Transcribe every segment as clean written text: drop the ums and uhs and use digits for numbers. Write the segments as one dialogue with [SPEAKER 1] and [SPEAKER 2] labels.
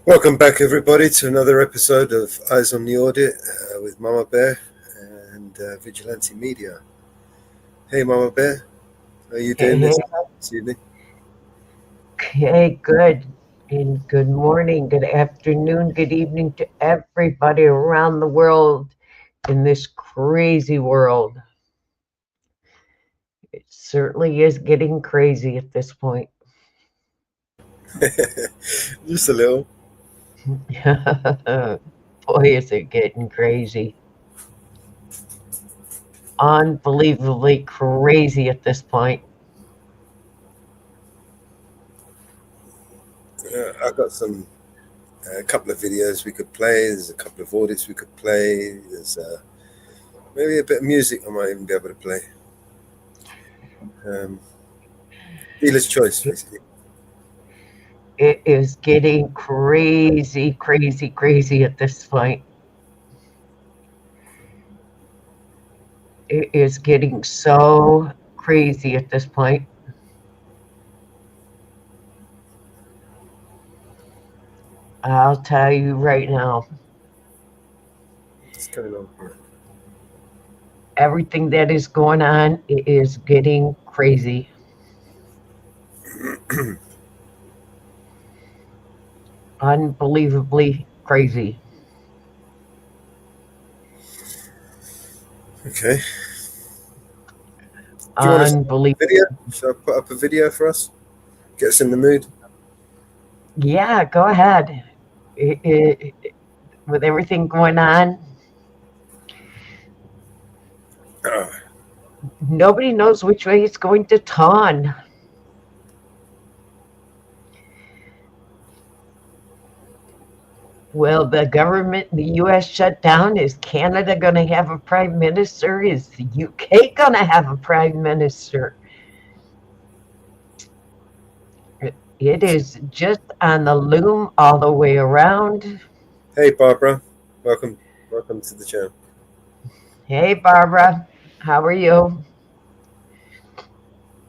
[SPEAKER 1] Welcome back, everybody, to another episode of Eyes on the Audit with Mama Bear and Vigilante Media. Hey, Mama Bear, how are you doing
[SPEAKER 2] Hey,
[SPEAKER 1] this evening?
[SPEAKER 2] hey, good. And good morning, good afternoon, good evening to everybody around the world in this crazy world. It certainly is getting crazy at this point.
[SPEAKER 1] Just a little.
[SPEAKER 2] Boy, is it getting crazy. Unbelievably crazy at this point.
[SPEAKER 1] I've got a couple of videos we could play. There's a couple of audits we could play. There's maybe a bit of music I might even be able to play. Dealer's choice, basically.
[SPEAKER 2] It is getting crazy, crazy, crazy at this point. It is getting so crazy at this point. I'll tell you right now,
[SPEAKER 1] It's coming on here.
[SPEAKER 2] everything that is going on is getting crazy. Unbelievably crazy.
[SPEAKER 1] Okay. Do you want to see a
[SPEAKER 2] Unbelievable.
[SPEAKER 1] video? Shall I put up a video for us? Get us in the mood?
[SPEAKER 2] Yeah, go ahead. With everything going on,
[SPEAKER 1] Oh,
[SPEAKER 2] nobody knows which way it's going to turn. Will the government in the US shut down? Is Canada going to have a prime minister? Is the UK going to have a prime minister? It is just on the loom all the way around.
[SPEAKER 1] hey, Barbara. Welcome to the channel.
[SPEAKER 2] Hey, Barbara, how are you?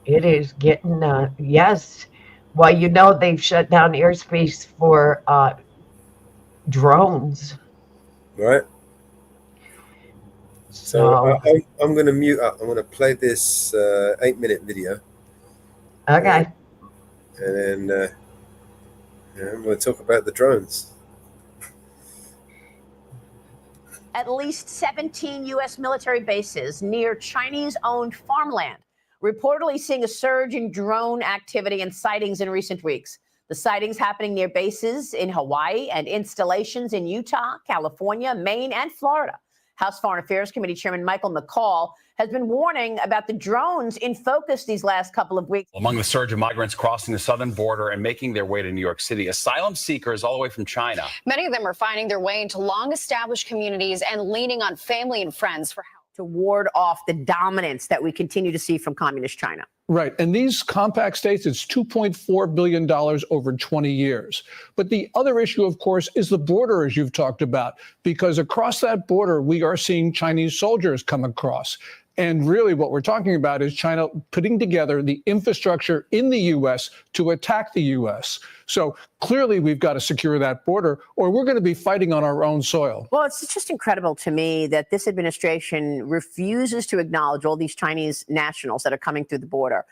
[SPEAKER 2] It is getting, yes. Well, you know, they've shut down airspace for drones.
[SPEAKER 1] Right.
[SPEAKER 2] So,
[SPEAKER 1] I'm going to mute up. I'm going to play this 8-minute video,
[SPEAKER 2] okay.
[SPEAKER 1] and then I'm going to talk about the drones.
[SPEAKER 3] At least 17 U.S. military bases near Chinese-owned farmland, reportedly seeing a surge in drone activity and sightings in recent weeks. The sightings happening near bases in Hawaii and installations in Utah, California, Maine, and Florida. House Foreign Affairs Committee Chairman Michael McCaul has been warning about the drones in focus these last couple of weeks.
[SPEAKER 4] Among the surge of migrants crossing the southern border and making their way to New York City, asylum seekers all the way from China.
[SPEAKER 5] Many of them are finding their way into long-established communities and leaning on family and friends for help
[SPEAKER 3] to ward off the dominance that we continue to see from communist China.
[SPEAKER 6] Right. And these compact states, it's $2.4 billion over 20 years. But the other issue, of course, is the border, as you've talked about, because across that border, we are seeing Chinese soldiers come across. And really what we're talking about is China putting together the infrastructure in the U.S. to attack the U.S. So clearly we've got to secure that border or we're going to be fighting on our own soil.
[SPEAKER 3] Well, it's just incredible to me that this administration refuses to acknowledge all these Chinese nationals that are coming through the border.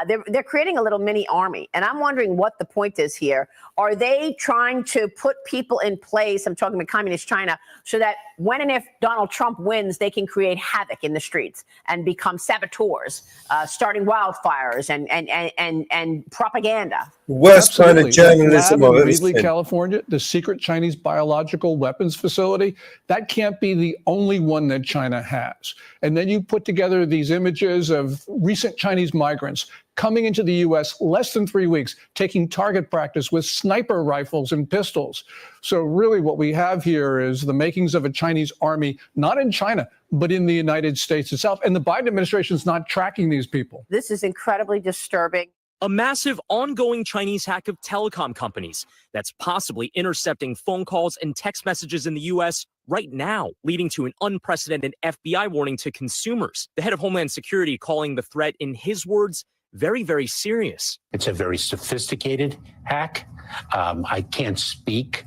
[SPEAKER 3] They're creating a little mini army. And I'm wondering what the point is here. Are they trying to put people in place, I'm talking about communist China, so that when and if Donald Trump wins, they can create havoc in the streets and become saboteurs, starting wildfires and propaganda?
[SPEAKER 1] Worst kind of
[SPEAKER 6] Absolutely.
[SPEAKER 1] journalism
[SPEAKER 6] That lab
[SPEAKER 1] I've
[SPEAKER 6] in
[SPEAKER 1] ever
[SPEAKER 6] Reedley,
[SPEAKER 1] seen.
[SPEAKER 6] California, the secret Chinese biological weapons facility, that can't be the only one that China has. And then you put together these images of recent Chinese migrants coming into the U.S. less than 3 weeks, taking target practice with sniper rifles and pistols. So really what we have here is the makings of a Chinese army, not in China, but in the United States itself. And the Biden administration is not tracking these people.
[SPEAKER 3] This is incredibly disturbing.
[SPEAKER 7] A massive ongoing Chinese hack of telecom companies that's possibly intercepting phone calls and text messages in the U.S. right now, leading to an unprecedented FBI warning to consumers. The head of Homeland Security calling the threat, in his words, very, very serious.
[SPEAKER 8] It's a very sophisticated hack. I can't speak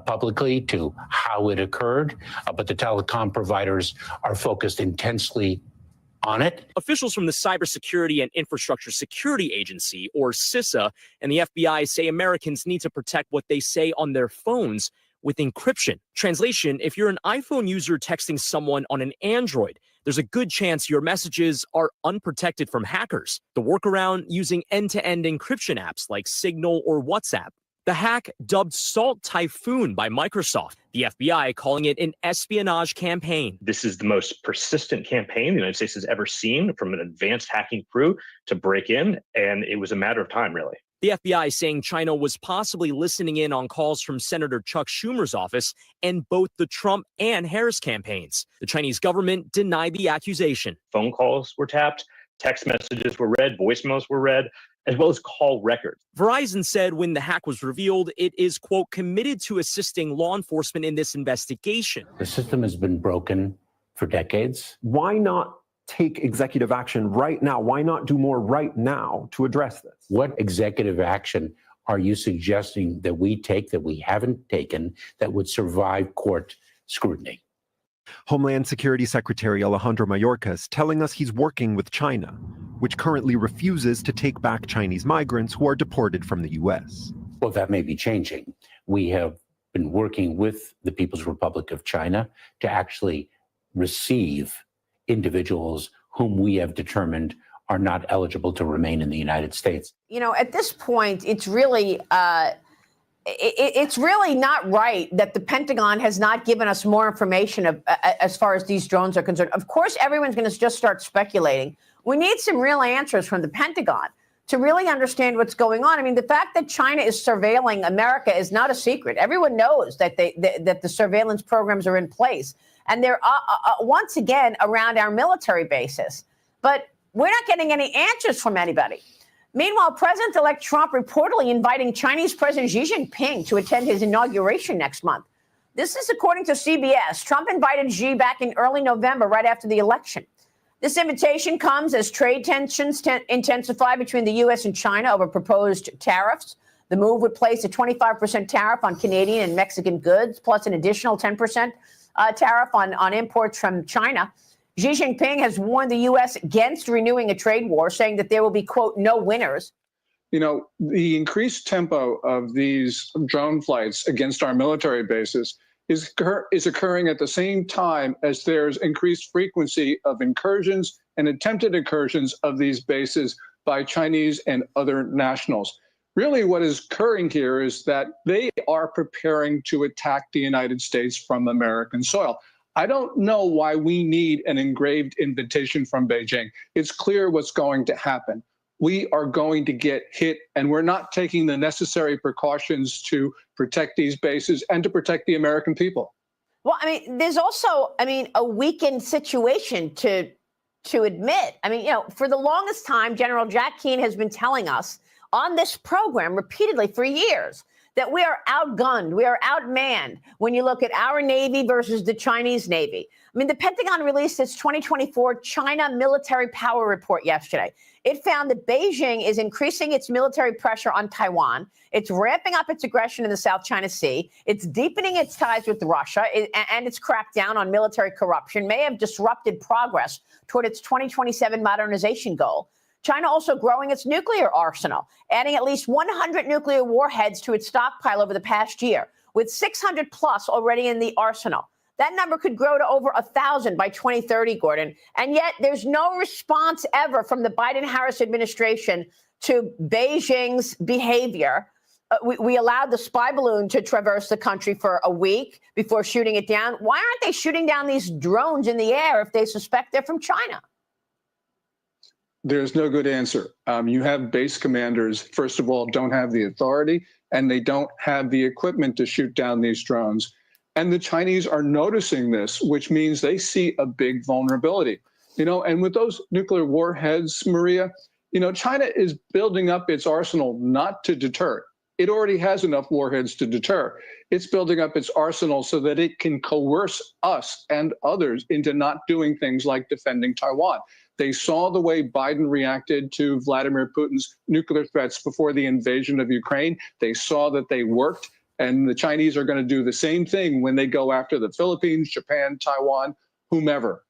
[SPEAKER 8] publicly to how it occurred, but the telecom providers are focused intensely on it.
[SPEAKER 7] Officials from the Cybersecurity and Infrastructure Security Agency, or CISA, and the FBI say Americans need to protect what they say on their phones with encryption. Translation, if you're an iPhone user texting someone on an Android, there's a good chance your messages are unprotected from hackers. The workaround, using end-to-end encryption apps like Signal or WhatsApp. The hack, dubbed Salt Typhoon by Microsoft, the FBI calling it an espionage campaign.
[SPEAKER 9] This is the most persistent campaign the United States has ever seen from an advanced hacking crew to break in, and it was a matter of time, really.
[SPEAKER 7] The FBI saying China was possibly listening in on calls from Senator Chuck Schumer's office and both the Trump and Harris campaigns. The Chinese government denied the accusation.
[SPEAKER 9] Phone calls were tapped, text messages were read, voicemails were read, as well as call records.
[SPEAKER 7] Verizon said when the hack was revealed, it is, quote, committed to assisting law enforcement in this investigation.
[SPEAKER 8] The system has been broken for decades.
[SPEAKER 10] Why not take executive action right now? Why not do more right now to address this?
[SPEAKER 8] What executive action are you suggesting that we take that we haven't taken that would survive court scrutiny?
[SPEAKER 10] Homeland Security Secretary Alejandro Mayorkas telling us he's working with China, which currently refuses to take back Chinese migrants who are deported from the U.S.
[SPEAKER 8] Well, that may be changing. We have been working with the People's Republic of China to actually receive individuals whom we have determined are not eligible to remain in the United States.
[SPEAKER 3] You know, at this point, it's really not right that the Pentagon has not given us more information as far as these drones are concerned. Of course, everyone's going to just start speculating. We need some real answers from the Pentagon to really understand what's going on. I mean, the fact that China is surveilling America is not a secret. Everyone knows that that the surveillance programs are in place, and they're once again around our military bases. But we're not getting any answers from anybody. Meanwhile, President-elect Trump reportedly inviting Chinese President Xi Jinping to attend his inauguration next month. This is according to CBS. Trump invited Xi back in early November, right after the election. This invitation comes as trade tensions intensify between the U.S. and China over proposed tariffs. The move would place a 25% tariff on Canadian and Mexican goods, plus an additional 10% tariff on imports from China. Xi Jinping has warned the U.S. against renewing a trade war, saying that there will be, quote, no winners.
[SPEAKER 6] You know, the increased tempo of these drone flights against our military bases is occurring at the same time as there's increased frequency of incursions and attempted incursions of these bases by Chinese and other nationals. Really, what is occurring here is that they are preparing to attack the United States from American soil. I don't know why we need an engraved invitation from Beijing. It's clear what's going to happen. We are going to get hit, and we're not taking the necessary precautions to protect these bases and to protect the American people.
[SPEAKER 3] Well, I mean, there's also, a weakened situation to admit. I mean, for the longest time, General Jack Keane has been telling us on this program repeatedly for years that we are outgunned, we are outmanned when you look at our Navy versus the Chinese Navy. I mean, the Pentagon released its 2024 China Military Power Report yesterday. It found that Beijing is increasing its military pressure on Taiwan. It's ramping up its aggression in the South China Sea. It's deepening its ties with Russia, and its crackdown on military corruption may have disrupted progress toward its 2027 modernization goal. China also growing its nuclear arsenal, adding at least 100 nuclear warheads to its stockpile over the past year, with 600 plus already in the arsenal. That number could grow to over 1,000 by 2030, Gordon. And yet there's no response ever from the Biden-Harris administration to Beijing's behavior. We allowed the spy balloon to traverse the country for a week before shooting it down. Why aren't they shooting down these drones in the air if they suspect they're from China?
[SPEAKER 6] There's no good answer. You have base commanders, first of all, don't have the authority, and they don't have the equipment to shoot down these drones. And the Chinese are noticing this, which means they see a big vulnerability. And with those nuclear warheads, Maria, China is building up its arsenal not to deter. It already has enough warheads to deter. It's building up its arsenal so that it can coerce us and others into not doing things like defending Taiwan. They saw the way Biden reacted to Vladimir Putin's nuclear threats before the invasion of Ukraine. They saw that they worked, and the Chinese are going to do the same thing when they go after the Philippines, Japan, Taiwan, whomever.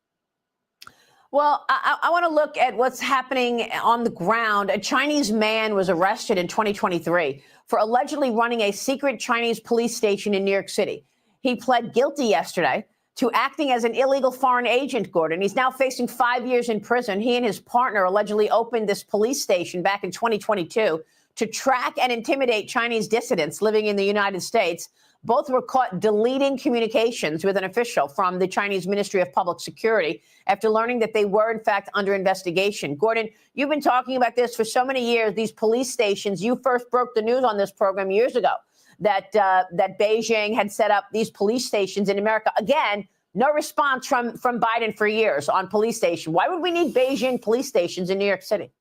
[SPEAKER 3] Well, I want to look at what's happening on the ground. A Chinese man was arrested in 2023 for allegedly running a secret Chinese police station in New York City. He pled guilty yesterday to acting as an illegal foreign agent, Gordon. He's now facing 5 years in prison. He and his partner allegedly opened this police station back in 2022 to track and intimidate Chinese dissidents living in the United States. Both were caught deleting communications with an official from the Chinese Ministry of Public Security after learning that they were, in fact, under investigation. Gordon, you've been talking about this for so many years, these police stations. You first broke the news on this program years ago that Beijing had set up these police stations in America. Again, no response from Biden for years on police station. Why would we need Beijing police stations in New York City?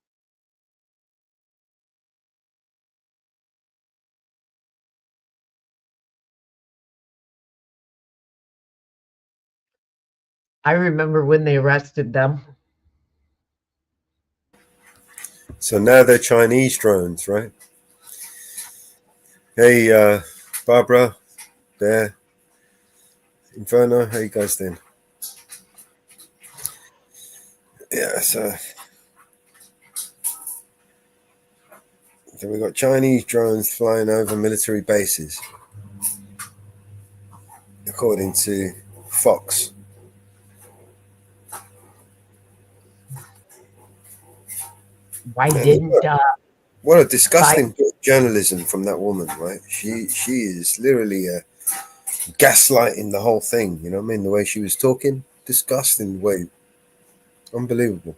[SPEAKER 2] I remember when they arrested them.
[SPEAKER 1] So now they're Chinese drones, right? Hey, Barbara, Bear, Inferno, how you guys doing? Yeah, so we got Chinese drones flying over military bases, according to Fox.
[SPEAKER 2] Why didn't
[SPEAKER 1] what a disgusting bit of journalism from that woman, right? She is literally gaslighting the whole thing. You know what I mean? The way she was talking, disgusting way, unbelievable.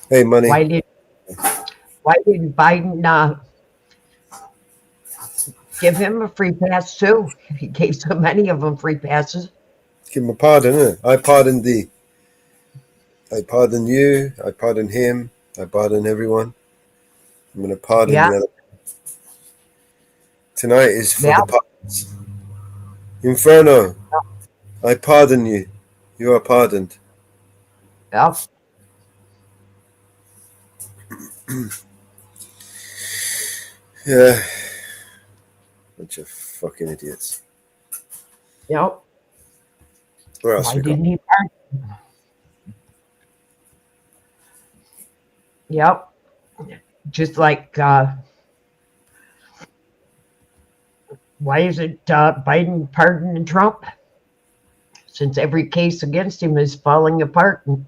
[SPEAKER 1] Hey, money.
[SPEAKER 2] Why didn't Biden give him a free pass too? He gave so many of them free passes.
[SPEAKER 1] Give him a pardon. Huh? I pardon thee. I pardon you. I pardon him. I pardon everyone. I'm going to pardon the other. Tonight is for the pardons. Inferno, I pardon you. You are pardoned.
[SPEAKER 2] Yep.
[SPEAKER 1] Yeah. Bunch of fucking idiots.
[SPEAKER 2] Yep.
[SPEAKER 1] Where else
[SPEAKER 2] Why
[SPEAKER 1] we got?
[SPEAKER 2] didn't he pardon? Yep. Just like, why isn't Biden pardoning Trump? Since every case against him is falling apart.
[SPEAKER 1] All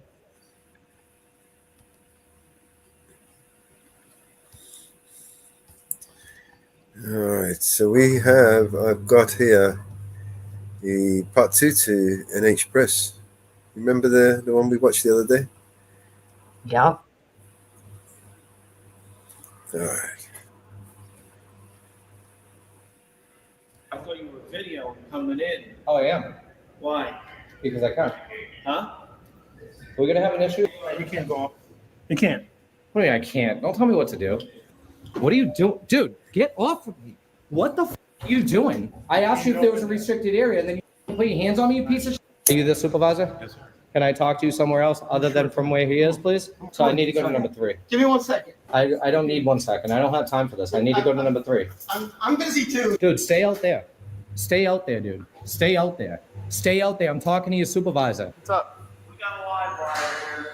[SPEAKER 1] right, so I've got here the part 2 to NH Press. Remember the one we watched the other day?
[SPEAKER 2] Yep.
[SPEAKER 1] All right.
[SPEAKER 11] I thought you were video coming in.
[SPEAKER 12] Oh, I am.
[SPEAKER 11] Why?
[SPEAKER 12] Because I can.
[SPEAKER 11] Huh?
[SPEAKER 12] We're gonna have an issue.
[SPEAKER 11] You can't go off. You can't.
[SPEAKER 12] What do you mean I can't? Don't tell me what to do. What are you doing? Dude, get off of me. What the are you doing? I asked you if there was a restricted area and then you put your hands on me, you piece of shit. Are you the supervisor?
[SPEAKER 11] Yes, sir.
[SPEAKER 12] Can I talk to you somewhere else other than from where he is, please? So I need to go to number 3.
[SPEAKER 11] Give me 1 second.
[SPEAKER 12] I don't need 1 second. I don't have time for this. I need to go to number 3.
[SPEAKER 11] I'm busy too.
[SPEAKER 12] Dude, stay out there. Stay out there, dude. Stay out there. Stay out there. I'm talking to your supervisor.
[SPEAKER 11] What's up? We got a live wire here.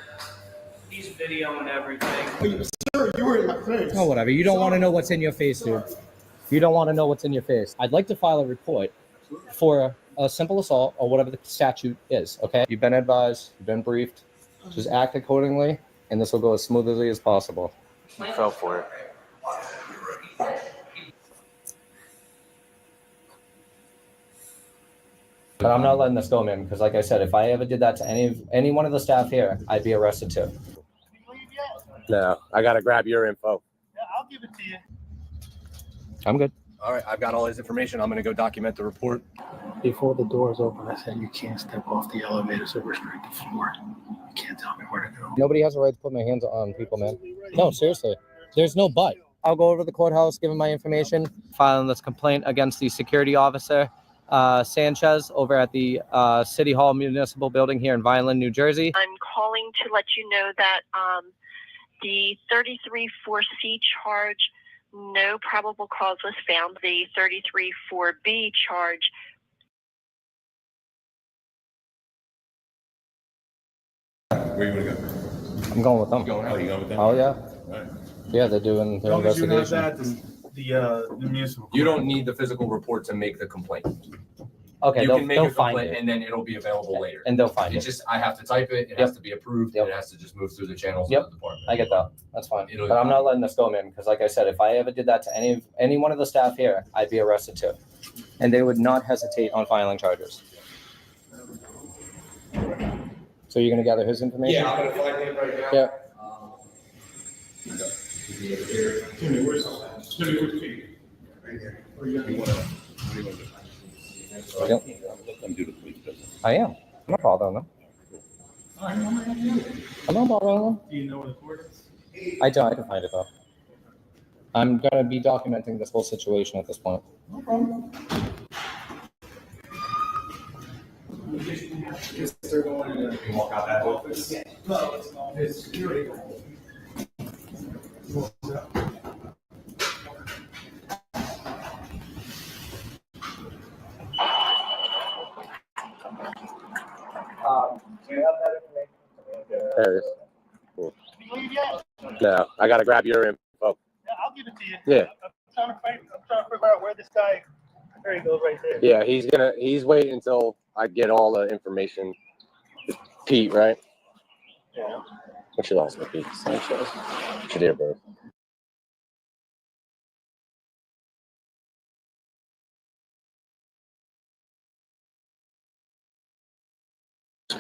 [SPEAKER 11] He's videoing everything. Sir, you were in my face.
[SPEAKER 12] Oh, whatever. You don't want to know what's in your face, dude. You don't want to know what's in your face. I'd like to file a report for a simple assault or whatever the statute is, okay? You've been advised. You've been briefed. Just act accordingly, and this will go as smoothly as possible.
[SPEAKER 11] You fell for it.
[SPEAKER 12] But I'm not letting this go, man, because like I said, if I ever did that to any one of the staff here, I'd be arrested too.
[SPEAKER 13] No, I got to grab your info.
[SPEAKER 11] Yeah, I'll give it to you.
[SPEAKER 12] I'm good.
[SPEAKER 13] All right, I've got all his information. I'm going to go document the report.
[SPEAKER 11] Before the doors open, I said you can't step off the elevator, so restrict the floor. You can't tell me where to go.
[SPEAKER 12] Nobody has a right to put my hands on people, man. No, seriously. There's no but. I'll go over to the courthouse, give him my information, filing this complaint against the security officer, Sanchez, over at the City Hall Municipal Building here in Vineland, New Jersey.
[SPEAKER 14] I'm calling to let you know that the 33-4C charge, no probable cause was found. The 33-4B charge.
[SPEAKER 15] Where you want to go?
[SPEAKER 12] I'm going with them.
[SPEAKER 15] Oh, you going with them?
[SPEAKER 12] Oh, yeah.
[SPEAKER 15] All right.
[SPEAKER 12] Yeah, they're doing their
[SPEAKER 16] As long as you have
[SPEAKER 12] investigation.
[SPEAKER 16] that, the municipal.
[SPEAKER 15] You don't need the physical report to make the complaint.
[SPEAKER 12] Okay,
[SPEAKER 15] You
[SPEAKER 12] they'll,
[SPEAKER 15] can make
[SPEAKER 12] they'll
[SPEAKER 15] a
[SPEAKER 12] find
[SPEAKER 15] complaint
[SPEAKER 12] it.
[SPEAKER 15] and then it'll be available later.
[SPEAKER 12] And they'll find
[SPEAKER 15] It's
[SPEAKER 12] it.
[SPEAKER 15] just, I have to type it, it has to be approved, and it has to just move through the channels of the department.
[SPEAKER 12] I get that. That's fine.
[SPEAKER 15] It'll-
[SPEAKER 12] But I'm not letting this go, man, because like I said, if I ever did that to any one of the staff here, I'd be arrested too. And they would not hesitate on filing charges. So you're gonna gather his information?
[SPEAKER 15] Yeah, I'm gonna find him right now.
[SPEAKER 12] Yeah.
[SPEAKER 16] Jimmy, where's Jimmy, which key? Right here. Where you gonna go?
[SPEAKER 12] Yep. I am. I'm not bothering them. I'm not bothering them.
[SPEAKER 16] Do you know where the court is?
[SPEAKER 12] I don't. I can find it though. I'm gonna be documenting this whole situation at this point.
[SPEAKER 16] No problem. They're going to walk out that office. No, it's security.
[SPEAKER 13] Do you have that information? There it is. Cool. No, I gotta grab your info.
[SPEAKER 11] Yeah, I'll give it to you.
[SPEAKER 13] Yeah.
[SPEAKER 11] I'm trying to figure out where this guy. There he goes, right there.
[SPEAKER 13] Yeah, he's waiting until I get all the information. Pete, right?
[SPEAKER 11] Yeah.
[SPEAKER 13] What's your last name, Pete? Sanchez. What's your date of birth?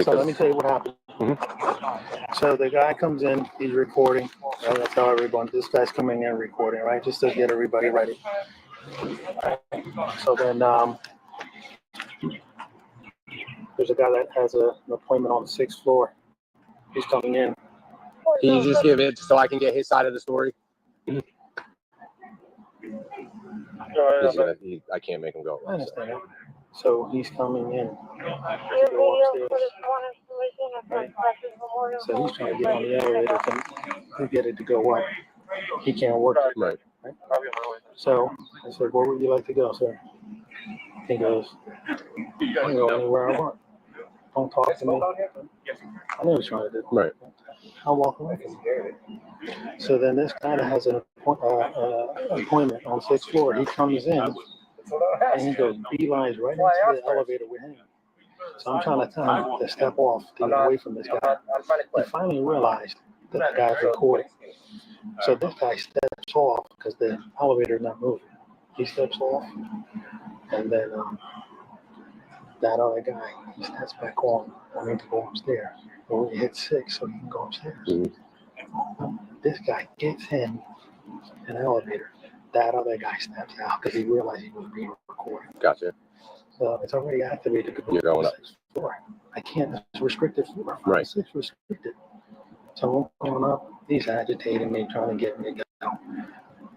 [SPEAKER 11] So let me tell you what happened. So the guy comes in, he's recording. Right? That's how everyone. This guy's coming in recording, right? Just to get everybody ready. Right? So then there's a guy that has an appointment on the 6th floor. He's coming in.
[SPEAKER 13] Can you just give it so I can get his side of the story? I can't make him go.
[SPEAKER 11] I understand that. So he's coming in. To go upstairs. Right? So he's trying to get on the elevator to get it to go up. He can't work it.
[SPEAKER 13] Right.
[SPEAKER 11] So I said, where would you like to go, sir? He goes, I can go anywhere I want. Don't talk to me. I know what he's trying to do.
[SPEAKER 13] Right.
[SPEAKER 11] I'll walk away from him. So then this guy that has an appointment on 6th floor, he comes in and he goes beelines right into the elevator with him. So I'm trying to tell him to step off to get away from this guy. He finally realized that the guy's recording. So this guy steps off because the elevator's not moving. He steps off, and then that other guy, he steps back on, wanting to go upstairs. Well, he hit 6 so he can go upstairs. This guy gets in an elevator. That other guy steps out because he realized he was being recorded.
[SPEAKER 13] Gotcha.
[SPEAKER 11] So it's already activated to go
[SPEAKER 13] You're going
[SPEAKER 11] to
[SPEAKER 13] up.
[SPEAKER 11] the 6th floor. I can't, it's restricted floor.
[SPEAKER 13] Right.
[SPEAKER 11] 6 restricted. So I'm going up, he's agitating me, trying to get me to go.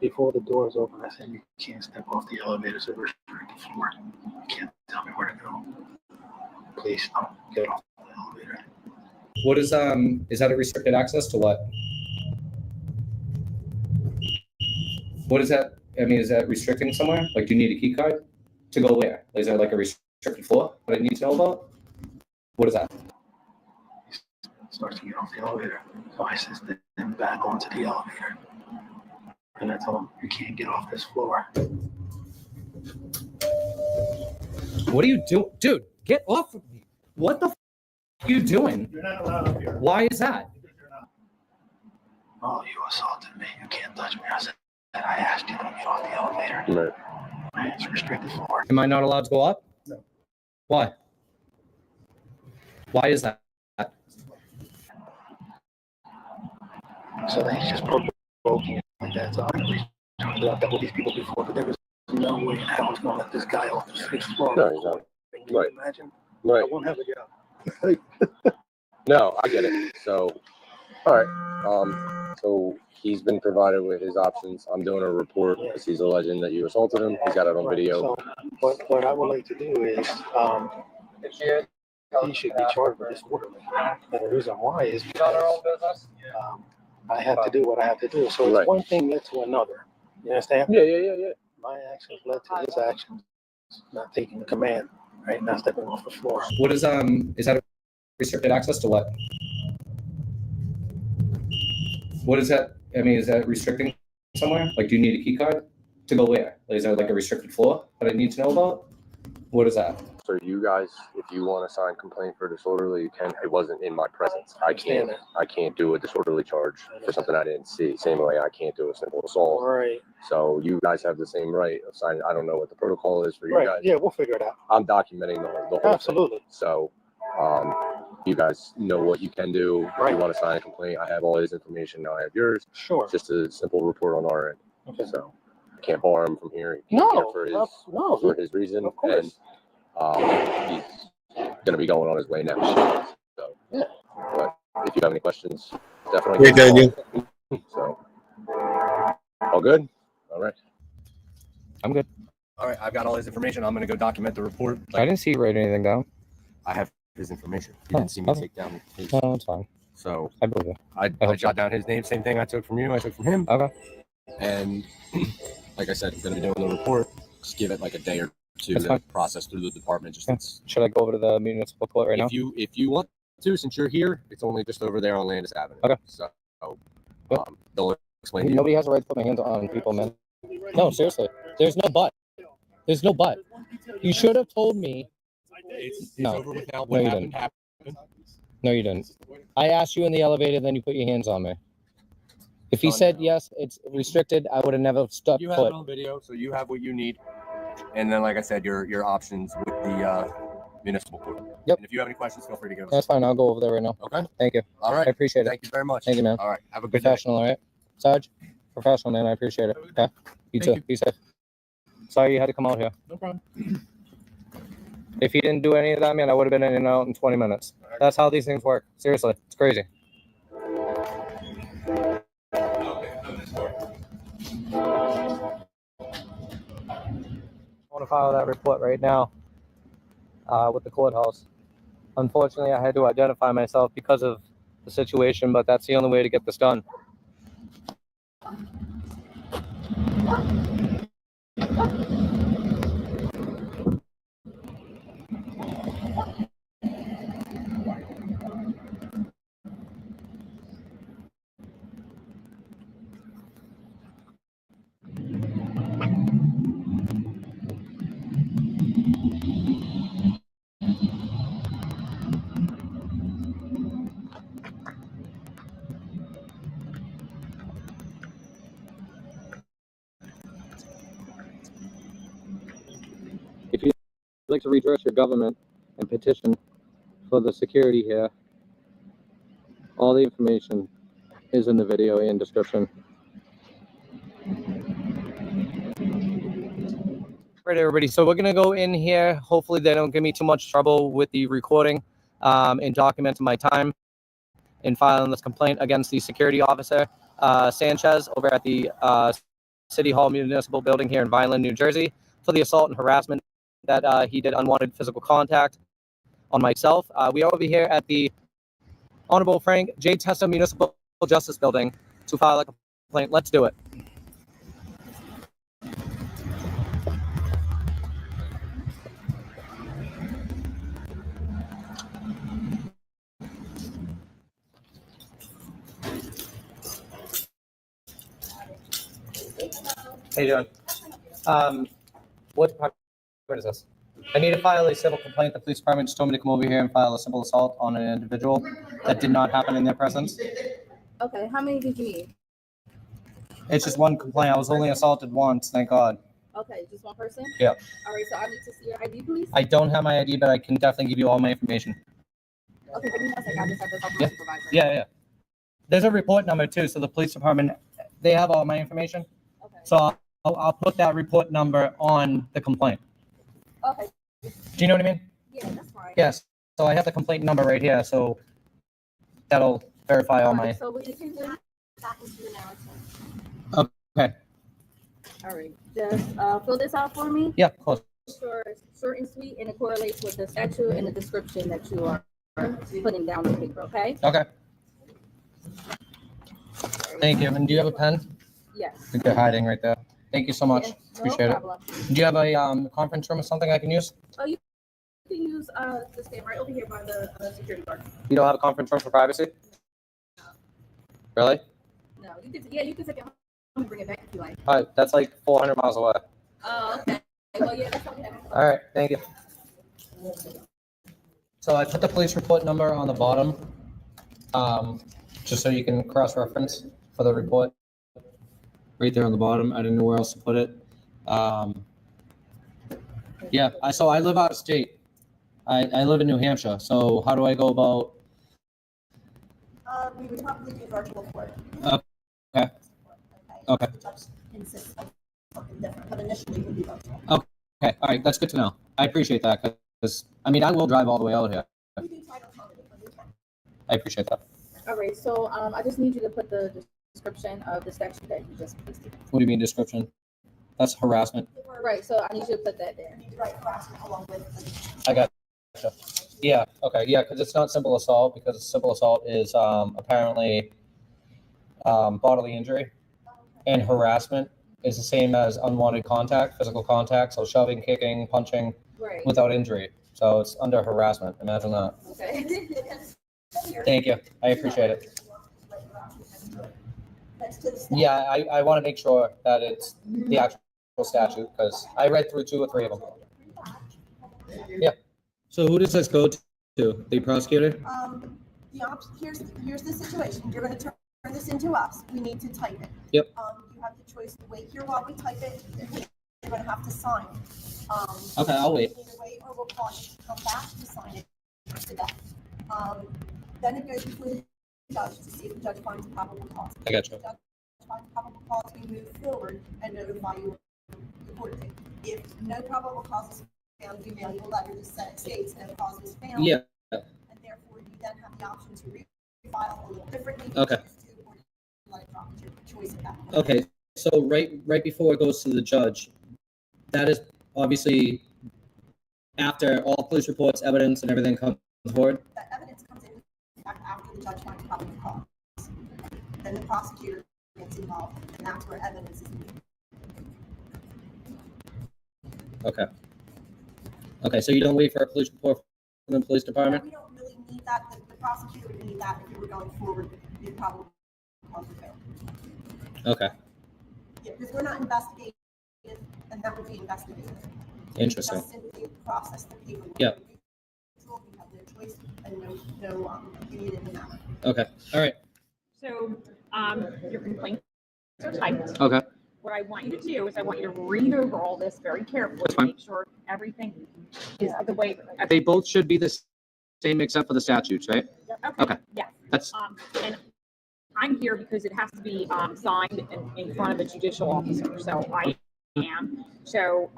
[SPEAKER 11] Before the doors open, I said, you can't step off the elevator, it's a restricted floor. You can't tell me where to go. Please don't get off the elevator.
[SPEAKER 12] What is that a restricted access to what? What is that? I mean, is that restricting somewhere? Like, do you need a key card to go where? Is that like a restricted floor that I need to know about? What is that?
[SPEAKER 11] Starts to get off the elevator. So I assisted him back onto the elevator. And I told him, you can't get off this floor.
[SPEAKER 12] What are you doing? Dude, get off of me. What the are you doing?
[SPEAKER 11] You're not allowed up here.
[SPEAKER 12] Why is that?
[SPEAKER 11] Oh, you assaulted me. You can't touch me. I said, I asked you to get off the elevator.
[SPEAKER 13] Right.
[SPEAKER 11] It's restricted floor.
[SPEAKER 12] Am I not allowed to go up?
[SPEAKER 11] No.
[SPEAKER 12] Why? Why is that?
[SPEAKER 11] So they just provoking it like that. So I really talked about that with these people before, but there was no way in hell I was going to let this guy off the 6th floor.
[SPEAKER 13] No, he's not.
[SPEAKER 11] Can you imagine?
[SPEAKER 13] Right.
[SPEAKER 11] I won't have a job.
[SPEAKER 13] No, I get it. So, all right. So he's been provided with his options. I'm doing a report because he's alleging that you assaulted him. He's got it on video.
[SPEAKER 11] So what I would like to do is, he should be charged with disorderly. And the reason why is because I have to do what I have to do. So it's one thing led to another. You understand?
[SPEAKER 13] Yeah.
[SPEAKER 11] My actions led to his actions, not taking the command, right? Not stepping off the floor.
[SPEAKER 12] What is that restricted access to what? What is that? I mean, is that restricting somewhere? Like, do you need a key card to go where? Like, is that like a restricted floor that I need to know about? What is that?
[SPEAKER 13] So you guys, if you want to sign complaint for disorderly, you can. It wasn't in my presence. I can't do a disorderly charge for something I didn't see. Same way I can't do a simple assault.
[SPEAKER 11] Right.
[SPEAKER 13] So you guys have the same right of signing. I don't know what the protocol is for you guys.
[SPEAKER 11] Yeah, we'll figure it out.
[SPEAKER 13] I'm documenting the whole
[SPEAKER 11] Absolutely.
[SPEAKER 13] thing. So you guys know what you can do. If you want to sign a complaint, I have all his information. Now I have yours.
[SPEAKER 11] Sure.
[SPEAKER 13] Just a simple report on our end.
[SPEAKER 11] Okay.
[SPEAKER 13] So I can't bar him from hearing.
[SPEAKER 11] No,
[SPEAKER 13] For his reason.
[SPEAKER 11] Of course.
[SPEAKER 13] And he's going to be going on his way now. So,
[SPEAKER 11] yeah.
[SPEAKER 13] But if you have any questions, definitely.
[SPEAKER 1] Hey, Daniel.
[SPEAKER 13] So, all good? All right.
[SPEAKER 12] I'm good.
[SPEAKER 15] All right, I've got all his information. I'm going to go document the report.
[SPEAKER 12] I didn't see you write anything down.
[SPEAKER 15] I have his information. You didn't see me take down his.
[SPEAKER 12] No, it's fine.
[SPEAKER 15] So
[SPEAKER 12] I believe it.
[SPEAKER 15] I jot down his name. Same thing I took from you. I took from him.
[SPEAKER 12] Okay.
[SPEAKER 15] And like I said, I'm going to be doing the report. Just give it like a day or two
[SPEAKER 12] That's
[SPEAKER 15] to
[SPEAKER 12] fine.
[SPEAKER 15] process through the department. Just
[SPEAKER 12] Should I go over to the municipal court right now?
[SPEAKER 15] if you want to, since you're here, it's only just over there on Landis Avenue.
[SPEAKER 12] Okay.
[SPEAKER 15] So they'll explain to you.
[SPEAKER 12] Nobody has a right to put my hands on people, man. No, seriously. There's no but. There's no but. You should have told me.
[SPEAKER 15] It's
[SPEAKER 12] No.
[SPEAKER 15] over with now.
[SPEAKER 12] No,
[SPEAKER 15] What
[SPEAKER 12] you
[SPEAKER 15] happened
[SPEAKER 12] didn't.
[SPEAKER 15] happened.
[SPEAKER 12] No, you didn't. I asked you in the elevator, then you put your hands on me. If you said yes, it's restricted, I would have never stepped
[SPEAKER 15] You have
[SPEAKER 12] foot.
[SPEAKER 15] it on video, so you have what you need. And then, like I said, your options with the municipal court.
[SPEAKER 12] Yep.
[SPEAKER 15] And if you have any questions, feel free to give us.
[SPEAKER 12] That's fine. I'll go over there right now.
[SPEAKER 15] Okay.
[SPEAKER 12] Thank you.
[SPEAKER 15] All right.
[SPEAKER 12] I appreciate it.
[SPEAKER 15] Thank you very much.
[SPEAKER 12] Thank you, man.
[SPEAKER 15] All right. Have a good day.
[SPEAKER 12] Professional, all right? Sarge? Professional, man. I appreciate it. Okay. You
[SPEAKER 15] Thank
[SPEAKER 12] too.
[SPEAKER 15] you.
[SPEAKER 12] Be safe. Sorry you had to come out here.
[SPEAKER 15] No problem.
[SPEAKER 12] If you didn't do any of that, man, I would have been in and out in 20 minutes. That's how these things work. Seriously. It's crazy. I want to file that report right now with the courthouse. Unfortunately, I had to identify myself because of the situation, but that's the only way to get this done. If you'd like to redress your government and petition for the security here, all the information is in the video and description. Right, everybody. So we're gonna go in here. Hopefully they don't give me too much trouble with the recording and documenting my time in filing this complaint against the security officer, Sanchez, over at the City Hall Municipal Building here in Vineland, New Jersey, for the assault and harassment that he did unwanted physical contact on myself. We are over here at the Honorable Frank J. Testa Municipal Justice Building to file a complaint. Let's do it. How you doing? What department is this? I need to file a civil complaint. The police department just told me to come over here and file a civil assault on an individual that did not happen in their presence.
[SPEAKER 17] Okay, how many did you need?
[SPEAKER 12] It's just one complaint. I was only assaulted once, thank God.
[SPEAKER 17] Okay, just one person?
[SPEAKER 12] Yeah.
[SPEAKER 17] All right, so I need to see your ID, please.
[SPEAKER 12] I don't have my ID, but I can definitely give you all my information.
[SPEAKER 17] Okay, give me one second. I just have to talk to
[SPEAKER 12] Yeah.
[SPEAKER 17] my supervisor.
[SPEAKER 12] Yeah. There's a report number too, so the police department, they have all my information.
[SPEAKER 17] Okay.
[SPEAKER 12] So I'll put that report number on the complaint.
[SPEAKER 17] Okay.
[SPEAKER 12] Do you know what I mean?
[SPEAKER 17] Yeah, that's fine.
[SPEAKER 12] Yes. So I have the complaint number right here, so that'll verify all my.
[SPEAKER 17] So we just need to back into the narrative.
[SPEAKER 12] Okay.
[SPEAKER 17] All right, just fill this out for me.
[SPEAKER 12] Yeah, of course.
[SPEAKER 17] short and sweet, and it correlates with the statute and the description that you are putting down on paper, okay?
[SPEAKER 12] Okay. Thank you. And do you have a pen?
[SPEAKER 17] Yes.
[SPEAKER 12] I think they're hiding right there. Thank you so much.
[SPEAKER 17] Yeah, no
[SPEAKER 12] Appreciate
[SPEAKER 17] problem.
[SPEAKER 12] it. Do you have a conference room or something I can use?
[SPEAKER 17] Oh, you can use the stand right over here by the security guard.
[SPEAKER 12] You don't have a conference room for privacy? Really?
[SPEAKER 17] No, you can. Yeah, you can take it home and bring it back if you like.
[SPEAKER 12] All right, that's like 400 miles away.
[SPEAKER 17] Oh, okay. Well, yeah, that's okay.
[SPEAKER 12] All right, thank you. So I put the police report number on the bottom, just so you can cross-reference for the report. Right there on the bottom. I didn't know where else to put it. Yeah, so I live out of state. I live in New Hampshire. So how do I go about?
[SPEAKER 17] We would probably do virtual court.
[SPEAKER 12] Okay. Okay.
[SPEAKER 17] Insist on something different, but initially it would be virtual.
[SPEAKER 12] Okay. All right. That's good to know. I appreciate that because I mean I will drive all the way out here.
[SPEAKER 17] We do title counting, but we can.
[SPEAKER 12] I appreciate that.
[SPEAKER 17] All right, so I just need you to put the description of the statute that you just posted.
[SPEAKER 12] What do you mean description? That's harassment.
[SPEAKER 17] Right, so I need you to put that there. Right, harassment along with.
[SPEAKER 12] I got you. Yeah. Okay. Yeah, because it's not simple assault because simple assault is apparently bodily injury, and harassment is the same as unwanted contact, physical contact, so shoving, kicking, punching
[SPEAKER 17] Right.
[SPEAKER 12] without injury. So it's under harassment. Imagine that.
[SPEAKER 17] Okay.
[SPEAKER 12] Thank you. I appreciate it. Yeah, I want to make sure that it's the actual statute because I read through 2 or 3 of them. Yeah. So who does this go to? The prosecutor?
[SPEAKER 18] Here's the situation. You're going to turn this into us. We need to type it.
[SPEAKER 12] Yep.
[SPEAKER 18] You have the choice to wait here while we type it. You're going to have to sign it.
[SPEAKER 12] Okay, I'll wait.
[SPEAKER 18] Either wait or we'll call you to come back to sign it today. Then it goes before the judge to see if the judge finds probable cause.
[SPEAKER 12] I got you.
[SPEAKER 18] If the judge finds probable cause, we move forward and notify you of the court date. If no probable cause is found, we mail you a letter that states no cause is found.
[SPEAKER 12] Yeah.
[SPEAKER 18] And therefore, you then have the option to refile a little differently.
[SPEAKER 12] Okay.
[SPEAKER 18] Or let it drop. It's your choice at that point.
[SPEAKER 12] Okay. So right before it goes to the judge, that is obviously after all police reports, evidence, and everything comes forward.
[SPEAKER 18] That evidence comes in after the judge finds probable cause. Then the prosecutor gets involved, and that's where evidence is needed.
[SPEAKER 12] Okay. Okay. So you don't wait for a police report from the police department?
[SPEAKER 18] We don't really need that. The prosecutor would need that if you were going forward with probable cause of fail.
[SPEAKER 12] Okay.
[SPEAKER 18] Yeah, because we're not investigating, and that would be investigative.
[SPEAKER 12] Interesting.
[SPEAKER 18] Just simply process the paperwork.
[SPEAKER 12] Yeah.
[SPEAKER 18] You have no choice and no opinion in the matter.
[SPEAKER 12] Okay. All right.
[SPEAKER 19] So your complaints are typed.
[SPEAKER 12] Okay.
[SPEAKER 19] What I want you to do is I want you to read over all this very carefully
[SPEAKER 12] That's
[SPEAKER 19] to
[SPEAKER 12] fine.
[SPEAKER 19] make sure everything is the way.
[SPEAKER 12] They both should be the same except for the statutes, right? Okay.
[SPEAKER 19] Yes.
[SPEAKER 12] That's
[SPEAKER 19] And I'm here because it has to be signed in front of a judicial officer. So I am. So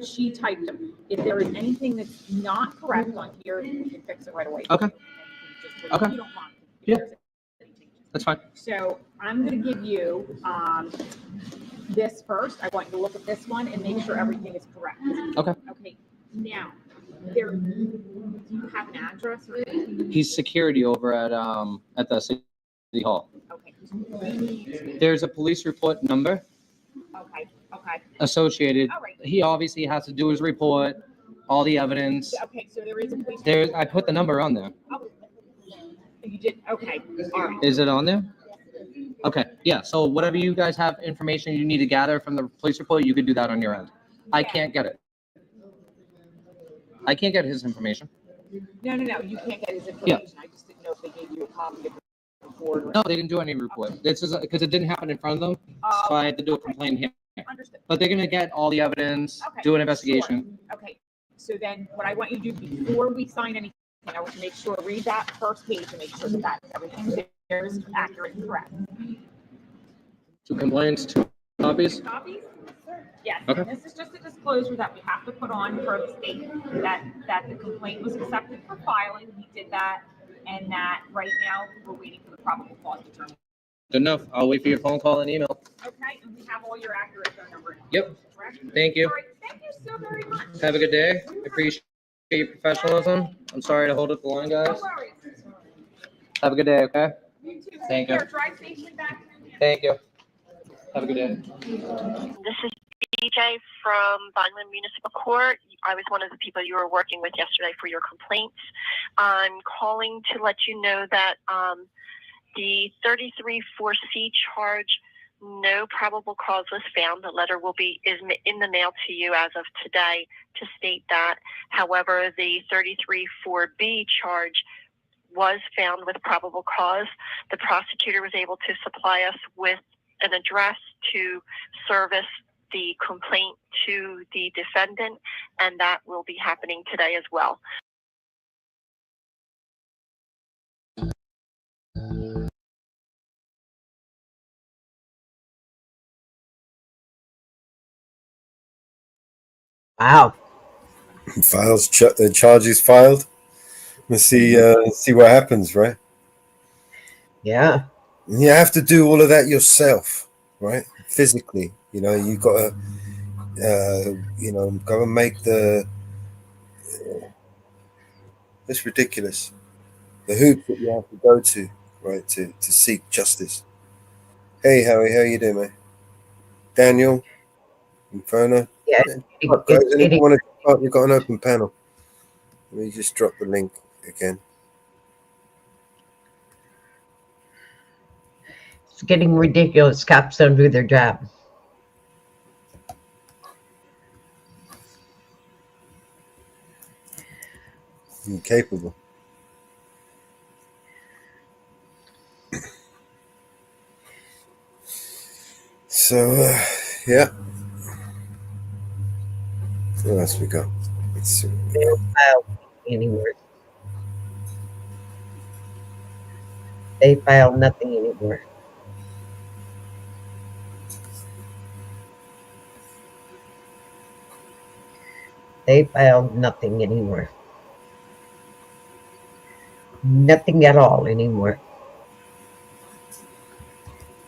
[SPEAKER 19] she typed them. If there is anything that's not correct on here, you can fix it right away.
[SPEAKER 12] Okay. Okay.
[SPEAKER 19] You don't mind.
[SPEAKER 12] Yeah. That's fine.
[SPEAKER 19] So I'm going to give you this first. I want you to look at this one and make sure everything is correct.
[SPEAKER 12] Okay.
[SPEAKER 19] Okay. Now, do you have an address or anything?
[SPEAKER 12] He's security over at the city hall.
[SPEAKER 19] Okay.
[SPEAKER 12] There's a police report number
[SPEAKER 19] Okay. Okay.
[SPEAKER 12] associated.
[SPEAKER 19] All right.
[SPEAKER 12] He obviously has to do his report, all the evidence.
[SPEAKER 19] Okay. So there is a police.
[SPEAKER 12] There, I put the number on there.
[SPEAKER 19] Oh, you did. Okay. All right.
[SPEAKER 12] Is it on there? Okay, yeah, so whatever you guys have information you need to gather from the police report, you could do that on your end. I can't get it. I can't get his information.
[SPEAKER 19] No. You can't get his information. I just didn't know if they gave you a copy of the report.
[SPEAKER 12] No, they didn't do any report. This is because it didn't happen in front of them, so I had to do a complaint here.
[SPEAKER 19] Understood.
[SPEAKER 12] But they're gonna get all the evidence,
[SPEAKER 19] Okay,
[SPEAKER 12] do an investigation.
[SPEAKER 19] Sure. Okay. So then what I want you to do before we sign anything, I want you to make sure, read that first page and make sure that everything there is accurate and correct.
[SPEAKER 12] 2 complaints, 2 copies.
[SPEAKER 19] Copies? Yes.
[SPEAKER 12] Okay.
[SPEAKER 19] And this is just a disclosure that we have to put on for the state that the complaint was accepted for filing. We did that, and that right now we're waiting for the probable cause determination.
[SPEAKER 12] Good enough. I'll wait for your phone call and email.
[SPEAKER 19] Okay, and we have all your accurate phone number.
[SPEAKER 12] Yep.
[SPEAKER 19] Correct?
[SPEAKER 12] Thank you.
[SPEAKER 19] All right. Thank you so
[SPEAKER 12] Have a good day. I appreciate your professionalism. I'm sorry to hold up the line, guys. Have a good day, okay?
[SPEAKER 19] You too.
[SPEAKER 12] Thank you.
[SPEAKER 19] Drive safely back.
[SPEAKER 12] Thank you. Have a good day.
[SPEAKER 14] This is BJ from Vineland Municipal Court. I was one of the people you were working with yesterday for your complaints. I'm calling to let you know that the 33-4C charge, no probable cause was found. The letter is in the mail to you as of today to state that. However, the 33-4B charge was found with probable cause. The prosecutor was able to supply us with an address to service the complaint to the defendant, and that will be happening today as well.
[SPEAKER 2] Wow.
[SPEAKER 1] The charges filed. Let's see what happens, right?
[SPEAKER 2] Yeah.
[SPEAKER 1] And you have to do all of that yourself, right? Physically, you got to, go and make it's ridiculous. The hoops that you have to go to, right, to seek justice. Hey, Howie, how you doing, mate? Daniel, Inferno.
[SPEAKER 2] Yeah.
[SPEAKER 1] Guys, anyone want to talk? We've got an open panel. Let me just drop the link again.
[SPEAKER 2] It's getting ridiculous. Cops don't do their job.
[SPEAKER 1] Incapable. So, yeah. Where else we go? Let's see.
[SPEAKER 2] They don't file anywhere. They file nothing anymore. They file nothing anymore. Nothing at all anymore.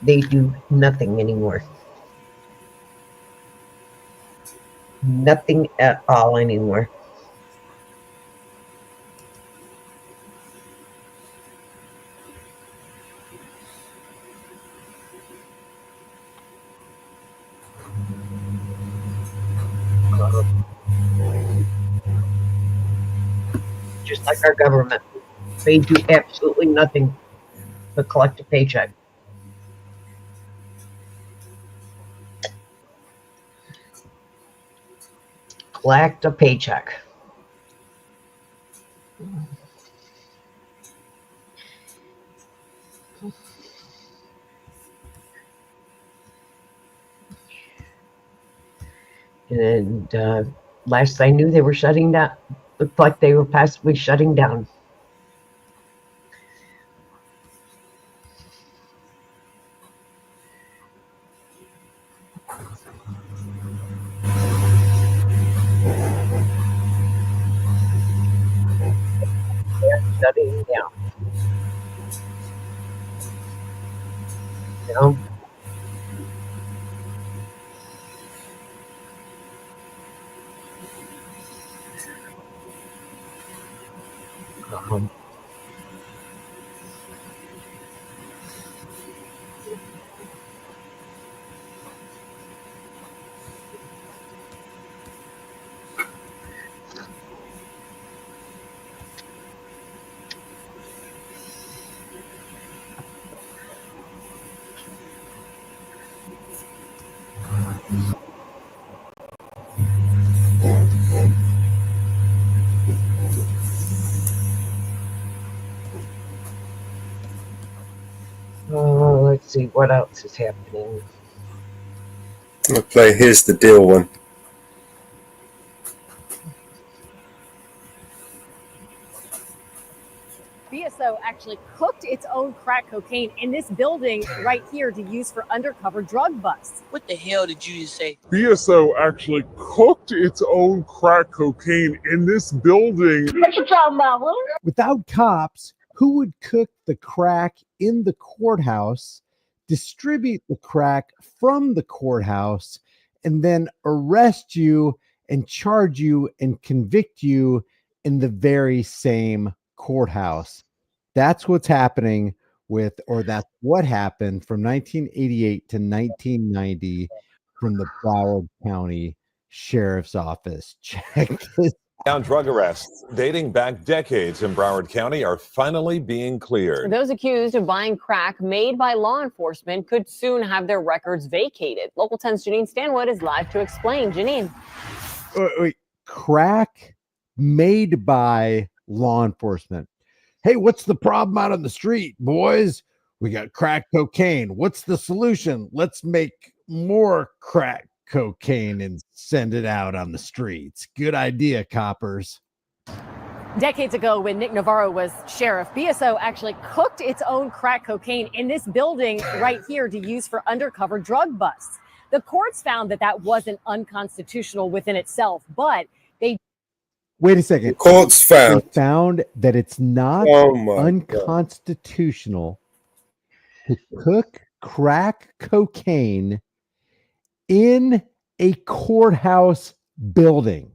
[SPEAKER 2] They do nothing anymore. Nothing at all anymore. Just like our government. They do absolutely nothing but collect a paycheck. Collect a paycheck. And last I knew, they were shutting down. Looked like they were possibly shutting down. They're shutting down. You know? Let's see what else is happening.
[SPEAKER 1] I'll play Here's the Deal one.
[SPEAKER 20] BSO actually cooked its own crack cocaine in this building right here to use for undercover drug busts.
[SPEAKER 21] What the hell did you just say?
[SPEAKER 22] BSO actually cooked its own crack cocaine in this building.
[SPEAKER 21] What you talking about, Will?
[SPEAKER 23] Without cops, who would cook the crack in the courthouse, distribute the crack from the courthouse, and then arrest you and charge you and convict you in the very same courthouse. That's what's happening with, or that's what happened from 1988 to 1990 from the Broward County Sheriff's Office. Check this.
[SPEAKER 4] Now, drug arrests dating back decades in Broward County are finally being cleared.
[SPEAKER 20] Those accused of buying crack made by law enforcement could soon have their records vacated. Local 10's Janine Stanwood is live to explain. Janine.
[SPEAKER 23] Wait, crack made by law enforcement. Hey, what's the problem out on the street, boys? We got crack cocaine. What's the solution? Let's make more crack cocaine and send it out on the streets. Good idea, coppers.
[SPEAKER 20] Decades ago, when Nick Navarro was sheriff, BSO actually cooked its own crack cocaine in this building right here to use for undercover drug busts. The courts found that that wasn't unconstitutional within itself, but they
[SPEAKER 23] Wait a second.
[SPEAKER 1] The courts found.
[SPEAKER 23] They found that it's not unconstitutional to cook crack cocaine in a courthouse building.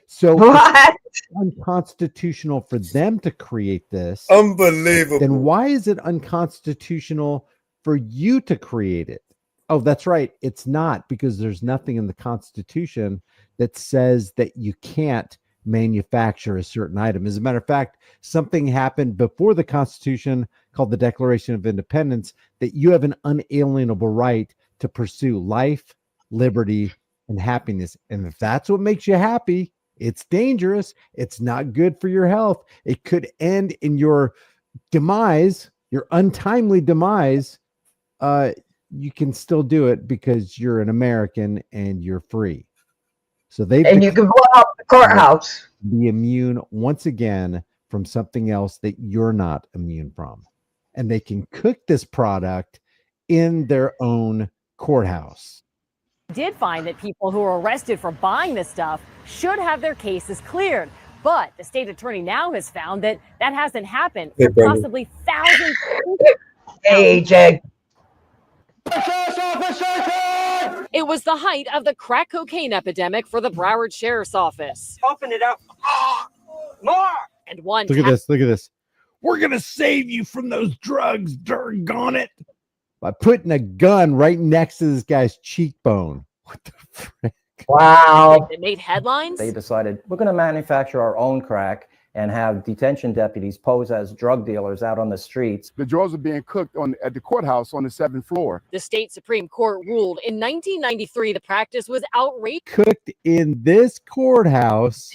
[SPEAKER 23] So
[SPEAKER 2] What?
[SPEAKER 23] it's unconstitutional for them to create this.
[SPEAKER 1] Unbelievable.
[SPEAKER 23] Then why is it unconstitutional for you to create it? Oh, that's right. It's not, because there's nothing in the Constitution that says that you can't manufacture a certain item. As a matter of fact, something happened before the Constitution called the Declaration of Independence that you have an unalienable right to pursue life, liberty, and happiness. And if that's what makes you happy, it's dangerous. It's not good for your health. It could end in your demise, your untimely demise. You can still do it because you're an American and you're free. So you can
[SPEAKER 2] blow up the courthouse.
[SPEAKER 23] Be immune once again from something else that you're not immune from. And they can cook this product in their own courthouse.
[SPEAKER 20] did find that people who were arrested for buying this stuff should have their cases cleared. But the state attorney now has found that that hasn't happened for possibly thousands.
[SPEAKER 2] Hey, AJ.
[SPEAKER 20] It was the height of the crack cocaine epidemic for the Broward Sheriff's Office.
[SPEAKER 21] Open it up. More.
[SPEAKER 20] And one
[SPEAKER 23] Look at this. Look at this. We're going to save you from those drugs, doggone it. By putting a gun right next to this guy's cheekbone. What the frick?
[SPEAKER 2] Wow.
[SPEAKER 20] It made headlines.
[SPEAKER 12] They decided we're going to manufacture our own crack and have detention deputies pose as drug dealers out on the streets.
[SPEAKER 5] The drugs are being cooked at the courthouse on the 7th floor.
[SPEAKER 20] The state Supreme Court ruled in 1993 the practice was outrageous.
[SPEAKER 23] Cooked in this courthouse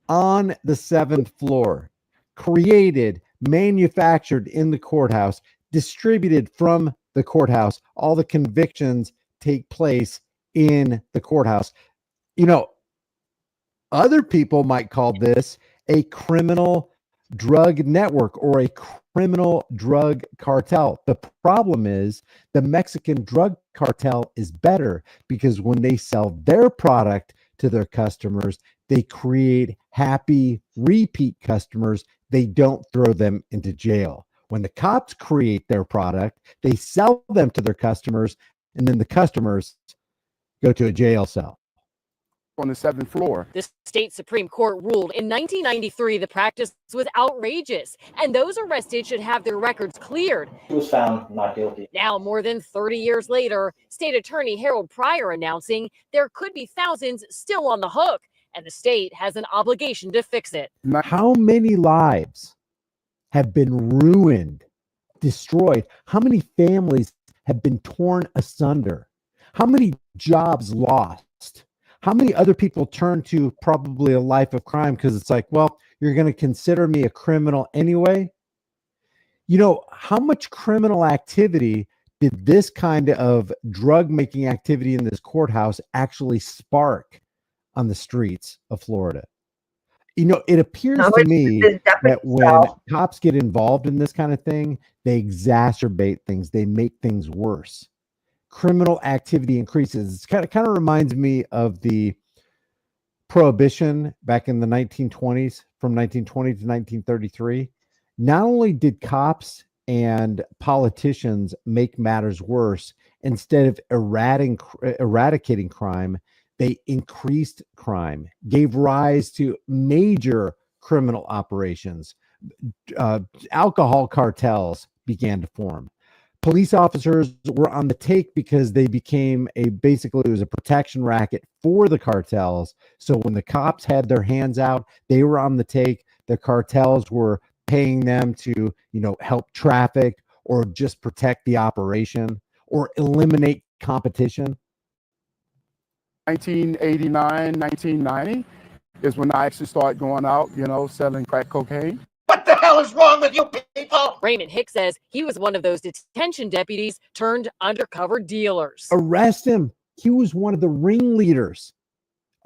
[SPEAKER 23] on the 7th floor. Created, manufactured in the courthouse, distributed from the courthouse. All the convictions take place in the courthouse. You know, other people might call this a criminal drug network or a criminal drug cartel. The problem is the Mexican drug cartel is better because when they sell their product to their customers, they create happy repeat customers. They don't throw them into jail. When the cops create their product, they sell them to their customers, and then the customers go to a jail cell.
[SPEAKER 5] On the 7th floor.
[SPEAKER 20] The state Supreme Court ruled in 1993 the practice was outrageous, and those arrested should have their records cleared.
[SPEAKER 12] He was found not guilty.
[SPEAKER 20] Now, more than 30 years later, State Attorney Harold Pryor announcing there could be thousands still on the hook, and the state has an obligation to fix it.
[SPEAKER 23] How many lives have been ruined, destroyed? How many families have been torn asunder? How many jobs lost? How many other people turn to probably a life of crime because it's like, well, you're going to consider me a criminal anyway? You know, how much criminal activity did this kind of drug making activity in this courthouse actually spark on the streets of Florida? You know, it appears to me that when cops get involved in this kind of thing, they exacerbate things. They make things worse. Criminal activity increases. It kind of reminds me of the prohibition back in the 1920s, from 1920 to 1933. Not only did cops and politicians make matters worse, instead of eradicating crime, They increased crime, gave rise to major criminal operations. Alcohol cartels began to form. Police officers were on the take because they became basically it was a protection racket for the cartels. So when the cops had their hands out, they were on the take. The cartels were paying them to, help traffic or just protect the operation or eliminate competition.
[SPEAKER 5] 1989, 1990 is when I actually started going out, selling crack cocaine.
[SPEAKER 7] What the hell is wrong with you people?
[SPEAKER 20] Raymond Hicks says he was one of those detention deputies turned undercover dealers.
[SPEAKER 23] Arrest him. He was one of the ringleaders.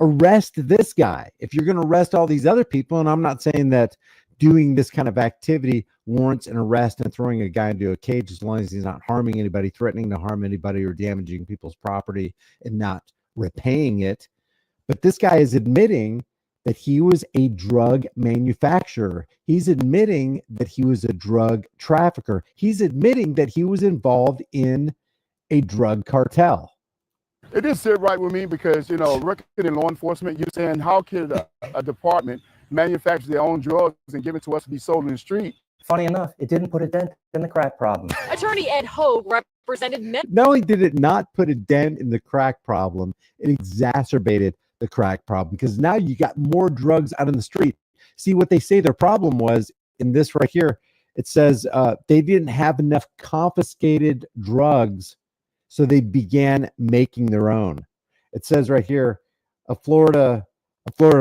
[SPEAKER 23] Arrest this guy. If you're going to arrest all these other people, and I'm not saying that doing this kind of activity warrants an arrest and throwing a guy into a cage as long as he's not harming anybody, threatening to harm anybody, or damaging people's property and not repaying it. But this guy is admitting that he was a drug manufacturer. He's admitting that he was a drug trafficker. He's admitting that he was involved in a drug cartel.
[SPEAKER 5] It didn't sit right with me because, working in law enforcement, you're saying, how could a department manufacture their own drugs and give it to us to be sold in the street?
[SPEAKER 12] Funny enough, it didn't put a dent in the crack problem.
[SPEAKER 20] Attorney Ed Hogue represented men.
[SPEAKER 23] Not only did it not put a dent in the crack problem, it exacerbated the crack problem because now you got more drugs out in the street. See, what they say their problem was in this right here, it says they didn't have enough confiscated drugs, so they began making their own. It says right here, a Florida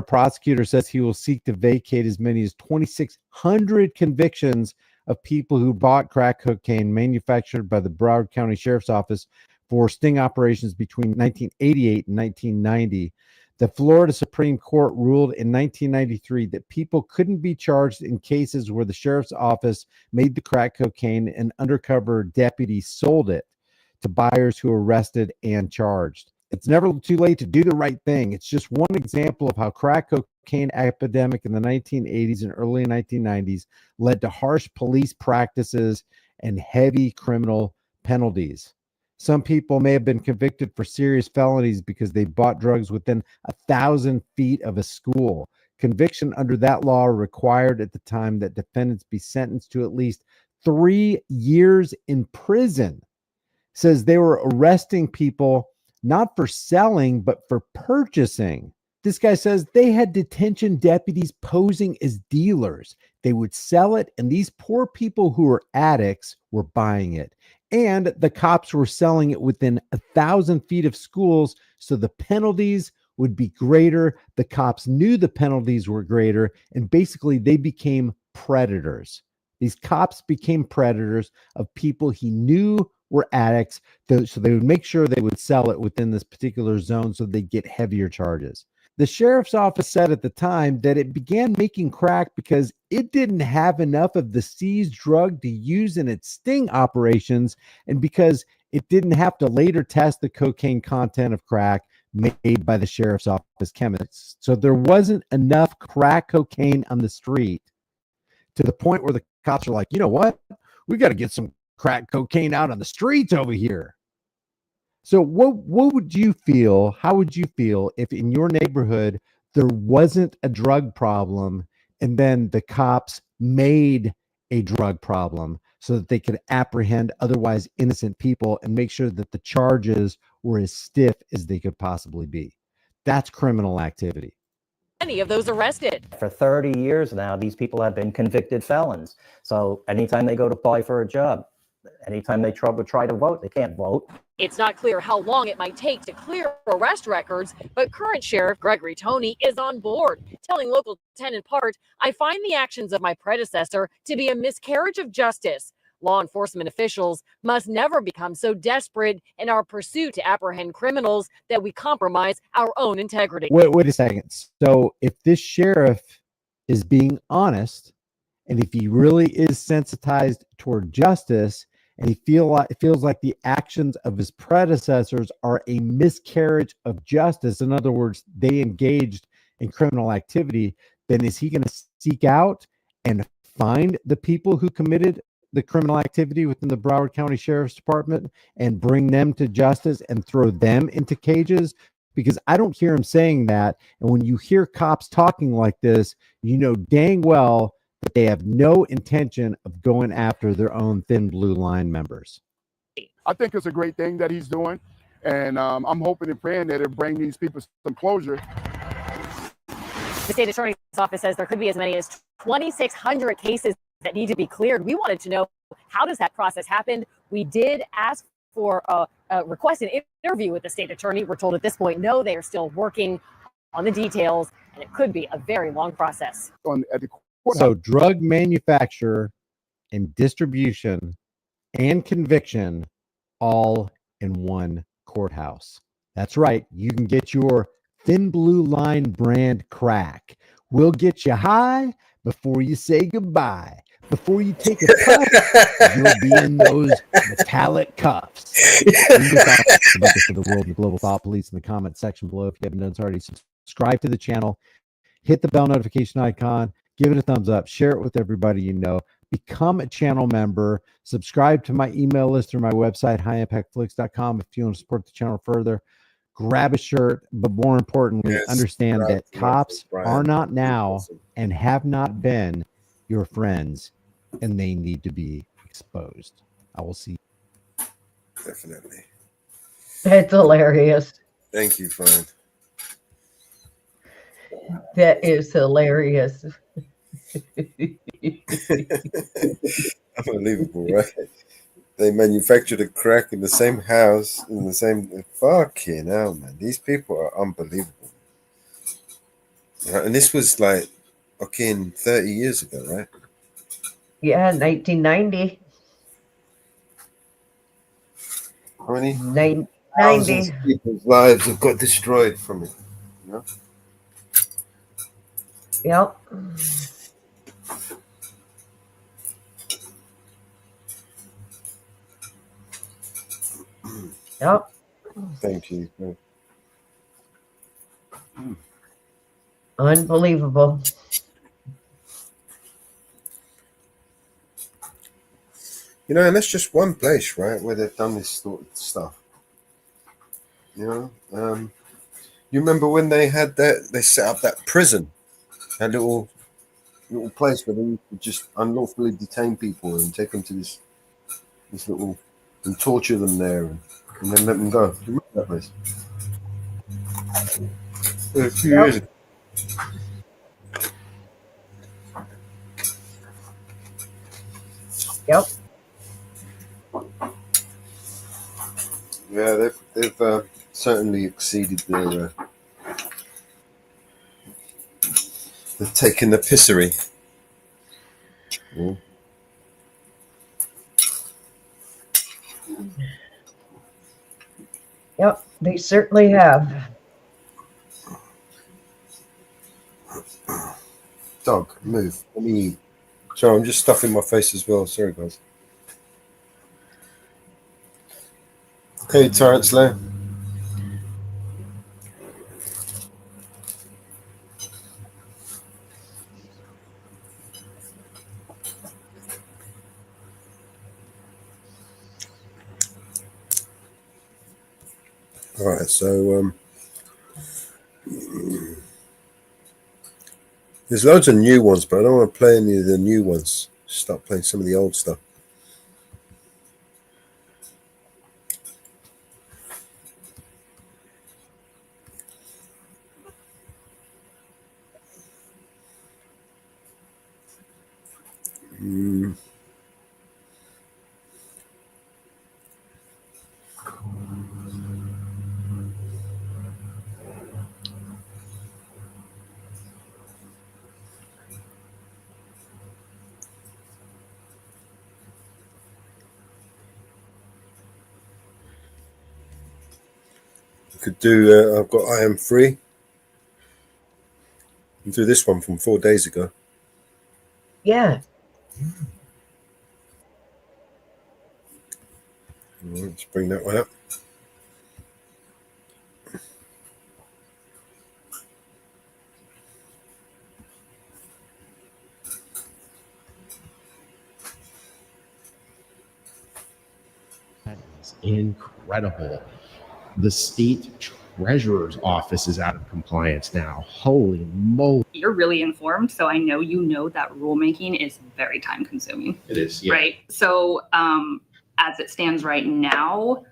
[SPEAKER 23] prosecutor says he will seek to vacate as many as 2,600 convictions of people who bought crack cocaine manufactured by the Broward County Sheriff's Office for sting operations between 1988 and 1990. The Florida Supreme Court ruled in 1993 that people couldn't be charged in cases where the sheriff's office made the crack cocaine and undercover deputies sold it to buyers who arrested and charged. It's never too late to do the right thing. It's just one example of how crack cocaine epidemic in the 1980s and early 1990s led to harsh police practices and heavy criminal penalties. Some people may have been convicted for serious felonies because they bought drugs within 1,000 feet of a school. Conviction under that law required at the time that defendants be sentenced to at least 3 years in prison. Says they were arresting people not for selling, but for purchasing. This guy says they had detention deputies posing as dealers. They would sell it, and these poor people who were addicts were buying it. And the cops were selling it within 1,000 feet of schools, so the penalties would be greater. The cops knew the penalties were greater, and basically they became predators. These cops became predators of people he knew were addicts, so they would make sure they would sell it within this particular zone so they'd get heavier charges. The sheriff's office said at the time that it began making crack because it didn't have enough of the seized drug to use in its sting operations, and because it didn't have to later test the cocaine content of crack made by the sheriff's office chemists. So there wasn't enough crack cocaine on the street to the point where the cops are like, you know what? We got to get some crack cocaine out on the streets over here. So what would you feel? How would you feel if in your neighborhood there wasn't a drug problem and then the cops made a drug problem so that they could apprehend otherwise innocent people and make sure that the charges were as stiff as they could possibly be? That's criminal activity.
[SPEAKER 20] Many of those arrested.
[SPEAKER 12] For 30 years now, these people have been convicted felons. So anytime they go to apply for a job, anytime they try to vote, they can't vote.
[SPEAKER 20] It's not clear how long it might take to clear arrest records, but current Sheriff Gregory Toney is on board, telling Local 10 in part, "I find the actions of my predecessor to be a miscarriage of justice. Law enforcement officials must never become so desperate in our pursuit to apprehend criminals that we compromise our own integrity."
[SPEAKER 23] Wait a second. So if this sheriff is being honest, and if he really is sensitized toward justice, and he feels like the actions of his predecessors are a miscarriage of justice, in other words, they engaged in criminal activity, then is he going to seek out and find the people who committed the criminal activity within the Broward County Sheriff's Department and bring them to justice and throw them into cages because I don't hear him saying that. And when you hear cops talking like this, you know dang well that they have no intention of going after their own Thin Blue Line members.
[SPEAKER 5] I think it's a great thing that he's doing. And I'm hoping and praying that it bring these people some closure.
[SPEAKER 20] The state attorney's office says there could be as many as 2,600 cases that need to be cleared. We wanted to know, how does that process happen? We did ask for request an interview with the state attorney. We're told at this point, no, they are still working on the details, and it could be a very long process.
[SPEAKER 23] So drug manufacture and distribution and conviction all in one courthouse. That's right. You can get your Thin Blue Line brand crack. We'll get you high before you say goodbye. Before you take a puff, you'll be in those metallic cuffs. You can find about this for the world and global thought police in the comment section below. If you haven't done so already, subscribe to the channel, hit the bell notification icon, give it a thumbs up, share it with everybody you know, become a channel member, subscribe to my email list or my website, highimpactflix.com, if you want to support the channel further. Grab a shirt, but more importantly, understand that cops are not now and have not been your friends, and they need to be exposed. I will see.
[SPEAKER 1] Definitely.
[SPEAKER 2] That's hilarious.
[SPEAKER 1] Thank you, friend.
[SPEAKER 2] That is hilarious.
[SPEAKER 1] Unbelievable, right? They manufacture the crack in the same house, in the same. Fucking hell, man. These people are unbelievable. Right? And this was like fucking 30 years ago, right?
[SPEAKER 2] Yeah, 1990.
[SPEAKER 1] How many
[SPEAKER 2] 90.
[SPEAKER 1] thousands of people's lives have got destroyed from it? You know?
[SPEAKER 2] Yep. Yep.
[SPEAKER 1] Thank you.
[SPEAKER 2] Unbelievable.
[SPEAKER 1] You know, and that's just one place, right, where they've done this sort of stuff. You know, you remember when they had that? They set up that prison, that little place where they could just unlawfully detain people and take them to this little and torture them there and then let them go. Do you remember that place? A few years ago.
[SPEAKER 2] Yep.
[SPEAKER 1] Yeah, they've certainly exceeded their. They've taken the pissery. Mm.
[SPEAKER 2] Yep, they certainly have.
[SPEAKER 1] Dog, move. Let me eat. Sorry, I'm just stuffing my face as well. Sorry, guys. Hey, Terrence Lowe. All right, so there's loads of new ones, but I don't want to play any of the new ones. Start playing some of the old stuff. Could do. I've got I Am Free. And do this one from 4 days ago.
[SPEAKER 2] Yeah.
[SPEAKER 1] Let's bring that one up.
[SPEAKER 8] That is incredible. The state treasurer's office is out of compliance now. Holy moly.
[SPEAKER 9] You're really informed, so I know you know that rulemaking is very time consuming.
[SPEAKER 8] It is, yeah.
[SPEAKER 9] Right? So as it stands right now,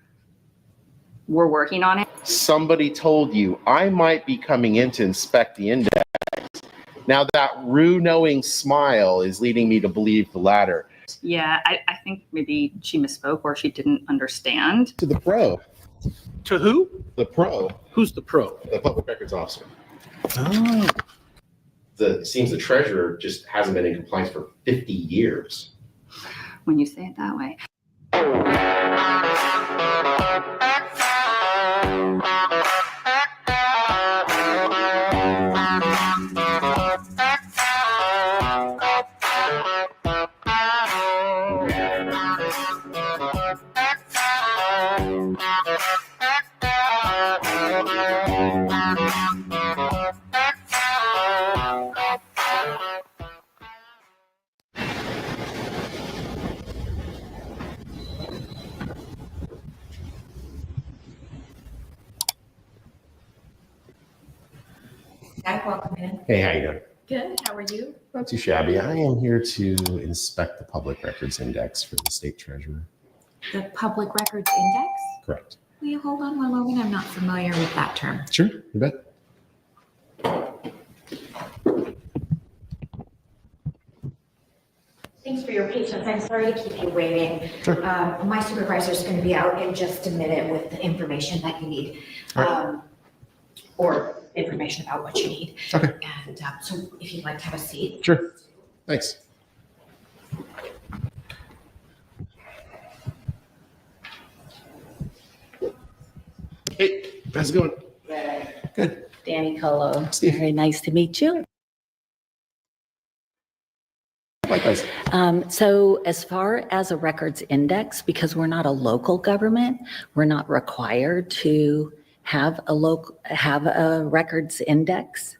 [SPEAKER 9] we're working on it.
[SPEAKER 8] Somebody told you I might be coming in to inspect the index. Now that Rue knowing smile is leading me to believe the latter.
[SPEAKER 9] Yeah, I think maybe she misspoke or she didn't understand.
[SPEAKER 8] To the pro.
[SPEAKER 7] To who?
[SPEAKER 8] The pro.
[SPEAKER 7] Who's the pro?
[SPEAKER 8] The public records officer.
[SPEAKER 7] Oh.
[SPEAKER 8] It seems the treasurer just hasn't been in compliance for 50 years.
[SPEAKER 9] When you say it that way.
[SPEAKER 10] Welcome in.
[SPEAKER 8] Hey, how you doing?
[SPEAKER 10] Good. How are you?
[SPEAKER 8] Not too shabby. I am here to inspect the public records index for the state treasurer.
[SPEAKER 10] The Public Records Index?
[SPEAKER 8] Correct.
[SPEAKER 10] Will you hold on one moment? I'm not familiar with that term.
[SPEAKER 8] Sure, you bet.
[SPEAKER 10] Thanks for your patience. I'm sorry to keep you waiting.
[SPEAKER 8] Sure.
[SPEAKER 10] My supervisor is going to be out in just a minute with the information that you need. Or information about what you need.
[SPEAKER 8] Okay.
[SPEAKER 10] And so if you'd like to have a seat.
[SPEAKER 8] Sure. Thanks. Hey, how's it going? Good.
[SPEAKER 10] Danny Colo.
[SPEAKER 8] Steve.
[SPEAKER 10] Very nice to meet you.
[SPEAKER 8] Likewise.
[SPEAKER 10] So as far as a records index, because we're not a local government, we're not required to have a records index.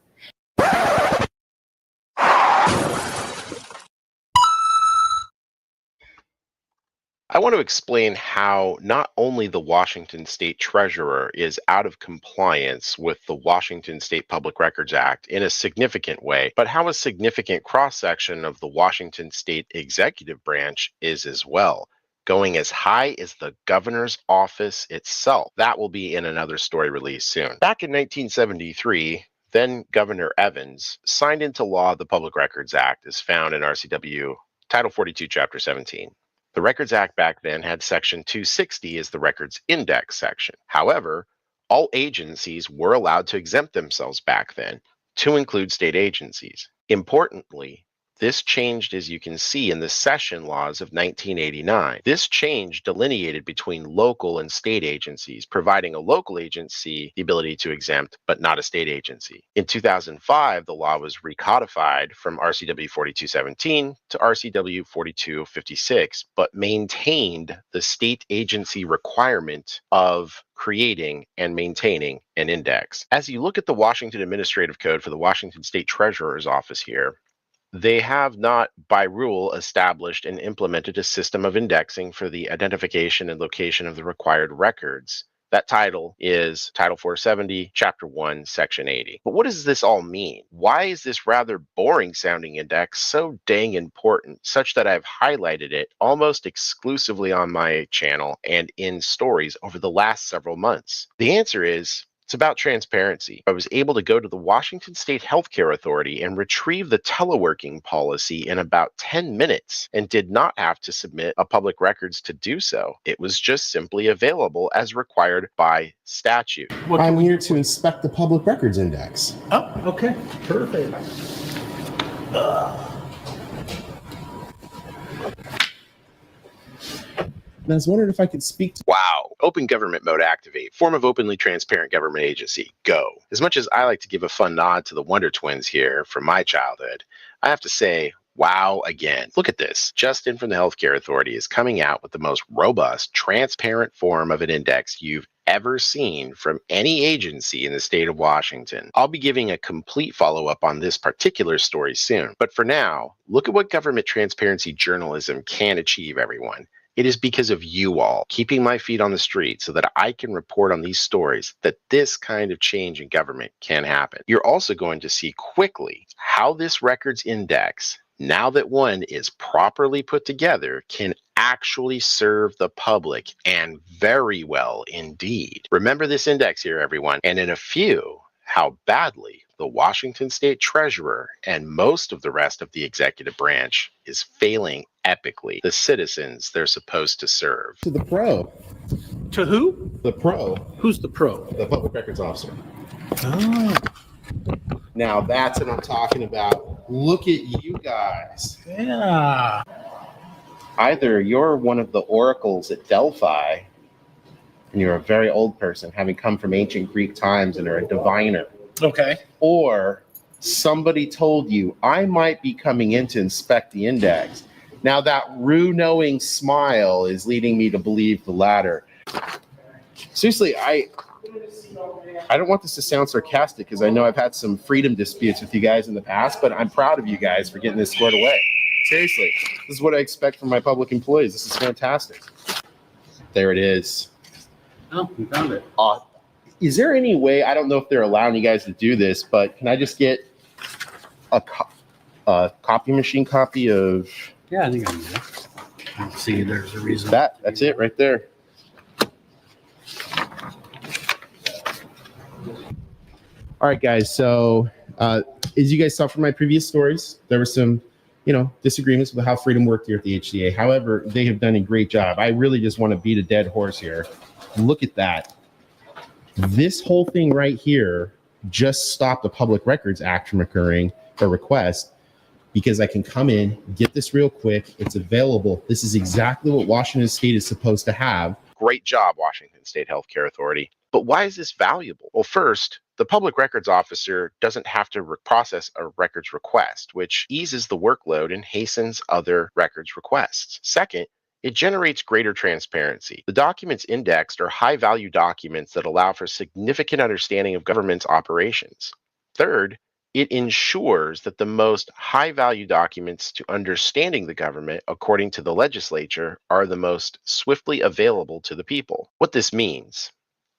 [SPEAKER 24] I want to explain how not only the Washington State Treasurer is out of compliance with the Washington State Public Records Act in a significant way, but how a significant cross-section of the Washington State Executive Branch is as well, going as high as the governor's office itself. That will be in another story released soon. Back in 1973, then Governor Evans signed into law the Public Records Act as found in RCW Title 42, Chapter 17. The Records Act back then had Section 260 as the Records Index section. However, all agencies were allowed to exempt themselves back then, to include state agencies. Importantly, this changed, as you can see, in the session laws of 1989. This change delineated between local and state agencies, providing a local agency the ability to exempt, but not a state agency. In 2005, the law was recodified from RCW 4217 to RCW 4256, but maintained the state agency requirement of creating and maintaining an index. As you look at the Washington Administrative Code for the Washington State Treasurer's Office here, they have not, by rule, established and implemented a system of indexing for the identification and location of the required records. That title is Title 470, Chapter 1, Section 80. But what does this all mean? Why is this rather boring sounding index so dang important, such that I've highlighted it almost exclusively on my channel and in stories over the last several months? The answer is, it's about transparency. I was able to go to the Washington State Healthcare Authority and retrieve the teleworking policy in about 10 minutes and did not have to submit a public records to do so. It was just simply available as required by statute.
[SPEAKER 8] I'm here to inspect the public records index.
[SPEAKER 7] Oh, okay. Perfect.
[SPEAKER 8] And I was wondering if I could speak to...
[SPEAKER 24] Wow. Open government mode activate. Form of openly transparent government agency. Go. As much as I like to give a fun nod to the Wonder Twins here from my childhood, I have to say, wow again. Look at this. Justin from the Healthcare Authority is coming out with the most robust, transparent form of an index you've ever seen from any agency in the state of Washington. I'll be giving a complete follow-up on this particular story soon. But for now, look at what government transparency journalism can achieve, everyone. It is because of you all keeping my feet on the street so that I can report on these stories that this kind of change in government can happen. You're also going to see quickly how this records index, now that one is properly put together, can actually serve the public, and very well indeed. Remember this index here, everyone, and in a few, how badly the Washington State Treasurer and most of the rest of the executive branch is failing epically the citizens they're supposed to serve.
[SPEAKER 8] To the pro.
[SPEAKER 7] To who?
[SPEAKER 8] The pro.
[SPEAKER 7] Who's the pro?
[SPEAKER 8] The public records officer.
[SPEAKER 7] Oh.
[SPEAKER 8] Now that's what I'm talking about. Look at you guys.
[SPEAKER 7] Yeah.
[SPEAKER 8] Either you're one of the oracles at Delphi, and you're a very old person, having come from ancient Greek times and are a diviner.
[SPEAKER 7] Okay.
[SPEAKER 8] Or somebody told you, I might be coming in to inspect the index. Now that Rue knowing smile is leading me to believe the latter. Seriously, I don't want this to sound sarcastic because I know I've had some freedom disputes with you guys in the past, but I'm proud of you guys for getting this squared away. Seriously, this is what I expect from my public employees. This is fantastic. There it is.
[SPEAKER 7] Oh, we found it.
[SPEAKER 8] Is there any way, I don't know if they're allowing you guys to do this, but can I just get a copy machine copy of...
[SPEAKER 7] Yeah, I think I can do that. I don't see there's a reason.
[SPEAKER 8] That's it right there. All right, guys. So as you guys saw from my previous stories, there were some, disagreements with how freedom worked here at the HCA. However, they have done a great job. I really just want to beat a dead horse here. Look at that. This whole thing right here just stopped the Public Records Act from occurring, or request, because I can come in, get this real quick. It's available. This is exactly what Washington State is supposed to have.
[SPEAKER 24] Great job, Washington State Healthcare Authority. But why is this valuable? Well, first, the public records officer doesn't have to process a records request, which eases the workload and hastens other records requests. Second, it generates greater transparency. The documents indexed are high-value documents that allow for significant understanding of government's operations. Third, it ensures that the most high-value documents to understanding the government, according to the legislature, are the most swiftly available to the people. What this means: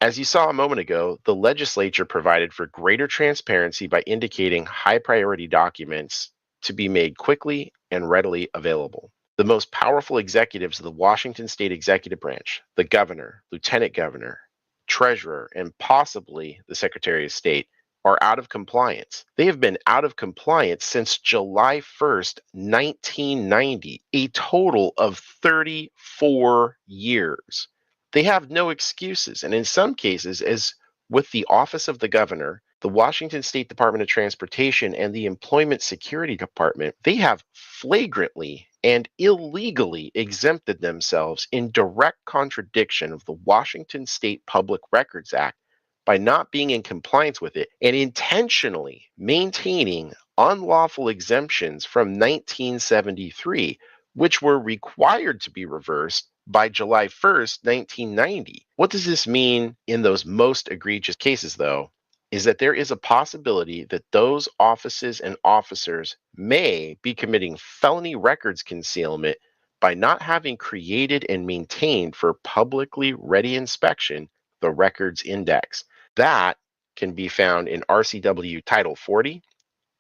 [SPEAKER 24] as you saw a moment ago, the legislature provided for greater transparency by indicating high-priority documents to be made quickly and readily available. The most powerful executives of the Washington State Executive Branch, the governor, lieutenant governor, treasurer, and possibly the Secretary of State, are out of compliance. They have been out of compliance since July 1st, 1990, a total of 34 years. They have no excuses, and in some cases, as with the Office of the Governor, the Washington State Department of Transportation, and the Employment Security Department, they have flagrantly and illegally exempted themselves in direct contradiction of the Washington State Public Records Act by not being in compliance with it and intentionally maintaining unlawful exemptions from 1973, which were required to be reversed by July 1st, 1990. What does this mean in those most egregious cases, though, is that there is a possibility that those offices and officers may be committing felony records concealment by not having created and maintained for publicly ready inspection the records index. That can be found in RCW Title 40,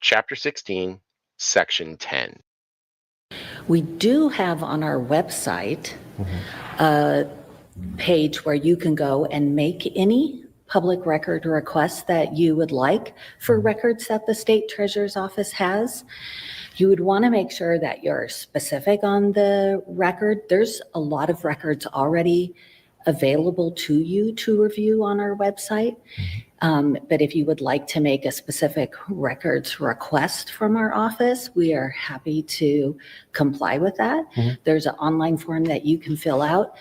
[SPEAKER 24] Chapter 16, Section 10.
[SPEAKER 10] We do have on our website a page where you can go and make any public record requests that you would like for records that the state treasurer's office has. You would want to make sure that you're specific on the record. There's a lot of records already available to you to review on our website. But if you would like to make a specific records request from our office, we are happy to comply with that. There's an online form that you can fill out.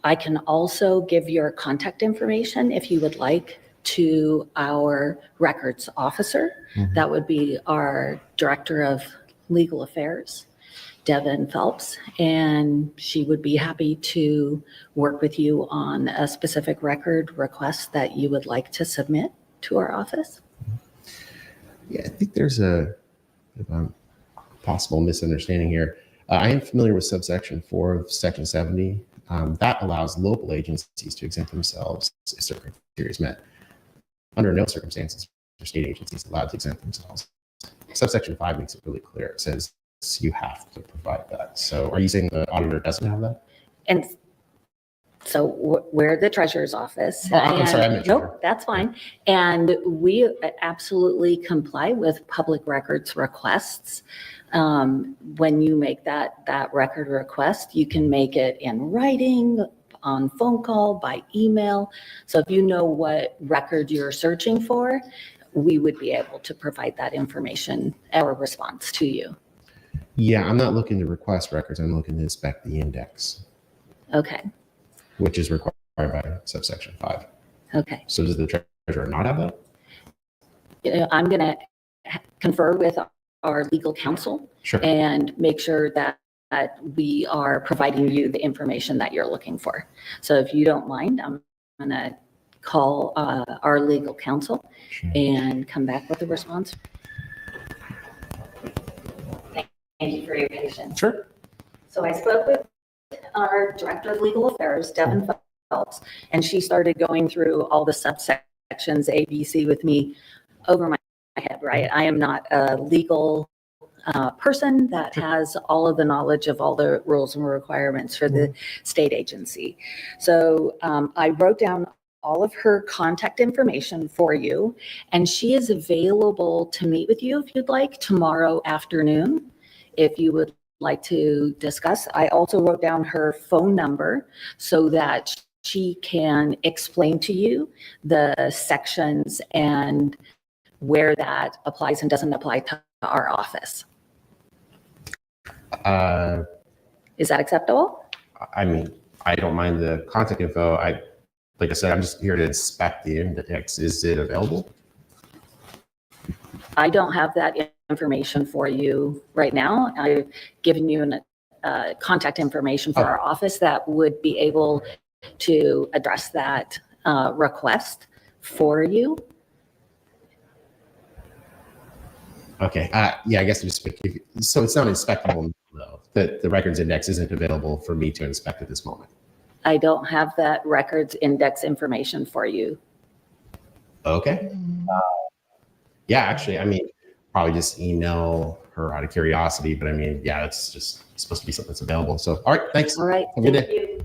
[SPEAKER 10] I can also give your contact information if you would like to our records officer. That would be our Director of Legal Affairs, Devin Phelps, and she would be happy to work with you on a specific record request that you would like to submit to our office.
[SPEAKER 8] Yeah, I think there's a possible misunderstanding here. I am familiar with subsection 4 of section 70. That allows local agencies to exempt themselves if certain criteria is met. Under no circumstances are state agencies allowed to exempt themselves. Subsection 5 makes it really clear. It says you have to provide that. So are you saying the auditor doesn't have that?
[SPEAKER 10] And so we're the treasurer's office.
[SPEAKER 8] Oh, I'm sorry, I meant treasurer.
[SPEAKER 10] Nope, that's fine. And we absolutely comply with public records requests. When you make that record request, you can make it in writing, on phone call, by email. So if you know what record you're searching for, we would be able to provide that information or response to you.
[SPEAKER 8] Yeah, I'm not looking to request records. I'm looking to inspect the index,
[SPEAKER 10] Okay,
[SPEAKER 8] which is required by subsection 5.
[SPEAKER 10] okay.
[SPEAKER 8] So does the treasurer not have that?
[SPEAKER 10] You know, I'm going to confer with our legal counsel
[SPEAKER 8] Sure.
[SPEAKER 10] and make sure that we are providing you the information that you're looking for. So if you don't mind, I'm going to call our legal counsel and come back with a response. Thank you for your patience.
[SPEAKER 8] Sure.
[SPEAKER 10] So I spoke with our Director of Legal Affairs, Devin Phelps, and she started going through all the subsections A, B, C with me over my head, right? I am not a legal person that has all of the knowledge of all the rules and requirements for the state agency. So I wrote down all of her contact information for you, and she is available to meet with you if you'd like tomorrow afternoon, if you would like to discuss. I also wrote down her phone number so that she can explain to you the sections and where that applies and doesn't apply to our office. Is that acceptable?
[SPEAKER 8] I mean, I don't mind the contact info. Like I said, I'm just here to inspect the index. Is it available?
[SPEAKER 10] I don't have that information for you right now. I've given you contact information for our office that would be able to address that request for you.
[SPEAKER 8] Okay. Yeah, I guess just so it's not inspectable though. That the records index isn't available for me to inspect at this moment.
[SPEAKER 10] I don't have that records index information for you.
[SPEAKER 8] Okay. Yeah, actually, I mean, probably just email her out of curiosity, but I mean, yeah, it's just supposed to be something that's available. So, all right, thanks.
[SPEAKER 10] All right.
[SPEAKER 8] Have a good
[SPEAKER 10] Thank
[SPEAKER 8] day.
[SPEAKER 10] you.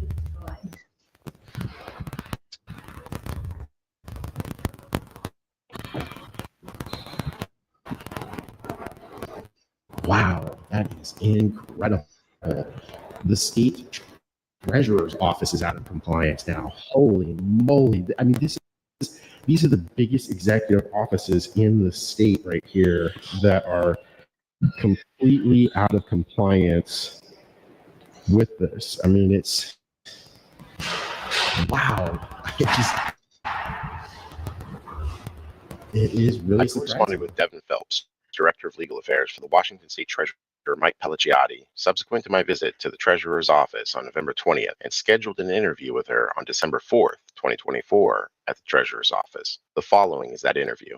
[SPEAKER 8] Wow, that is incredible. The state treasurer's office is out of compliance now. Holy moly. I mean, these are the biggest executive offices in the state right here that are completely out of compliance with this. I mean, it's wow. It is really
[SPEAKER 24] I corresponded with Devin Phelps, Director of Legal Affairs for the Washington State Treasurer, Mike Pelliciotti, subsequent to my visit to the Treasurer's office on November 20th, and scheduled an interview with her on December 4th, 2024, at the Treasurer's office. The following is that interview.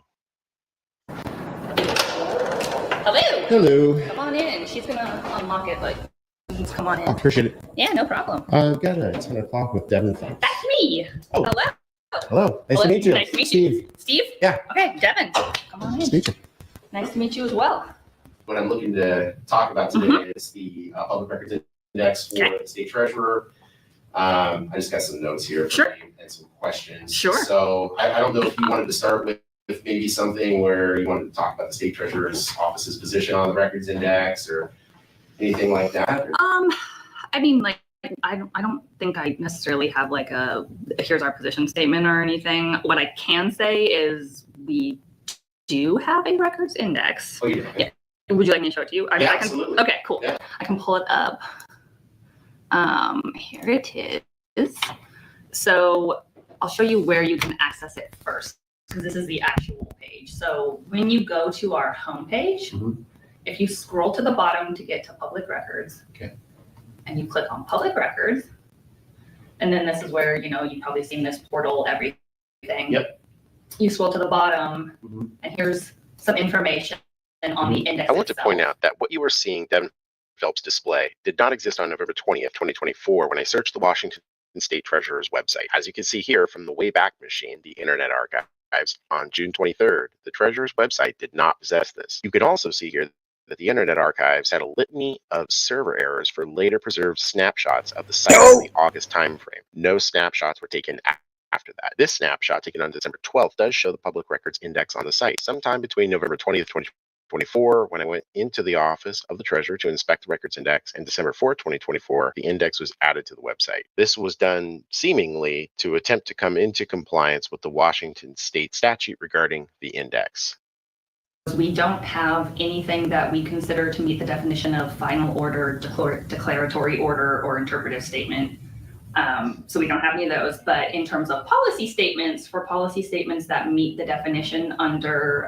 [SPEAKER 17] Hello.
[SPEAKER 8] Hello.
[SPEAKER 17] Come on in. She's gonna unlock it, but just come on in.
[SPEAKER 8] I appreciate it.
[SPEAKER 17] Yeah, no problem.
[SPEAKER 8] I've got a 10 o'clock with Devin Phelps.
[SPEAKER 17] That's me.
[SPEAKER 8] Oh.
[SPEAKER 17] Hello.
[SPEAKER 8] Hello. Nice to meet you.
[SPEAKER 17] Nice to meet
[SPEAKER 8] Steve.
[SPEAKER 17] you. Steve?
[SPEAKER 8] Yeah.
[SPEAKER 17] Okay, Devin. Come on in.
[SPEAKER 8] Nice to meet you.
[SPEAKER 17] Nice to meet you as well.
[SPEAKER 8] What I'm looking to talk about today is the public records index for the state treasurer. I just got some notes here for you and some questions.
[SPEAKER 17] Sure.
[SPEAKER 8] So I don't know if you wanted to start with maybe something where you wanted to talk about the state treasurer's office's position on the records index or anything like that. Or?
[SPEAKER 9] I mean, like, I don't think I necessarily have like a here's our position statement or anything. What I can say is we do have a records index.
[SPEAKER 8] Oh, yeah.
[SPEAKER 9] Yeah. Would you like me to show it to you? I
[SPEAKER 8] Yeah,
[SPEAKER 9] can,
[SPEAKER 8] absolutely.
[SPEAKER 9] Okay, cool.
[SPEAKER 8] Yeah.
[SPEAKER 9] I can pull it up. Here it is. So I'll show you where you can access it first, because this is the actual page. So when you go to our homepage, if you scroll to the bottom to get to public records,
[SPEAKER 8] okay,
[SPEAKER 9] and you click on public records, and then this is where, you know, you've probably seen this portal, everything.
[SPEAKER 8] Yep.
[SPEAKER 9] You scroll to the bottom, and here's some information on the index.
[SPEAKER 24] I want to point out that what you are seeing, Devin Phelps display did not exist on November 20th, 2024 when I searched the Washington State Treasurer's website. As you can see here from the Wayback Machine, the Internet Archives, on June 23rd, the Treasurer's website did not possess this. You can also see here that the Internet Archives had a litany of server errors for later preserved snapshots of the site in the August timeframe. No snapshots were taken after that. This snapshot, taken on December 12th, does show the public records index on the site. Sometime between November 20th, 2024, when I went into the office of the Treasurer to inspect the records index, and December 4th, 2024, the index was added to the website. This was done seemingly to attempt to come into compliance with the Washington State statute regarding the index.
[SPEAKER 9] We don't have anything that we consider to meet the definition of final order, declaratory order, or interpretive statement. So we don't have any of those, but in terms of policy statements, for policy statements that meet the definition under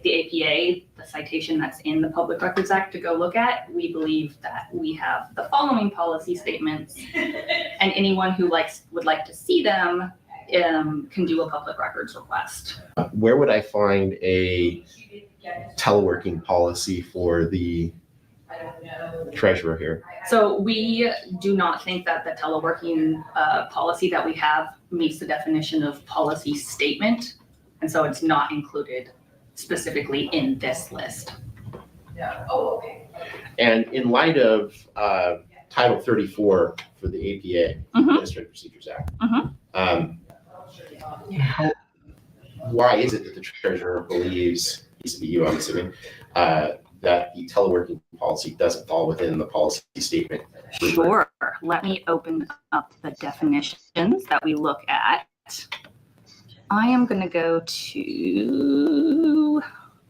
[SPEAKER 9] the APA, the citation that's in the Public Records Act to go look at, we believe that we have the following policy statements, and anyone who would like to see them can do a public records request.
[SPEAKER 8] Where would I find a teleworking policy for the Treasurer here?
[SPEAKER 9] So we do not think that the teleworking policy that we have meets the definition of policy statement, and so it's not included specifically in this list.
[SPEAKER 8] Yeah. Oh, okay. And in light of Title 34 for the APA, Administrative Procedures Act, why is it that the Treasurer believes, needs to be you, I'm assuming, that the teleworking policy doesn't fall within the policy statement?
[SPEAKER 9] Sure. Let me open up the definitions that we look at. I am going to go to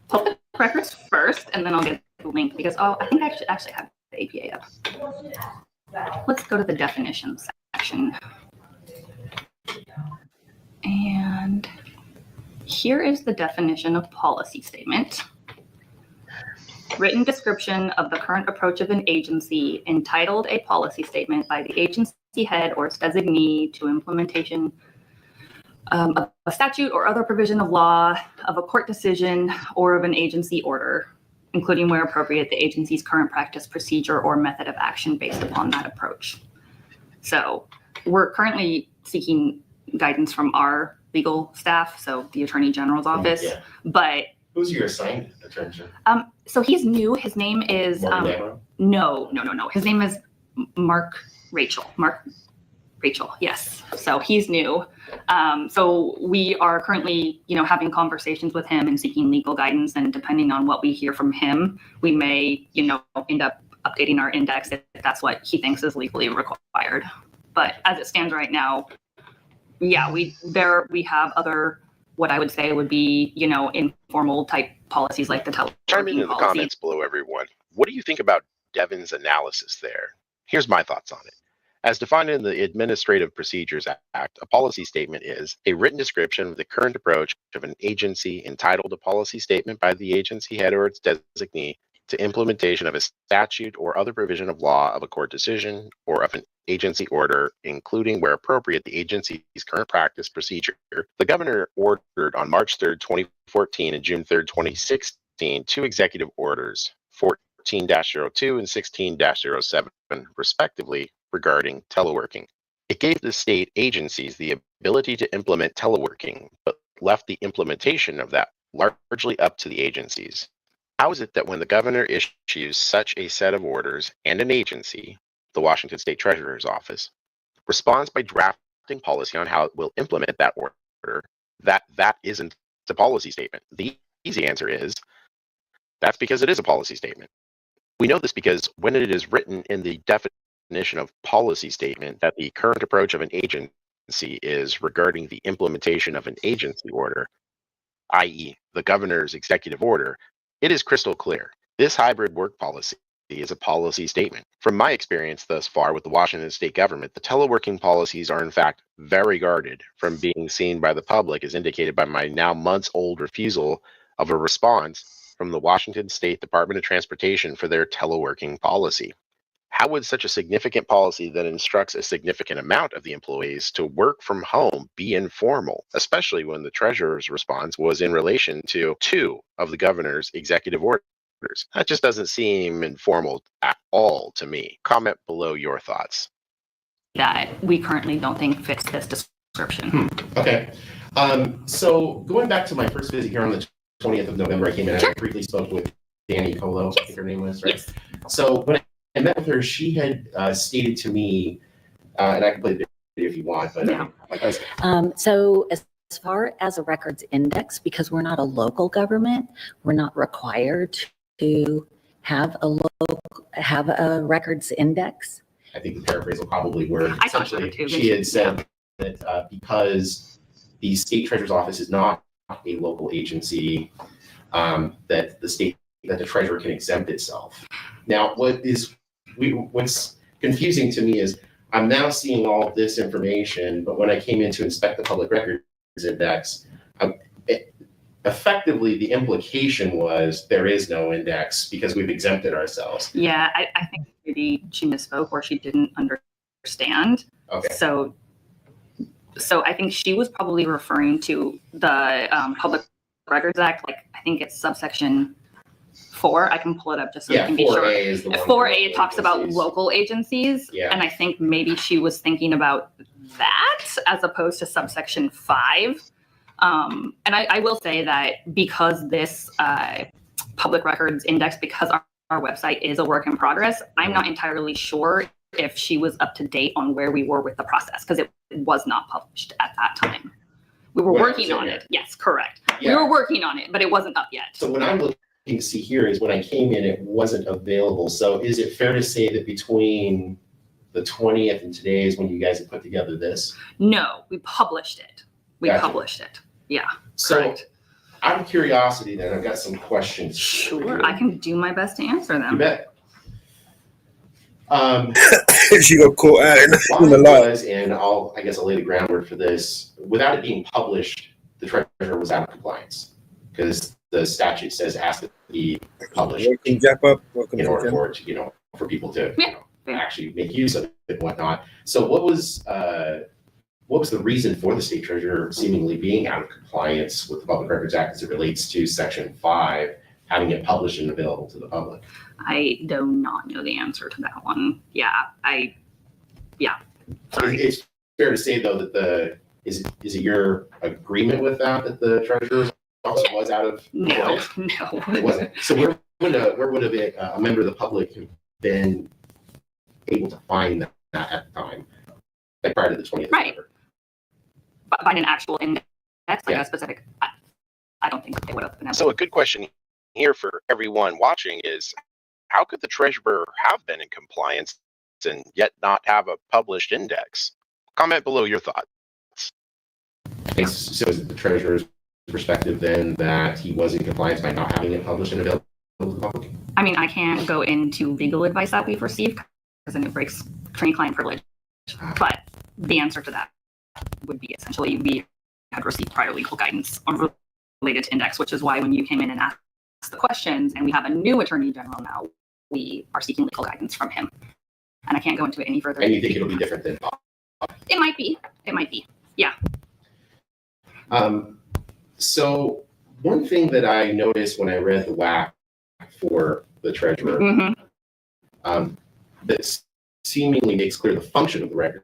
[SPEAKER 9] public records first, and then I'll get the link because I think I should actually have the APA up. Let's go to the definitions section. And here is the definition of policy statement. Written description of the current approach of an agency entitled a policy statement by the agency head or its designee to implementation of a statute or other provision of law, of a court decision, or of an agency order, including where appropriate, the agency's current practice, procedure, or method of action based upon that approach. So we're currently seeking guidance from our legal staff, so the Attorney General's office, but
[SPEAKER 8] who's your assigned attorney general?
[SPEAKER 9] So he's new. His name is no. His name is Mark Rachel. Yes. So he's new. So we are currently, having conversations with him and seeking legal guidance. And depending on what we hear from him, we may, end up updating our index if that's what he thinks is legally required. But as it stands right now, yeah, we have other, what I would say would be, informal type policies like the teleworking
[SPEAKER 24] Chime in the
[SPEAKER 9] policy.
[SPEAKER 24] comments below, everyone. What do you think about Devin's analysis there? Here's my thoughts on it. As defined in the Administrative Procedures Act, a policy statement is a written description of the current approach of an agency entitled a policy statement by the agency head or its designee to implementation of a statute or other provision of law, of a court decision, or of an agency order, including where appropriate the agency's current practice, procedure. The governor ordered on March 3rd, 2014 and June 3rd, 2016, two executive orders, 14-02 and 16-07, respectively, regarding teleworking. It gave the state agencies the ability to implement teleworking, but left the implementation of that largely up to the agencies. How is it that when the governor issues such a set of orders and an agency, the Washington State Treasurer's Office, responds by drafting policy on how it will implement that order, that isn't a policy statement? The easy answer is that's because it is a policy statement. We know this because when it is written in the definition of policy statement that the current approach of an agency is regarding the implementation of an agency order, i.e. the governor's executive order, it is crystal clear. This hybrid work policy is a policy statement. From my experience thus far with the Washington State government, the teleworking policies are in fact very guarded from being seen by the public, as indicated by my now months-old refusal of a response from the Washington State Department of Transportation for their teleworking policy. How would such a significant policy that instructs a significant amount of the employees to work from home be informal, especially when the treasurer's response was in relation to two of the governor's executive orders? records. That just doesn't seem informal at all to me. Comment below your thoughts.
[SPEAKER 9] That we currently don't think fits this description.
[SPEAKER 8] Okay. So going back to my first visit here on the 20th of November, I came in and I briefly spoke with Danny Colo, I think her name was, right? Yes. So when I met with her, she had stated to me, and I can play the video if you want, but
[SPEAKER 10] Yeah.
[SPEAKER 8] like I was,
[SPEAKER 10] So as far as a records index, because we're not a local government, we're not required to have a records index.
[SPEAKER 8] I think the paraphrase will probably work.
[SPEAKER 10] I thought so
[SPEAKER 8] Essentially,
[SPEAKER 10] too.
[SPEAKER 8] she had said that because the state treasurer's office is not a local agency, that the treasurer can exempt itself. Now, what's confusing to me is I'm now seeing all this information, but when I came in to inspect the public records index, effectively the implication was there is no index because we've exempted ourselves.
[SPEAKER 9] Yeah, I think maybe she misspoke or she didn't understand.
[SPEAKER 8] Okay.
[SPEAKER 9] So I think she was probably referring to the Public Records Act, like I think it's subsection 4. I can pull it up just so you can be sure.
[SPEAKER 8] 4A is the one.
[SPEAKER 9] 4A talks about local agencies,
[SPEAKER 8] Yeah.
[SPEAKER 9] and I think maybe she was thinking about that as opposed to subsection 5. And I will say that because this public records index, because our website is a work in progress, I'm not entirely sure if she was up to date on where we were with the process because it was not published at that time. We were working on it. Yes, correct.
[SPEAKER 8] Yeah.
[SPEAKER 9] We were working on it, but it wasn't up yet.
[SPEAKER 8] So what I'm looking to see here is when I came in, it wasn't available. So is it fair to say that between the 20th and today is when you guys have put together this?
[SPEAKER 9] No, we published it. We
[SPEAKER 8] Gotcha.
[SPEAKER 9] published it. Yeah.
[SPEAKER 8] So
[SPEAKER 9] correct.
[SPEAKER 8] out of curiosity then, I've got some questions.
[SPEAKER 9] Sure, I can do my best to answer them.
[SPEAKER 8] You bet.
[SPEAKER 1] She got caught out in the light.
[SPEAKER 8] And I guess I'll lay the groundwork for this. Without it being published, the treasurer was out of compliance because the statute says it has to be published
[SPEAKER 1] Welcome, Japa. Welcome
[SPEAKER 8] in
[SPEAKER 1] to
[SPEAKER 8] order
[SPEAKER 1] the
[SPEAKER 8] for it, for people to actually make use of it and whatnot. So what was the reason for the state treasurer seemingly being out of compliance with the Public Records Act as it relates to Section 5, having it published and available to the public?
[SPEAKER 9] I do not know the answer to that one. Sorry.
[SPEAKER 8] It's fair to say though that is it your agreement with that the treasurer's office was out of compliance?
[SPEAKER 9] No.
[SPEAKER 8] It wasn't. So where would a member of the public have been able to find that at the time, like prior to the 20th?
[SPEAKER 9] Right. Find an actual index, like a specific. I don't think they would have been able.
[SPEAKER 24] So a good question here for everyone watching is, how could the treasurer have been in compliance and yet not have a published index? Comment below your thoughts.
[SPEAKER 8] So is it the treasurer's perspective then that he was in compliance by not having it published and available to the public?
[SPEAKER 9] I mean, I can't go into legal advice that we've received because then it breaks attorney-client privilege. But the answer to that would be essentially we had received prior legal guidance related to index, which is why when you came in and asked the questions, and we have a new attorney general now, we are seeking legal guidance from him. And I can't go into it any further.
[SPEAKER 8] And you think it'll be different than?
[SPEAKER 9] It might be. It might be. Yeah.
[SPEAKER 8] So one thing that I noticed when I read the WAC for the treasurer, that seemingly makes clear the function of the records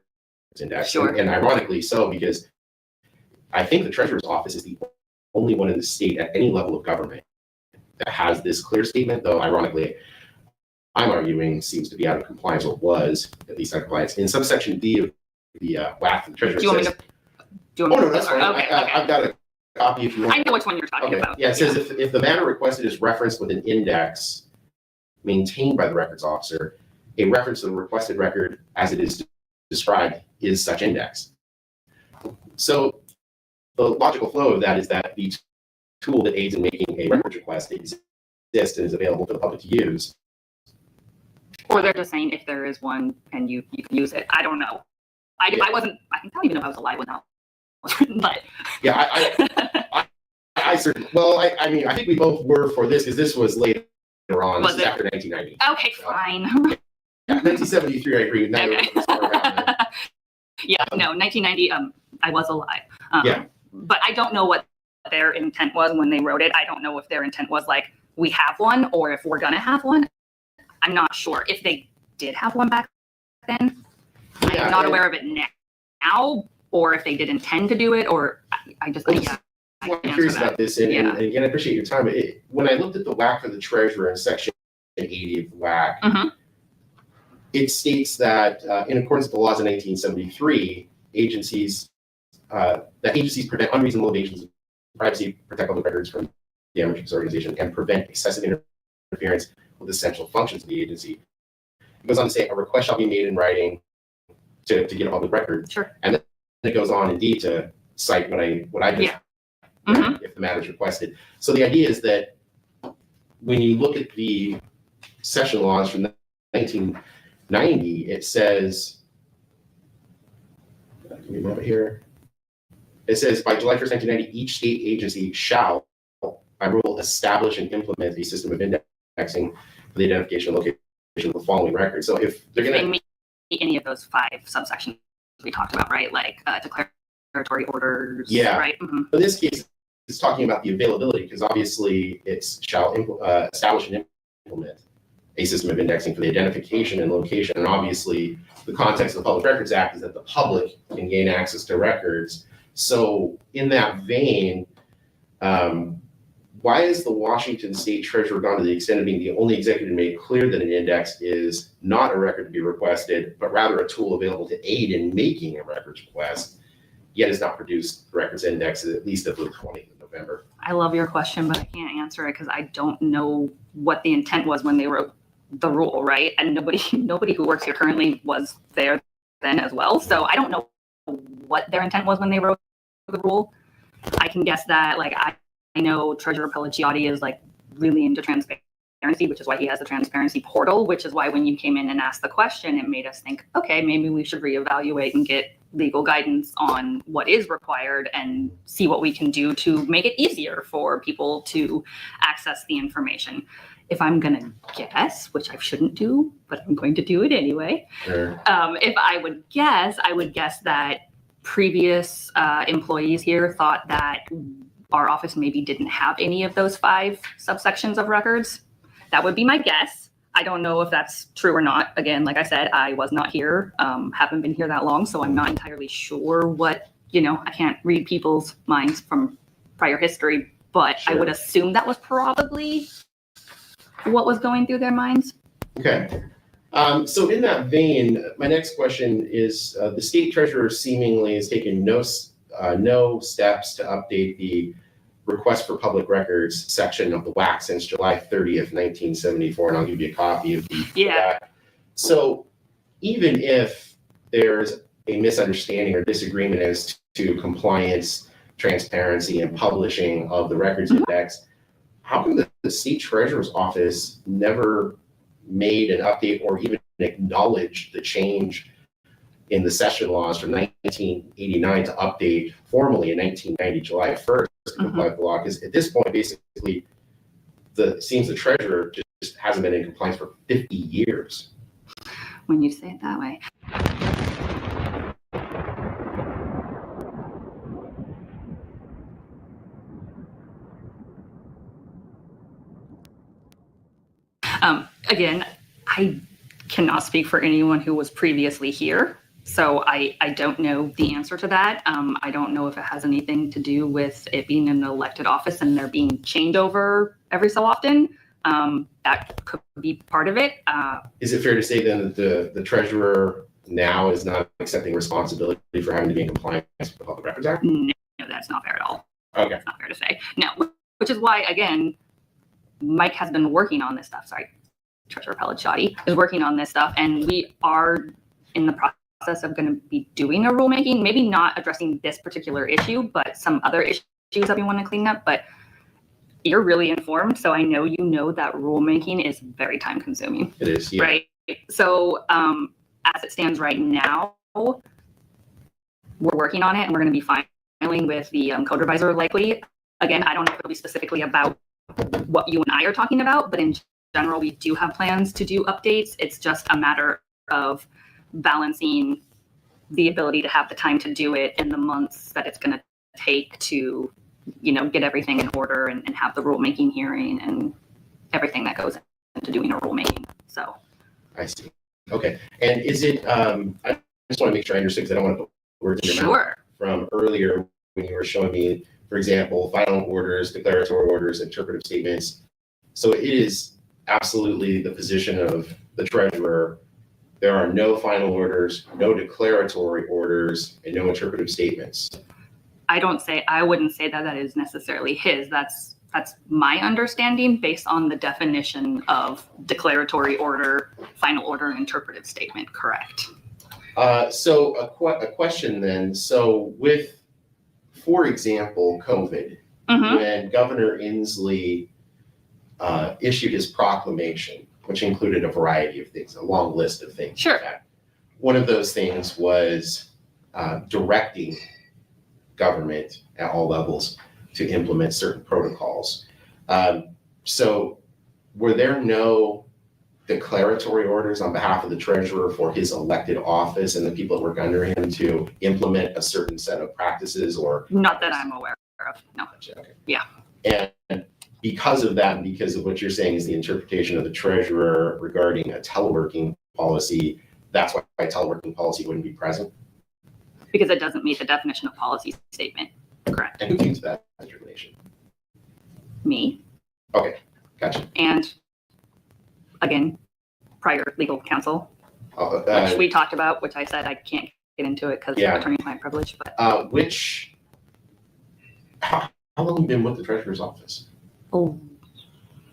[SPEAKER 8] index.
[SPEAKER 9] Sure.
[SPEAKER 8] And ironically so, because I think the treasurer's office is the only one in the state at any level of government that has this clear statement, though ironically, I'm arguing seems to be out of compliance, or was at least out of compliance. In subsection D of the WAC, the treasurer says, no, that's fine. I've got a copy if you want.
[SPEAKER 9] I know which one you're talking about.
[SPEAKER 8] Yeah, it says if the matter requested is referenced with an index maintained by the records officer, a reference to the requested record as it is described is such index. So the logical flow of that is that the tool that aids in making a records request exists and is available for the public to use.
[SPEAKER 9] Or they're just saying if there is one and you can use it. I don't know. I don't even know if I was alive when that was written, but
[SPEAKER 8] yeah, I certainly, well, I mean, I think we both were for this because this was later on. This is after 1990.
[SPEAKER 9] Okay, fine.
[SPEAKER 8] Yeah, 1973, I agree with that.
[SPEAKER 9] Okay. Yeah, no, 1990, I was alive. But I don't know what their intent was when they wrote it. I don't know if their intent was like, we have one or if we're going to have one. I'm not sure. If they did have one back then, I'm not aware of it now, or if they did intend to do it, or I just, yeah.
[SPEAKER 8] I'm curious about this, and again, I appreciate your time. When I looked at the WAC for the treasurer in section 80 of the WAC, it states that in accordance with the laws of 1973, agencies prevent unreasonable invasions of privacy, protect public records from damage to the organization, and prevent excessive interference with essential functions of the agency. It goes on to say a request shall be made in writing to get a public record.
[SPEAKER 9] Sure.
[SPEAKER 8] And then it goes on indeed to cite what I just if the matter is requested. So the idea is that when you look at the session laws from 1990, it says, give me a moment here. It says by July 1st, 1990, each state agency shall, by rule, establish and implement a system of indexing for the identification and location of the following records. So if they're going to
[SPEAKER 9] meet any of those 5 subsections we talked about, right? Like declaratory orders.
[SPEAKER 8] Yeah.
[SPEAKER 9] Right.
[SPEAKER 8] In this case, it's talking about the availability because obviously it's shall establish and implement a system of indexing for the identification and location. And obviously the context of the Public Records Act is that the public can gain access to records. So in that vein, why is the Washington State Treasurer gone to the extent of being the only executive to make clear that an index is not a record to be requested, but rather a tool available to aid in making a records request, yet has not produced the records index at least of the 20th of November?
[SPEAKER 9] I love your question, but I can't answer it because I don't know what the intent was when they wrote the rule, right? And nobody who works here currently was there then as well. So I don't know what their intent was when they wrote the rule. I can guess that, like, I know Treasurer Pelliciotti is like really into transparency, which is why he has the transparency portal, which is why when you came in and asked the question, it made us think, okay, maybe we should reevaluate and get legal guidance on what is required and see what we can do to make it easier for people to access the information. If I'm going to guess, which I shouldn't do, but I'm going to do it anyway.
[SPEAKER 8] Sure.
[SPEAKER 9] If I would guess that previous employees here thought that our office maybe didn't have any of those 5 subsections of records. That would be my guess. I don't know if that's true or not. Again, like I said, I was not here, haven't been here that long, so I'm not entirely sure what, I can't read people's minds from prior history, but I would assume that was probably what was going through their minds.
[SPEAKER 8] Okay. So in that vein, my next question is, the state treasurer seemingly has taken no steps to update the request for public records section of the WAC since July 30th, 1974, and I'll give you a copy of the WAC. So even if there's a misunderstanding or disagreement as to compliance, transparency, and publishing of the records index, how come the state treasurer's office never made an update or even acknowledged the change in the session laws from 1989 to update formally in 1990, July 1st, to comply with the law? Because at this point, basically, it seems the treasurer just hasn't been in compliance for 50 years.
[SPEAKER 9] When you say it that way. Again, I cannot speak for anyone who was previously here. So I don't know the answer to that. I don't know if it has anything to do with it being an elected office and there being changeover every so often. That could be part of it.
[SPEAKER 8] Is it fair to say then that the treasurer now is not accepting responsibility for having to be in compliance with the Public Records Act?
[SPEAKER 9] No, that's not fair at all.
[SPEAKER 8] Okay.
[SPEAKER 9] That's not fair to say. No, which is why, again, Mike has been working on this stuff. Sorry, Treasurer Pelliciotti is working on this stuff, and we are in the process of going to be doing a rulemaking, maybe not addressing this particular issue, but some other issues that we want to clean up. But you're really informed, so I know you know that rulemaking is very time consuming.
[SPEAKER 8] It is, yeah.
[SPEAKER 9] Right? So as it stands right now, we're working on it, and we're going to be filing with the code revisor likely. Again, I don't know if it'll be specifically about what you and I are talking about, but in general, we do have plans to do updates. It's just a matter of balancing the ability to have the time to do it and the months that it's going to take to, get everything in order and have the rulemaking hearing and everything that goes into doing a rulemaking. So
[SPEAKER 8] I see. Okay. And is it, I just want to make sure I understood, because I don't want to put words in your mouth.
[SPEAKER 9] Sure.
[SPEAKER 8] From earlier when you were showing me, for example, final orders, declaratory orders, interpretive statements. So it is absolutely the position of the treasurer. There are no final orders, no declaratory orders, and no interpretive statements.
[SPEAKER 9] I wouldn't say that is necessarily his. That's my understanding based on the definition of declaratory order, final order, and interpretive statement. Correct.
[SPEAKER 8] So a question then. So with, for example, COVID, when Governor Inslee issued his proclamation, which included a variety of things, a long list of things.
[SPEAKER 9] Sure.
[SPEAKER 8] One of those things was directing government at all levels to implement certain protocols. So were there no declaratory orders on behalf of the treasurer for his elected office and the people that work under him to implement a certain set of practices or?
[SPEAKER 9] Not that I'm aware of, no.
[SPEAKER 8] Okay.
[SPEAKER 9] Yeah.
[SPEAKER 8] And because of that, and because of what you're saying is the interpretation of the treasurer regarding a teleworking policy, that's why teleworking policy wouldn't be present?
[SPEAKER 9] Because it doesn't meet the definition of policy statement. Correct.
[SPEAKER 8] And who came to that determination?
[SPEAKER 9] Me.
[SPEAKER 8] Okay, gotcha.
[SPEAKER 9] And again, prior legal counsel, which we talked about, which I said I can't get into it because of attorney-client privilege. But
[SPEAKER 8] how long have you been with the treasurer's office?
[SPEAKER 9] Oh,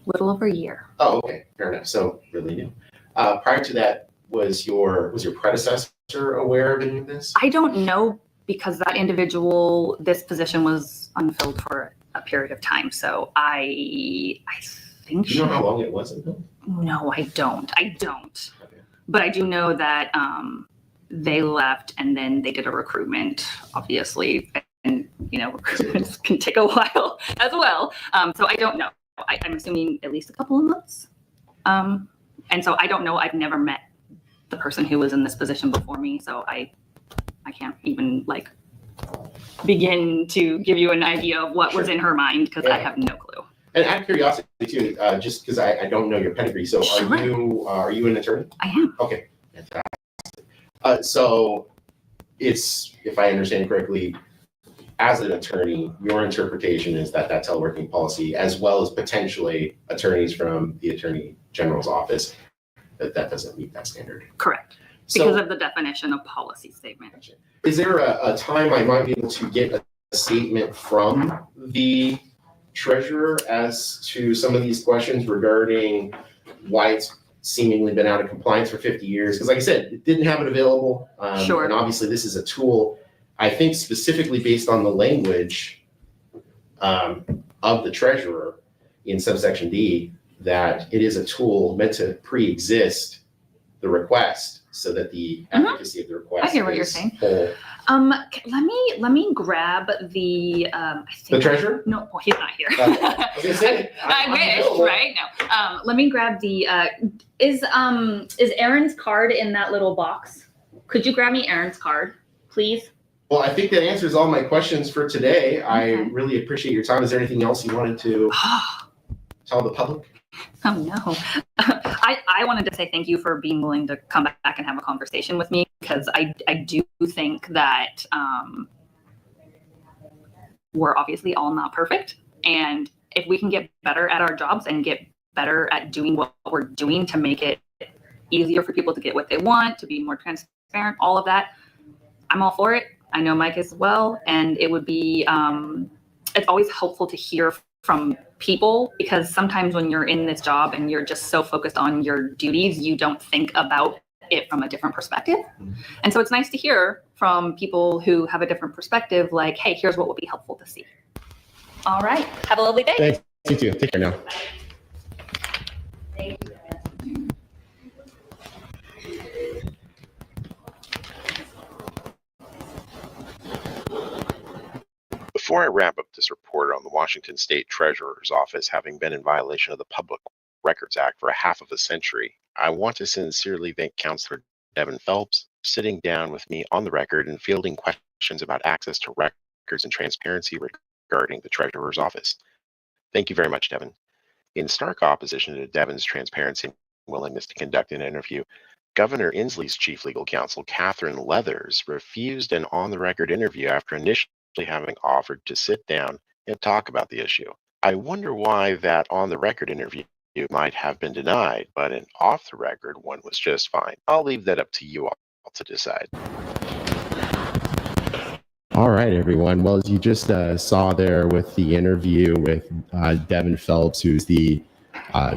[SPEAKER 9] little over a year.
[SPEAKER 8] Oh, okay, fair enough. So really new. Prior to that, was your predecessor aware of any of this?
[SPEAKER 9] I don't know, because that individual, this position was unfilled for a period of time. So I think.
[SPEAKER 8] Do you know how long it was until?
[SPEAKER 9] No, I don't. Okay. But I do know that they left and then they did a recruitment, obviously, and recruitments can take a while as well. So I don't know. I'm assuming at least a couple of months. And so I don't know. I've never met the person who was in this position before me, so I can't even begin to give you an idea of what was in her mind, because I have no clue.
[SPEAKER 8] And out of curiosity too, just because I don't know your pedigree, so are you an attorney?
[SPEAKER 9] I am.
[SPEAKER 8] Okay, fantastic. So it's, if I understand correctly, as an attorney, your interpretation is that teleworking policy, as well as potentially attorneys from the Attorney General's office, that doesn't meet that standard.
[SPEAKER 9] Correct.
[SPEAKER 8] So,
[SPEAKER 9] because of the definition of policy statement.
[SPEAKER 8] Is there a time I might be able to get a statement from the treasurer as to some of these questions regarding why it's seemingly been out of compliance for 50 years? Because like I said, it didn't have it available.
[SPEAKER 9] Sure.
[SPEAKER 8] And obviously this is a tool, I think specifically based on the language of the treasurer in subsection D, that it is a tool meant to pre-exist the request so that the efficacy of the request
[SPEAKER 9] I hear what you're saying.
[SPEAKER 8] whole.
[SPEAKER 9] Let me grab the I think
[SPEAKER 8] The treasurer?
[SPEAKER 9] No, well, he's not here.
[SPEAKER 8] I was gonna say,
[SPEAKER 9] I wish, right? No. Let me grab the is Aaron's card in that little box? Could you grab me Aaron's card, please?
[SPEAKER 8] Well, I think that answers all my questions for today. I really appreciate your time. Is there anything else you wanted to tell the public?
[SPEAKER 9] Oh no. I wanted to say thank you for being willing to come back and have a conversation with me, because I do think that we're obviously all not perfect. And if we can get better at our jobs and get better at doing what we're doing to make it easier for people to get what they want, to be more transparent, all of that, I'm all for it. I know Mike as well. And it would be, it's always helpful to hear from people, because sometimes when you're in this job and you're just so focused on your duties, you don't think about it from a different perspective. And so it's nice to hear from people who have a different perspective, like, hey, here's what would be helpful to see. All right. Have a lovely day.
[SPEAKER 8] Thanks. You too. Take care now.
[SPEAKER 9] Thank you.
[SPEAKER 24] Before I wrap up this report on the Washington State Treasurer's Office having been in violation of the Public Records Act for a half of a century, I want to sincerely thank Counselor Devin Phelps for sitting down with me on the record and fielding questions about access to records and transparency regarding the Treasurer's Office. Thank you very much, Devin. In stark opposition to Devin's transparency and willingness to conduct an interview, Governor Inslee's chief legal counsel, Catherine Leathers, refused an on-the-record interview after initially having offered to sit down and talk about the issue. I wonder why that on-the-record interview might have been denied, but an off-the-record one was just fine. I'll leave that up to you all to decide.
[SPEAKER 8] All right, everyone. Well, as you just saw there with the interview with Devin Phelps, who's the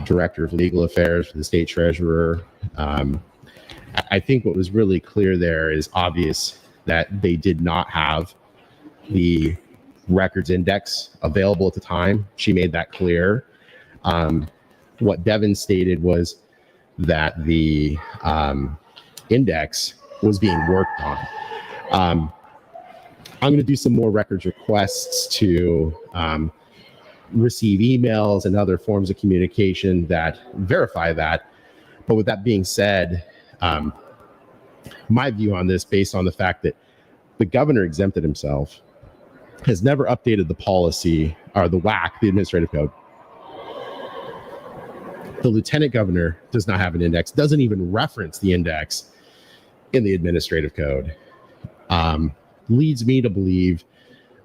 [SPEAKER 8] Director of Legal Affairs for the State Treasurer, I think what was really clear there is obvious that they did not have the records index available at the time. She made that clear. What Devin stated was that the index was being worked on. I'm going to do some more records requests to receive emails and other forms of communication that verify that. But with that being said, my view on this, based on the fact that the governor exempted himself, has never updated the policy or the WAC, the administrative code. The lieutenant governor does not have an index, doesn't even reference the index in the administrative code. Leads me to believe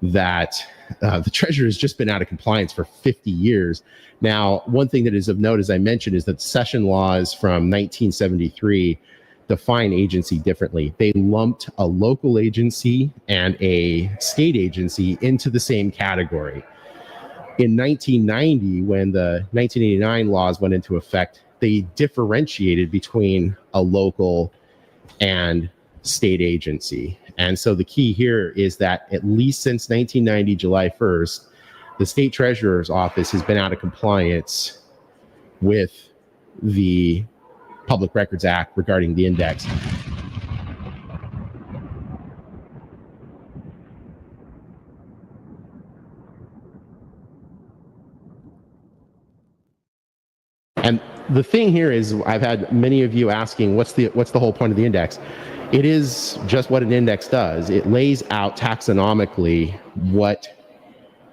[SPEAKER 8] that the treasurer has just been out of compliance for 50 years. Now, one thing that is of note, as I mentioned, is that session laws from 1973 define agency differently. They lumped a local agency and a state agency into the same category. In 1990, when the 1989 laws went into effect, they differentiated between a local and state agency. And so the key here is that at least since 1990, July 1st, the state treasurer's office has been out of compliance with the Public Records Act regarding the index. And the thing here is, I've had many of you asking, what's the whole point of the index? It is just what an index does. It lays out taxonomically what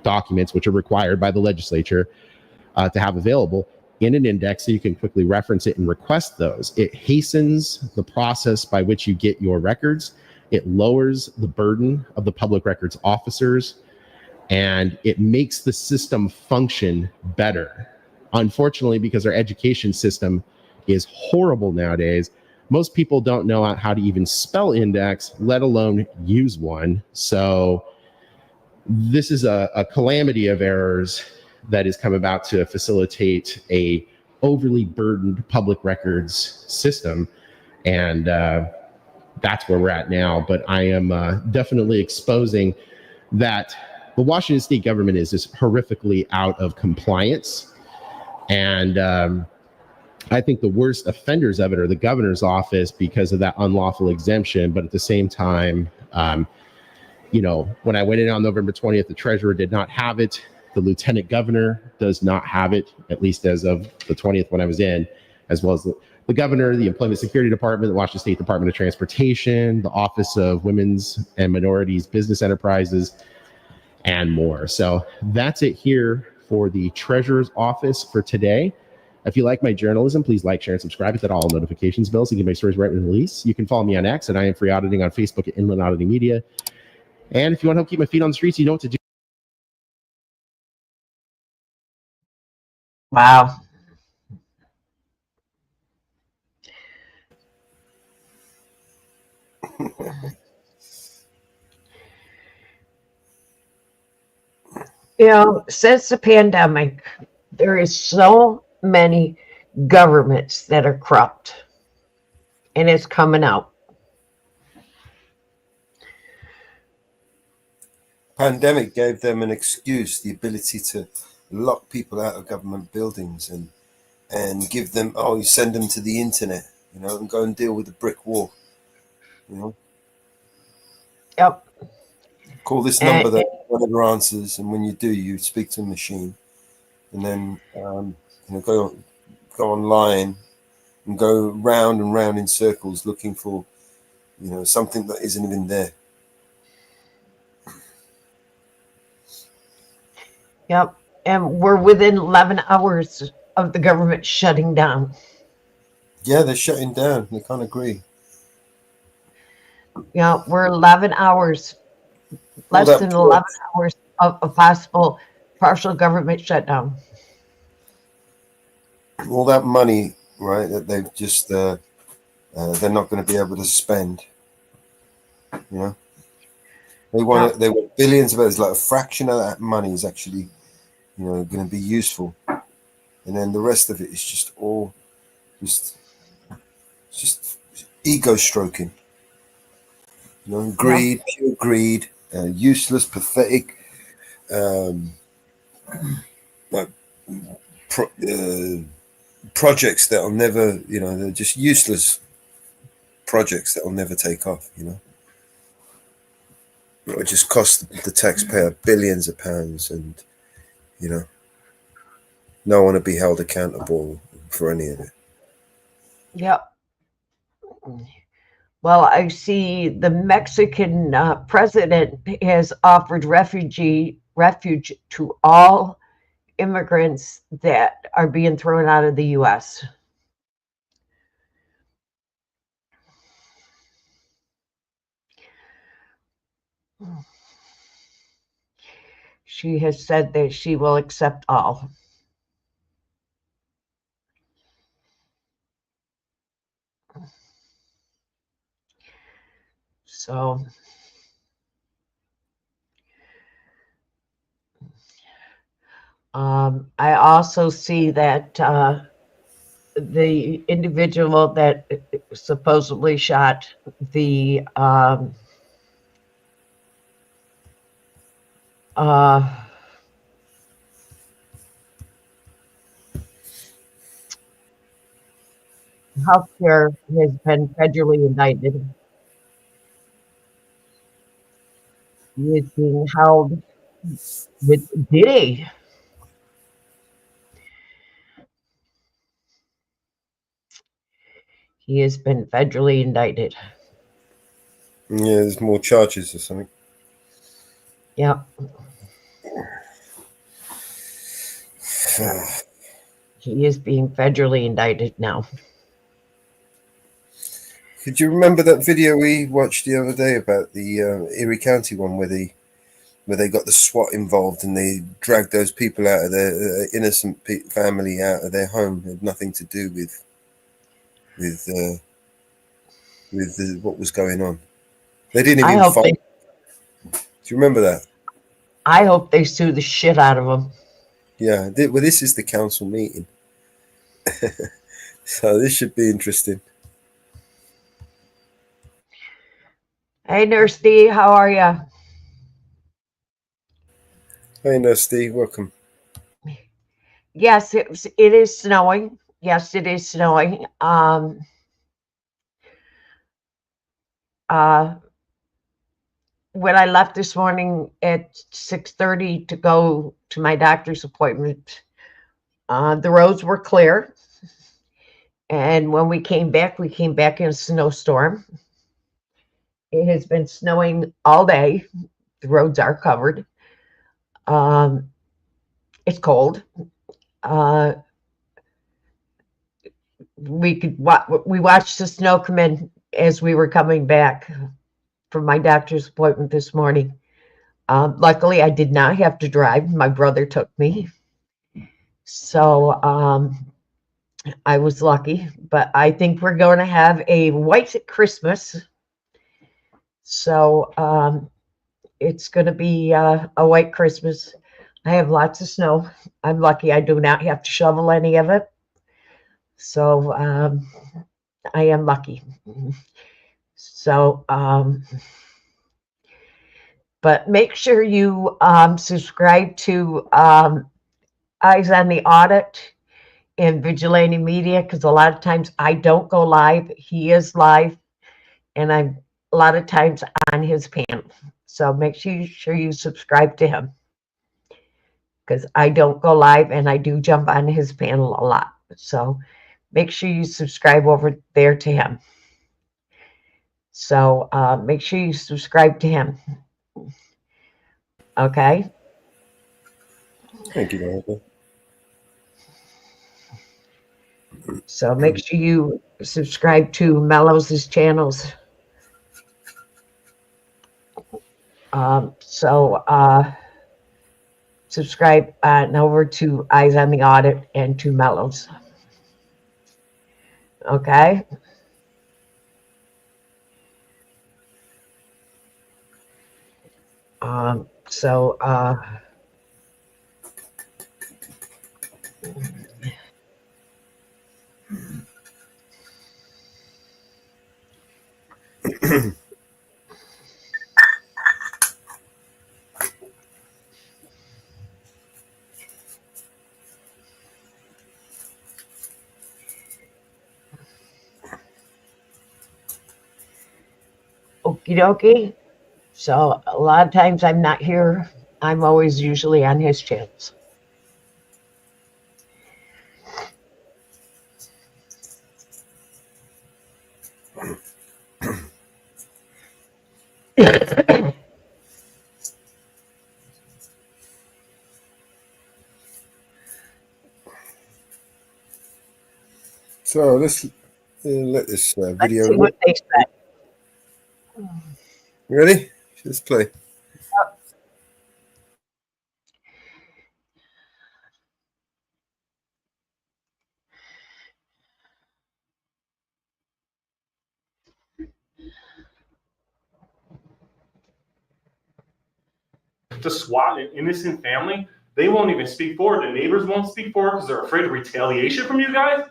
[SPEAKER 8] documents, which are required by the legislature to have available in an index, so you can quickly reference it and request those. It hastens the process by which you get your records. It lowers the burden of the public records officers, and it makes the system function better. Unfortunately, because our education system is horrible nowadays, most people don't know how to even spell index, let alone use one. So this is a calamity of errors that has come about to facilitate a overly burdened public records system. And that's where we're at now. But I am definitely exposing that the Washington state government is just horrifically out of compliance. And I think the worst offenders of it are the governor's office because of that unlawful exemption. But at the same time, when I went in on November 20th, the treasurer did not have it. The lieutenant governor does not have it, at least as of the 20th when I was in, as well as the governor, the Employment Security Department, the Washington State Department of Transportation, the Office of Women's and Minorities Business Enterprises, and more. So that's it here for the treasurer's office for today. If you like my journalism, please like, share, and subscribe. Hit that all notifications bell so you get my stories right when release. You can follow me on X at I Am Free Auditing, on Facebook at Inland Auditing Media. And if you want to help keep my feet on the streets, you know what to do.
[SPEAKER 2] Wow. Since the pandemic, there is so many governments that are corrupt, and it's coming out.
[SPEAKER 1] Pandemic gave them an excuse, the ability to lock people out of government buildings and give them, you send them to the internet, and go and deal with the brick wall,
[SPEAKER 2] Yep.
[SPEAKER 1] Call this number that whatever answers, and when you do, you speak to a machine, and then go online and go round and round in circles looking for something that isn't even there.
[SPEAKER 2] Yep. And we're within 11 hours of the government shutting down.
[SPEAKER 1] Yeah, they're shutting down. I can't agree.
[SPEAKER 2] Yeah, we're 11 hours, less
[SPEAKER 1] that
[SPEAKER 2] than
[SPEAKER 1] poor-
[SPEAKER 2] 11 hours of a possible partial government shutdown.
[SPEAKER 1] All that money, right, that they've just they're not going to be able to spend. You know, they want they want billions of dollars. Like a fraction of that money is actually, you know, going to be useful, and then the rest of it is just all just ego stroking. You know, greed, pure greed, useless, pathetic, like projects that'll never, you know, they're just useless projects that'll never take off. You know, it would just cost the taxpayer billions of pounds, and you know, no one will be held accountable for any of it.
[SPEAKER 2] Yep. Well, I see the Mexican president has offered refuge to all immigrants that are being thrown out of the U.S. She has said that she will accept all. So I also see that the individual that supposedly shot the healthcare has been federally indicted. He is being held with Diddy. He has been federally indicted.
[SPEAKER 1] Yeah, there's more charges or something.
[SPEAKER 2] Yeah. He is being federally indicted now.
[SPEAKER 1] Could you remember that video we watched the other day about the Erie County one where they got the SWAT involved and they dragged those people out of their innocent family out of their home? It had nothing to do with what was going on. They didn't even fight. Do you remember that?
[SPEAKER 2] I hope they sue the shit out of him.
[SPEAKER 1] Yeah. Well, this is the council meeting, so this should be interesting.
[SPEAKER 2] Hey, Nurse D, how are you?
[SPEAKER 1] Hey, Nurse D, welcome.
[SPEAKER 2] Yes, it is snowing. Yes, it is snowing. When I left this morning at 6:30 to go to my doctor's appointment, the roads were clear. And when we came back in a snowstorm. It has been snowing all day. The roads are covered. It's cold. We watched the snow come in as we were coming back from my doctor's appointment this morning. Luckily, I did not have to drive. My brother took me. So I was lucky. But I think we're going to have a white Christmas. So it's going to be a white Christmas. I have lots of snow. I'm lucky I do not have to shovel any of it. So I am lucky. So, but make sure you subscribe to Eyes on the Audit and Vigilante Media, because a lot of times I don't go live. He is live, and I'm a lot of times on his panel. So make sure you subscribe to him, because I don't go live and I do jump on his panel a lot. So make sure you subscribe over there to him. So make sure you subscribe to him. Okay.
[SPEAKER 1] Thank you, Monica.
[SPEAKER 2] So make sure you subscribe to Mellows' channels. Subscribe and over to Eyes on the Audit and to Mellows. Okay. Okie dokie. So a lot of times I'm not here. I'm always usually on his channels.
[SPEAKER 1] So let's let this video.
[SPEAKER 2] Let's see what they said.
[SPEAKER 1] You ready? Let's play.
[SPEAKER 3] To swat an innocent family, they won't even speak forward. The neighbors won't speak forward because they're afraid of retaliation from you guys.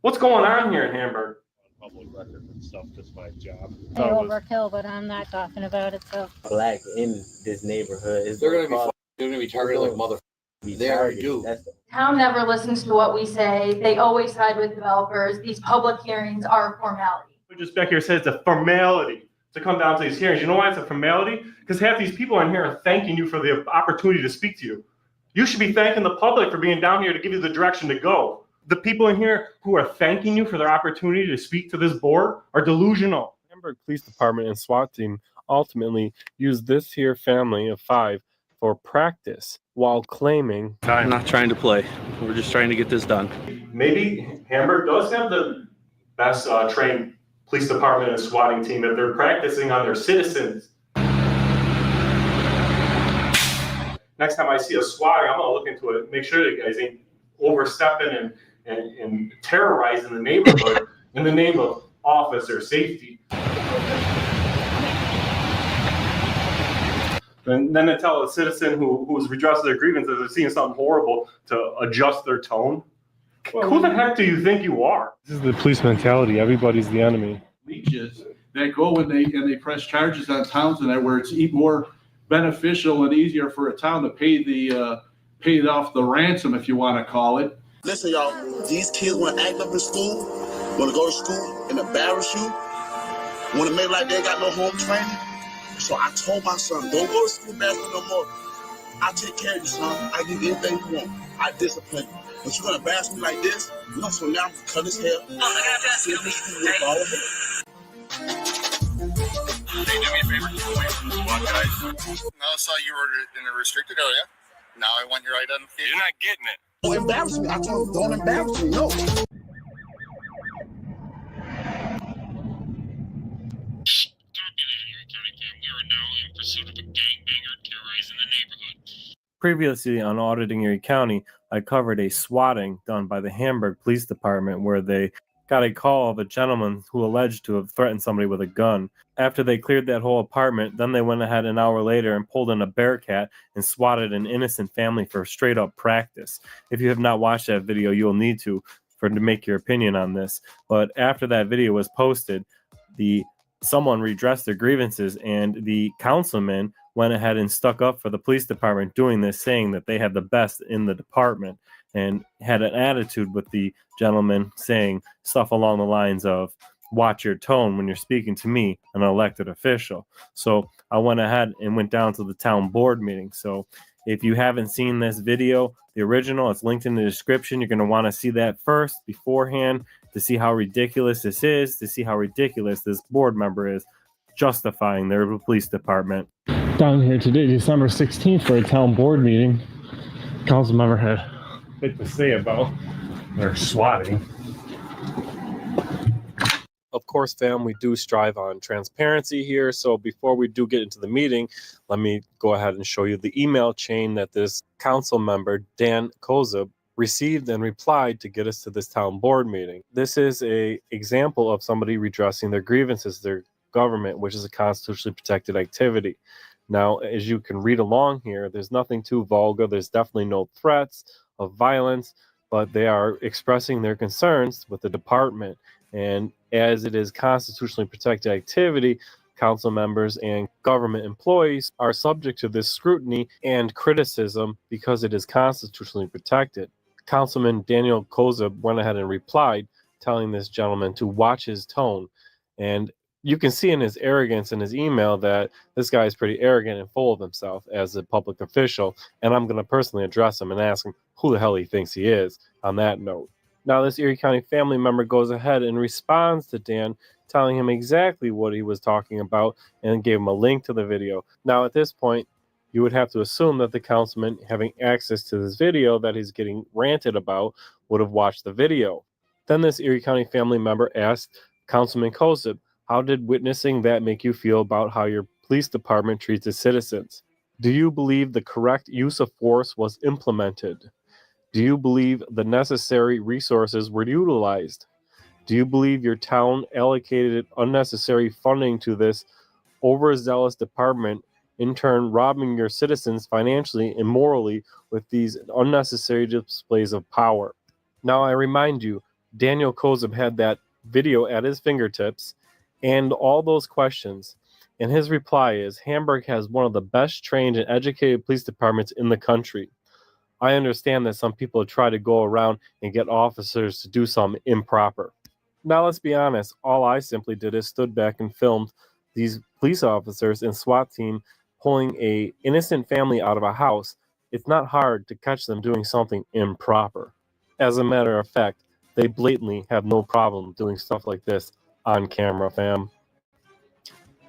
[SPEAKER 3] What's going on here in Hamburg?
[SPEAKER 6] Public record and stuff, just my job.
[SPEAKER 17] Hey, overkill, but I'm not talking about it, so.
[SPEAKER 11] Black in this neighborhood is
[SPEAKER 6] They're gonna be targeted like mother. They already do.
[SPEAKER 16] Town never listens to what we say. They always side with developers. These public hearings are a formality.
[SPEAKER 3] We just back here said it's a formality to come down to these hearings. You know why it's a formality? Because half these people in here are thanking you for the opportunity to speak to you. You should be thanking the public for being down here to give you the direction to go. The people in here who are thanking you for their opportunity to speak to this board are delusional.
[SPEAKER 25] Hamburg Police Department and SWAT team ultimately used this here family of 5 for practice while claiming,
[SPEAKER 6] I'm not trying to play. We're just trying to get this done.
[SPEAKER 3] Maybe Hamburg does have the best trained police department and swatting team if they're practicing on their citizens. Next time I see a swatter, I'm gonna look into it, make sure that guys ain't overstepping and terrorizing the neighborhood in the name of officer safety. And then to tell a citizen who's redressing their grievances or seeing something horrible to adjust their tone. Who the heck do you think you are?
[SPEAKER 25] this is the police mentality. Everybody's the enemy.
[SPEAKER 26] Leeches that go and they press charges on towns and that where it's more beneficial and easier for a town to pay off the ransom, if you want to call it.
[SPEAKER 27] Listen, y'all, these kids want to act up in school, want to go to school and embarrass you, want to make like they ain't got no home training. So I told my son, don't go to school basketball no more. I take care of you, son. I give you anything you want. I discipline you. But you're going to embarrass me like this? No, so now I'm going to cut his hair. See if he can whip all of it.
[SPEAKER 28] Hey, do me a favor. What, guys? No, I saw you were in a restricted area. Now I want your identification. You're not getting it.
[SPEAKER 27] Don't embarrass me. I told him, don't embarrass me. No.
[SPEAKER 25] Previously on Auditing Erie County, I covered a swatting done by the Hamburg Police Department where they got a call of a gentleman who alleged to have threatened somebody with a gun. After they cleared that whole apartment, then they went ahead an hour later and pulled in a Bearcat and swatted an innocent family for straight up practice. If you have not watched that video, you'll need to make your opinion on this. But after that video was posted, someone redressed their grievances and the councilman went ahead and stuck up for the police department doing this, saying that they had the best in the department, and had an attitude with the gentleman saying stuff along the lines of, watch your tone when you're speaking to me, an elected official. So I went ahead and went down to the town board meeting. So if you haven't seen this video, the original, it's linked in the description. You're going to want to see that first beforehand to see how ridiculous this is, to see how ridiculous this board member is justifying their police department. Down here today, December 16th, for a town board meeting. council member had a bit to say about their swatting. Of course, fam, we do strive on transparency here. So before we do get into the meeting, let me go ahead and show you the email chain that this council member, Dan Kozub, received and replied to get us to this town board meeting. This is a example of somebody redressing their grievances, their government, which is a constitutionally protected activity. Now, as you can read along here, there's nothing too vulgar. There's definitely no threats of violence, but they are expressing their concerns with the department. And as it is constitutionally protected activity, council members and government employees are subject to this scrutiny and criticism because it is constitutionally protected. Councilman Daniel Kozub went ahead and replied, telling this gentleman to watch his tone. And you can see in his arrogance in his email that this guy is pretty arrogant and full of himself as a public official. And I'm going to personally address him and ask him who the hell he thinks he is on that note. Now, this Erie County family member goes ahead and responds to Dan, telling him exactly what he was talking about and gave him a link to the video. Now, at this point, you would have to assume that the councilman, having access to this video that he's getting ranted about, would have watched the video. Then this Erie County family member asked Councilman Kozub, how did witnessing that make you feel about how your police department treats its citizens? Do you believe the correct use of force was implemented? Do you believe the necessary resources were utilized? Do you believe your town allocated unnecessary funding to this overzealous department, in turn robbing your citizens financially and morally with these unnecessary displays of power? Now, I remind you, Daniel Kozub had that video at his fingertips and all those questions. And his reply is, Hamburg has one of the best trained and educated police departments in the country. I understand that some people try to go around and get officers to do something improper. Now, let's be honest, all I simply did is stood back and filmed these police officers and SWAT team pulling a innocent family out of a house. It's not hard to catch them doing something improper. As a matter of fact, they blatantly have no problem doing stuff like this on camera, fam.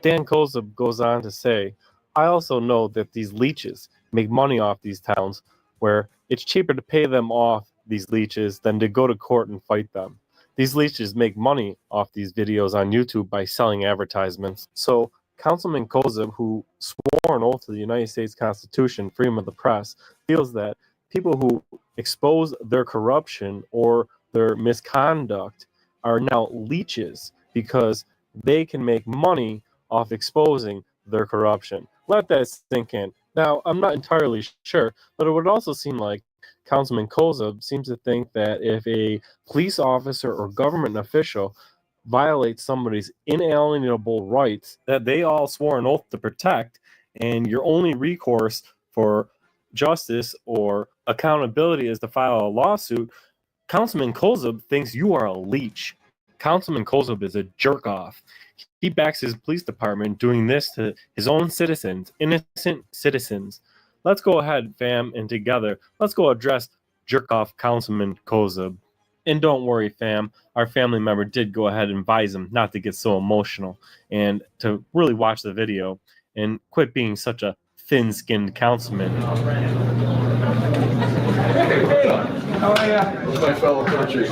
[SPEAKER 25] Dan Kozub goes on to say, I also know that these leeches make money off these towns where it's cheaper to pay them off, these leeches, than to go to court and fight them. These leeches make money off these videos on YouTube by selling advertisements. So Councilman Kozub, who swore an oath to the United States Constitution, freedom of the press, feels that people who expose their corruption or their misconduct are now leeches because they can make money off exposing their corruption. Let that sink in. Now, I'm not entirely sure, but it would also seem like Councilman Kozub seems to think that if a police officer or government official violates somebody's inalienable rights that they all swore an oath to protect, and your only recourse for justice or accountability is to file a lawsuit, Councilman Kozub thinks you are a leech. Councilman Kozub is a jerk off. He backs his police department doing this to his own citizens, innocent citizens. Let's go ahead, fam, and together, let's go address jerk off Councilman Kozub. And don't worry, fam, our family member did go ahead and advise him not to get so emotional and to really watch the video and quit being such a thin-skinned councilman.
[SPEAKER 28] Hey, how are you? My fellow coaches.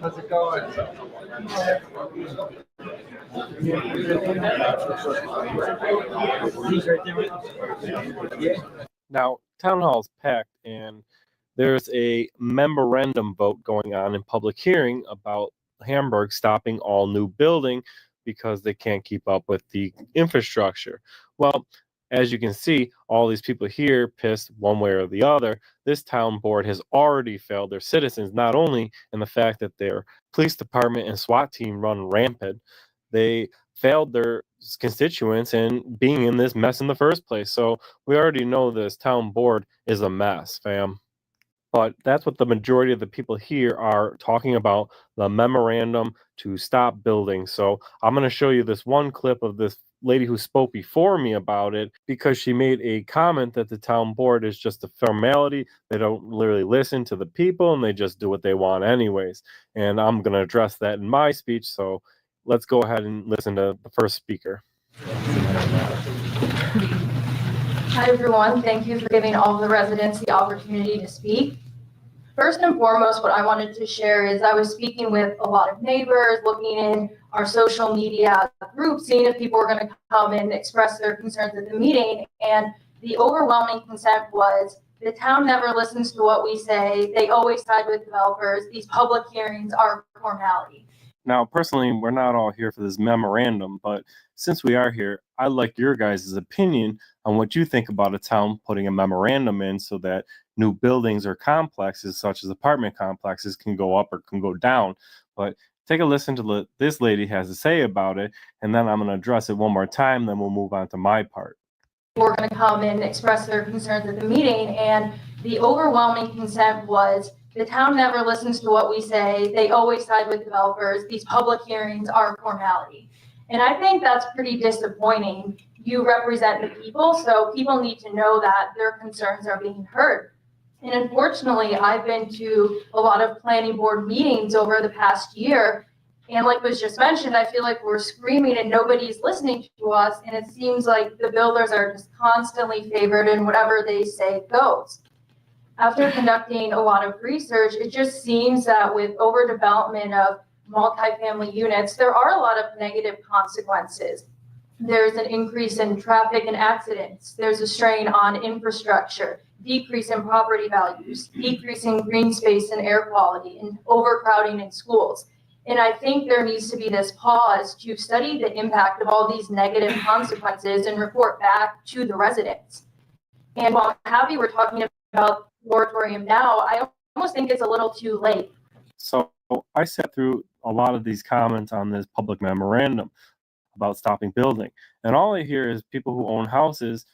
[SPEAKER 28] How's it going?
[SPEAKER 25] Now, town hall's packed, and there's a memorandum vote going on in public hearing about Hamburg stopping all new building because they can't keep up with the infrastructure. Well, as you can see, all these people here pissed one way or the other. This town board has already failed their citizens, not only in the fact that their police department and SWAT team run rampant, they failed their constituents in being in this mess in the first place. So we already know this town board is a mess, fam. But that's what the majority of the people here are talking about, the memorandum to stop building. So I'm going to show you this one clip of this lady who spoke before me about it, because she made a comment that the town board is just a formality. They don't really listen to the people and they just do what they want anyways. And I'm going to address that in my speech. So let's go ahead and listen to the first speaker.
[SPEAKER 16] Hi, everyone. Thank you for giving all of the residents the opportunity to speak. First and foremost, what I wanted to share is I was speaking with a lot of neighbors, looking in our social media groups, seeing if people were going to come and express their concerns at the meeting. And the overwhelming consent was the town never listens to what we say. They always side with developers. These public hearings are formality.
[SPEAKER 25] Now, personally, we're not all here for this memorandum, but since we are here, I'd like your guys' opinion on what you think about a town putting a memorandum in so that new buildings or complexes, such as apartment complexes, can go up or can go down. But take a listen to what this lady has to say about it, and then I'm going to address it one more time, then we'll move on to my part.
[SPEAKER 16] We're going to come and express their concerns at the meeting, and the overwhelming consent was the town never listens to what we say. They always side with developers. These public hearings are formality. And I think that's pretty disappointing. You represent the people, so people need to know that their concerns are being heard. And unfortunately, I've been to a lot of planning board meetings over the past year. And like was just mentioned, I feel like we're screaming and nobody's listening to us. And it seems like the builders are just constantly favored and whatever they say goes. After conducting a lot of research, it just seems that with overdevelopment of multifamily units, there are a lot of negative consequences. There's an increase in traffic and accidents. There's a strain on infrastructure, decrease in property values, decrease in green space and air quality, and overcrowding in schools. And I think there needs to be this pause to study the impact of all these negative consequences and report back to the residents. And while I'm happy we're talking about moratorium now, I almost think it's a little too late.
[SPEAKER 25] So I sat through a lot of these comments on this public memorandum about stopping building. And all I hear is people who own houses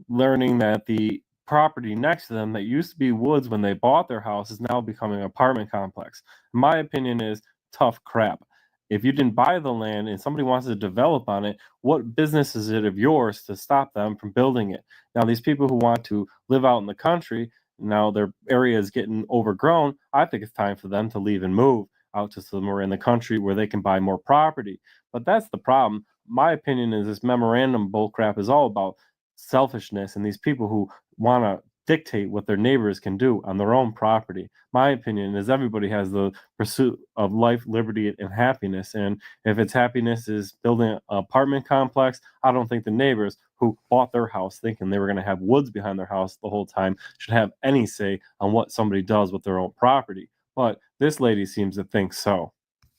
[SPEAKER 25] learning that the property next to them that used to be woods when they bought their house is now becoming an apartment complex. My opinion is tough crap. If you didn't buy the land and somebody wants to develop on it, what business is it of yours to stop them from building it? Now, these people who want to live out in the country, now their area is getting overgrown, I think it's time for them to leave and move out to somewhere in the country where they can buy more property. But that's the problem. My opinion is this memorandum bullcrap is all about selfishness and these people who want to dictate what their neighbors can do on their own property. My opinion is everybody has the pursuit of life, liberty, and happiness. And if its happiness is building an apartment complex, I don't think the neighbors who bought their house thinking they were going to have woods behind their house the whole time should have any say on what somebody does with their own property. But this lady seems to think so.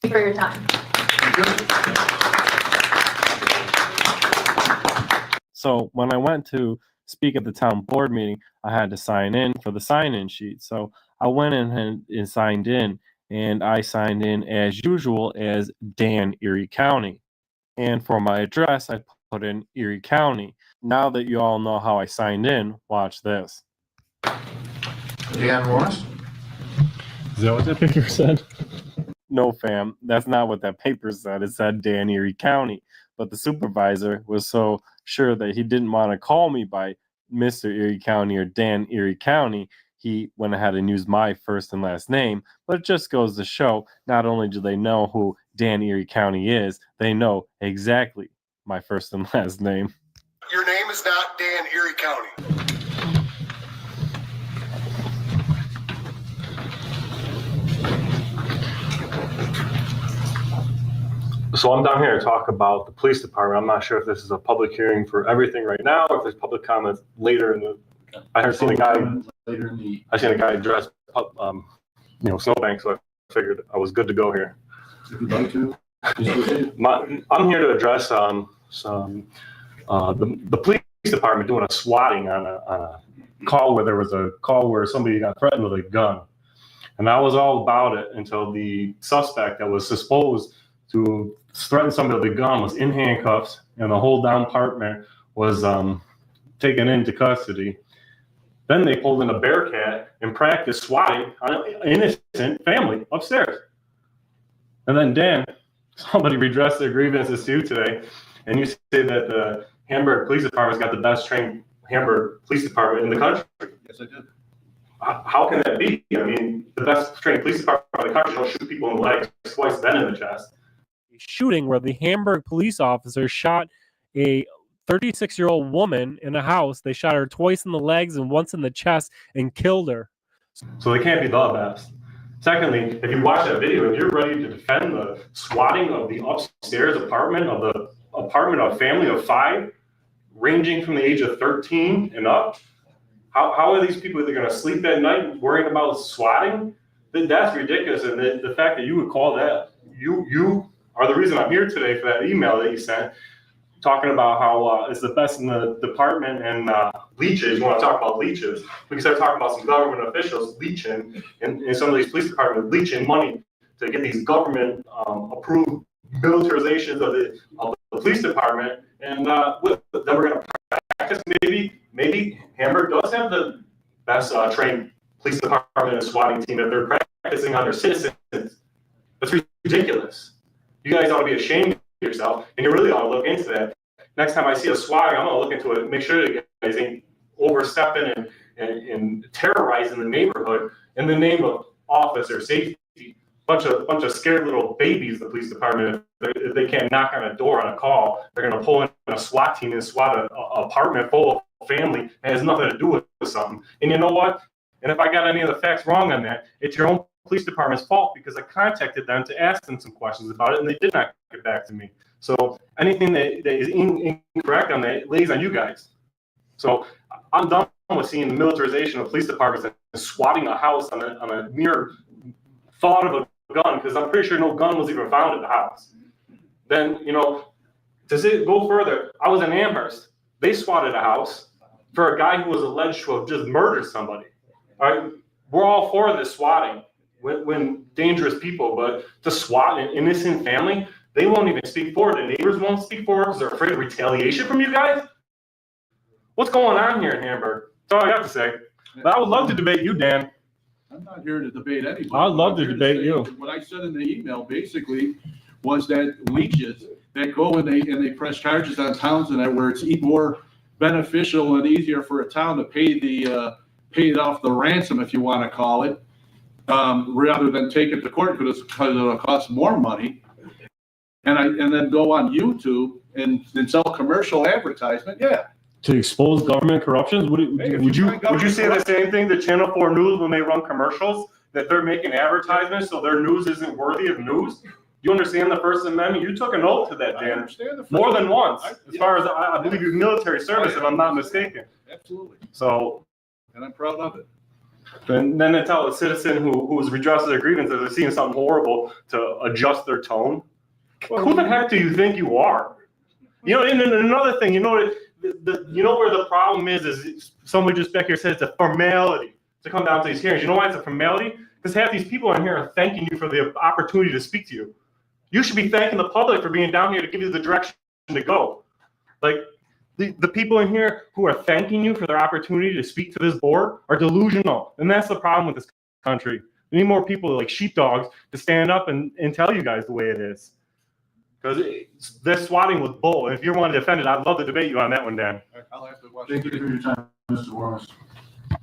[SPEAKER 16] Thank you for your time.
[SPEAKER 25] So when I went to speak at the town board meeting, I had to sign in for the sign-in sheet. So I went in and signed in, and I signed in as usual as Dan, Erie County. And for my address, I put in Erie County. Now that you all know how I signed in, watch this.
[SPEAKER 28] Dan Morris?
[SPEAKER 25] Is that what that paper said? No, fam, that's not what that paper said. It said Dan, Erie County. But the supervisor was so sure that he didn't want to call me by Mr. Erie County or Dan Erie County, he went ahead and used my first and last name. But it just goes to show, not only do they know who Dan Erie County is, they know exactly my first and last name.
[SPEAKER 28] Your name is not Dan Erie County.
[SPEAKER 3] So I'm down here to talk about the police department. I'm not sure if this is a public hearing for everything right now, or if there's public comments later in the. I seen a guy dressed up, snowbank, so I figured I was good to go here.
[SPEAKER 26] If you'd like to.
[SPEAKER 3] I'm here to address the police department doing a swatting on a call where there was a call where somebody got threatened with a gun, and I was all about it until the suspect that was supposed to threaten somebody with a gun was in handcuffs, and the whole down partner was taken into custody. Then they pulled in a Bearcat and practiced swatting on an innocent family upstairs. And then, Dan, somebody redressed their grievances to you today, and you say that the Hamburg Police Department's got the best trained Hamburg Police Department in the country.
[SPEAKER 26] Yes, I did.
[SPEAKER 3] How can that be? I mean, the best trained police department in the country don't shoot people in the legs twice, then in the chest.
[SPEAKER 25] Shooting where the Hamburg police officer shot a 36-year-old woman in a house. They shot her twice in the legs and once in the chest and killed her.
[SPEAKER 3] So they can't be the best. Secondly, if you watch that video and you're ready to defend the swatting of the upstairs apartment of the apartment of a family of 5, ranging from the age of 13 and up, how are these people going to sleep at night worrying about swatting? That's ridiculous. And the fact that you would call that, you are the reason I'm here today for that email that you sent, talking about how it's the best in the department and leeches. You want to talk about leeches? We can start talking about some government officials leeching in some of these police departments, leeching money to get these government approved militarizations of the police department. And then we're going to practice. Maybe Hamburg does have the best trained police department and swatting team that they're practicing on their citizens. That's ridiculous. You guys ought to be ashamed of yourself, and you really ought to look into that. Next time I see a swatting, I'm going to look into it and make sure that you guys ain't overstepping and terrorizing the neighborhood in the name of officer safety. Bunch of scared little babies, the police department. If they can't knock on a door on a call, they're going to pull in a SWAT team and SWAT an apartment full of family. It has nothing to do with something. And you know what? And if I got any of the facts wrong on that, it's your own police department's fault, because I contacted them to ask them some questions about it, and they did not get back to me. So anything that is incorrect on that lays on you guys. So I'm done with seeing the militarization of police departments and swatting a house on a mere thought of a gun, because I'm pretty sure no gun was even found at the house. Then, to go further, I was in Amherst. They swatted a house for a guy who was alleged to have just murdered somebody. All right, we're all for this swatting when dangerous people, but to swat an innocent family, they won't even speak for it. The neighbors won't speak for it because they're afraid of retaliation from you guys. What's going on here in Hamburg? That's all I got to say. But I would love to debate you, Dan.
[SPEAKER 26] I'm not here to debate anybody.
[SPEAKER 3] I'd love to debate you.
[SPEAKER 26] What I said in the email basically was that leeches that go and they press charges on towns and that where it's more beneficial and easier for a town to pay off the ransom, if you want to call it, rather than take it to court because it'll cost more money. And then go on YouTube and sell commercial advertisement. Yeah.
[SPEAKER 3] To expose government corruptions? Would you say the same thing to Channel 4 News when they run commercials, that they're making advertisements so their news isn't worthy of news? You understand the First Amendment? You took an oath to that, Dan.
[SPEAKER 26] I understand the First
[SPEAKER 3] More than
[SPEAKER 26] Amendment.
[SPEAKER 3] once, as far as I believe you're military service, if I'm not mistaken.
[SPEAKER 26] Absolutely.
[SPEAKER 3] So,
[SPEAKER 26] and I'm proud of it.
[SPEAKER 3] And then to tell a citizen who's redressed their grievances or seeing something horrible to adjust their tone. Who the heck do you think you are? And another thing, where the problem is somebody just back here said it's a formality to come down to these hearings. You know why it's a formality? Because half these people in here are thanking you for the opportunity to speak to you. You should be thanking the public for being down here to give you the direction to go. Like, the people in here who are thanking you for their opportunity to speak to this board are delusional. And that's the problem with this country. We need more people like sheepdogs to stand up and tell you guys the way it is. Because this swatting was bull. And if you want to defend it, I'd love to debate you on that one, Dan.
[SPEAKER 26] I'll have to watch.
[SPEAKER 4] Thank you for your time, Mr. Warren.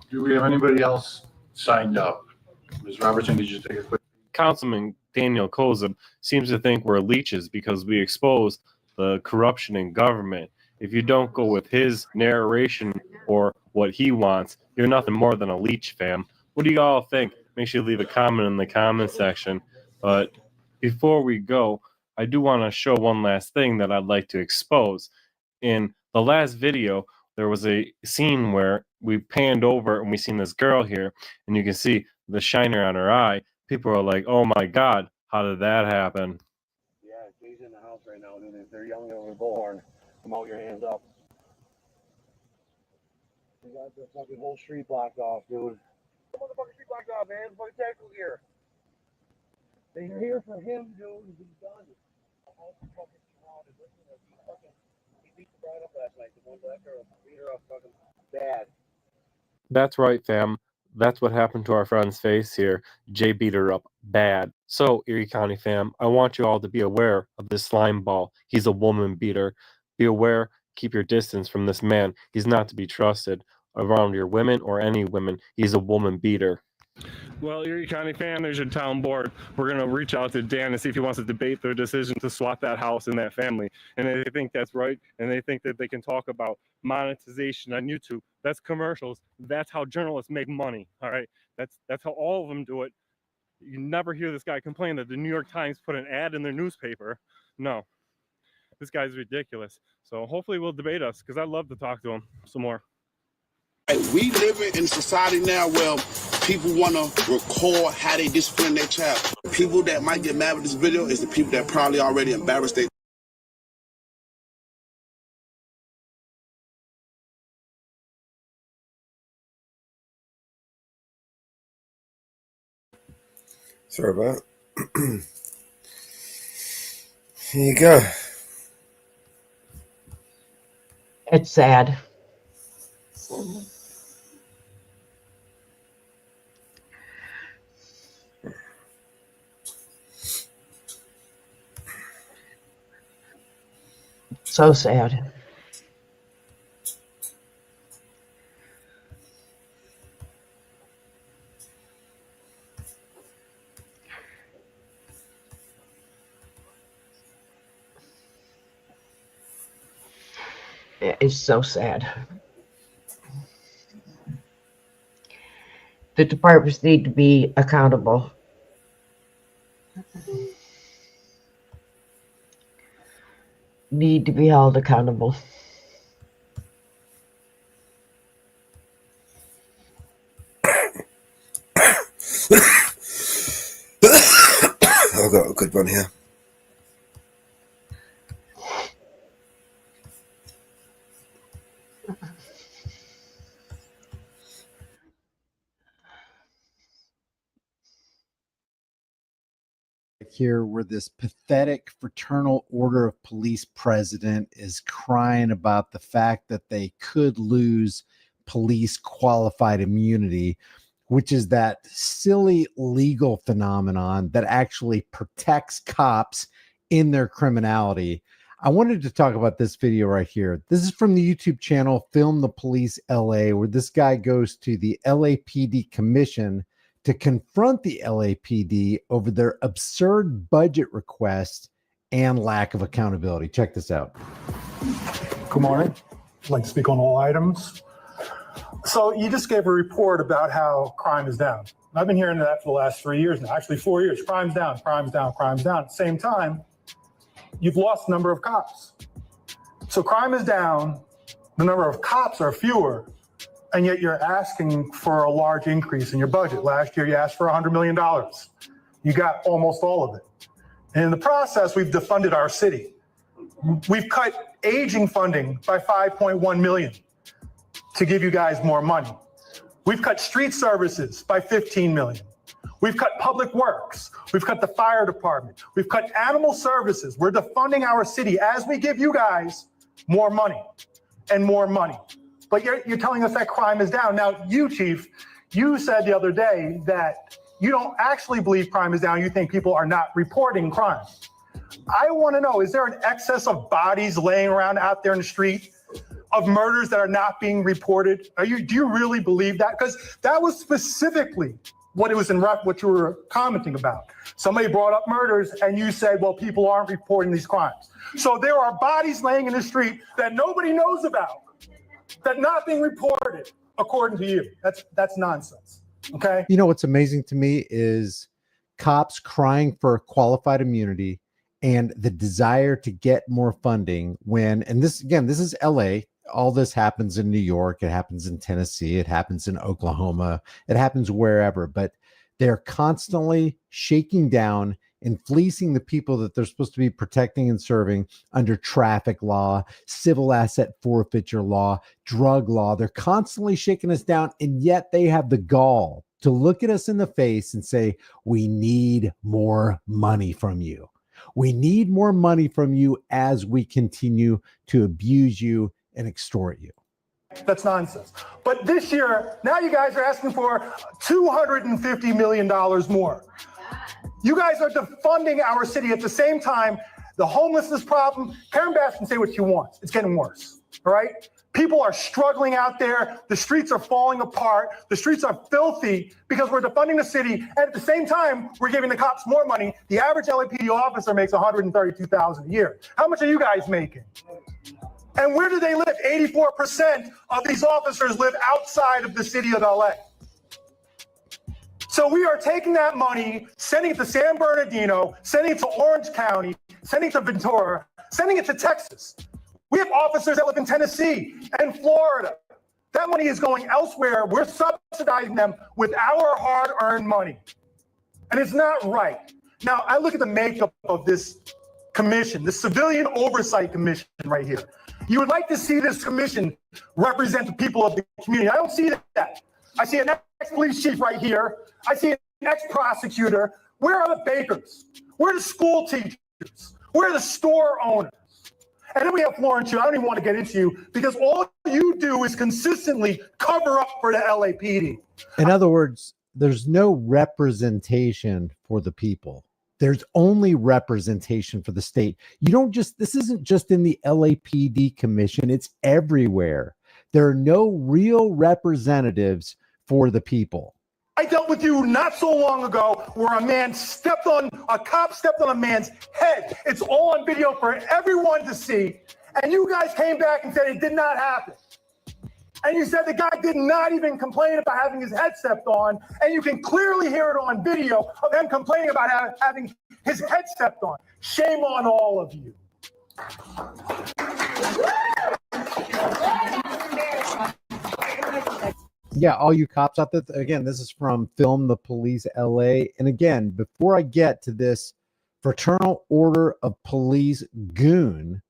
[SPEAKER 4] Do we have anybody else signed up? Ms. Robertson, could you take a quick?
[SPEAKER 25] Councilman Daniel Kozub seems to think we're leeches because we expose the corruption in government. If you don't go with his narration or what he wants, you're nothing more than a leech, fam. What do you all think? Make sure you leave a comment in the comment section. But before we go, I do want to show one last thing that I'd like to expose. In the last video, there was a scene where we panned over and we seen this girl here, and you can see the shiner on her eye. People are like, oh my God, how did that happen?
[SPEAKER 6] Yeah, she's in the house right now, dude. If they're yelling over bullhorn, come out, your hands up. We got the fucking whole street blocked off, dude. The motherfucking street blocked off, man. Fucking tackle here. They're here for him, dude. He's done. The house is fucking surrounded. Listen, he beat the bride up last night. The one black girl beat her up fucking bad.
[SPEAKER 25] That's right, fam. That's what happened to our friend's face here. Jay beat her up bad. So, Erie County fam, I want you all to be aware of this slime ball. He's a woman beater. Be aware, keep your distance from this man. He's not to be trusted around your women or any women. He's a woman beater.
[SPEAKER 3] Well, Erie County fan, there's your town board. We're going to reach out to Dan and see if he wants to debate their decision to swap that house and that family. And they think that's right. And they think that they can talk about monetization on YouTube. That's commercials. That's how journalists make money. All right. That's how all of them do it. You never hear this guy complain that the New York Times put an ad in their newspaper. No, this guy's ridiculous. So hopefully we'll debate us because I'd love to talk to him some more.
[SPEAKER 27] We live in a society now where people want to record how they discipline their child. People that might get mad with this video is the people that probably already embarrassed their.
[SPEAKER 1] Sorry about that. Here you go.
[SPEAKER 2] It's sad. So sad. It's so sad. The departments need to be accountable. Need to be held accountable.
[SPEAKER 1] I've got a good one here.
[SPEAKER 23] Here where this pathetic fraternal order of police president is crying about the fact that they could lose police qualified immunity, which is that silly legal phenomenon that actually protects cops in their criminality. I wanted to talk about this video right here. This is from the YouTube channel Film the Police LA, where this guy goes to the LAPD commission to confront the LAPD over their absurd budget request and lack of accountability. Check this out.
[SPEAKER 12] Good morning. I'd like to speak on all items. So you just gave a report about how crime is down. I've been hearing that for the last 3 years now, actually 4 years. Crime's down, crime's down, crime's down. At the same time, you've lost the number of cops. So crime is down, the number of cops are fewer, and yet you're asking for a large increase in your budget. Last year, you asked for $100 million. You got almost all of it. And in the process, we've defunded our city. We've cut aging funding by $5.1 million to give you guys more money. We've cut street services by $15 million. We've cut public works. We've cut the fire department. We've cut animal services. We're defunding our city as we give you guys more money and more money. But you're telling us that crime is down. Now, you, Chief, you said the other day that you don't actually believe crime is down. You think people are not reporting crime. I want to know, is there an excess of bodies laying around out there in the street, of murders that are not being reported? Do you really believe that? Because that was specifically what it was in what you were commenting about. Somebody brought up murders and you said, well, people aren't reporting these crimes. So there are bodies laying in the street that nobody knows about, that not being reported, according to you. That's nonsense. Okay.
[SPEAKER 23] You know what's amazing to me is cops crying for qualified immunity and the desire to get more funding when, and this again, this is LA. All this happens in New York. It happens in Tennessee. It happens in Oklahoma. It happens wherever, but they're constantly shaking down and fleecing the people that they're supposed to be protecting and serving under traffic law, civil asset forfeiture law, drug law. They're constantly shaking us down, and yet they have the gall to look at us in the face and say, we need more money from you. We need more money from you as we continue to abuse you and extort you.
[SPEAKER 12] That's nonsense. But this year, now you guys are asking for $250 million more. You guys are defunding our city at the same time. The homelessness problem, Karen Bass can say what she wants. It's getting worse, all right? People are struggling out there. The streets are falling apart. The streets are filthy because we're defunding the city. And at the same time, we're giving the cops more money. The average LAPD officer makes $132,000 a year. How much are you guys making? And where do they live? 84% of these officers live outside of the city of LA. So we are taking that money, sending it to San Bernardino, sending it to Orange County, sending it to Ventura, sending it to Texas. We have officers that live in Tennessee and Florida. That money is going elsewhere. We're subsidizing them with our hard-earned money. And it's not right. Now, I look at the makeup of this commission, the Civilian Oversight Commission right here. You would like to see this commission represent the people of the community. I don't see that. I see an ex-police chief right here. I see an ex-prosecutor. Where are the bakers? Where are the school teachers? Where are the store owners? And then we have Florence Chu. I don't even want to get into you because all you do is consistently cover up for the LAPD.
[SPEAKER 23] In other words, there's no representation for the people. There's only representation for the state. You don't just, this isn't just in the LAPD commission, it's everywhere. There are no real representatives for the people.
[SPEAKER 12] I dealt with you not so long ago where a cop stepped on a man's head. It's all on video for everyone to see. And you guys came back and said it did not happen. And you said the guy did not even complain about having his head stepped on. And you can clearly hear it on video of him complaining about having his head stepped on. Shame on all of you.
[SPEAKER 23] Yeah, all you cops out there. Again, this is from Film the Police LA. And again, before I get to this Fraternal Order of Police goon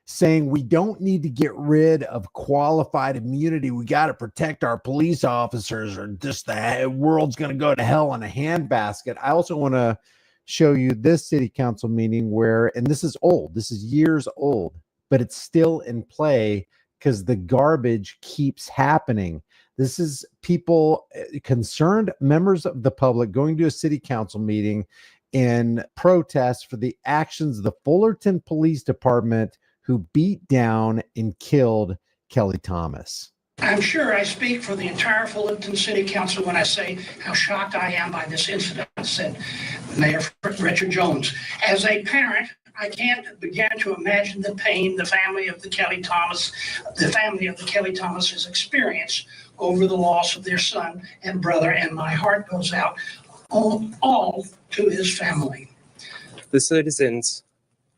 [SPEAKER 23] saying we don't need to get rid of qualified immunity, we got to protect our police officers, or just the world's going to go to hell in a handbasket. I also want to show you this city council meeting where, and this is old, this is years old, but it's still in play because the garbage keeps happening. This is people, concerned members of the public, going to a city council meeting in protest for the actions of the Fullerton Police Department, who beat down and killed Kelly Thomas.
[SPEAKER 5] I'm sure I speak for the entire Fullerton City Council when I say how shocked I am by this incident, said Mayor Richard Jones. As a parent, I can't begin to imagine the pain the family of the Kelly Thomas has experienced over the loss of their son and brother, and my heart goes out all to his family.
[SPEAKER 13] The citizens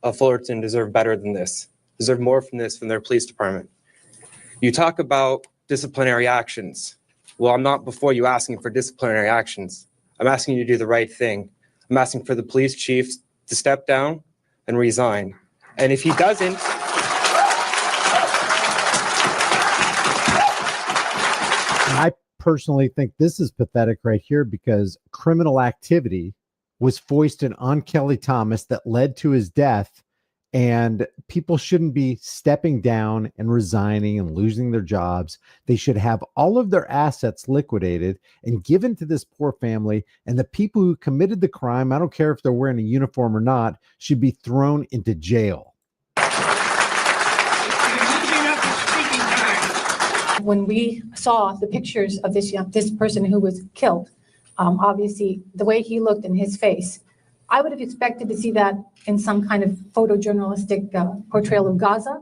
[SPEAKER 13] of Fullerton deserve better than this, deserve more from this from their police department. You talk about disciplinary actions. Well, I'm not before you asking for disciplinary actions. I'm asking you to do the right thing. I'm asking for the police chief to step down and resign. And if he doesn't,
[SPEAKER 23] I personally think this is pathetic right here because criminal activity was foisted on Kelly Thomas that led to his death, and people shouldn't be stepping down and resigning and losing their jobs. They should have all of their assets liquidated and given to this poor family, and the people who committed the crime, I don't care if they're wearing a uniform or not, should be thrown into jail.
[SPEAKER 14] When we saw the pictures of this person who was killed, obviously the way he looked in his face, I would have expected to see that in some kind of photojournalistic portrayal of Gaza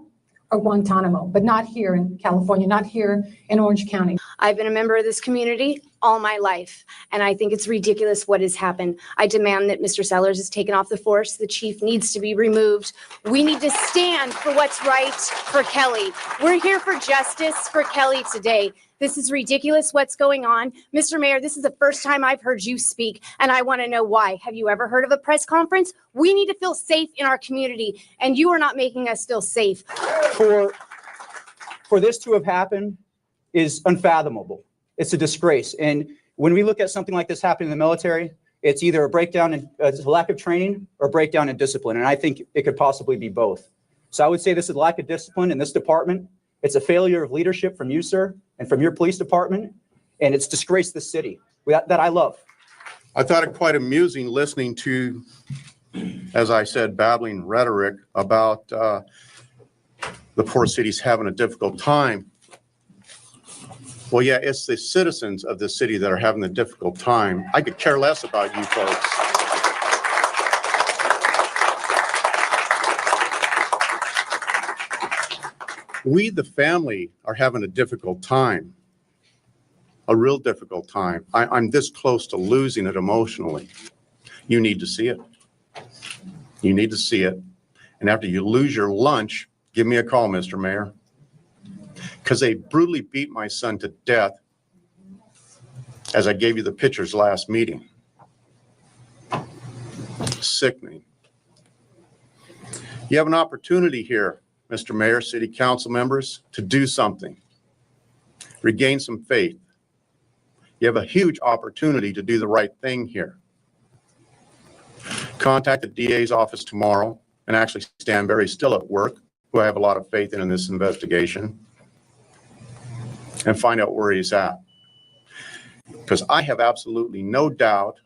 [SPEAKER 14] or Guantanamo, but not here in California, not here in Orange County.
[SPEAKER 15] I've been a member of this community all my life, and I think it's ridiculous what has happened. I demand that Mr. Sellers is taken off the force. The chief needs to be removed. We need to stand for what's right for Kelly. We're here for justice for Kelly today. This is ridiculous what's going on. Mr. Mayor, this is the first time I've heard you speak, and I want to know why. Have you ever heard of a press conference? We need to feel safe in our community, and you are not making us feel safe.
[SPEAKER 18] For this to have happened is unfathomable. It's a disgrace. And when we look at something like this happening in the military, it's either a breakdown in a lack of training or a breakdown in discipline. And I think it could possibly be both. So I would say this is a lack of discipline in this department. It's a failure of leadership from you, sir, and from your police department. And it's disgraced the city that I love.
[SPEAKER 19] I thought it quite amusing listening to, as I said, babbling rhetoric about the poor city's having a difficult time. Well, yeah, it's the citizens of the city that are having a difficult time. I could care less about you folks. We, the family, are having a difficult time, a real difficult time. I'm this close to losing it emotionally. You need to see it. You need to see it. And after you lose your lunch, give me a call, Mr. Mayor. Because they brutally beat my son to death, as I gave you the pictures last meeting. Sickening. You have an opportunity here, Mr. Mayor, City Council members, to do something. Regain some faith. You have a huge opportunity to do the right thing here. Contact the DA's office tomorrow, and actually Stan Berry's still at work, who I have a lot of faith in this investigation, and find out where he's at. Because I have absolutely no doubt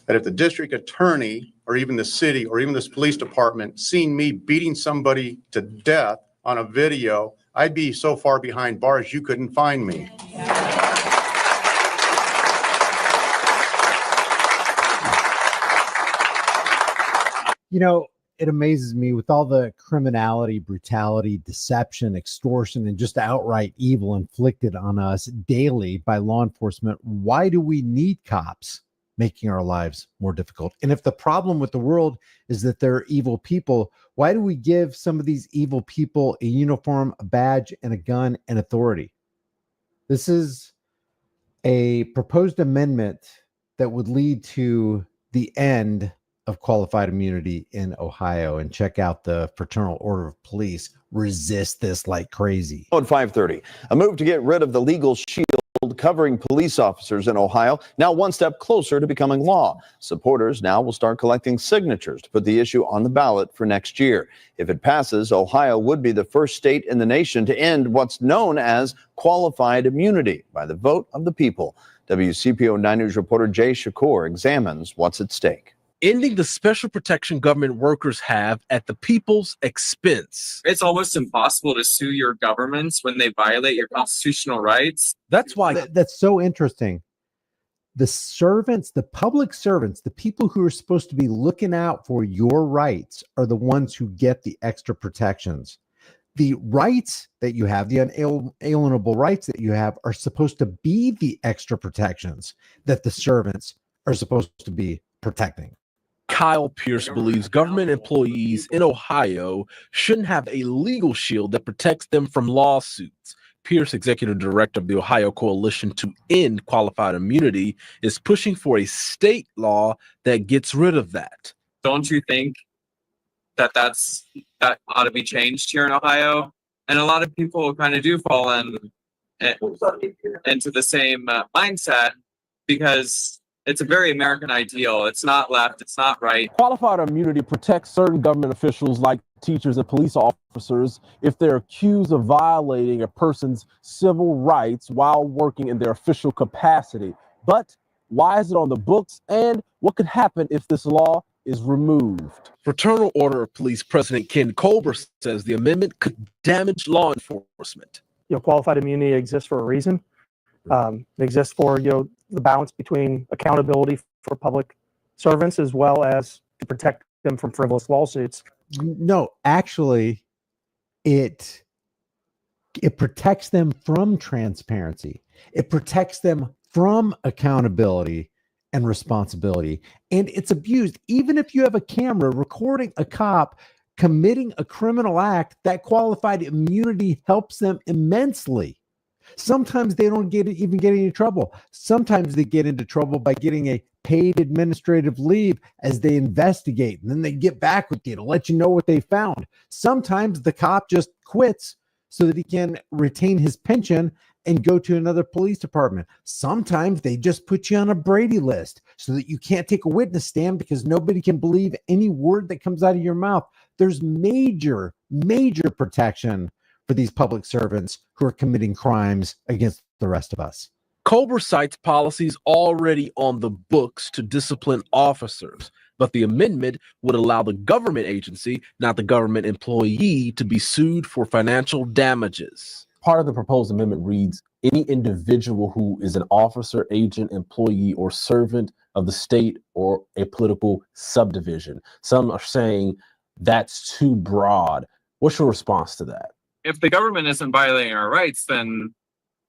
[SPEAKER 19] that if the district attorney or even the city or even this police department seen me beating somebody to death on a video, I'd be so far behind bars you couldn't find me.
[SPEAKER 23] You know, it amazes me with all the criminality, brutality, deception, extortion, and just outright evil inflicted on us daily by law enforcement. Why do we need cops making our lives more difficult? And if the problem with the world is that they're evil people, why do we give some of these evil people a uniform, a badge, and a gun and authority? This is a proposed amendment that would lead to the end of qualified immunity in Ohio. And check out the Fraternal Order of Police resist this like crazy.
[SPEAKER 7] At 5:30, a move to get rid of the legal shield covering police officers in Ohio, now one step closer to becoming law. Supporters now will start collecting signatures to put the issue on the ballot for next year. If it passes, Ohio would be the first state in the nation to end what's known as qualified immunity by the vote of the people. WCPO 9 News reporter Jay Shakur examines what's at stake.
[SPEAKER 8] Ending the special protection government workers have at the people's expense.
[SPEAKER 9] It's almost impossible to sue your governments when they violate your constitutional rights.
[SPEAKER 8] That's why.
[SPEAKER 23] That's so interesting. The servants, the public servants, the people who are supposed to be looking out for your rights are the ones who get the extra protections. The rights that you have, the unalienable rights that you have, are supposed to be the extra protections that the servants are supposed to be protecting.
[SPEAKER 8] Kyle Pierce believes government employees in Ohio shouldn't have a legal shield that protects them from lawsuits. Pierce, executive director of the Ohio Coalition to End Qualified Immunity, is pushing for a state law that gets rid of that.
[SPEAKER 9] Don't you think that ought to be changed here in Ohio? And a lot of people kind of do fall into the same mindset because it's a very American ideal. It's not left. It's not right.
[SPEAKER 8] Qualified immunity protects certain government officials like teachers and police officers if they're accused of violating a person's civil rights while working in their official capacity. But why is it on the books, and what could happen if this law is removed? Fraternal Order of Police President Ken Colbert says the amendment could damage law enforcement.
[SPEAKER 10] Qualified immunity exists for a reason. It exists for the balance between accountability for public servants as well as to protect them from frivolous lawsuits.
[SPEAKER 23] No, actually, it protects them from transparency. It protects them from accountability and responsibility. And it's abused. Even if you have a camera recording a cop committing a criminal act, that qualified immunity helps them immensely. Sometimes they don't even get into trouble. Sometimes they get into trouble by getting a paid administrative leave as they investigate, and then they get back with you to let you know what they found. Sometimes the cop just quits so that he can retain his pension and go to another police department. Sometimes they just put you on a Brady list so that you can't take a witness stand because nobody can believe any word that comes out of your mouth. There's major protection for these public servants who are committing crimes against the rest of us.
[SPEAKER 8] Cobra cites policies already on the books to discipline officers, but the amendment would allow the government agency, not the government employee, to be sued for financial damages. Part of the proposed amendment reads, any individual who is an officer, agent, employee, or servant of the state or a political subdivision. Some are saying that's too broad. What's your response to that?
[SPEAKER 9] If the government isn't violating our rights, then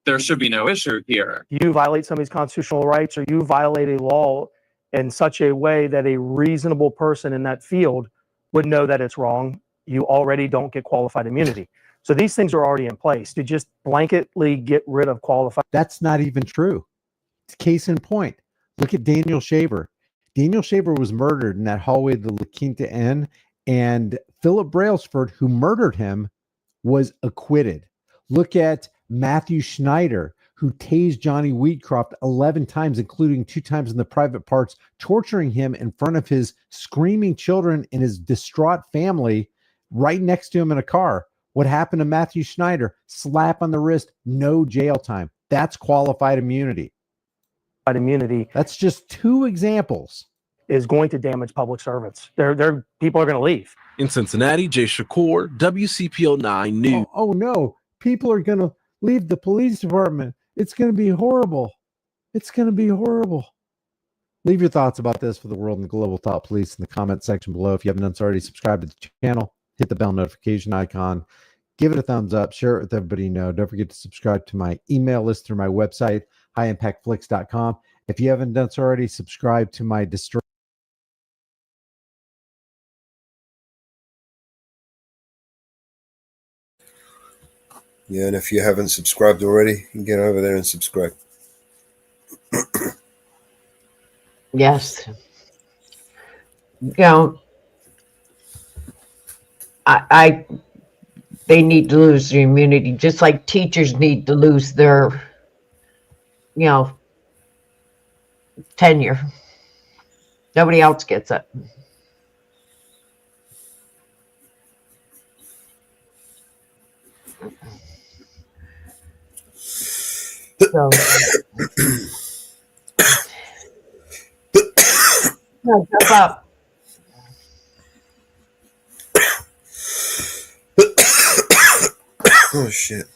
[SPEAKER 9] there should be no issue here.
[SPEAKER 10] You violate somebody's constitutional rights, or you violate a law in such a way that a reasonable person in that field would know that it's wrong, you already don't get qualified immunity. So these things are already in place. To just blanketly get rid of qualified.
[SPEAKER 23] That's not even true. Case in point, look at Daniel Shaver. Daniel Shaver was murdered in that hallway of the La Quinta Inn, and Philip Brailsford, who murdered him, was acquitted. Look at Matthew Schneider, who tased Johnny Wheatcroft 11 times, including 2 times in the private parts, torturing him in front of his screaming children and his distraught family right next to him in a car. What happened to Matthew Schneider? Slap on the wrist, no jail time. That's qualified immunity.
[SPEAKER 10] Immunity.
[SPEAKER 23] That's just 2 examples.
[SPEAKER 10] Is going to damage public servants. People are going to leave.
[SPEAKER 8] In Cincinnati, Jay Shakur, WCPO 9 News.
[SPEAKER 23] Oh no, people are going to leave the police department. It's going to be horrible. It's going to be horrible. Leave your thoughts about this for the world and the global thought police in the comment section below. If you haven't already, subscribe to the channel, hit the bell notification icon, give it a thumbs up, share it with everybody you know. Don't forget to subscribe to my email list through my website, highimpactflix.com. If you haven't done so already, subscribe to my
[SPEAKER 1] Yeah, and if you haven't subscribed already, you can get over there and subscribe.
[SPEAKER 2] Yes. You know, they need to lose their immunity, just like teachers need to lose their, tenure. Nobody else gets it. So, jump up.
[SPEAKER 1] Oh shit.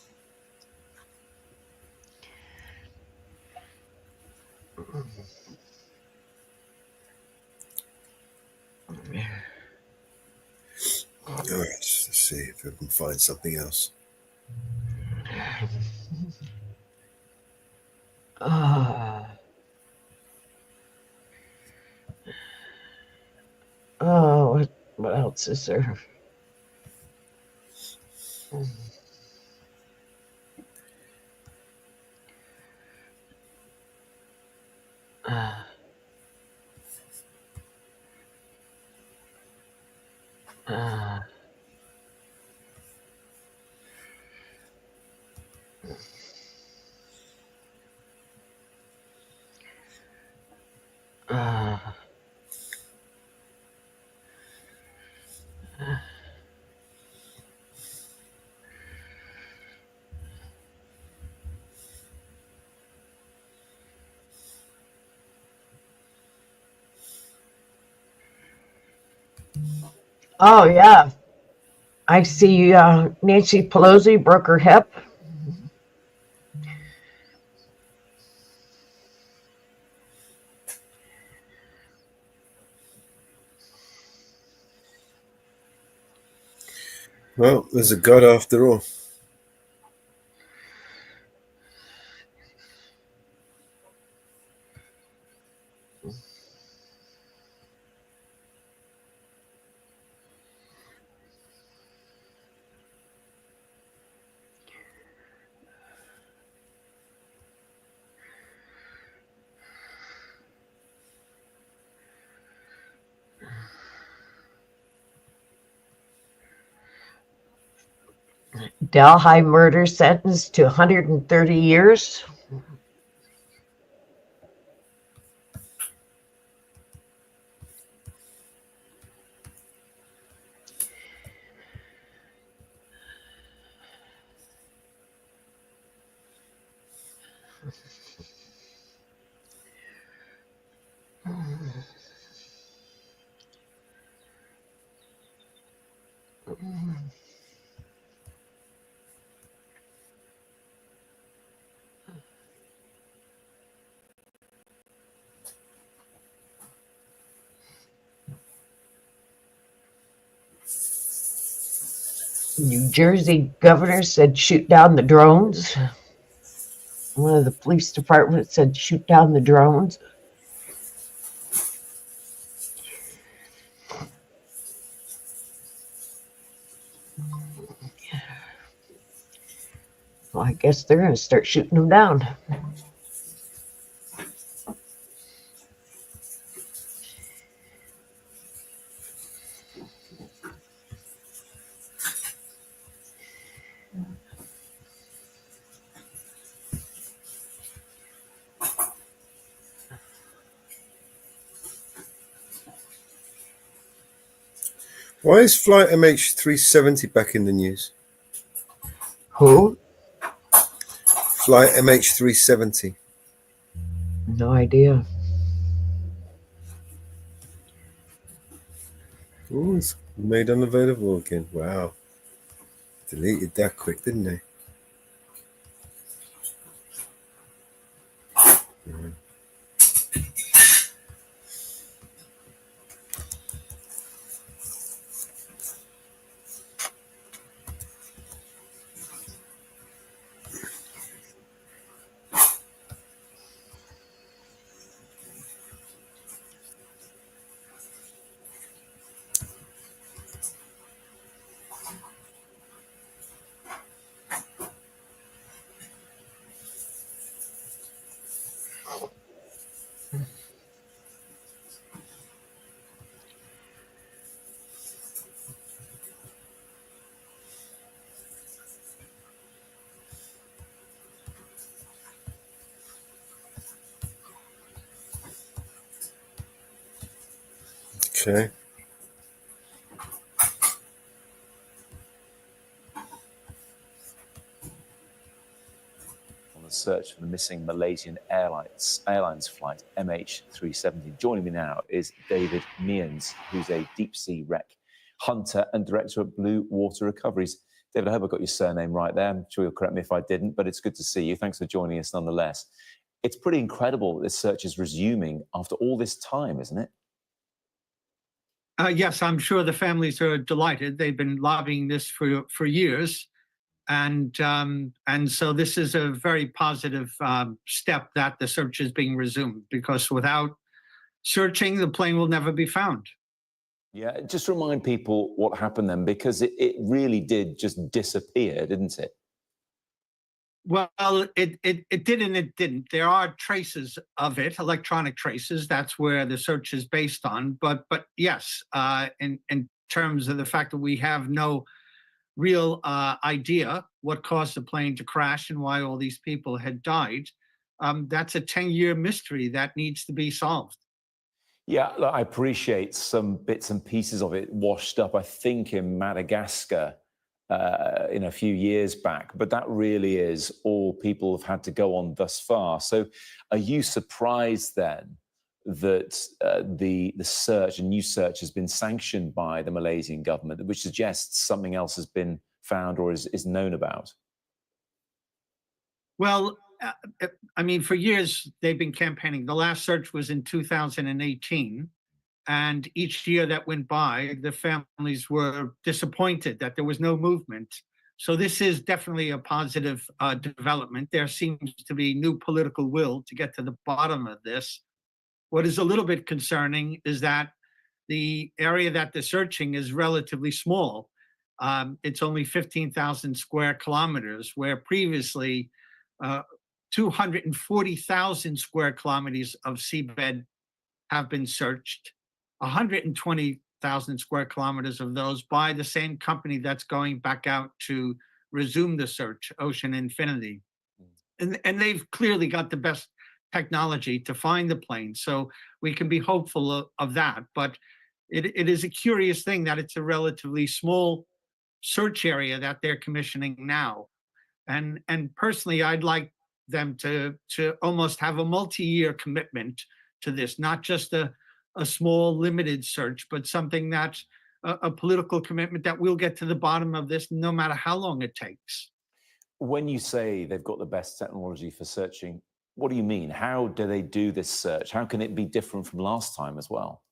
[SPEAKER 1] All right, let's see if I can find something else.
[SPEAKER 2] What else is there? Oh yeah, I see. Nancy Pelosi broke her hip.
[SPEAKER 1] Well, there's a God after all.
[SPEAKER 2] Delhi murder sentenced to 130 years. New Jersey governor said shoot down the drones. One of the police departments said shoot down the drones. Well, I guess they're going to start shooting them down.
[SPEAKER 1] Why is Flight MH370 back in the news?
[SPEAKER 2] Who?
[SPEAKER 1] Flight MH370.
[SPEAKER 2] No idea.
[SPEAKER 1] Oh, it's made unavailable again. Wow. Deleted that quick, didn't they? Yeah. Okay.
[SPEAKER 11] On the search for the missing Malaysian Airlines flight MH370. Joining me now is David Meehan, who's a deep sea wreck hunter and director at Blue Water Recoveries. David, I hope I got your surname right there. I'm sure you'll correct me if I didn't, but it's good to see you. Thanks for joining us nonetheless. It's pretty incredible that this search is resuming after all this time, isn't it?
[SPEAKER 16] Yes, I'm sure the families are delighted. They've been lobbying this for years. And so this is a very positive step that the search is being resumed, because without searching, the plane will never be found.
[SPEAKER 11] Yeah, just remind people what happened then, because it really did just disappear, didn't it?
[SPEAKER 16] Well, it did and it didn't. There are traces of it, electronic traces. That's where the search is based on. But yes, in terms of the fact that we have no real idea what caused the plane to crash and why all these people had died, that's a 10-year mystery that needs to be solved.
[SPEAKER 11] Yeah, look, I appreciate some bits and pieces of it washed up, I think, in Madagascar in a few years back, but that really is all people have had to go on thus far. So are you surprised then that the search, a new search, has been sanctioned by the Malaysian government, which suggests something else has been found or is known about?
[SPEAKER 16] Well, I mean, for years they've been campaigning. The last search was in 2018. And each year that went by, the families were disappointed that there was no movement. So this is definitely a positive development. There seems to be new political will to get to the bottom of this. What is a little bit concerning is that the area that they're searching is relatively small. It's only 15,000 square kilometers, where previously 240,000 square kilometers of seabed have been searched. 120,000 square kilometers of those by the same company that's going back out to resume the search, Ocean Infinity. And they've clearly got the best technology to find the plane. So we can be hopeful of that. But it is a curious thing that it's a relatively small search area that they're commissioning now. And personally, I'd like them to almost have a multi-year commitment to this, not just a small limited search, but something that a political commitment that we'll get to the bottom of this no matter how long it takes.
[SPEAKER 11] When you say they've got the best technology for searching, what do you mean? How do they do this search? How can it be different from last time as well?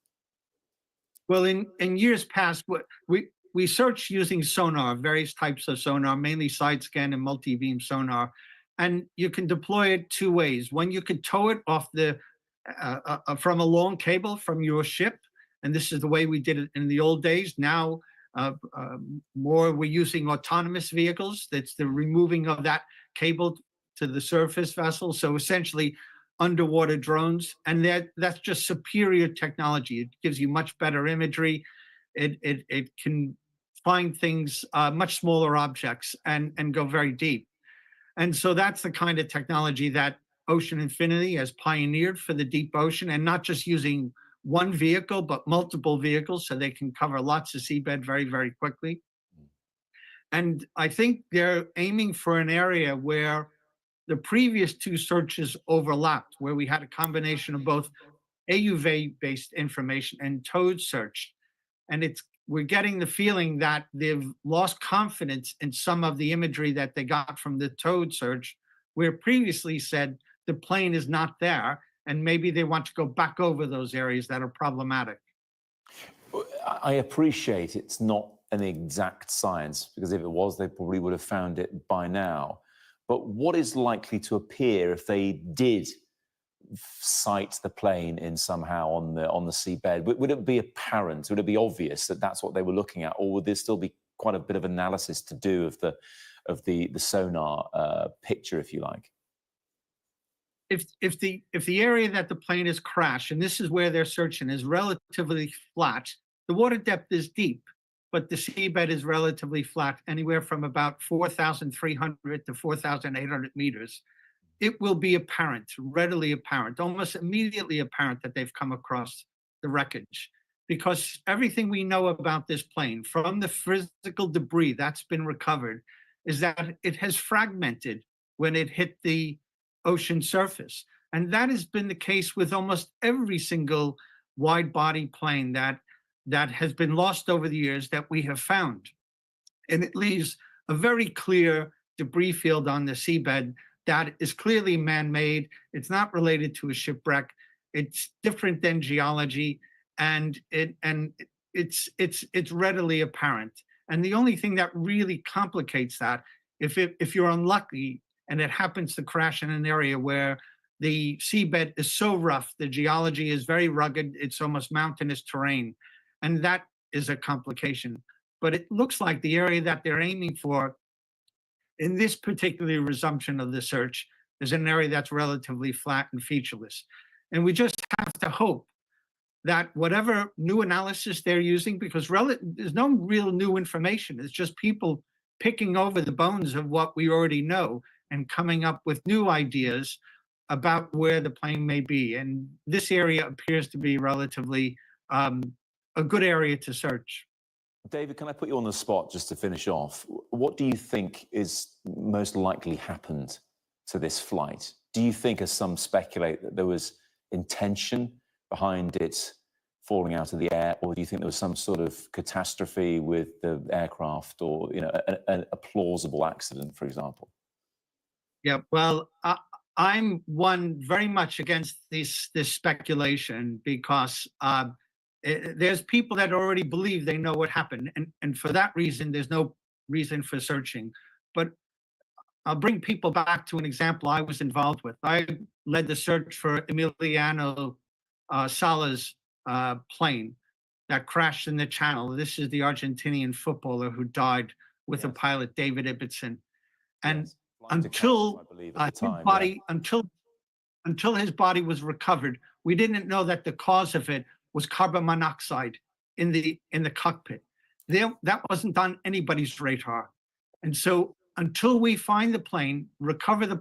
[SPEAKER 16] Well, in years past, we search using sonar, various types of sonar, mainly side scan and multi-beam sonar, and you can deploy it two ways. One, you can tow it off from a long cable from your ship, and this is the way we did it in the old days. Now, more we're using autonomous vehicles. That's the removing of that cable to the surface vessel. So essentially, underwater drones, and that's just superior technology. It gives you much better imagery. It can find things, much smaller objects, and go very deep. And so that's the kind of technology that Ocean Infinity has pioneered for the deep ocean, and not just using one vehicle, but multiple vehicles, so they can cover lots of seabed very, very quickly. And I think they're aiming for an area where the previous two searches overlapped, where we had a combination of both AUV-based information and towed search. And we're getting the feeling that they've lost confidence in some of the imagery that they got from the towed search, where previously said the plane is not there, and maybe they want to go back over those areas that are problematic.
[SPEAKER 11] I appreciate it's not an exact science, because if it was, they probably would have found it by now. But what is likely to appear if they did sight the plane in somehow on the seabed? Would it be apparent? Would it be obvious that that's what they were looking at, or would there still be quite a bit of analysis to do of the sonar picture, if you like?
[SPEAKER 16] If the area that the plane has crashed, and this is where they're searching, is relatively flat, the water depth is deep, but the seabed is relatively flat, anywhere from about 4,300 to 4,800 meters, it will be apparent, readily apparent, almost immediately apparent that they've come across the wreckage. Because everything we know about this plane, from the physical debris that's been recovered, is that it has fragmented when it hit the ocean surface. And that has been the case with almost every single wide-body plane that has been lost over the years that we have found. And it leaves a very clear debris field on the seabed that is clearly man-made. It's not related to a shipwreck. It's different than geology, and it's readily apparent. And the only thing that really complicates that, if you're unlucky and it happens to crash in an area where the seabed is so rough, the geology is very rugged, it's almost mountainous terrain, and that is a complication. But it looks like the area that they're aiming for in this particular resumption of the search is an area that's relatively flat and featureless. And we just have to hope that whatever new analysis they're using, because there's no real new information, it's just people picking over the bones of what we already know and coming up with new ideas about where the plane may be. And this area appears to be relatively a good area to search.
[SPEAKER 11] David, can I put you on the spot just to finish off? What do you think is most likely happened to this flight? Do you think, as some speculate, that there was intention behind it falling out of the air, or do you think there was some sort of catastrophe with the aircraft, or a plausible accident, for example?
[SPEAKER 16] Yeah, well, I'm one very much against this speculation, because there's people that already believe they know what happened, and for that reason, there's no reason for searching. But I'll bring people back to an example I was involved with. I led the search for Emiliano Sala's plane that crashed in the Channel. This is the Argentinian footballer who died with the pilot David Ibbotson. And until his body was recovered, we didn't know that the cause of it was carbon monoxide in the cockpit. That wasn't on anybody's radar. And so until we find the plane, recover the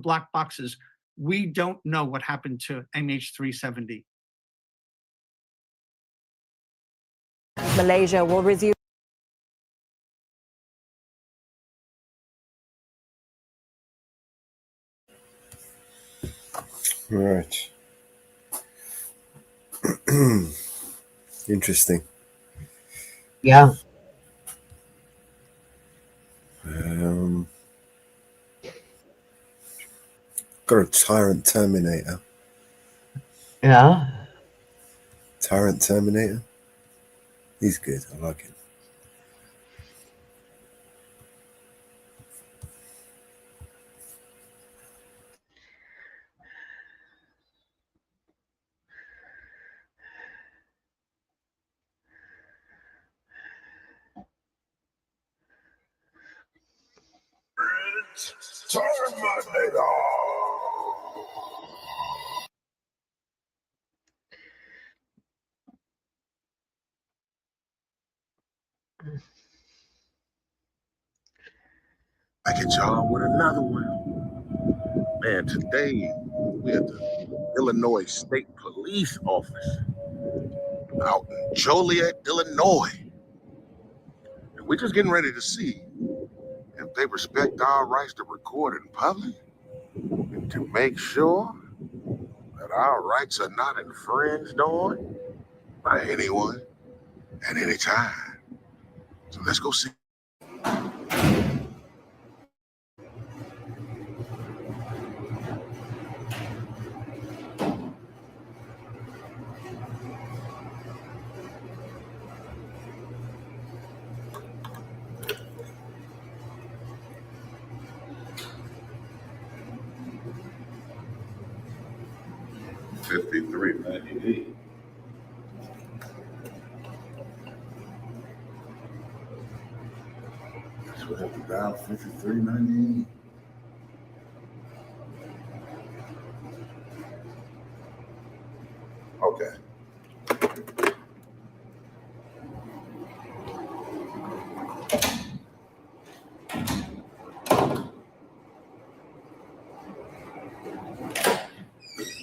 [SPEAKER 16] black boxes, we don't know what happened to MH370.
[SPEAKER 4] Malaysia will resume.
[SPEAKER 1] Right. Interesting.
[SPEAKER 2] Yeah.
[SPEAKER 1] Got a Tyrant Terminator.
[SPEAKER 2] Yeah.
[SPEAKER 1] Tyrant Terminator. He's good. I like him. Terminator.
[SPEAKER 4] I get y'all with another one. Man, today we're at the Illinois State Police Office out in Joliet, Illinois. And we're just getting ready to see if they respect our rights to record in public and to make sure that our rights are not infringed on by anyone at any time. So let's go see. $53.98. That's what I have to dial, $53.98. Okay.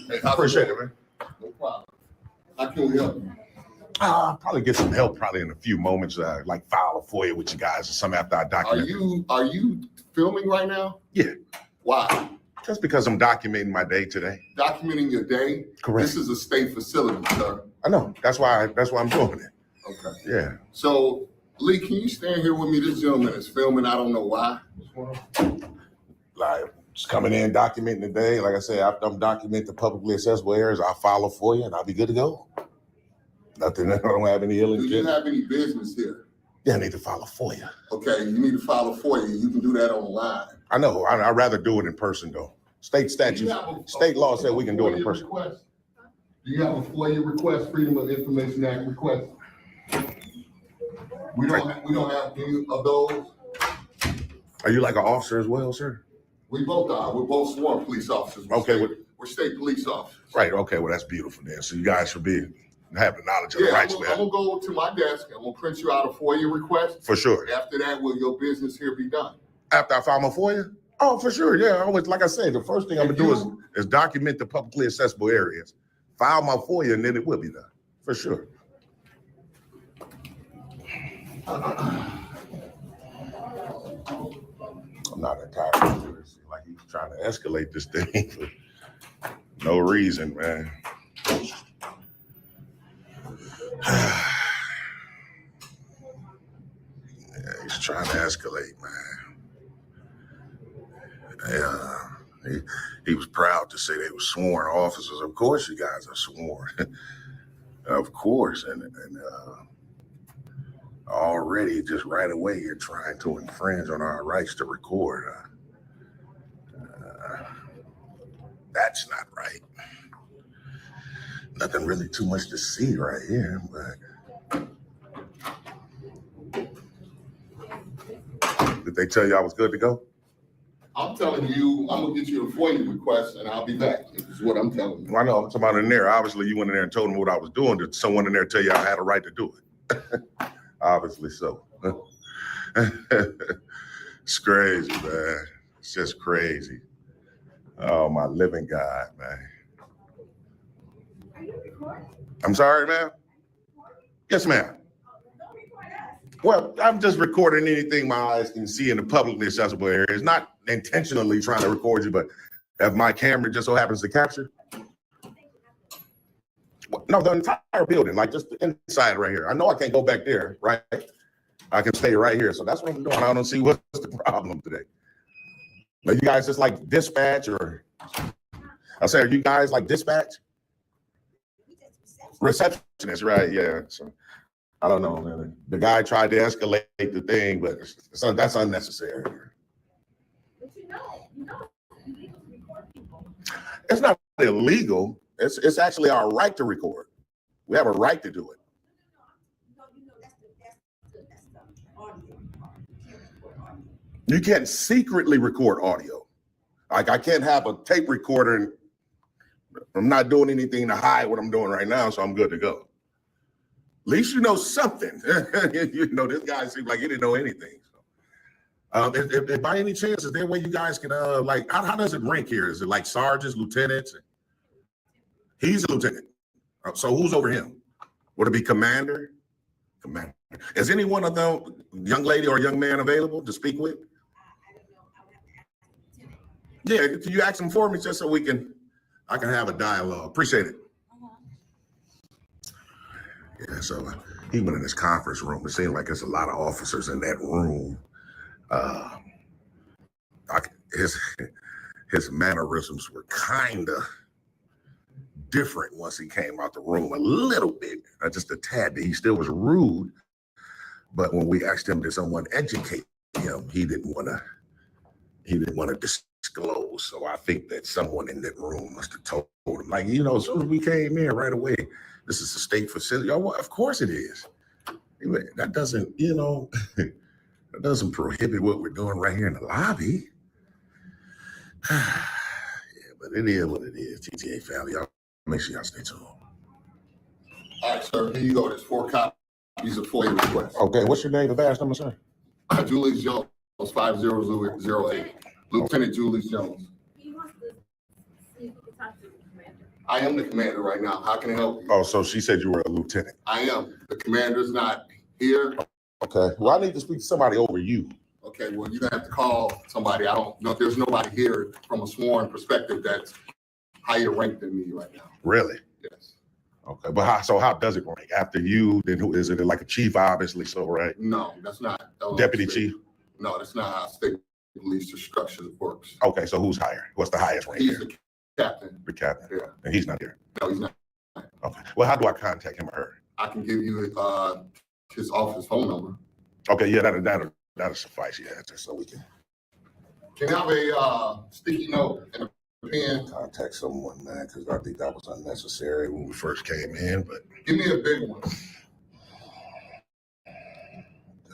[SPEAKER 4] Hey, I appreciate it, man. No problem. How can we help you? I'll probably get some help probably in a few moments. Like file a FOIA with you guys or something after I document.
[SPEAKER 27] Are you filming right now?
[SPEAKER 4] Yeah.
[SPEAKER 27] Why?
[SPEAKER 4] Just because I'm documenting my day today.
[SPEAKER 27] Documenting your day?
[SPEAKER 4] Correct.
[SPEAKER 27] This is a state facility, sir.
[SPEAKER 4] I know. That's why I'm doing it.
[SPEAKER 27] Okay.
[SPEAKER 4] Yeah.
[SPEAKER 27] So, Lee, can you stand here with me? This gentleman is filming. I don't know why.
[SPEAKER 4] Like, just coming in, documenting the day. Like I said, after I'm documenting the publicly accessible areas, I'll file a FOIA and I'll be good to go. Nothing, I don't have any ill intent.
[SPEAKER 27] Do you have any business here?
[SPEAKER 4] Yeah, I need to file a FOIA.
[SPEAKER 27] Okay, you need to file a FOIA. You can do that online.
[SPEAKER 4] I know. I'd rather do it in person, though. State statutes, state law said we can do it in person.
[SPEAKER 27] Request? Do you have a FOIA request, Freedom of Information Act request? We don't have any of those.
[SPEAKER 4] Are you like an officer as well, sir?
[SPEAKER 27] We both are. We're both sworn police officers. We're state police officers.
[SPEAKER 4] Right. Okay. Well, that's beautiful then. So you guys should have the knowledge of the rights,
[SPEAKER 27] I'm
[SPEAKER 4] man.
[SPEAKER 27] gonna go to my desk. I'm gonna print you out a FOIA request.
[SPEAKER 4] For sure.
[SPEAKER 27] After that, will your business here be done?
[SPEAKER 4] After I file my FOIA? Oh, for sure. Yeah. Always, like I said, the first thing I'm gonna do is document the publicly accessible areas, file my FOIA, and then it will be done. For sure. I'm not entirely sure. It seems like he's trying to escalate this thing for no reason, man. Yeah, he's trying to escalate, man. Yeah, he was proud to say they were sworn officers. Of course, you guys are sworn. Of course, and already just right away you're trying to infringe on our rights to record. That's not right. Nothing really too much to see right here, but did they tell you I was good to go?
[SPEAKER 27] I'm telling you, I'm gonna get you a FOIA request and I'll be back. This is what I'm telling you.
[SPEAKER 4] I know, I'm talking about in there. Obviously, you went in there and told them what I was doing. Did someone in there tell you I had a right to do it? Obviously so. It's crazy, man. It's just crazy. Oh, my living God, man. I'm sorry, ma'am? Yes, ma'am. Well, I'm just recording anything my eyes can see in the publicly accessible areas, not intentionally trying to record you, but if my camera just so happens to capture. No, the entire building, like just the inside right here. I know I can't go back there, right? I can stay right here. So that's what I'm doing. I don't see what's the problem today. Are you guys just like dispatch or? I say, are you guys like dispatch? Receptionist, right? Yeah. So I don't know. Man. The guy tried to escalate the thing, but that's unnecessary. It's not illegal. It's actually our right to record. We have a right to do it. You can't secretly record audio. Like I can't have a tape recorder and I'm not doing anything to hide what I'm doing right now, so I'm good to go. At least you know something. You know, this guy seems like he didn't know anything. So, if by any chance, is there a way you guys can like how does it rank here? Is it like sergeants, lieutenants? He's a lieutenant. So who's over him? Would it be commander? Commander. Is any one of them young lady or young man available to speak with? Yeah, can you ask them for me just so I can have a dialogue? Appreciate it. Yeah, so he went in this conference room. It seemed like there's a lot of officers in that room. His mannerisms were kind of different once he came out the room, a little bit, just a tad bit. He still was rude, but when we asked him, did someone educate him, he didn't want to disclose. So I think that someone in that room must have told him, like, you know, as soon as we came in right away, this is a state facility. Oh, well, of course it is. That doesn't, you know, that doesn't prohibit what we're doing right here in the lobby. Yeah, but it is what it is. GTA family, y'all make sure y'all stay tuned.
[SPEAKER 27] All right, sir. Here you go. There's 4 copies of FOIA requests.
[SPEAKER 4] Okay, what's your name and badge number, sir?
[SPEAKER 27] Julius Jones, 50008. Lieutenant Julius Jones.
[SPEAKER 6] He wants to see if he can talk to the commander.
[SPEAKER 27] I am the commander right now. How can I help you?
[SPEAKER 4] Oh, so she said you were a lieutenant.
[SPEAKER 27] I am. The commander's not here.
[SPEAKER 4] Okay. Well, I need to speak to somebody over you.
[SPEAKER 27] Okay, well, you're gonna have to call somebody. I don't know if there's nobody here from a sworn perspective that's higher ranked than me right now.
[SPEAKER 4] Really?
[SPEAKER 27] Yes.
[SPEAKER 4] Okay, but how does it rank? After you, then who is it? Like a chief, obviously, so right?
[SPEAKER 27] No, that's not.
[SPEAKER 4] Deputy chief?
[SPEAKER 27] No, that's not how state police structure works.
[SPEAKER 4] Okay, so who's higher? What's the highest rank?
[SPEAKER 27] He's
[SPEAKER 4] here?
[SPEAKER 27] the captain.
[SPEAKER 4] The captain.
[SPEAKER 27] Yeah.
[SPEAKER 4] And he's not here.
[SPEAKER 27] No, he's not.
[SPEAKER 4] Okay. Well, how do I contact him or her?
[SPEAKER 27] I can give you his office phone number.
[SPEAKER 4] Okay, yeah, that'll suffice. Yeah, just so we can.
[SPEAKER 27] Can I have a sticky note and a pen?
[SPEAKER 4] Contact someone, man, because I think that was unnecessary when we first came in, but.
[SPEAKER 27] Give me a big one.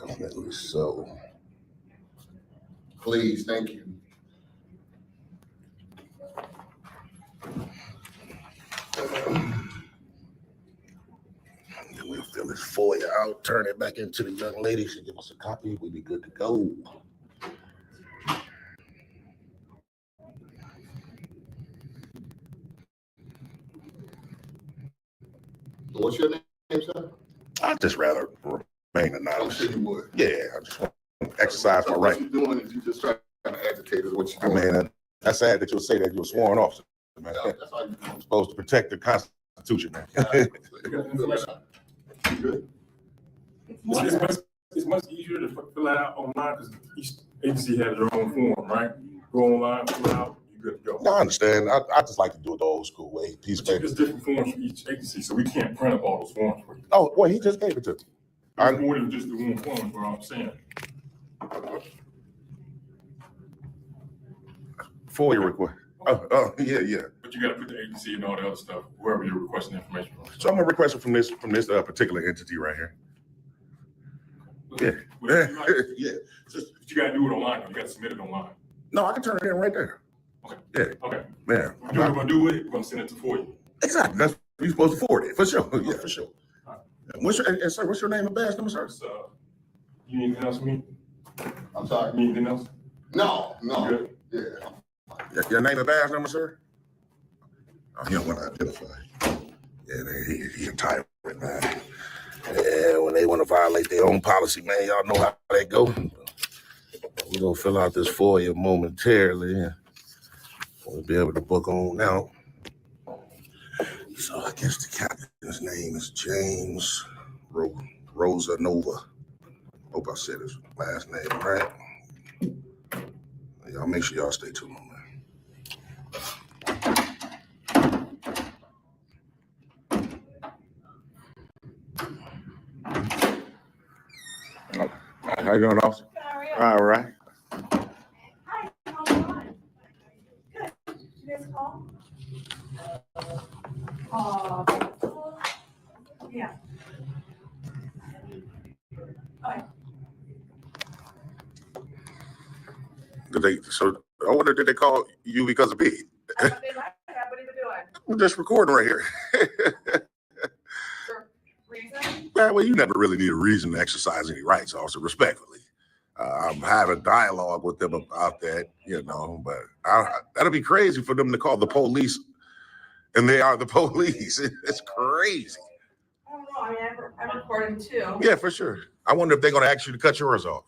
[SPEAKER 4] Definitely so.
[SPEAKER 27] Please, thank you.
[SPEAKER 4] Then we'll fill this FOIA out, turn it back into the young lady. She'll give us a copy. We'll be good to go.
[SPEAKER 27] What's your name, sir?
[SPEAKER 4] I'd just rather remain anonymous.
[SPEAKER 27] I'm sure you would.
[SPEAKER 4] Yeah, I just want to exercise my right.
[SPEAKER 27] What you're doing is you just trying to agitate is what you're doing.
[SPEAKER 4] I mean, that's sad that you'll say that you're a sworn officer, man.
[SPEAKER 27] Yeah, that's all you
[SPEAKER 4] I'm supposed to protect the Constitution, man.
[SPEAKER 27] You good?
[SPEAKER 17] It's much easier to fill that out online because each agency has their own form, right? Go online, fill it out, you're good to go.
[SPEAKER 4] No, I understand. I just like to do it the old school way.
[SPEAKER 17] There's different forms for each agency, so we can't print up all those forms for you.
[SPEAKER 4] Oh, well, he just gave it to me.
[SPEAKER 17] It's more than just the one form, is what I'm saying.
[SPEAKER 4] FOIA request. Oh, yeah.
[SPEAKER 17] But you gotta put the agency and all the other stuff, wherever you're requesting information from.
[SPEAKER 4] So I'm gonna request it from this particular entity right here. Yeah. Yeah.
[SPEAKER 17] But you gotta do it online, though. You gotta submit it online.
[SPEAKER 4] No, I can turn it in right there.
[SPEAKER 17] Okay.
[SPEAKER 4] Yeah.
[SPEAKER 17] Okay.
[SPEAKER 4] Yeah.
[SPEAKER 17] You know what we're gonna do with it? We're gonna send it to FOIA.
[SPEAKER 4] Exactly. That's you're supposed to forward it for sure. Yeah, for sure. Sir, what's your name and badge number, sir?
[SPEAKER 17] You need anything else from me?
[SPEAKER 27] I'm sorry.
[SPEAKER 17] You need anything else?
[SPEAKER 27] No.
[SPEAKER 17] You
[SPEAKER 27] Yeah.
[SPEAKER 4] Your name and badge number, sir? Oh, you don't want to identify. Yeah, he a tyrant, man. Yeah, when they want to violate their own policy, man, y'all know how they go. We're gonna fill out this FOIA momentarily. And we'll be able to book on out. So I guess the captain That's James Rosa Nova. Hope I said his last name right. Y'all make sure y'all stay tuned on that. How you doing, officer? All right.
[SPEAKER 6] Hi, how's it going? Good. Did you guys call? Yeah. Okay.
[SPEAKER 4] I wonder, did they call you because of me?
[SPEAKER 6] They might have. What are you doing?
[SPEAKER 4] I'm just recording right here.
[SPEAKER 6] Reason?
[SPEAKER 4] Well, you never really need a reason to exercise any rights, officer, respectfully. I'm having dialogue with them about that, but that'd be crazy for them to call the police, and they are the police. It's crazy.
[SPEAKER 6] I don't know. I mean, I'm recording too.
[SPEAKER 4] Yeah, for sure. I wonder if they're going to ask you to cut yours off.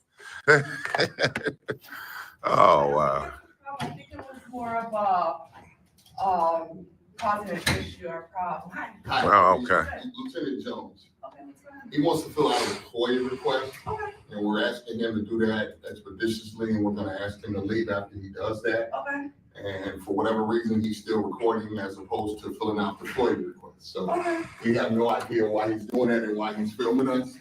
[SPEAKER 4] Oh, wow.
[SPEAKER 6] I think it was more of a causing an issue or problem.
[SPEAKER 4] Oh, okay.
[SPEAKER 27] Lieutenant Jones. He wants to fill out a FOIA request, and we're asking him to do that expeditiously, and we're going to ask him to leave after he does that.
[SPEAKER 6] Okay.
[SPEAKER 27] And for whatever reason, he's still recording as opposed to filling out the FOIA request. So we have no idea why he's doing that and why he's filming us.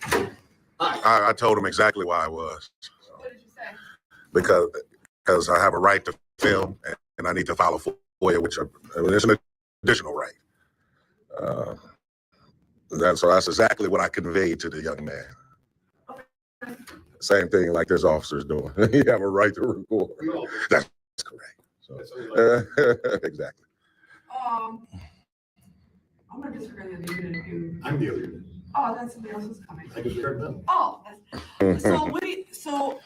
[SPEAKER 4] I told him exactly why I was.
[SPEAKER 6] What did you say?
[SPEAKER 4] Because I have a right to film, and I need to file a FOIA, which it's an additional right. So that's exactly what I conveyed to the young man. Same thing like this officer's doing. You have a right to record. That's correct. So, exactly.
[SPEAKER 6] I'm gonna disagree with you.
[SPEAKER 27] I'm the other unit.
[SPEAKER 6] Oh, then somebody else is coming.
[SPEAKER 27] I just heard them.
[SPEAKER 6] Oh, so what do you, so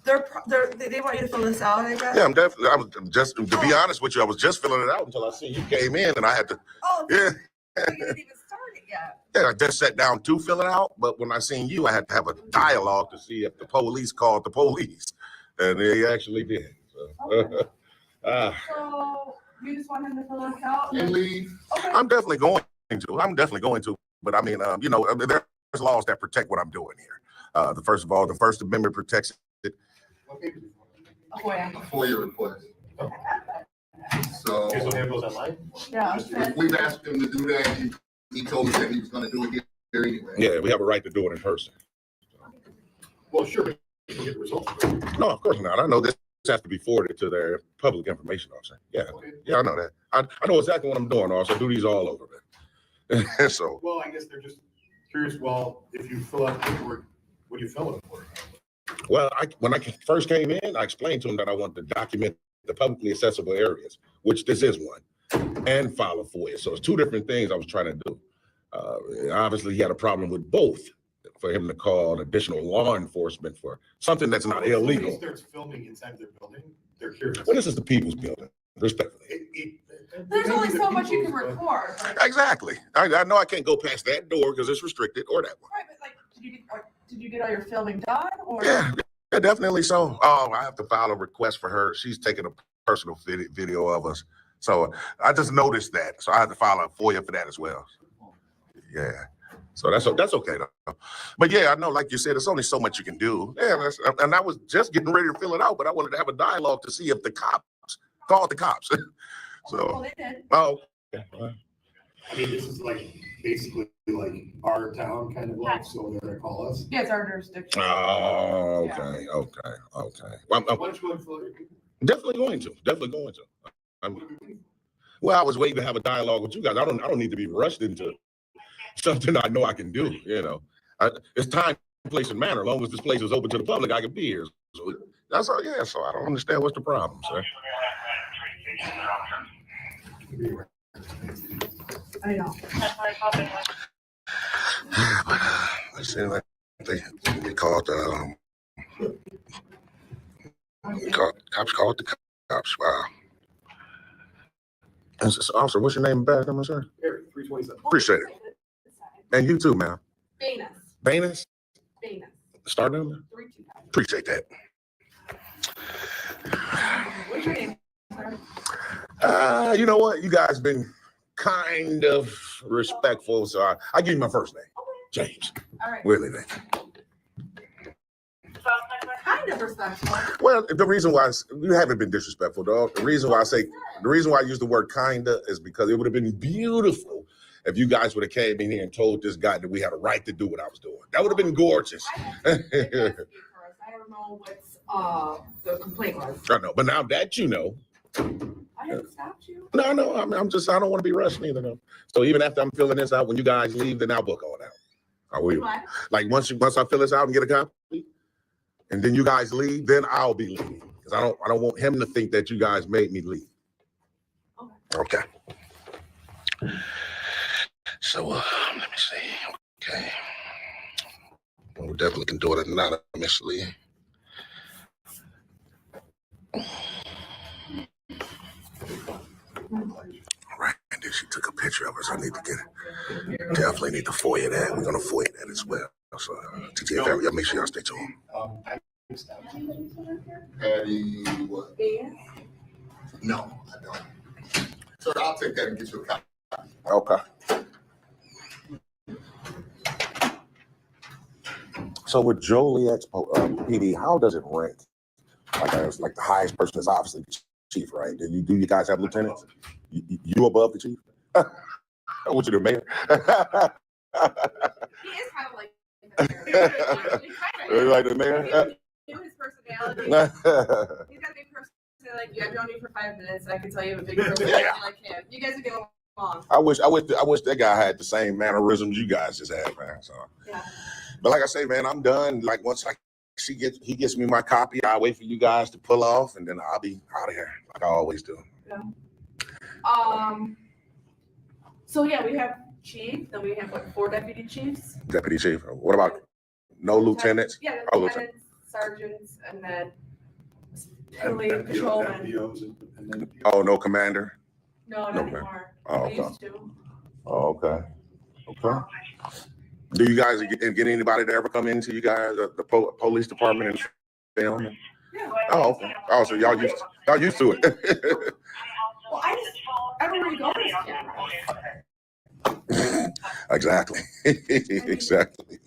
[SPEAKER 6] they want you to fill this out, I guess?
[SPEAKER 4] Yeah, I was just, to be honest with you, I was just filling it out until I seen you came in, and I had to.
[SPEAKER 6] Oh,
[SPEAKER 4] yeah.
[SPEAKER 6] You didn't even start it yet.
[SPEAKER 4] Yeah, I just sat down to fill it out, but when I seen you, I had to have a dialogue to see if the police called the police, and they actually did. So,
[SPEAKER 6] So you just want him to fill this out
[SPEAKER 27] and leave?
[SPEAKER 6] Okay.
[SPEAKER 4] I'm definitely going to. But I mean, there's laws that protect what I'm doing here. First of all, the First Amendment protects it.
[SPEAKER 27] A FOIA request. So
[SPEAKER 6] Yeah.
[SPEAKER 27] we've asked him to do that. He told us that he was going to do it here anyway.
[SPEAKER 4] Yeah, we have a right to do it in person.
[SPEAKER 27] Well, sure. We'll get the results.
[SPEAKER 4] No, of course not. I know this has to be forwarded to their public information officer. Yeah, I know that. I know exactly what I'm doing, officer. I do these all over, man. So.
[SPEAKER 3] Well, I guess they're just curious. Well, if you fill out paperwork, what do you fill it for?
[SPEAKER 4] Well, when I first came in, I explained to him that I wanted to document the publicly accessible areas, which this is one, and file a FOIA. So it's two different things I was trying to do. Obviously, he had a problem with both. For him to call additional law enforcement for something that's not illegal.
[SPEAKER 3] If somebody starts filming inside their building, they're curious.
[SPEAKER 4] Well, this is the people's building, respectfully.
[SPEAKER 6] There's only so much you can record.
[SPEAKER 4] Exactly. I know I can't go past that door because it's restricted, or that one.
[SPEAKER 6] Right, but like, did you get all your filming done? Or
[SPEAKER 4] Yeah, definitely so. Oh, I have to file a request for her. She's taking a personal video of us. So I just noticed that. So I have to file a FOIA for that as well. Yeah. So that's okay though. But yeah, I know, like you said, there's only so much you can do. Yeah, and I was just getting ready to fill it out, but I wanted to have a dialogue to see if the cops called the cops.
[SPEAKER 6] well, they did.
[SPEAKER 4] Oh, okay.
[SPEAKER 3] I mean, this is like basically like our town kind of like, so they're gonna call us.
[SPEAKER 6] Yeah, it's our jurisdiction.
[SPEAKER 4] Oh, okay. Well,
[SPEAKER 3] Why don't you go and fill out your paper?
[SPEAKER 4] definitely going to. Well, I was waiting to have a dialogue with you guys. I don't need to be rushed into something I know I can do. It's time, place, and manner. As long as this place is open to the public, I can be here. So that's all. Yeah. So I don't understand what's the problem, sir.
[SPEAKER 6] I know.
[SPEAKER 4] Let's see. Like they called cops called the cops. Wow. Officer, what's your name back, sir?
[SPEAKER 3] Eric, 327.
[SPEAKER 4] Appreciate it. And you too, ma'am.
[SPEAKER 6] Venus.
[SPEAKER 4] Start number?
[SPEAKER 6] 325.
[SPEAKER 4] Appreciate that.
[SPEAKER 6] What's your name, sir?
[SPEAKER 4] You know what? You guys been kind of respectful. So I give you my first name, James.
[SPEAKER 6] All right.
[SPEAKER 4] Willie then.
[SPEAKER 6] Kind of respectful.
[SPEAKER 4] Well, the reason why you haven't been disrespectful, dog. The reason why I use the word kinda is because it would have been beautiful if you guys would have came in here and told this guy that we had a right to do what I was doing. That would have been gorgeous.
[SPEAKER 6] I don't know what the complaint was.
[SPEAKER 4] I know, but now that you know.
[SPEAKER 6] I haven't stopped you.
[SPEAKER 4] No, I know. I don't want to be rushed neither. No. So even after I'm filling this out, when you guys leave, then I'll book all out. I will.
[SPEAKER 6] What?
[SPEAKER 4] Like once I fill this out and get a copy, and then you guys leave, then I'll be leaving because I don't want him to think that you guys made me leave. Okay. So let me see. Okay. Well, we definitely can do it anonymously. Right, and then she took a picture of us. I need to get it. Definitely need to FOIA that. We're gonna FOIA that as well. So TTF, y'all make sure y'all stay tuned.
[SPEAKER 27] Patty, what? No, I don't. So I'll take that and get you a copy.
[SPEAKER 4] Okay. So with Joliet's PD, how does it rank? Like the highest person is obviously the chief, right? Do you guys have lieutenants? You above the chief? I want you to mayor.
[SPEAKER 6] He is kind of like the mayor.
[SPEAKER 4] Like the mayor?
[SPEAKER 6] His personality. He's got a big personality like you. I've known you for 5 minutes, and I can tell you have a big personality like him. You guys are getting along.
[SPEAKER 4] I wish that guy had the same mannerisms you guys just had, man. So,
[SPEAKER 6] yeah.
[SPEAKER 4] But like I say, man, I'm done. Like once he gets me my copy, I wait for you guys to pull off, and then I'll be out of here like I always do.
[SPEAKER 6] Yeah. So yeah, we have chief. Then we have what, 4 deputy chiefs.
[SPEAKER 4] Deputy chief. What about no lieutenants?
[SPEAKER 6] Yeah,
[SPEAKER 4] Oh,
[SPEAKER 6] lieutenants, sergeants, and then patrolmen.
[SPEAKER 4] Oh, no commander.
[SPEAKER 6] No, not anymore.
[SPEAKER 4] Oh,
[SPEAKER 6] They
[SPEAKER 4] okay.
[SPEAKER 6] used to.
[SPEAKER 4] Oh, okay. Okay. Do you guys get anybody to ever come into you guys, the police department and film?
[SPEAKER 6] Yeah.
[SPEAKER 4] Oh, okay. Oh, so y'all used to it.
[SPEAKER 6] Well, everywhere you go, there's cameras.
[SPEAKER 4] Exactly. Exactly.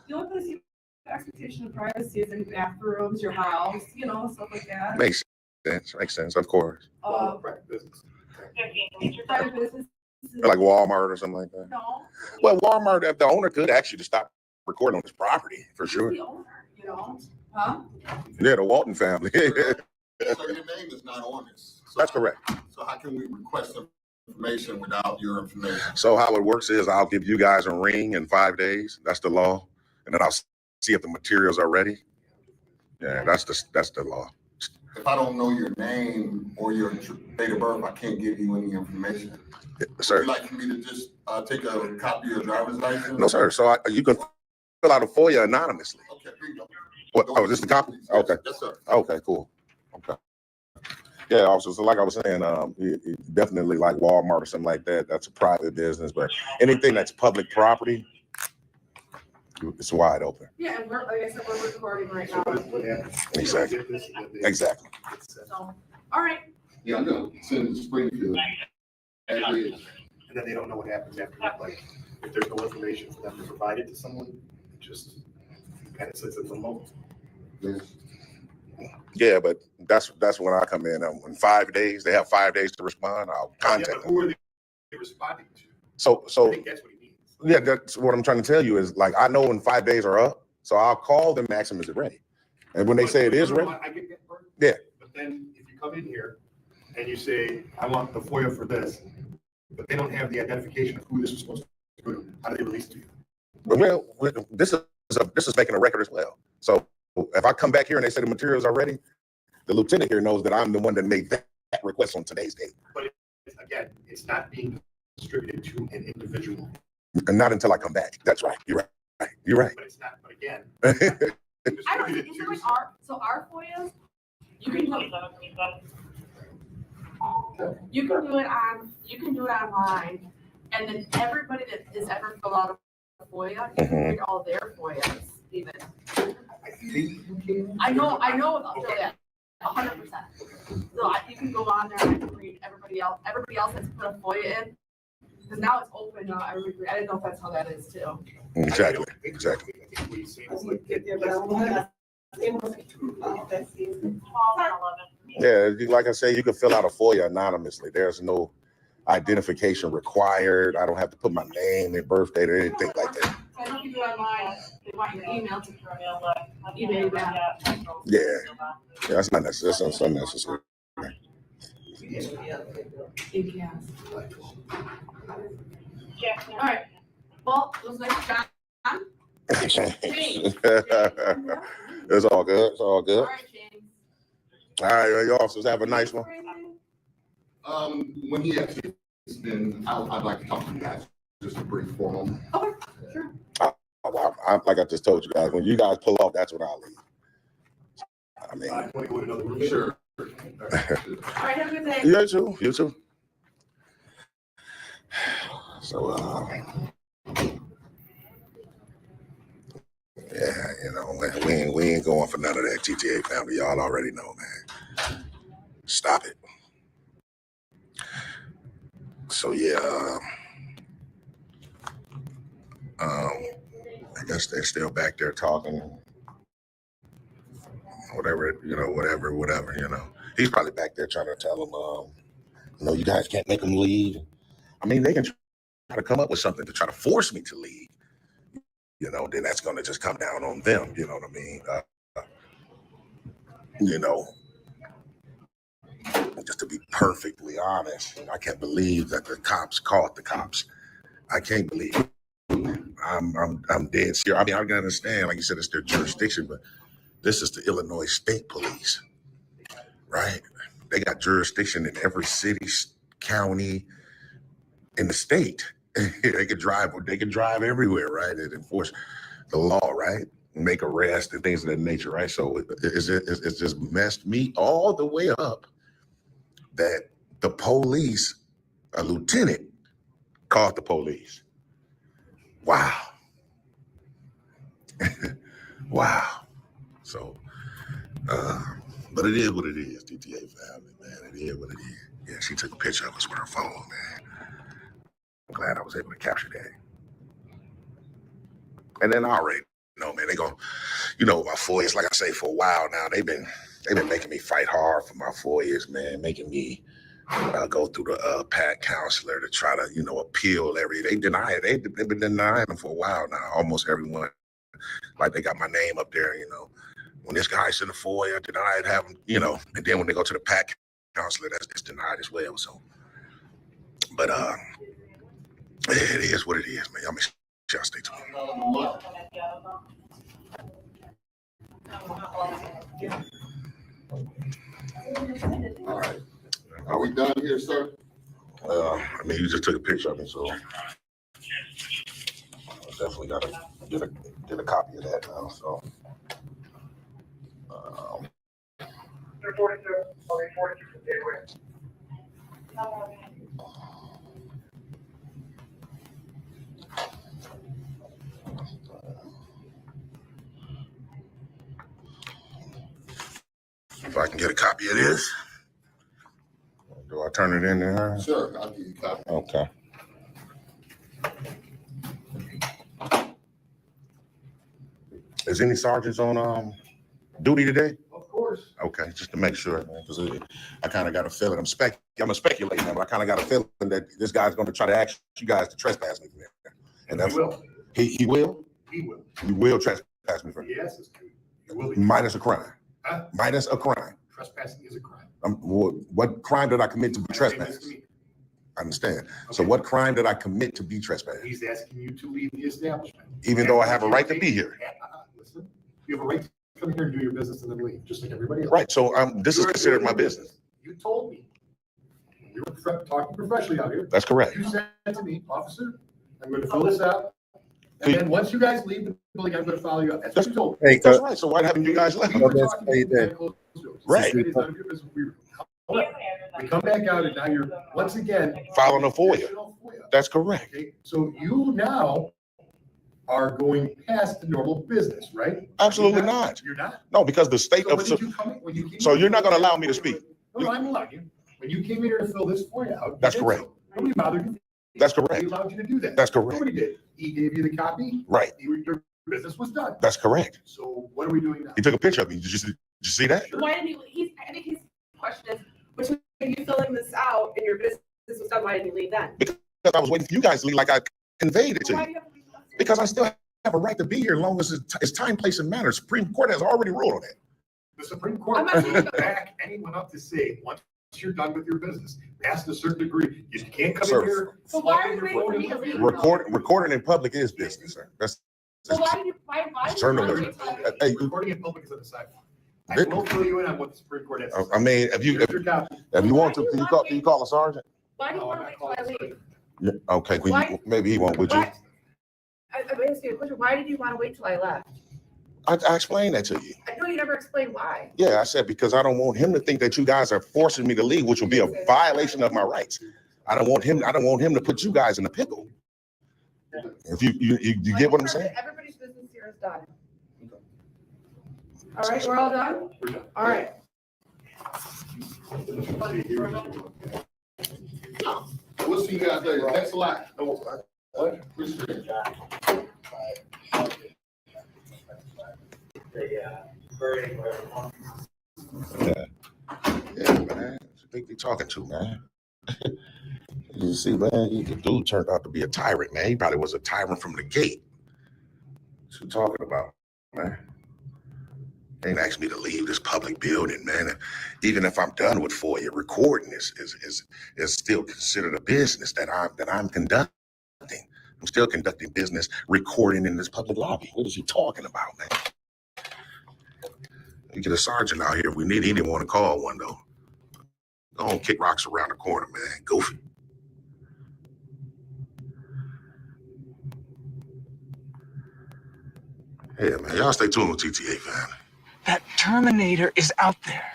[SPEAKER 6] The only place you have expectation of privacy is in bathrooms, your house, stuff like that.
[SPEAKER 4] Makes sense. Of course.
[SPEAKER 6] Private business.
[SPEAKER 4] Like Walmart or something like that.
[SPEAKER 6] No.
[SPEAKER 4] Well, Walmart, if the owner could actually to stop recording on his property for sure.
[SPEAKER 6] The owner, huh?
[SPEAKER 4] Yeah, the Walton family.
[SPEAKER 27] So your name is not on this. So
[SPEAKER 4] That's correct.
[SPEAKER 27] So how can we request information without your information?
[SPEAKER 4] So how it works is I'll give you guys a ring in 5 days. That's the law. And then I'll see if the materials are ready. Yeah, that's the law.
[SPEAKER 27] If I don't know your name or your date of birth, I can't give you any information.
[SPEAKER 4] Sir.
[SPEAKER 27] Would you like for me to just take a copy of your driver's license?
[SPEAKER 4] No, sir. So you can fill out a FOIA anonymously.
[SPEAKER 27] Okay, here you go.
[SPEAKER 4] What? Oh, is this the copy? Okay.
[SPEAKER 27] Yes, sir.
[SPEAKER 4] Okay, cool. Okay. Yeah, also, so like I was saying, definitely like Walmart or something like that, that's a private business, but anything that's public property, it's wide open.
[SPEAKER 6] Yeah, and like I said, we're recording right now.
[SPEAKER 4] Exactly. Exactly.
[SPEAKER 6] So, all right.
[SPEAKER 27] Yeah, I know. It's in Springfield.
[SPEAKER 3] And then they don't know what happens after that. Like, if there's no information for them to provide it to someone, it just kind of sits in limbo.
[SPEAKER 4] Yeah, but that's when I come in. In 5 days, they have 5 days to respond. I'll contact them.
[SPEAKER 3] Who are they responding to?
[SPEAKER 4] So
[SPEAKER 3] I think that's what he means.
[SPEAKER 4] yeah, that's what I'm trying to tell you is like I know when 5 days are up, so I'll call them, ask them, is it ready? And when they say it is ready,
[SPEAKER 3] I get that part.
[SPEAKER 4] yeah.
[SPEAKER 3] But then if you come in here and you say, I want the FOIA for this, but they don't have the identification of who this is supposed to go to, how do they release it to you?
[SPEAKER 4] Well, this is making a record as well. So if I come back here and they say the materials are ready, the lieutenant here knows that I'm the one that made that request on today's date.
[SPEAKER 3] But again, it's not being distributed to an individual.
[SPEAKER 4] And not until I come back. That's right. You're right. You're right.
[SPEAKER 3] But it's not, but again.
[SPEAKER 6] I don't think it's like our FOIAs, you can do it online, and then everybody that has ever filled out a FOIA, you can read all their FOIAs even. I know about that, 100%. So you can go on there and read everybody else has put a FOIA in. Because now it's open now. I didn't know if that's how that is too.
[SPEAKER 4] Exactly. Yeah, like I say, you can fill out a FOIA anonymously. There's no identification required. I don't have to put my name and birth date or anything like that.
[SPEAKER 6] I know you do online. They want your email to email you back.
[SPEAKER 4] Yeah, that's not necessary. That's unnecessary.
[SPEAKER 6] All right. Well, it was nice to chat.
[SPEAKER 4] It's all good. It's all good. All right, you officers have a nice one.
[SPEAKER 27] When he actually is in, I'd like to talk to you guys, just a brief formal.
[SPEAKER 6] Okay, sure.
[SPEAKER 4] Like I just told you guys, when you guys pull off, that's when I'll leave. I mean,
[SPEAKER 27] Sure.
[SPEAKER 6] All right, have a good day.
[SPEAKER 4] you too. You too. So, yeah, you know, we ain't going for none of that GTA family. Y'all already know, man. Stop it. So yeah, I guess they're still back there talking. Whatever, you know, whatever, you know. He's probably back there trying to tell them, no, you guys can't make them leave. I mean, they can try to come up with something to try to force me to leave. You know, then that's going to just come down on them. You know what I mean? You know, just to be perfectly honest, I can't believe that the cops caught the cops. I can't believe it. I'm dead serious. I mean, I can understand, like you said, it's their jurisdiction, but this is the Illinois State Police, right? They got jurisdiction in every city, county in the state. They can drive everywhere, right? And enforce the law, right? Make arrests and things of that nature, right? So it's just messed me all the way up that the police, a lieutenant, called the police. Wow. Wow. So, but it is what it is, DTA family, man. It is what it is. Yeah, she took a picture of us with her phone, man. I'm glad I was able to capture that. And then I already know, man, they gonna, you know, my FOIAs, like I say, for a while now, they've been making me fight hard for my FOIAs, man, making me go through the PAC counselor to try to, you know, appeal they deny it. They've been denying them for a while now, almost everyone. Like they got my name up there, you know. When this guy sent a FOIA, denied, have them, you know, and then when they go to the PAC counselor, that's denied as well. So, but it is what it is, man. Y'all make sure y'all stay tuned.
[SPEAKER 27] All right. Are we done here, sir?
[SPEAKER 4] I mean, you just took a picture of me, so I definitely got to get a copy of that now. So, if I can get a copy of this, do I turn it in there?
[SPEAKER 27] Sure, I'll give you a copy.
[SPEAKER 4] Okay. Is any sergeants on duty today?
[SPEAKER 27] Of course.
[SPEAKER 4] Okay, just to make sure, man, because I kind of got a feeling. I'm speculating, but I kind of got a feeling that this guy's going to try to ask you guys to trespass me from there. And that's
[SPEAKER 3] He will.
[SPEAKER 4] He will.
[SPEAKER 3] He will.
[SPEAKER 4] You will trespass me from there.
[SPEAKER 3] Yes, it will be.
[SPEAKER 4] Minus a crime.
[SPEAKER 3] Huh?
[SPEAKER 4] Minus a crime.
[SPEAKER 3] Trespassing is a crime.
[SPEAKER 4] What crime did I commit to be trespassed? I understand. So what crime did I commit to be trespassed?
[SPEAKER 3] He's asking you to leave the establishment.
[SPEAKER 4] Even though I have a right to be here.
[SPEAKER 3] Listen, you have a right to come here and do your business and then leave, just like everybody else.
[SPEAKER 4] Right. So this is considered my business.
[SPEAKER 3] You told me. We were talking professionally out here.
[SPEAKER 4] That's correct.
[SPEAKER 3] You said to me, officer, I'm going to fill this out. And then once you guys leave the building, I'm going to follow you up. That's what you told me.
[SPEAKER 4] That's right. So why haven't you guys left? Right.
[SPEAKER 3] We come back out and now you're once again
[SPEAKER 4] Filing a FOIA. That's correct.
[SPEAKER 3] Okay, so you now are going past the normal business, right?
[SPEAKER 4] Absolutely not.
[SPEAKER 3] You're not.
[SPEAKER 4] No, because the state
[SPEAKER 3] So
[SPEAKER 4] of
[SPEAKER 3] when did you come in? When you came
[SPEAKER 4] so
[SPEAKER 3] in-
[SPEAKER 4] you're not going to allow me to speak.
[SPEAKER 3] No, I'm allowing you. When you came in here to fill this FOIA out.
[SPEAKER 4] That's
[SPEAKER 3] you did
[SPEAKER 4] correct.
[SPEAKER 3] so. Nobody bothered you.
[SPEAKER 4] That's correct.
[SPEAKER 3] He allowed you to do that.
[SPEAKER 4] That's correct.
[SPEAKER 3] Nobody did. He gave you the copy.
[SPEAKER 4] Right.
[SPEAKER 3] Your business was done.
[SPEAKER 4] That's correct.
[SPEAKER 3] So what are we doing now?
[SPEAKER 4] He took a picture of me. Did you see that?
[SPEAKER 6] Why didn't you? I think his question is between you filling this out and your business was done. Why didn't you leave then?
[SPEAKER 4] Because I was waiting for you guys to leave like I conveyed it to
[SPEAKER 6] Why
[SPEAKER 4] you.
[SPEAKER 6] do you have to leave us?
[SPEAKER 4] Because I still have a right to be here as long as it's time, place, and manner. Supreme Court has already ruled on that.
[SPEAKER 3] The Supreme Court doesn't back anyone up to say, once you're done with your business, past a certain degree, you can't come
[SPEAKER 4] Sir.
[SPEAKER 3] in here.
[SPEAKER 6] So why are you
[SPEAKER 3] slide
[SPEAKER 6] waiting
[SPEAKER 3] your
[SPEAKER 6] for
[SPEAKER 3] phone
[SPEAKER 6] me to
[SPEAKER 3] in
[SPEAKER 6] leave?
[SPEAKER 3] your-
[SPEAKER 4] Recording in public is business, sir. That's
[SPEAKER 6] So why did you? Why did you want to
[SPEAKER 4] journalism.
[SPEAKER 6] wait till I leave?
[SPEAKER 3] Recording in public is on the side. I will fill you in on what the Supreme Court has. to say.
[SPEAKER 4] I mean, if you want to, can you call a sergeant?
[SPEAKER 6] Why do you want to wait till I leave?
[SPEAKER 4] Yeah, okay,
[SPEAKER 6] Why-
[SPEAKER 4] maybe he won't, would you?
[SPEAKER 6] Why- I'm asking you a question. Why did you want to wait till I left?
[SPEAKER 4] I explained that to you.
[SPEAKER 6] I know you never explained why.
[SPEAKER 4] Yeah, I said, because I don't want him to think that you guys are forcing me to leave, which will be a violation of my rights. I don't want him to put you guys in a pickle. If you get what I'm saying?
[SPEAKER 6] Everybody's business here is done. All right, we're all done? All right.
[SPEAKER 27] We'll see you guys later. Thanks a lot.
[SPEAKER 3] What?
[SPEAKER 4] Yeah, man. What you think they talking to, man? You see, man, the dude turned out to be a tyrant, man. He probably was a tyrant from the gate. What you talking about, man? They ain't asked me to leave this public building, man. And even if I'm done with FOIA, recording is still considered a business that I'm conducting. I'm still conducting business, recording in this public lobby. What is he talking about, man? You get a sergeant out here if we need anyone to call one, though. Don't kick rocks around the corner, man. Goofy. Yeah, man. Y'all stay tuned with TTA, fam.
[SPEAKER 12] That Terminator is out there.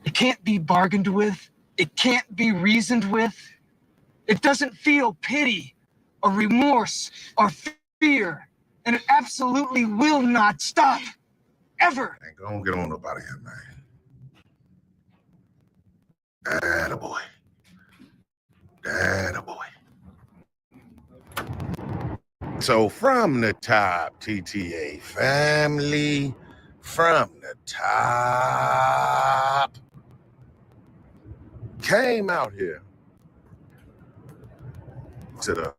[SPEAKER 12] It can't be bargained with. It can't be reasoned with. It doesn't feel pity or remorse or fear. And it absolutely will not stop. Ever.
[SPEAKER 4] Man, go on, get on up out of here, man. Attaboy. Attaboy. So from the top, TTA family, from the top, came out here to the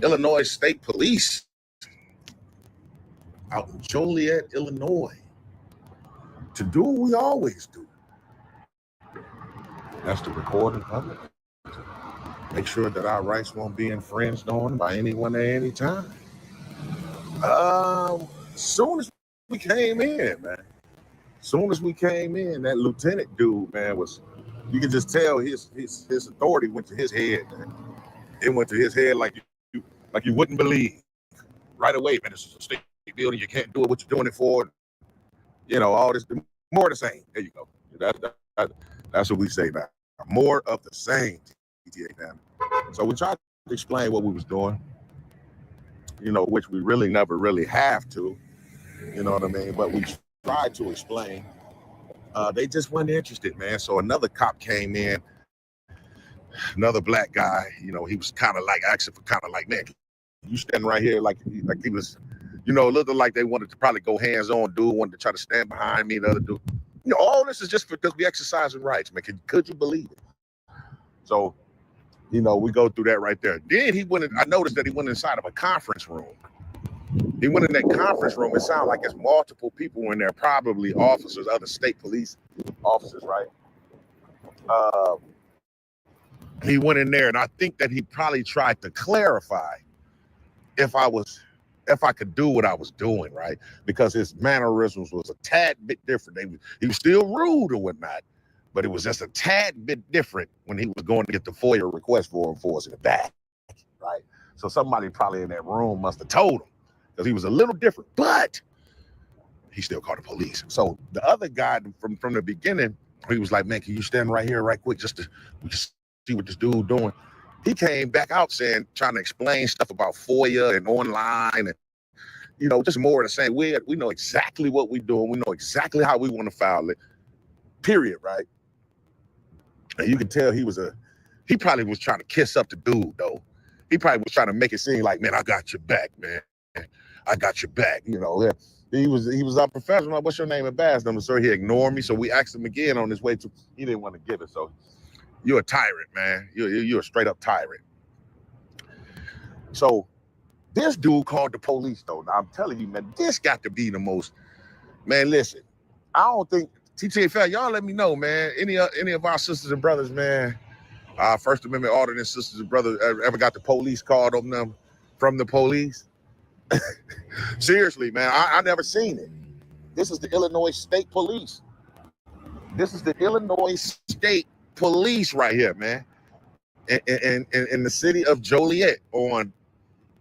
[SPEAKER 4] Illinois State Police out in Joliet, Illinois, to do what we always do. That's to record in public. Make sure that our rights won't be infringed on by anyone at any time. Soon as we came in, man. Soon as we came in, that lieutenant dude, man, you can just tell his authority went to his head, man. It went to his head like you wouldn't believe. Right away, man, this is a state building. You can't do it. What you're doing it for? You know, all this, more of the same. There you go. That's what we say now. More of the same, TTA family. So we tried to explain what we was doing, you know, which we really never really have to, you know what I mean? But we tried to explain. They just weren't interested, man. So another cop came in, another black guy, you know, he was kind of like asking for man, you standing right here like he was, you know, looking like they wanted to probably go hands-on. Dude wanted to try to stand behind me, the other dude. You know, all this is just because we exercising rights, man. Could you believe it? So, you know, we go through that right there. Then I noticed that he went inside of a conference room. He went in that conference room. It sounded like there's multiple people in there, probably officers, other state police officers, right? He went in there, and I think that he probably tried to clarify if I could do what I was doing, right? Because his mannerisms was a tad bit different. He was still rude or whatnot, but it was just a tad bit different when he was going to get the FOIA request for us in the back, right? So somebody probably in that room must have told him, because he was a little different, but he still called the police. So the other guy from the beginning, he was like, man, can you stand right here right quick just to see what this dude doing? He came back out trying to explain stuff about FOIA and online and, you know, just more of the same. We know exactly what we're doing. We know exactly how we want to file it, period, right? And you can tell he was a He probably was trying to kiss up the dude, though. He probably was trying to make it seem like, man, I got your back, man. I got your back. You know, he was unprofessional. What's your name and badge number, sir? He ignored me, so we asked him again on his way to. He didn't want to give it. So you're a tyrant, man. You're a straight up tyrant. So this dude called the police, though. Now I'm telling you, man, this got to be the most. Man, listen, I don't think TTFL. Y'all let me know, man. Any of our sisters and brothers, man. Our First Amendment ordinance sisters and brothers ever got the police called on them from the police? Seriously, man, I never seen it. This is the Illinois State Police. This is the Illinois State Police right here, man. In the city of Joliet on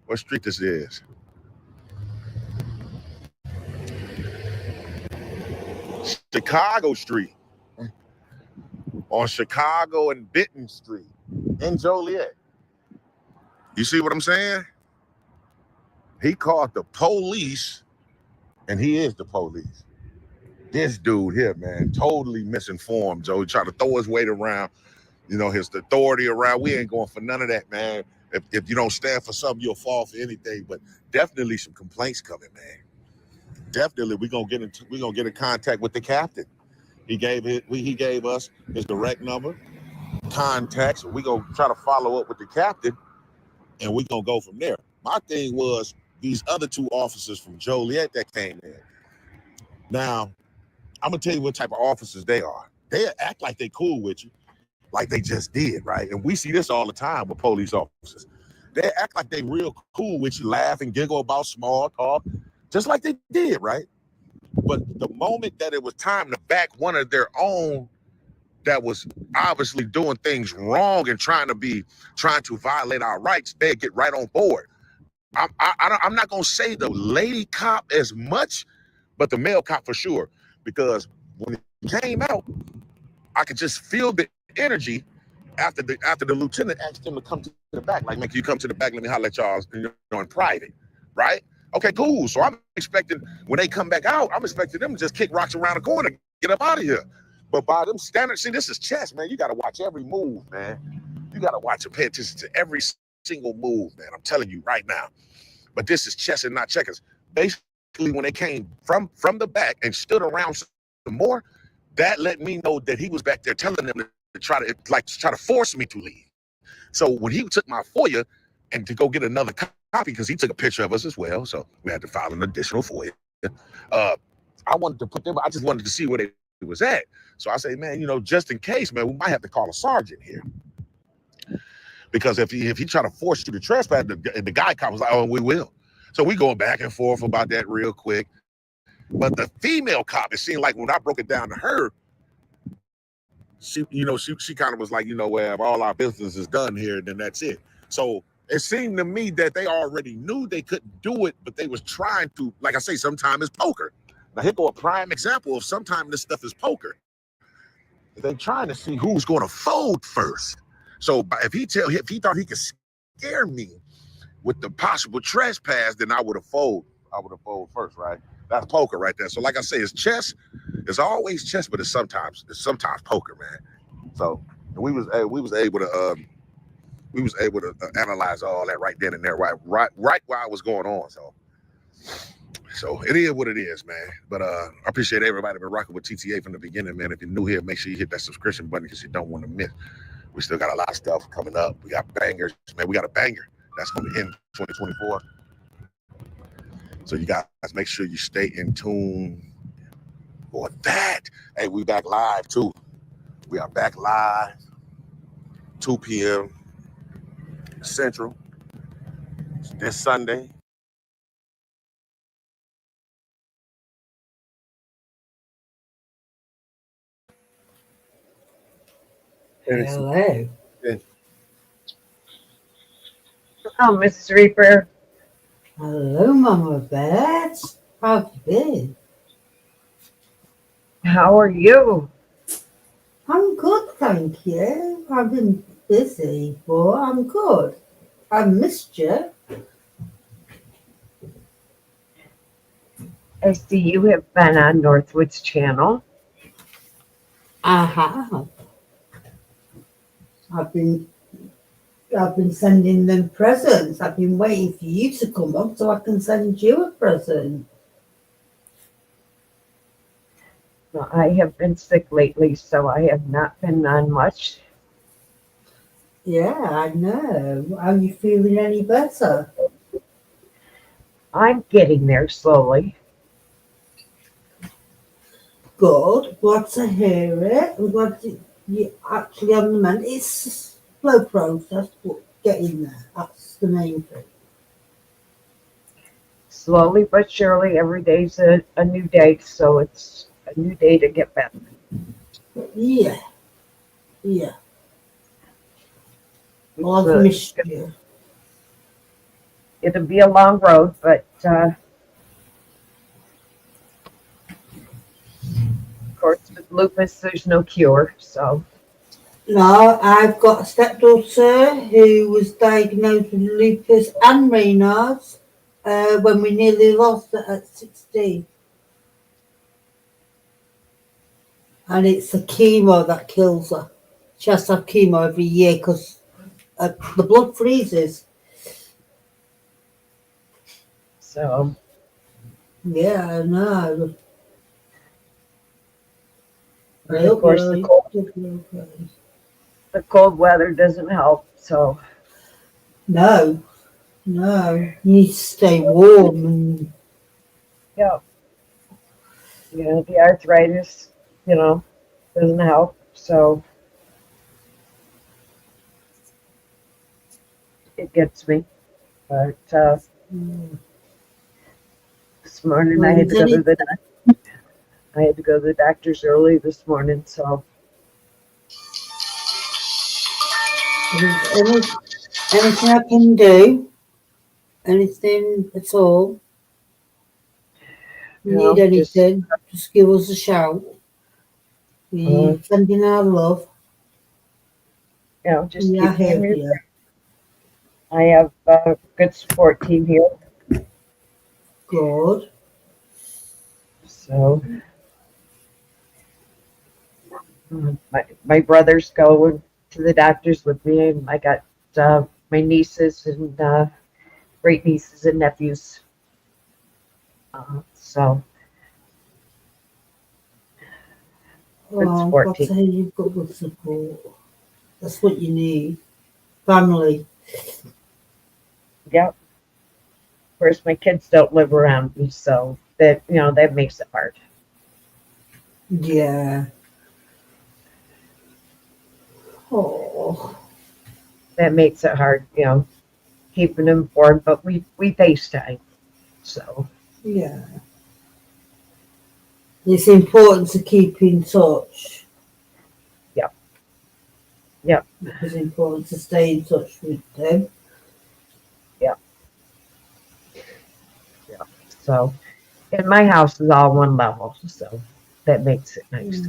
[SPEAKER 4] what street this is. Chicago Street. On Chicago and Benton Street in Joliet. You see what I'm saying? He called the police, and he is the police. This dude here, man, totally misinformed, Joe. He tried to throw his weight around, you know, his authority around. We ain't going for none of that, man. If you don't stand for something, you'll fall for anything. But definitely some complaints coming, man. Definitely, we're gonna get in contact with the captain. He gave us his direct number, contacts. We're gonna try to follow up with the captain, and we're gonna go from there. My thing was these other two officers from Joliet that came in. Now, I'm gonna tell you what type of officers they are. They act like they cool with you, like they just did, right? And we see this all the time with police officers. They act like they real cool with you, laugh and giggle about small talk, just like they did, right? But the moment that it was time to back one of their own that was obviously doing things wrong and trying to violate our rights, they get right on board. I'm not gonna say the lady cop as much, but the male cop for sure, because when it came out, I could just feel the energy after the lieutenant asked him to come to the back. Like, man, can you come to the back? Let me holler at y'all in private, right? Okay, cool. So I'm expecting when they come back out, I'm expecting them to just kick rocks around the corner, get up out of here. But by them standards, see, this is chess, man. You got to watch every move, man. You got to watch and pay attention to every single move, man. I'm telling you right now. But this is chess and not checkers. Basically, when they came from the back and stood around some more, that let me know that he was back there telling them to try to force me to leave. So when he took my FOIA and to go get another copy, because he took a picture of us as well, so we had to file an additional FOIA. I wanted to put them. I just wanted to see where they was at. So I say, man, you know, just in case, man, we might have to call a sergeant here, because if he try to force you to trespass, the guy cop was like, oh, we will. So we going back and forth about that real quick. But the female cop, it seemed like when I broke it down to her, she kind of was like, you know, well, if all our business is done here, then that's it. So it seemed to me that they already knew they couldn't do it, but they was trying to, like I say, sometimes it's poker. Now here go a prime example of sometimes this stuff is poker. They're trying to see who's going to fold first. So if he thought he could scare me with the possible trespass, then I would have folded. I would have folded first, right? That's poker right there. So like I say, it's chess. It's always chess, but it's sometimes poker, man. So we was able to analyze all that right then and there, right while it was going on. So it is what it is, man. But I appreciate everybody been rocking with TTA from the beginning, man. If you're new here, make sure you hit that subscription button because you don't want to miss. We still got a lot of stuff coming up. We got bangers, man. We got a banger that's going to end 2024. So you guys make sure you stay in tune for that. Hey, we back live too. We are back live, 2 p.m. Central this Sunday.
[SPEAKER 2] Hello. Oh, Mrs. Reaper.
[SPEAKER 5] Hello, Mama Bat. How have you been?
[SPEAKER 2] How are you?
[SPEAKER 5] I'm good, thank you. I've been busy, but I'm good. I missed you.
[SPEAKER 2] I see you have been on Northwood's channel.
[SPEAKER 5] I have. I've been I've been sending them presents. I've been waiting for you to come up so I can send you a present.
[SPEAKER 2] Well, I have been sick lately, so I have not been on much.
[SPEAKER 5] Yeah, I know. Are you feeling any better?
[SPEAKER 2] I'm getting there slowly.
[SPEAKER 5] Good. Glad to hear it. I'm glad you're actually on the mend. It's a slow process, but getting there. That's the main thing.
[SPEAKER 2] Slowly but surely, every day's a new day, so it's a new day to get better.
[SPEAKER 5] Yeah. Yeah. Well, I've
[SPEAKER 2] So
[SPEAKER 5] missed you.
[SPEAKER 2] it'll be a long road, but of course, with lupus, there's no cure. So
[SPEAKER 5] No, I've got a stepdaughter who was diagnosed with lupus and Raynaud's when we nearly lost her at 16. And it's the chemo that kills her. She has to have chemo every year because the blood freezes.
[SPEAKER 2] So
[SPEAKER 5] yeah, I know.
[SPEAKER 2] and of course, the cold weather doesn't help. So
[SPEAKER 5] No, you need to stay warm and
[SPEAKER 2] yeah, the arthritis, doesn't help. So it gets me. But this morning I had to go to the doctor. I had to go to the doctor's early this morning, so
[SPEAKER 5] anything I can do, anything at all. You need anything, just give us a shout. We're sending our love.
[SPEAKER 2] Just
[SPEAKER 5] We are
[SPEAKER 2] keep me
[SPEAKER 5] here
[SPEAKER 2] in
[SPEAKER 5] for
[SPEAKER 2] your
[SPEAKER 5] you.
[SPEAKER 2] prayer. I have a good support team here.
[SPEAKER 5] Good.
[SPEAKER 2] So my brothers go to the doctors with me, and I got my nieces and great nieces and nephews. So good
[SPEAKER 5] Oh,
[SPEAKER 2] support
[SPEAKER 5] glad to
[SPEAKER 2] team.
[SPEAKER 5] hear you've got good support. That's what you need. Family.
[SPEAKER 2] Yep. Of course, my kids don't live around me, so that that makes it hard.
[SPEAKER 5] Yeah. Oh.
[SPEAKER 2] That makes it hard, keeping them informed. But we FaceTime, so
[SPEAKER 5] Yeah. It's important to keep in touch.
[SPEAKER 2] Yep.
[SPEAKER 5] It's important to stay in touch with them.
[SPEAKER 2] Yep. So, and my house is all one level, so that makes it nice.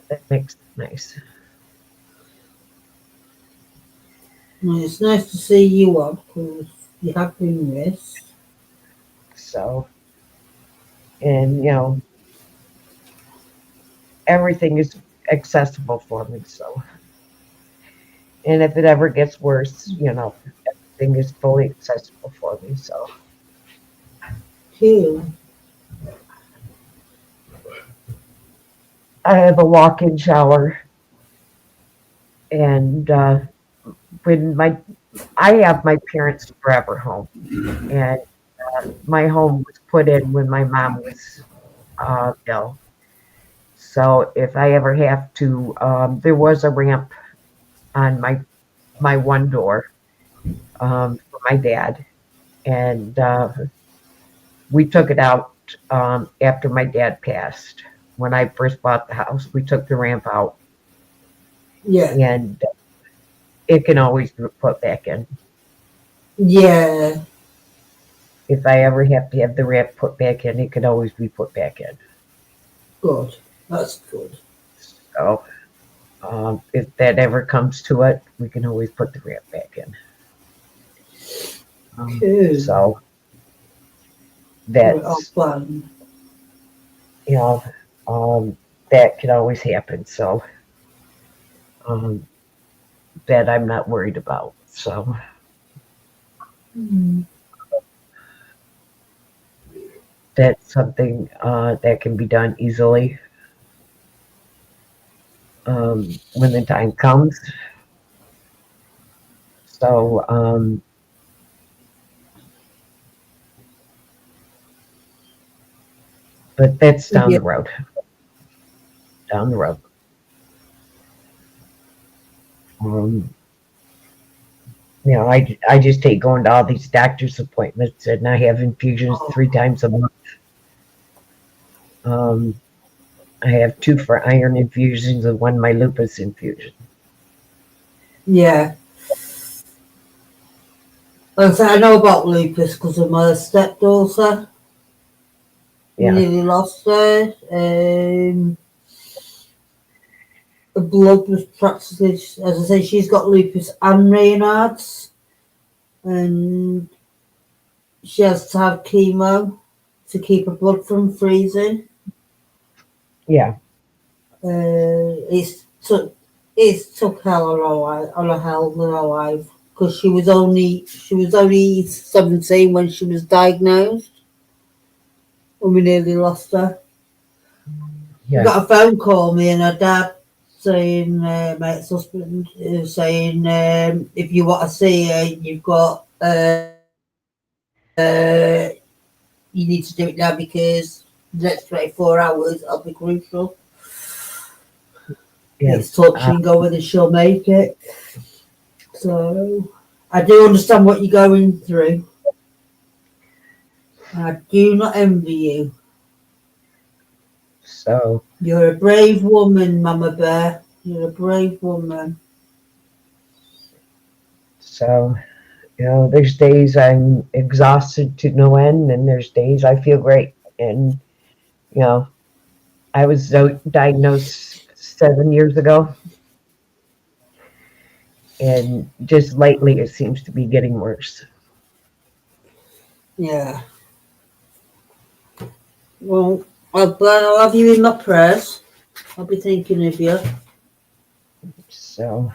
[SPEAKER 2] That makes it nice.
[SPEAKER 5] Well, it's nice to see you up because you have been missed.
[SPEAKER 2] So, and everything is accessible for me. So, and if it ever gets worse, everything is fully accessible for me. So,
[SPEAKER 5] Cool.
[SPEAKER 2] I have a walk-in shower, and when I have my parents' forever home, and my home was put in when my mom was ill. So if I ever have to, there was a ramp on my one door for my dad, and we took it out after my dad passed. When I first bought the house, we took the ramp out.
[SPEAKER 5] Yeah.
[SPEAKER 2] And it can always be put back in.
[SPEAKER 5] Yeah.
[SPEAKER 2] If I ever have to have the ramp put back in, it can always be put back in.
[SPEAKER 5] Good. That's good.
[SPEAKER 2] So if that ever comes to it, we can always put the ramp back in.
[SPEAKER 5] Cool.
[SPEAKER 2] So that's
[SPEAKER 5] fun.
[SPEAKER 2] That can always happen. So that I'm not worried about. So that's something that can be done easily when the time comes. So but that's down the road. Down the road. You know, I just hate going to all these doctor's appointments, and I have infusions 3 times a month. I have 2 for iron infusions and 1 my lupus infusion.
[SPEAKER 5] Yeah. Like I said, I know about lupus because of my stepdaughter.
[SPEAKER 2] Yeah.
[SPEAKER 5] Nearly lost her. The blood was practically, as I say, she's got lupus and Raynaud's, and she has to have chemo to keep her blood from freezing.
[SPEAKER 2] Yeah.
[SPEAKER 5] It's took hell on a hell of her life because she was only 17 when she was diagnosed, and we nearly lost her.
[SPEAKER 2] Yeah.
[SPEAKER 5] We got a phone call, me and her dad, saying, my ex-husband, saying, if you want to see her, you've got, you need to do it now because the next 24 hours will be crucial.
[SPEAKER 2] Yeah.
[SPEAKER 5] It's touch and go whether she'll make it. So I do understand what you're going through. I do not envy you.
[SPEAKER 2] So
[SPEAKER 5] You're a brave woman, Mama Bear. You're a brave woman.
[SPEAKER 2] So, you know, there's days I'm exhausted to no end, and there's days I feel great. And, you know, I was diagnosed 7 years ago, and just lately it seems to be getting worse.
[SPEAKER 5] Yeah. Well, I'll have you in my prayers. I'll be thinking of you.
[SPEAKER 2] So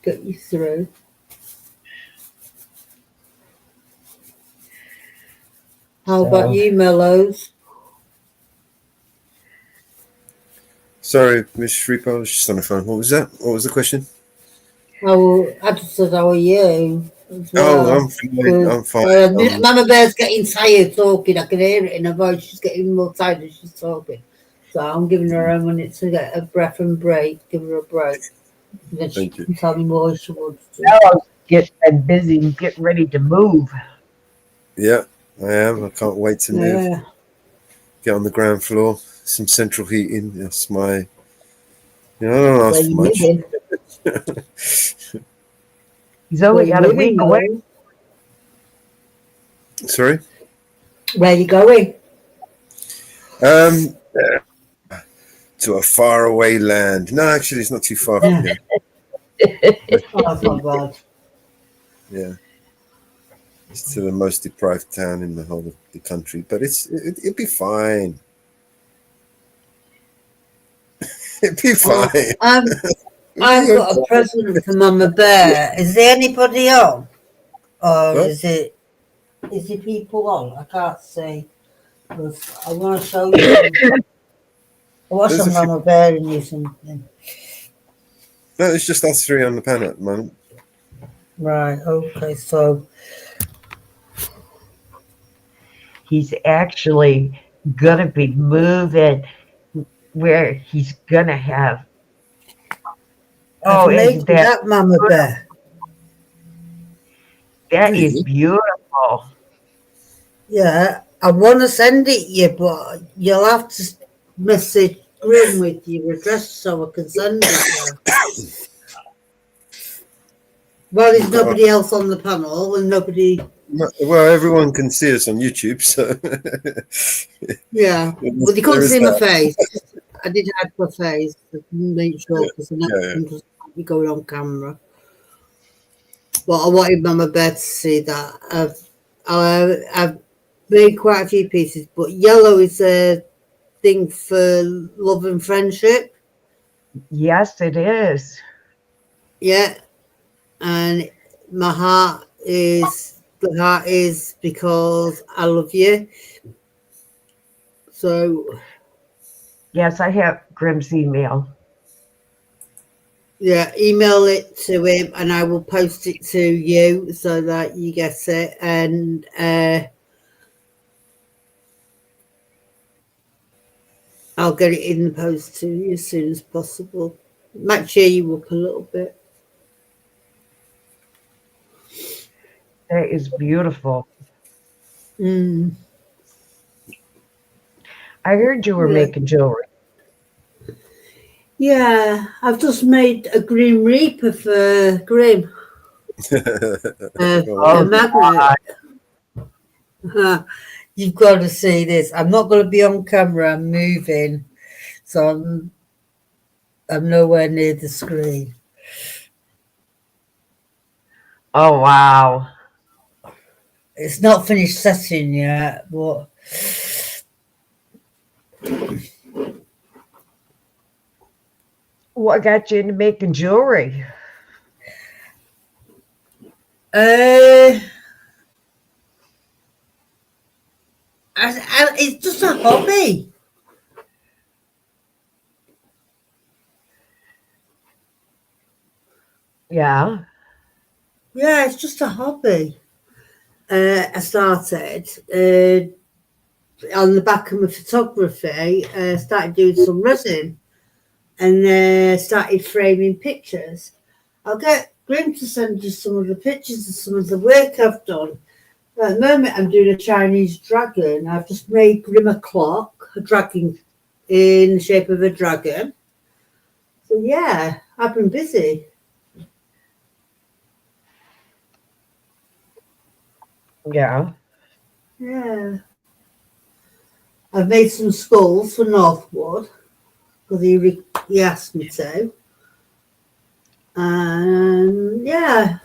[SPEAKER 5] get you through. How about you, Mellows?
[SPEAKER 1] Sorry, Miss Shripa, I was just on the phone. What was that? What was the question?
[SPEAKER 5] Oh, I just said, how are you?
[SPEAKER 1] Oh, I'm fine. I'm fine.
[SPEAKER 5] Mama Bear's getting tired talking. I can hear it in her voice. She's getting more tired as she's talking. So I'm giving her a minute to get a breath and break. Give her a break. And then she can tell me more if she wants to.
[SPEAKER 2] I'll get busy getting ready to move.
[SPEAKER 1] Yeah, I am. I can't wait to move.
[SPEAKER 5] Yeah.
[SPEAKER 1] Get on the ground floor. Some central heating. That's my. You know, I don't ask for much.
[SPEAKER 2] He's only got a week away.
[SPEAKER 1] Sorry?
[SPEAKER 5] Where are you going?
[SPEAKER 1] To a faraway land. No, actually, it's not too far from here.
[SPEAKER 5] Oh, that's not bad.
[SPEAKER 1] Yeah. It's to the most deprived town in the whole of the country, but it'll be fine. It'll be fine.
[SPEAKER 5] I've got a present for Mama Bear. Is there anybody on? Or
[SPEAKER 1] What?
[SPEAKER 5] is it people on? I can't see. I want to show you something. I want
[SPEAKER 1] There's
[SPEAKER 5] some
[SPEAKER 1] a few-
[SPEAKER 5] Mama Bear and you something.
[SPEAKER 1] No, it's just us 3 on the panel at the moment.
[SPEAKER 5] Right, okay, so
[SPEAKER 2] He's actually gonna be moving where he's gonna have. Oh,
[SPEAKER 5] I've
[SPEAKER 2] isn't
[SPEAKER 5] made
[SPEAKER 2] that
[SPEAKER 5] that Mama Bear.
[SPEAKER 2] that is beautiful?
[SPEAKER 5] Yeah, I want to send it you, but you'll have to message Grim with your address so I can send it you. Well, there's nobody else on the panel and nobody.
[SPEAKER 1] Well, everyone can see us on YouTube, so.
[SPEAKER 5] Yeah, but you couldn't see my face. I did hide my face to make sure because the next one doesn't be going on camera. But I wanted Mama Bear to see that. I've made quite a few pieces, but yellow is a thing for love and friendship.
[SPEAKER 2] Yes, it is.
[SPEAKER 5] Yeah, and my heart is because I love you. So
[SPEAKER 2] Yes, I have Grim's email.
[SPEAKER 5] yeah, email it to him, and I will post it to you so that you get it. And I'll get it in the post to you as soon as possible. Might cheer you up a little bit.
[SPEAKER 2] That is beautiful.
[SPEAKER 5] Mm.
[SPEAKER 2] I heard you were
[SPEAKER 5] Yeah.
[SPEAKER 2] making jewelry.
[SPEAKER 5] Yeah, I've just made a Grim Reaper for Grim. A magnet. You've got to see this. I'm not going to be on camera. I'm moving, so I'm nowhere near the screen.
[SPEAKER 2] Oh wow!
[SPEAKER 5] It's not finished setting yet, but
[SPEAKER 2] What got you into making jewelry?
[SPEAKER 5] It's just a hobby.
[SPEAKER 2] Yeah.
[SPEAKER 5] Yeah, it's just a hobby. I started on the back of my photography. Started doing some resin, and started framing pictures. I'll get Grim to send you some of the pictures of some of the work I've done. At the moment, I'm doing a Chinese dragon. I've just made Grim a clock, a dragon in the shape of a dragon. So yeah, I've been busy.
[SPEAKER 2] Yeah.
[SPEAKER 5] Yeah. I've made some skulls for Northwood because he asked me to. And yeah.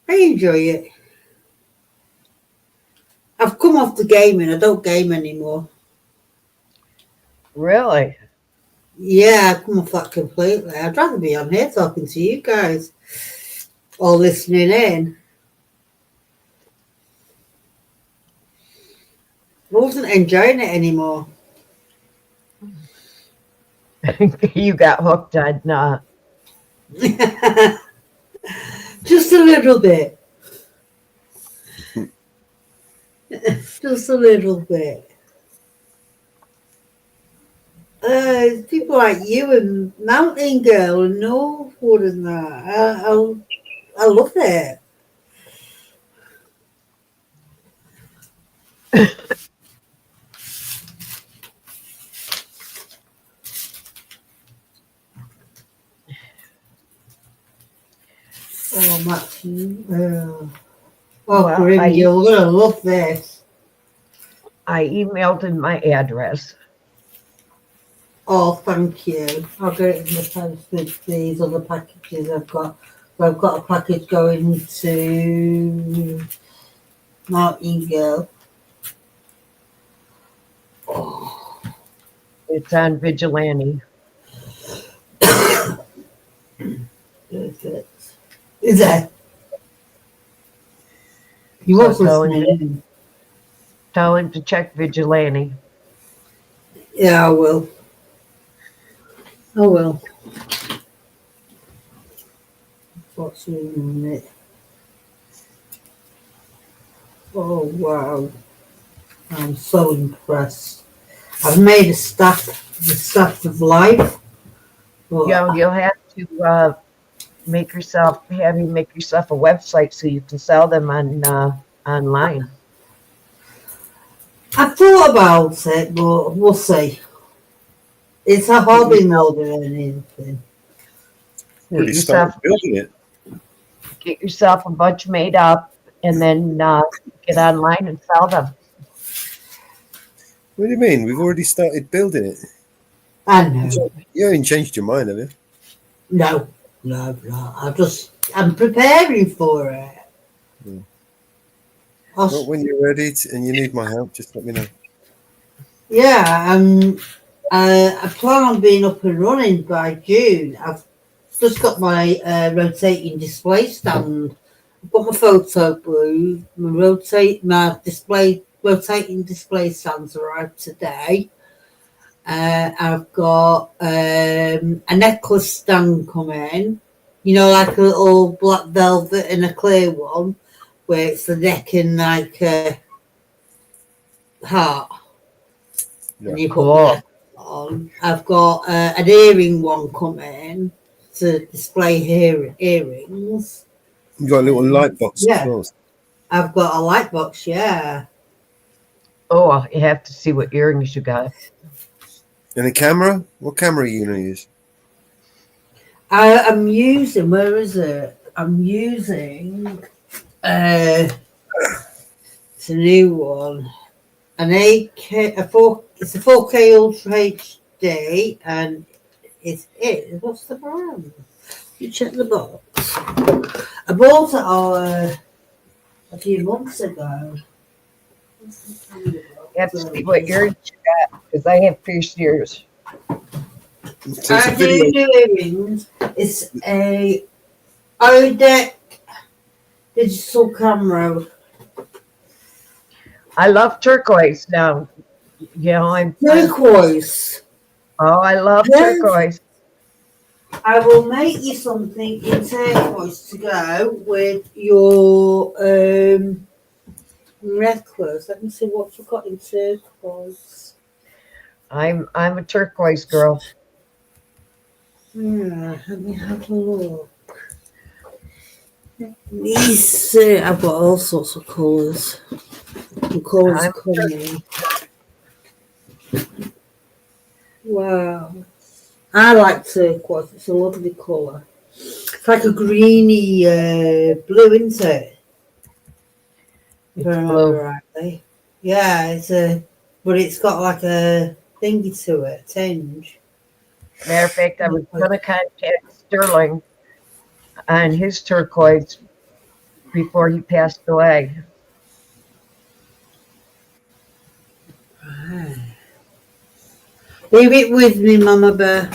[SPEAKER 5] I enjoy it. I've come off the gaming. I don't game anymore.
[SPEAKER 2] Really?
[SPEAKER 5] Yeah, I've come off that completely. I'd rather be on here talking to you guys or listening in. I wasn't enjoying it anymore.
[SPEAKER 2] You got hooked on
[SPEAKER 5] Just a little bit. Just a little bit. People like you and Mountain Girl and Northwood and that. I love it. Oh, Max.
[SPEAKER 2] Well,
[SPEAKER 5] Grim, you're going to love this.
[SPEAKER 2] I emailed in my address.
[SPEAKER 5] Oh, thank you. I'll get it in the post with these other packages I've got. So I've got a package going to Mountain Girl. Oh.
[SPEAKER 2] It's on Vigilante.
[SPEAKER 5] Perfect. Is that? You
[SPEAKER 2] So
[SPEAKER 5] also
[SPEAKER 2] tell him to check Vigilante.
[SPEAKER 5] Yeah, I will. I will. What's in it? Oh, wow. I'm so impressed. I've made the staff of life. Well,
[SPEAKER 2] You'll have to make yourself a website so you can sell them on online.
[SPEAKER 5] I thought about it, but we'll see. It's a hobby more than anything.
[SPEAKER 1] Already started building it.
[SPEAKER 2] Get yourself a bunch made up and then get online and sell them.
[SPEAKER 1] What do you mean? We've already started building it.
[SPEAKER 5] I know.
[SPEAKER 1] You haven't changed your mind, have you?
[SPEAKER 5] No. I'm preparing for it.
[SPEAKER 1] Well, when you're ready and you need my help, just let me know.
[SPEAKER 5] Yeah, I plan on being up and running by June. I've just got my rotating display stand. I've got my photo booth, my rotating display stands arrived today. I've got a necklace stand coming, you know, like a little black velvet and a clear one, where it's the neck and like a heart.
[SPEAKER 1] Yeah.
[SPEAKER 5] And you put the necklace on. I've got an earring one coming to display earrings.
[SPEAKER 1] You got a little light box
[SPEAKER 5] Yeah.
[SPEAKER 1] as well.
[SPEAKER 5] I've got a light box, yeah.
[SPEAKER 2] Oh, you have to see what earrings you got.
[SPEAKER 1] And a camera? What camera are you going to use?
[SPEAKER 5] I'm using, where is it? I'm using, it's a new one. It's a 4K Ultra HD, and what's the brand? You check the box. I bought it a few months ago.
[SPEAKER 2] You have to see what earrings you got, because I have pierced ears.
[SPEAKER 5] I do earrings. It's a Odec digital camera.
[SPEAKER 2] I love turquoise now. You know,
[SPEAKER 5] Turquoise.
[SPEAKER 2] Oh, I love
[SPEAKER 5] Yes.
[SPEAKER 2] turquoise.
[SPEAKER 5] I will make you something in turquoise to go with your necklace. Let me see what I've got in turquoise.
[SPEAKER 2] I'm a turquoise girl.
[SPEAKER 5] Yeah, let me have a look. These, I've got all sorts of colours. The colours
[SPEAKER 2] I'm
[SPEAKER 5] coming. Wow. I like turquoise. It's a lovely colour. It's like a greeny blue, isn't it? If I remember rightly. Yeah, but it's got like a thingy to it, a tinge.
[SPEAKER 2] Matter of fact, I was going to contact Sterling on his turquoise before he passed away.
[SPEAKER 5] Leave it with me, Mama Bear.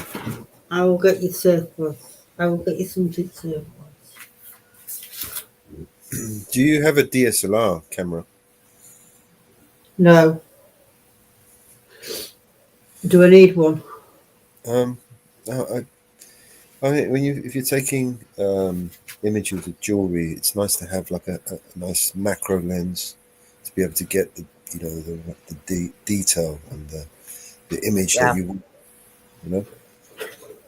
[SPEAKER 5] I will get you turquoise. I will get you something turquoise.
[SPEAKER 1] Do you have a DSLR camera?
[SPEAKER 5] No. Do I need one?
[SPEAKER 1] No, I mean, if you're taking images of jewelry, it's nice to have like a nice macro lens to be able to get the detail and the image that you want. You know,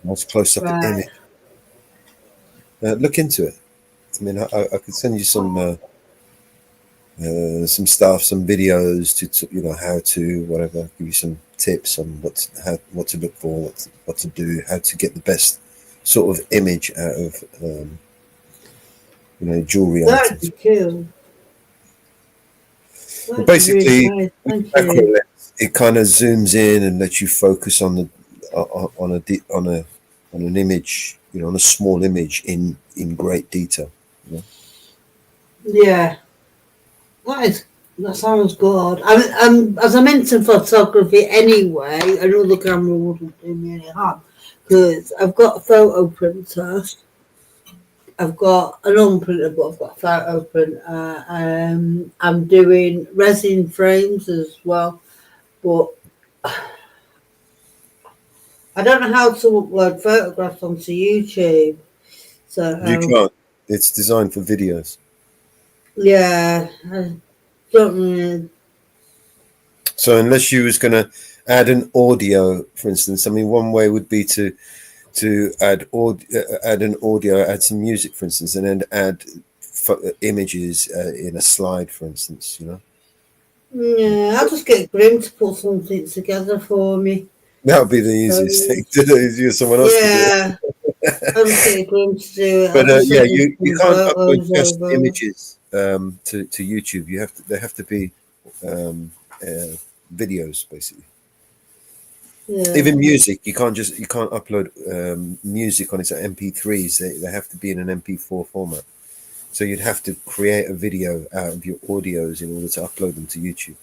[SPEAKER 1] nice close up image. Look into it. I mean, I could send you some stuff, some videos to how to whatever. Give you some tips on what to look for, what to do, how to get the best sort of image out of jewelry
[SPEAKER 5] That'd
[SPEAKER 1] items.
[SPEAKER 5] be cool.
[SPEAKER 1] Well, basically,
[SPEAKER 5] Really nice. Thank
[SPEAKER 1] macro
[SPEAKER 5] you.
[SPEAKER 1] lens, it kind of zooms in and lets you focus on an image, on a small image in great detail. You know?
[SPEAKER 5] Yeah. That sounds good. As I'm into photography anyway, another camera wouldn't do me any harm because I've got a photo printer. I've got an unprinter, but I've got a photo printer. I'm doing resin frames as well, but I don't know how to upload photographs onto YouTube. So
[SPEAKER 1] You can't. It's designed for videos.
[SPEAKER 5] yeah, I don't really.
[SPEAKER 1] So unless you was going to add an audio, for instance, I mean, one way would be to add an audio, add some music, for instance, and then add images in a slide, for instance.
[SPEAKER 5] Yeah, I'll just get Grim to put something together for me.
[SPEAKER 1] That would be the easiest thing to do. Is use someone else to do
[SPEAKER 5] Yeah,
[SPEAKER 1] it.
[SPEAKER 5] I'll just get Grim to do it.
[SPEAKER 1] But
[SPEAKER 5] I'll just
[SPEAKER 1] yeah,
[SPEAKER 5] send
[SPEAKER 1] you
[SPEAKER 5] some
[SPEAKER 1] can't upload
[SPEAKER 5] photos
[SPEAKER 1] just
[SPEAKER 5] over.
[SPEAKER 1] images to YouTube. They have to be videos, basically.
[SPEAKER 5] Yeah.
[SPEAKER 1] Even music, you can't upload music on its MP3s. They have to be in an MP4 format. So you'd have to create a video out of your audios in order to upload them to YouTube.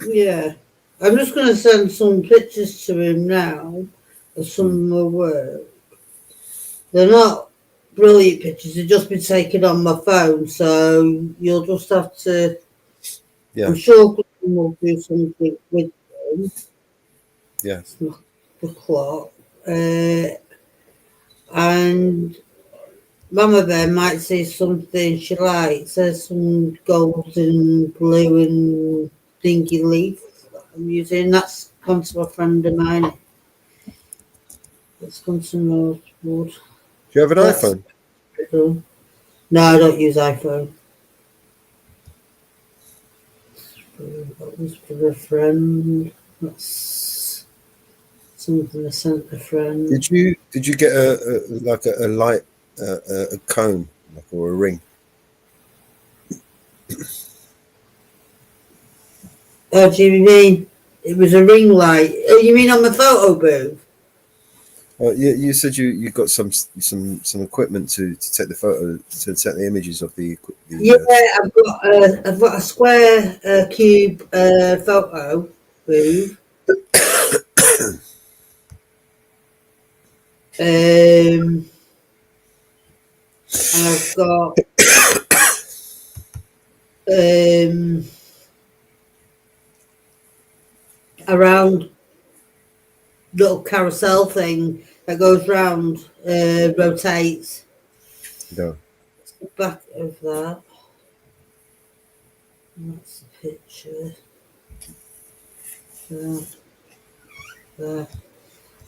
[SPEAKER 5] Yeah. I'm just going to send some pictures to him now of some of my work. They're not brilliant pictures. They've just been taken on my phone. So you'll just have to...
[SPEAKER 1] Yeah.
[SPEAKER 5] I'm sure Glenn will do something with them.
[SPEAKER 1] Yeah.
[SPEAKER 5] The clock. And Mama Bear might say something she likes. There's some gold and blue and dingy leaf that I'm using. That's gone to a friend of mine. It's gone to Northwood.
[SPEAKER 1] Do you have an iPhone?
[SPEAKER 5] No, I don't use iPhone. That was for a friend. That's something I sent a friend.
[SPEAKER 1] Did you get a light, a cone, or a ring?
[SPEAKER 5] Oh, do you mean it was a ring light? Oh, you mean on the photo booth?
[SPEAKER 1] You said you got some equipment to take the photo, to take the images of the
[SPEAKER 5] Yeah, I've got a square cube photo booth. And I've got a round little carousel thing that goes round, rotates.
[SPEAKER 1] No.
[SPEAKER 5] The back of that. That's the picture. There.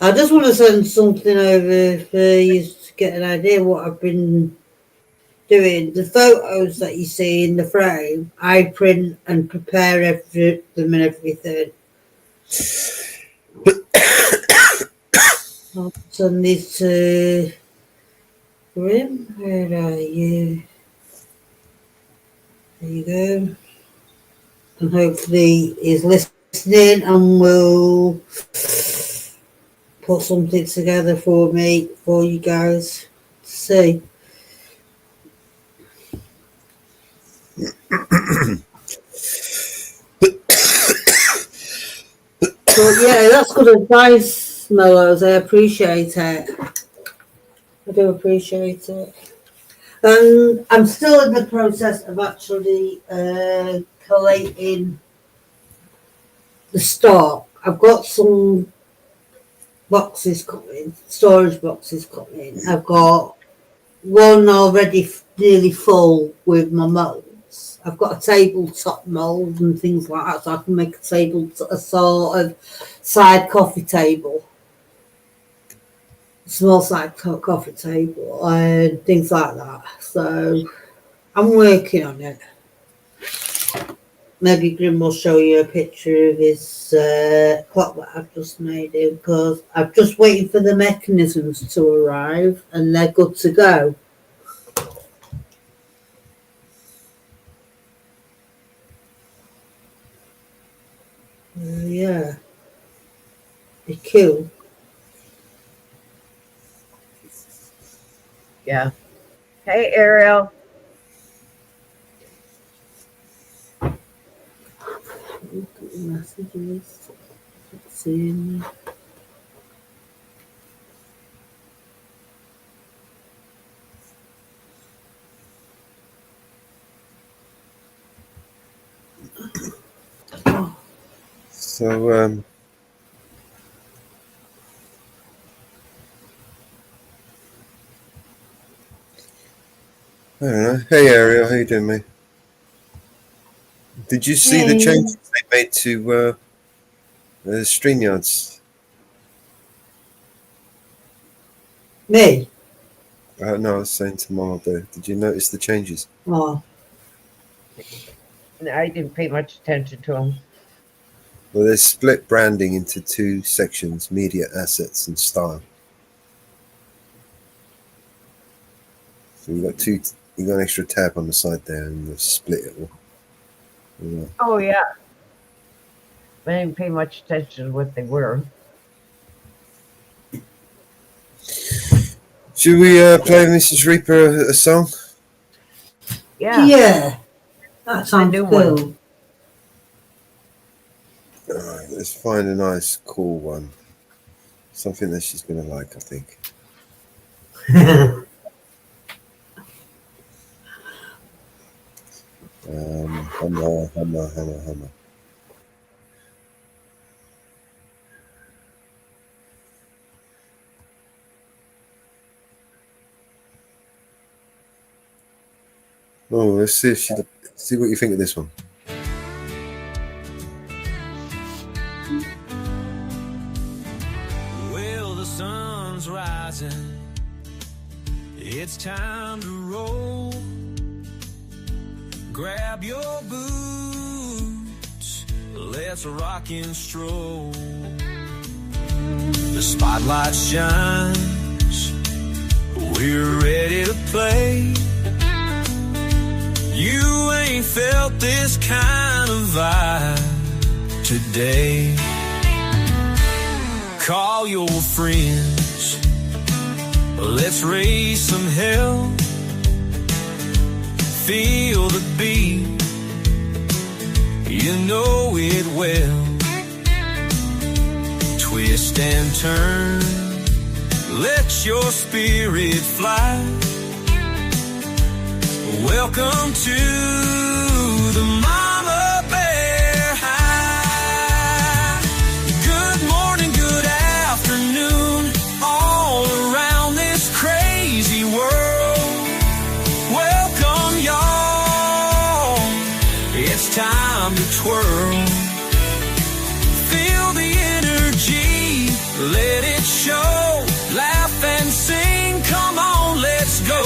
[SPEAKER 5] I just want to send something over for you to get an idea what I've been doing. The photos that you see in the frame, I print and prepare them and everything. I'll send these to Grim. Where are you? There you go. And hopefully he's listening and will put something together for me, for you guys to see. But yeah, that's good advice, Mellows. I appreciate it. I do appreciate it. And I'm still in the process of actually collating the stock. I've got some boxes coming, storage boxes coming. I've got one already nearly full with my molds. I've got a tabletop mold and things like that, so I can make a sort of side coffee table, small side coffee table, and things like that. So I'm working on it. Maybe Grim will show you a picture of his clock that I've just made him, because I'm just waiting for the mechanisms to arrive and they're good to go. Yeah. Be cool.
[SPEAKER 2] Yeah. Hey, Ariel.
[SPEAKER 5] Messages. Let's see.
[SPEAKER 1] So I don't know. Hey Ariel, how you doing, mate? Did you see the changes they made to StreamYards?
[SPEAKER 5] Me?
[SPEAKER 1] No, I was saying to Mama Bear. Did you notice the changes?
[SPEAKER 5] Oh.
[SPEAKER 2] I didn't pay much attention to them.
[SPEAKER 1] Well, they split branding into two sections: media assets and style. So you got an extra tab on the side there, and they split it all. Yeah.
[SPEAKER 2] Oh, yeah. I didn't pay much attention to what they were.
[SPEAKER 1] Should we play Mrs. Reaper a song?
[SPEAKER 2] Yeah.
[SPEAKER 5] Yeah. That sounds
[SPEAKER 2] new
[SPEAKER 5] cool.
[SPEAKER 2] one.
[SPEAKER 1] All right, let's find a nice, cool one. Something that she's gonna like, I think. Hummer. Oh, let's see if see what you think of this one.
[SPEAKER 13] Well, the sun's rising. It's time to roll. Grab your boots. Let's rock and stroll. The spotlight shines. We're ready to play. You ain't felt this kind of vibe today. Call your friends. Let's raise some hell. Feel the beat. You know it well. Twist and turn. Let your spirit fly. Welcome to the Mama Bear High. Good morning, good afternoon, all around this crazy world. Welcome, y'all. It's time to twirl. Feel the energy, let it show. Laugh and sing, come on, let's go.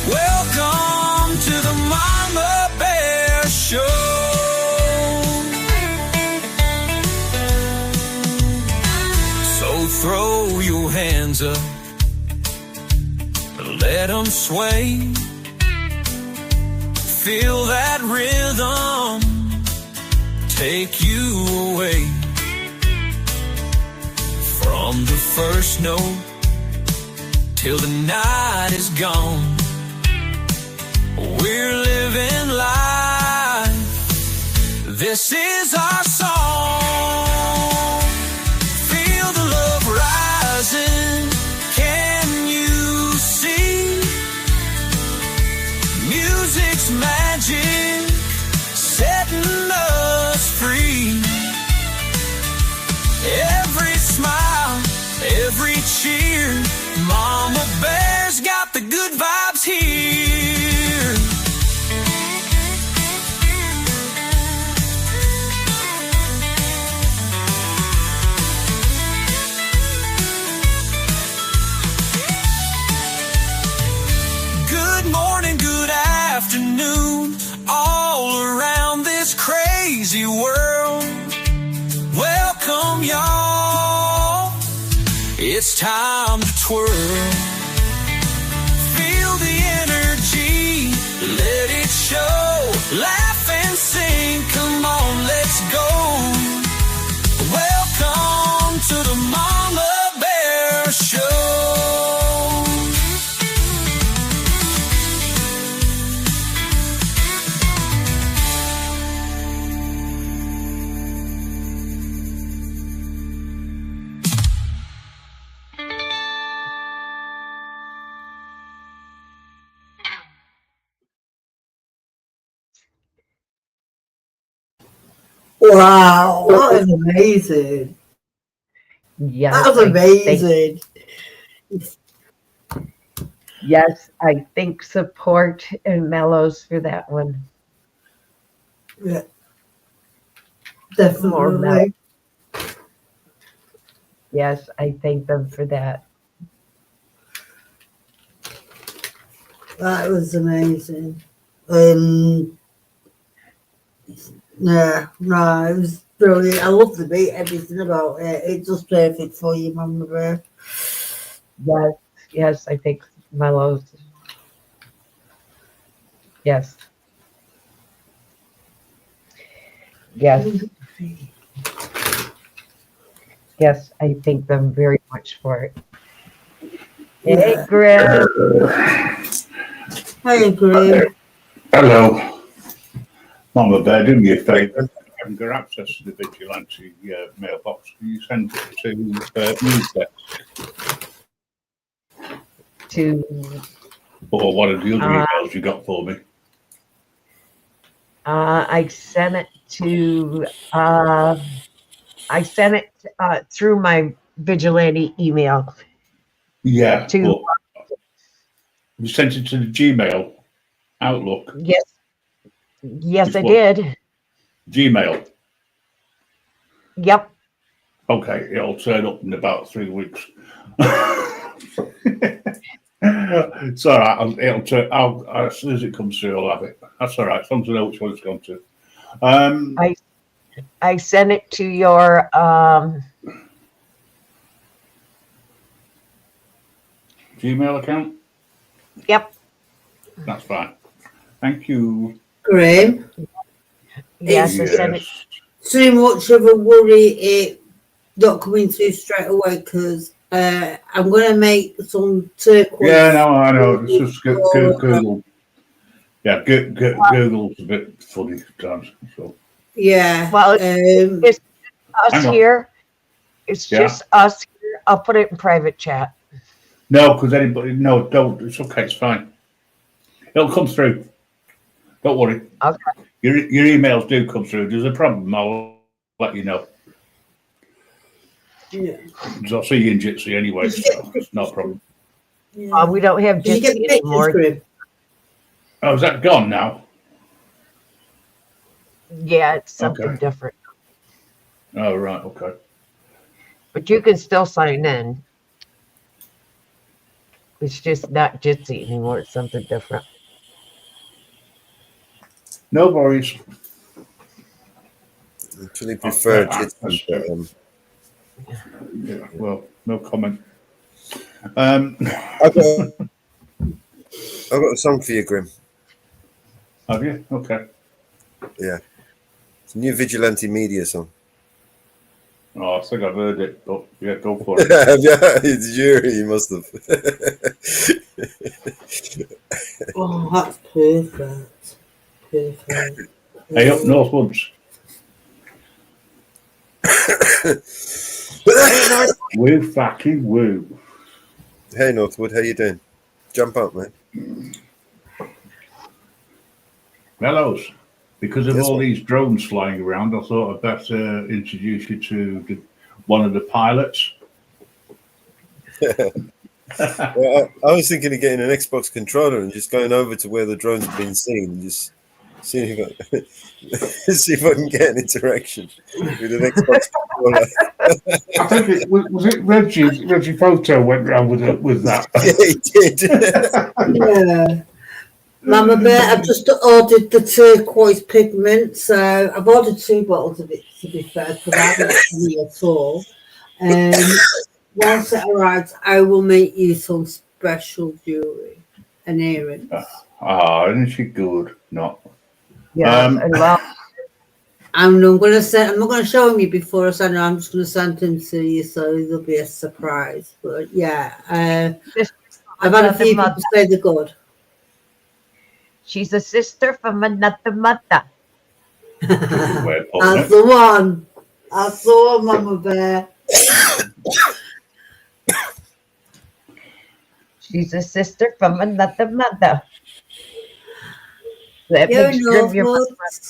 [SPEAKER 13] Welcome to the Mama Bear Show. So throw your hands up, let them sway. Feel that rhythm take you away. From the first note till the night is gone, we're living life. This is our song. Feel the love rising. Can you see? Music's magic, setting us free. Every smile, every cheer, Mama Bear's got the good vibes here. Good morning, good afternoon, all around this crazy world. Welcome, y'all. It's time to twirl. Feel the energy, let it show. Laugh and sing, come on, let's go. Welcome to the Mama Bear Show.
[SPEAKER 5] Wow, that was amazing.
[SPEAKER 2] Yes,
[SPEAKER 5] That was amazing.
[SPEAKER 2] Yes, I think support and Mellows for that one.
[SPEAKER 5] Yeah,
[SPEAKER 2] More Mellows.
[SPEAKER 5] definitely.
[SPEAKER 2] Yes, I thank them for that.
[SPEAKER 5] That was amazing. Yeah, no, it was brilliant. I love the beat, everything about it. It's just perfect for you, Mama Bear.
[SPEAKER 2] Yes, yes, I think Mellows. Yes. Yes. Yes, I thank them very much for it. Hey,
[SPEAKER 5] Yeah.
[SPEAKER 2] Greg.
[SPEAKER 5] I agree.
[SPEAKER 14] Hello. Mama Bear, do me a favour. I haven't got access to the vigilante mailbox. Can you send it to newsdesk?
[SPEAKER 2] To
[SPEAKER 14] Or one of the other emails you got for me?
[SPEAKER 2] I sent it to through my vigilante email.
[SPEAKER 14] Yeah.
[SPEAKER 2] To
[SPEAKER 14] you sent it to the Gmail Outlook?
[SPEAKER 2] Yes. Yes,
[SPEAKER 14] Which
[SPEAKER 2] I
[SPEAKER 14] one?
[SPEAKER 2] did.
[SPEAKER 14] Gmail.
[SPEAKER 2] Yep.
[SPEAKER 14] Okay, it'll turn up in about 3 weeks. It's all right. It'll turn. As soon as it comes through, I'll have it. That's all right. As long as I know which one it's gone to.
[SPEAKER 2] I sent it to your
[SPEAKER 14] Gmail account.
[SPEAKER 2] Yep.
[SPEAKER 14] That's fine. Thank you.
[SPEAKER 5] Graham.
[SPEAKER 2] Yes, I sent it.
[SPEAKER 5] Too much of a worry it not coming through straight away because I'm going to make some turquoise.
[SPEAKER 14] Yeah, no, I know. It's just Google. Yeah, Google's a bit funny sometimes. So.
[SPEAKER 5] Yeah.
[SPEAKER 2] Well, it's us
[SPEAKER 14] Hang on.
[SPEAKER 2] here. It's
[SPEAKER 14] Yeah.
[SPEAKER 2] just us here. I'll put it in private chat.
[SPEAKER 14] No, because anybody. No, don't. It's okay. It's fine. It'll come through. Don't worry.
[SPEAKER 2] Okay.
[SPEAKER 14] Your emails do come through. If there's a problem, I'll let you know.
[SPEAKER 5] Yeah.
[SPEAKER 14] 'Cause I'll see you in Jitsi anyway, so it's no problem.
[SPEAKER 2] We don't have
[SPEAKER 5] Did you get
[SPEAKER 2] Jitsi
[SPEAKER 5] the pictures,
[SPEAKER 2] anymore.
[SPEAKER 5] Graham?
[SPEAKER 14] Oh, is that gone now?
[SPEAKER 2] Yeah, it's something
[SPEAKER 14] Okay.
[SPEAKER 2] different.
[SPEAKER 14] Oh, right. Okay.
[SPEAKER 2] But you can still sign in. It's just not Jitsi anymore. It's something different.
[SPEAKER 14] No worries.
[SPEAKER 1] Actually prefer
[SPEAKER 14] That's
[SPEAKER 1] Jitsi, but,
[SPEAKER 14] Yeah, well, no comment.
[SPEAKER 1] I've got a song for you, Grim.
[SPEAKER 14] Have you? Okay.
[SPEAKER 1] Yeah. It's a new Vigilante Media song.
[SPEAKER 14] Oh, I think I've heard it, but yeah, go for it.
[SPEAKER 1] Yeah, it's jury, you must have.
[SPEAKER 5] Oh, that's perfect. Perfect.
[SPEAKER 14] Hey, up North Woods. Woo fucking woo.
[SPEAKER 1] Hey, Northwood, how you doing? Jump up, man.
[SPEAKER 14] Mellows. Because of
[SPEAKER 1] Yes,
[SPEAKER 14] all
[SPEAKER 1] mate.
[SPEAKER 14] these drones flying around, I thought I'd better introduce you to one of the pilots.
[SPEAKER 1] Well, I was thinking of getting an Xbox controller and just going over to where the drones have been seen and just seeing see if I can get an interaction with an Xbox controller.
[SPEAKER 14] I think it was it Reggie Photo went round with that.
[SPEAKER 1] Yeah, he did.
[SPEAKER 5] Yeah. Mama Bear, I've just ordered the turquoise pigment, so I've ordered 2 bottles of it, to be fair, because I haven't seen it at all. Once it arrives, I will make you some special jewellery and earrings.
[SPEAKER 14] Ah, isn't she good? No.
[SPEAKER 2] Yeah, I love.
[SPEAKER 5] And I'm going to send. I'm not going to show them you before I send them. I'm just going to send them to you, so there'll be a surprise. But yeah, I've had a few people say they're good.
[SPEAKER 2] She's a sister from another mother.
[SPEAKER 5] That's the one. That's the one, Mama Bear.
[SPEAKER 2] She's a sister from another mother. That
[SPEAKER 5] You're
[SPEAKER 2] makes Grim your
[SPEAKER 5] Northwood.
[SPEAKER 2] brother.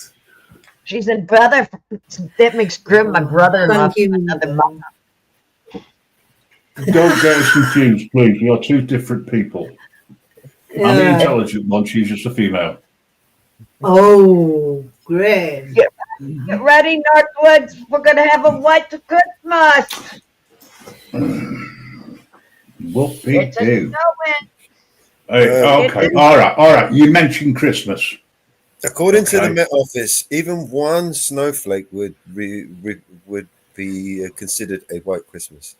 [SPEAKER 2] She's a brother. That makes Grim my brother-in-law
[SPEAKER 5] Thank you,
[SPEAKER 2] from another mother.
[SPEAKER 14] Don't get us confused, please. You're 2 different people. I'm the
[SPEAKER 5] Yeah.
[SPEAKER 14] intelligent one. She's just a female.
[SPEAKER 5] Oh, great.
[SPEAKER 2] Get ready, Northwoods. We're gonna have a white Christmas.
[SPEAKER 14] Whoopee
[SPEAKER 2] It's a
[SPEAKER 14] do.
[SPEAKER 2] snowing.
[SPEAKER 14] Hey, okay, all right. You mentioned Christmas.
[SPEAKER 1] According to the
[SPEAKER 14] Okay.
[SPEAKER 1] Met Office, even one snowflake would be considered a white Christmas.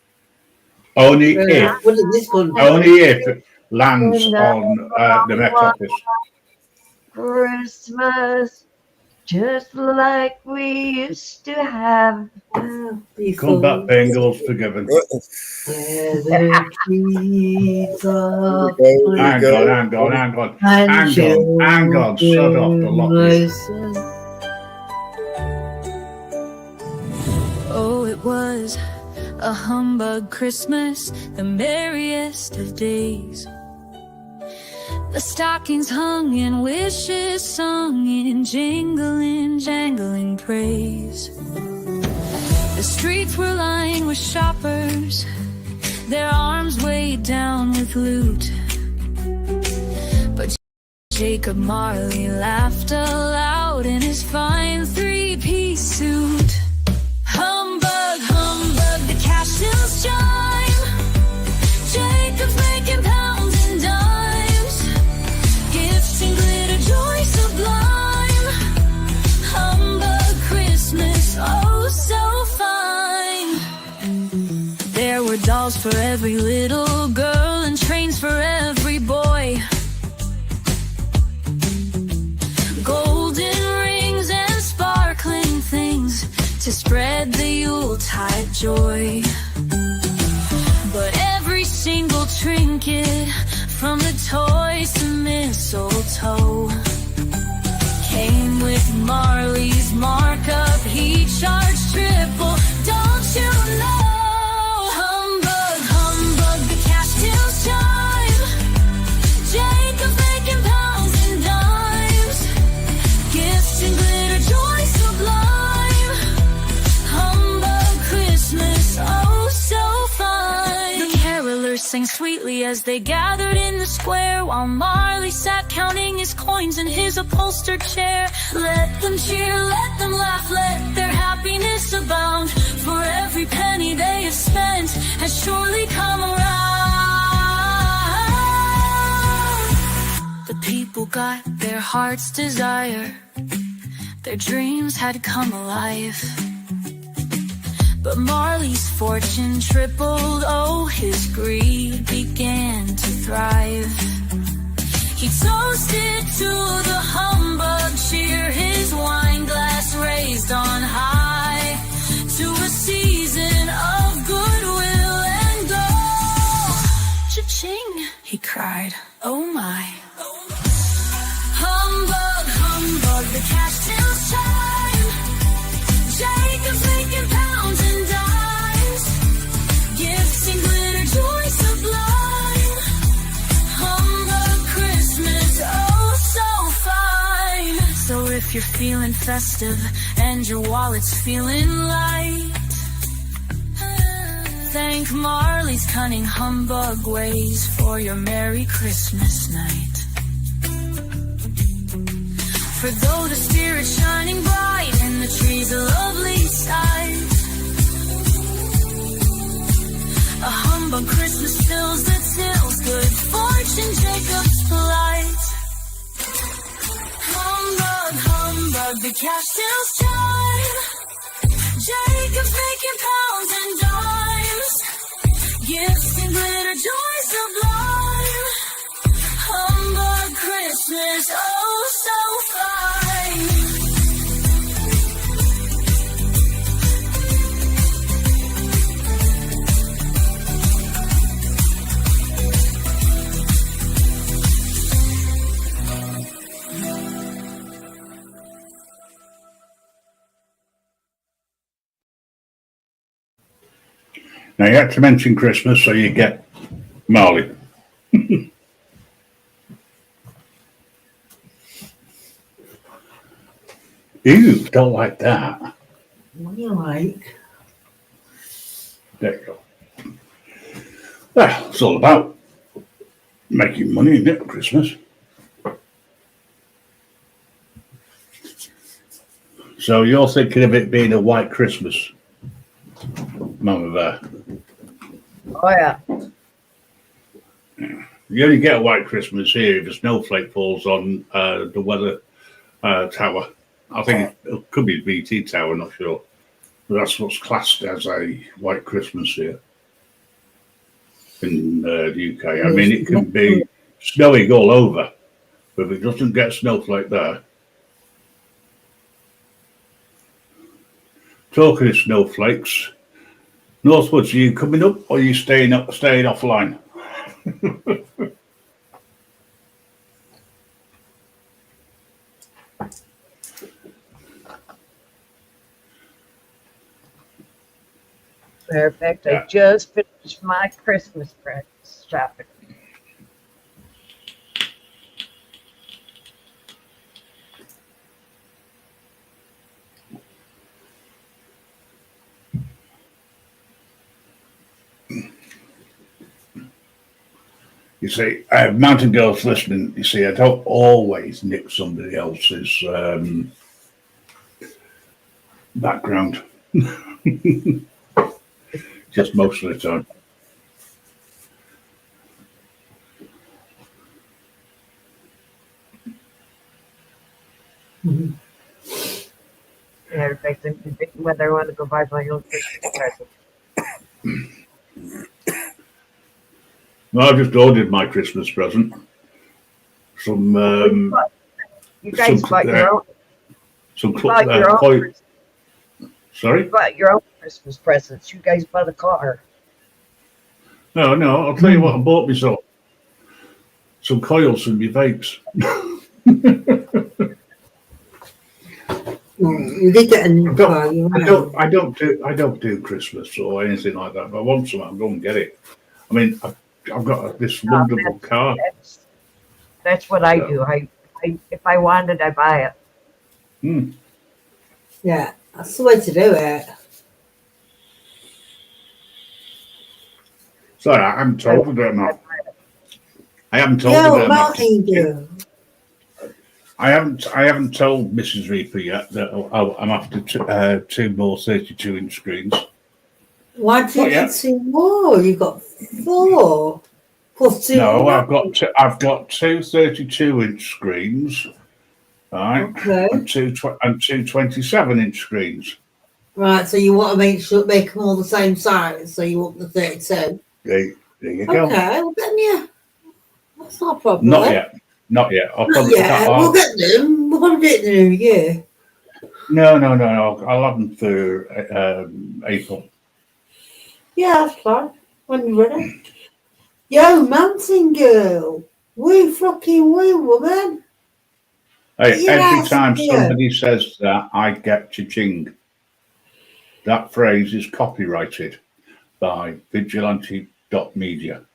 [SPEAKER 14] Only
[SPEAKER 5] Yeah.
[SPEAKER 14] if
[SPEAKER 5] What is this one?
[SPEAKER 14] it lands on the Met Office.
[SPEAKER 2] Christmas. just like we used to have.
[SPEAKER 14] Come back, Bengals, forgiven.
[SPEAKER 5] Hang
[SPEAKER 14] on. Shut off the lock.
[SPEAKER 13] Oh, it was a humbug Christmas, the merriest of days. The stockings hung and wishes sung in jingling, jangling praise. The streets were lined with shoppers, their arms weighed down with loot. But Jacob Marley laughed aloud in his fine three-piece suit. Humbug, humbug, the cash tills chime. Jacob's making pounds and dimes. Gifts and glitter, joy sublime. Humbug Christmas, oh so fine. There were dolls for every little girl and trains for every boy. Golden rings and sparkling things to spread the Yuletide joy. But every single trinket, from the toys to mistletoe, came with Marley's markup. He charged triple, don't you know? Humbug, humbug, the cash tills chime. Jacob's making pounds and dimes. Gifts and glitter, joy sublime. Humbug Christmas, oh so fine. The carolers sang sweetly as they gathered in the square, while Marley sat counting his coins in his upholstered chair. Let them cheer, let them laugh, let their happiness abound, for every penny they have spent has surely come around. The people got their heart's desire, their dreams had come alive. But Marley's fortune tripled, oh, his greed began to thrive. He toasted to the humbug cheer, his wine glass raised on high, to a season of goodwill and gold. Cha-ching, he cried, oh my. Humbug, humbug, the cash tills chime. Jacob's making pounds and dimes. Gifts and glitter, joy sublime. Humbug Christmas, oh so fine. So if you're feeling festive and your wallet's feeling light, thank Marley's cunning humbug ways for your Merry Christmas night. For though the spirit's shining bright and the tree's a lovely sight, a humbug Christmas fills the tills, good fortune Jacob's polite. Humbug, humbug, the cash tills chime. Jacob's making pounds and dimes. Gifts and glitter, joy sublime. Humbug Christmas, oh so fine.
[SPEAKER 14] Now you had to mention Christmas, so you get Marley. Ew, don't like that.
[SPEAKER 5] What do you like?
[SPEAKER 14] There you go. Well, it's all about making money, isn't it, Christmas? So you're thinking of it being a white Christmas, Mama Bear?
[SPEAKER 5] Oh yeah.
[SPEAKER 14] You only get a white Christmas here if a snowflake falls on the weather tower. I think it could be BT Tower, not sure. But that's what's classed as a white Christmas here in the UK. I mean, it can be snowing all over, but if it doesn't get snowflake there, Talking of snowflakes, Northwoods, are you coming up or are you staying offline?
[SPEAKER 2] Perfect.
[SPEAKER 14] Yeah.
[SPEAKER 2] I just finished my Christmas presents shopping.
[SPEAKER 14] You see, mountain girls listening, you see, I don't always nip somebody else's background. Just most of the time.
[SPEAKER 2] Yeah, everybody's thinking whether I want to go buy my own Christmas present.
[SPEAKER 14] Well, I've just ordered my Christmas present. Some
[SPEAKER 2] You guys
[SPEAKER 14] some,
[SPEAKER 2] bought your own.
[SPEAKER 14] some
[SPEAKER 2] You bought your own.
[SPEAKER 14] koi- sorry?
[SPEAKER 2] You bought your own Christmas presents. You guys bought a car.
[SPEAKER 14] No, I'll tell you what I bought myself. Some coils from your vapes.
[SPEAKER 5] You did get a new car.
[SPEAKER 14] I don't do Christmas or anything like that. If I want something, I'll go and get it. I mean, I've got this wonderful car.
[SPEAKER 2] That's what I do. I if I want it, I buy it.
[SPEAKER 14] Hmm.
[SPEAKER 5] Yeah, that's the way to do it.
[SPEAKER 14] Sorry, I haven't told her that I'm not. I haven't told
[SPEAKER 5] Yeah,
[SPEAKER 14] her
[SPEAKER 5] what
[SPEAKER 14] that I'm not.
[SPEAKER 5] Martin do?
[SPEAKER 14] I haven't told Mrs. Reaper yet that I'm after two more 32-inch screens.
[SPEAKER 5] Why do you
[SPEAKER 14] Not yet.
[SPEAKER 5] get two more? You got 4 plus 2.
[SPEAKER 14] No, I've got two 32-inch screens, right?
[SPEAKER 5] Okay.
[SPEAKER 14] And two 27-inch screens.
[SPEAKER 5] Right, so you want to make them all the same size. So you want the 32.
[SPEAKER 14] There you go.
[SPEAKER 5] Okay, well then yeah, that's not a problem.
[SPEAKER 14] Not yet. I'll
[SPEAKER 5] Not
[SPEAKER 14] probably
[SPEAKER 5] yet. We'll get them. We'll probably do it in the new year.
[SPEAKER 14] No. I'll have them for April.
[SPEAKER 5] Yeah, that's fine. When you're ready. Yo, mountain girl. Woo fucking woo, woman.
[SPEAKER 14] Hey,
[SPEAKER 5] Yeah,
[SPEAKER 14] every time
[SPEAKER 5] yeah.
[SPEAKER 14] somebody says that, I get cha-ching. That phrase is copyrighted by vigilante.media,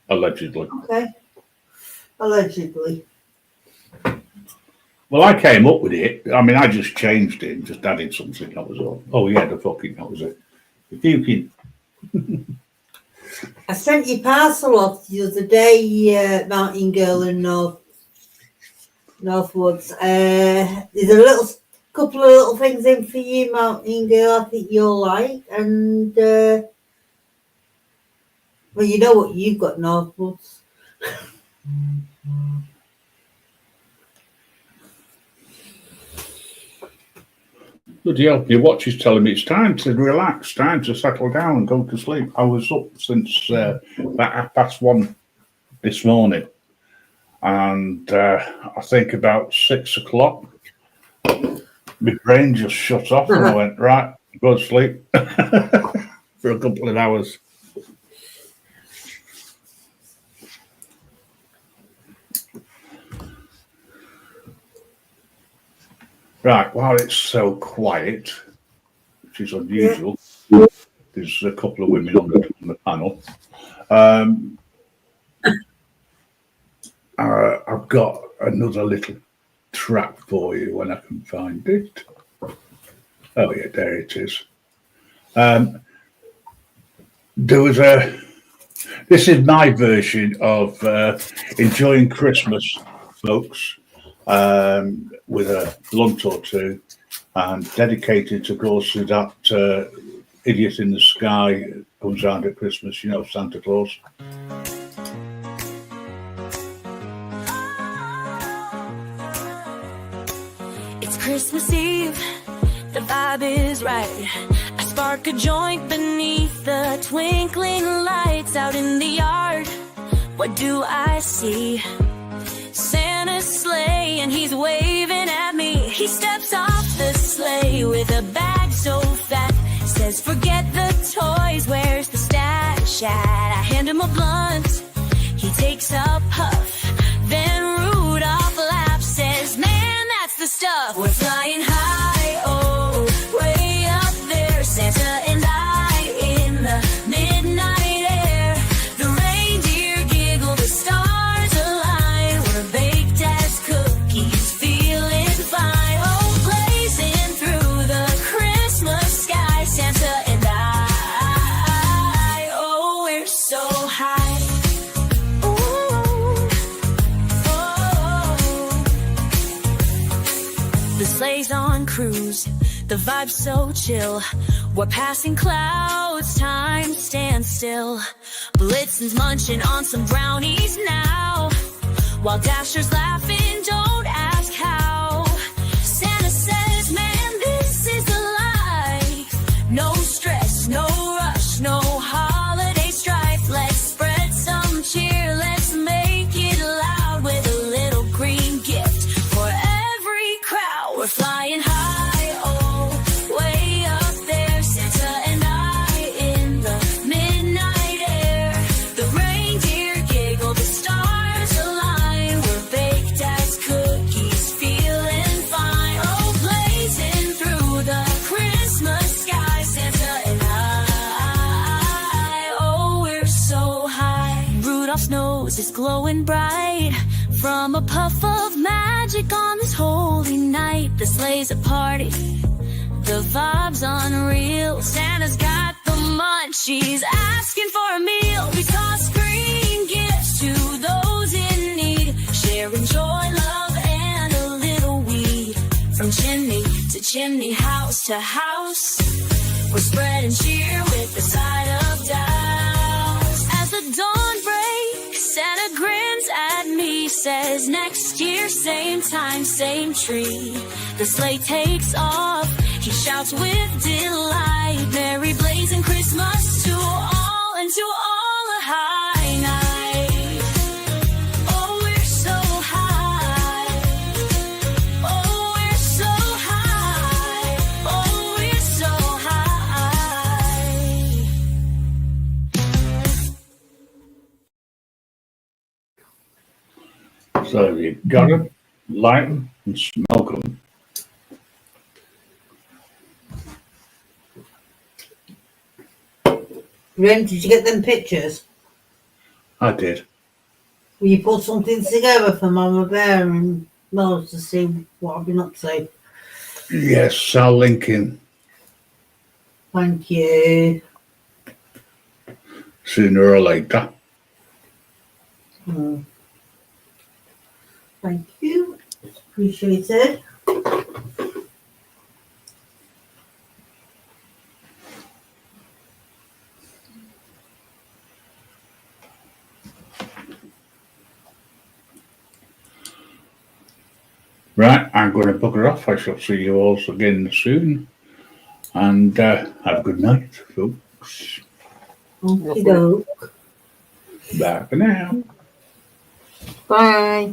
[SPEAKER 14] allegedly.
[SPEAKER 5] Okay. Allegedly.
[SPEAKER 14] Well, I came up with it. I mean, I just changed it and just added something. That was all. Oh, yeah, that was it. The puking.
[SPEAKER 5] I sent you parcel off the other day, mountain girl in Northwoods. There's a couple of little things in for you, mountain girl. I think you'll like, and well, you know what you've got, Northwoods.
[SPEAKER 14] Bloody hell, your watch is telling me it's time to relax, time to settle down and go to sleep. I was up since about 1:30 this morning. And I think about 6 o'clock, my brain just shut off and I went, right, go to sleep for a couple of hours. Right, while it's so quiet, which is unusual, there's a couple of women on the panel. I've got another little trap for you when I can find it. Oh yeah, there it is. This is my version of enjoying Christmas, folks, with a blunt or two, and dedicated, of course, to that idiot in the sky comes around at Christmas, you know, Santa Claus.
[SPEAKER 13] It's Christmas Eve, the vibe is right. I spark a joint beneath the twinkling lights out in the yard. What do I see? Santa's sleigh and he's waving at me. He steps off the sleigh with a bag so fat cruise. The vibe's so chill. We're passing clouds, time stands still. Blitzen's munching on some brownies now, while Dasher's laughing, don't ask how. Santa says, man, this is the life. No stress, no rush, no holiday strife. Let's spread some cheer, let's make it loud with a little green gift for every crowd. We're flying high, oh, way up there. Santa and I in the midnight air. The reindeer giggle, the stars align. We're baked as cookies, feeling fine. Oh, blazing through the Christmas sky. Santa and I, oh, we're so high. Rudolph's nose is glowing bright from a puff of magic on this holy night. The sleigh's a party, the vibe's unreal. Santa's got the munchies, asking for a meal. We toss green gifts to those in need, sharing joy, love, and a little weed. From chimney to chimney, house to house, we're spreading cheer with the side of douse. As the dawn breaks, Santa grins at me, says next year, same time, same tree. The sleigh takes off, he shouts with delight. Merry blazing Christmas to all, and to all a high night. Oh, we're so high. Oh, we're so high. Oh, we're so high.
[SPEAKER 14] So you got them, light them, and smoke them.
[SPEAKER 5] Ren, did you get them pictures?
[SPEAKER 14] I did.
[SPEAKER 5] Will you put something together for Mama Bear and Miles to see what I've been up to?
[SPEAKER 14] Yes, I'll link in
[SPEAKER 5] Thank you.
[SPEAKER 14] sooner or later.
[SPEAKER 5] Mm. Thank you. Appreciate it.
[SPEAKER 14] Right, I'm going to bugger off. I shall see you all again soon. And have a good night, folks.
[SPEAKER 5] Okie doke.
[SPEAKER 14] Bye for now.
[SPEAKER 5] Bye.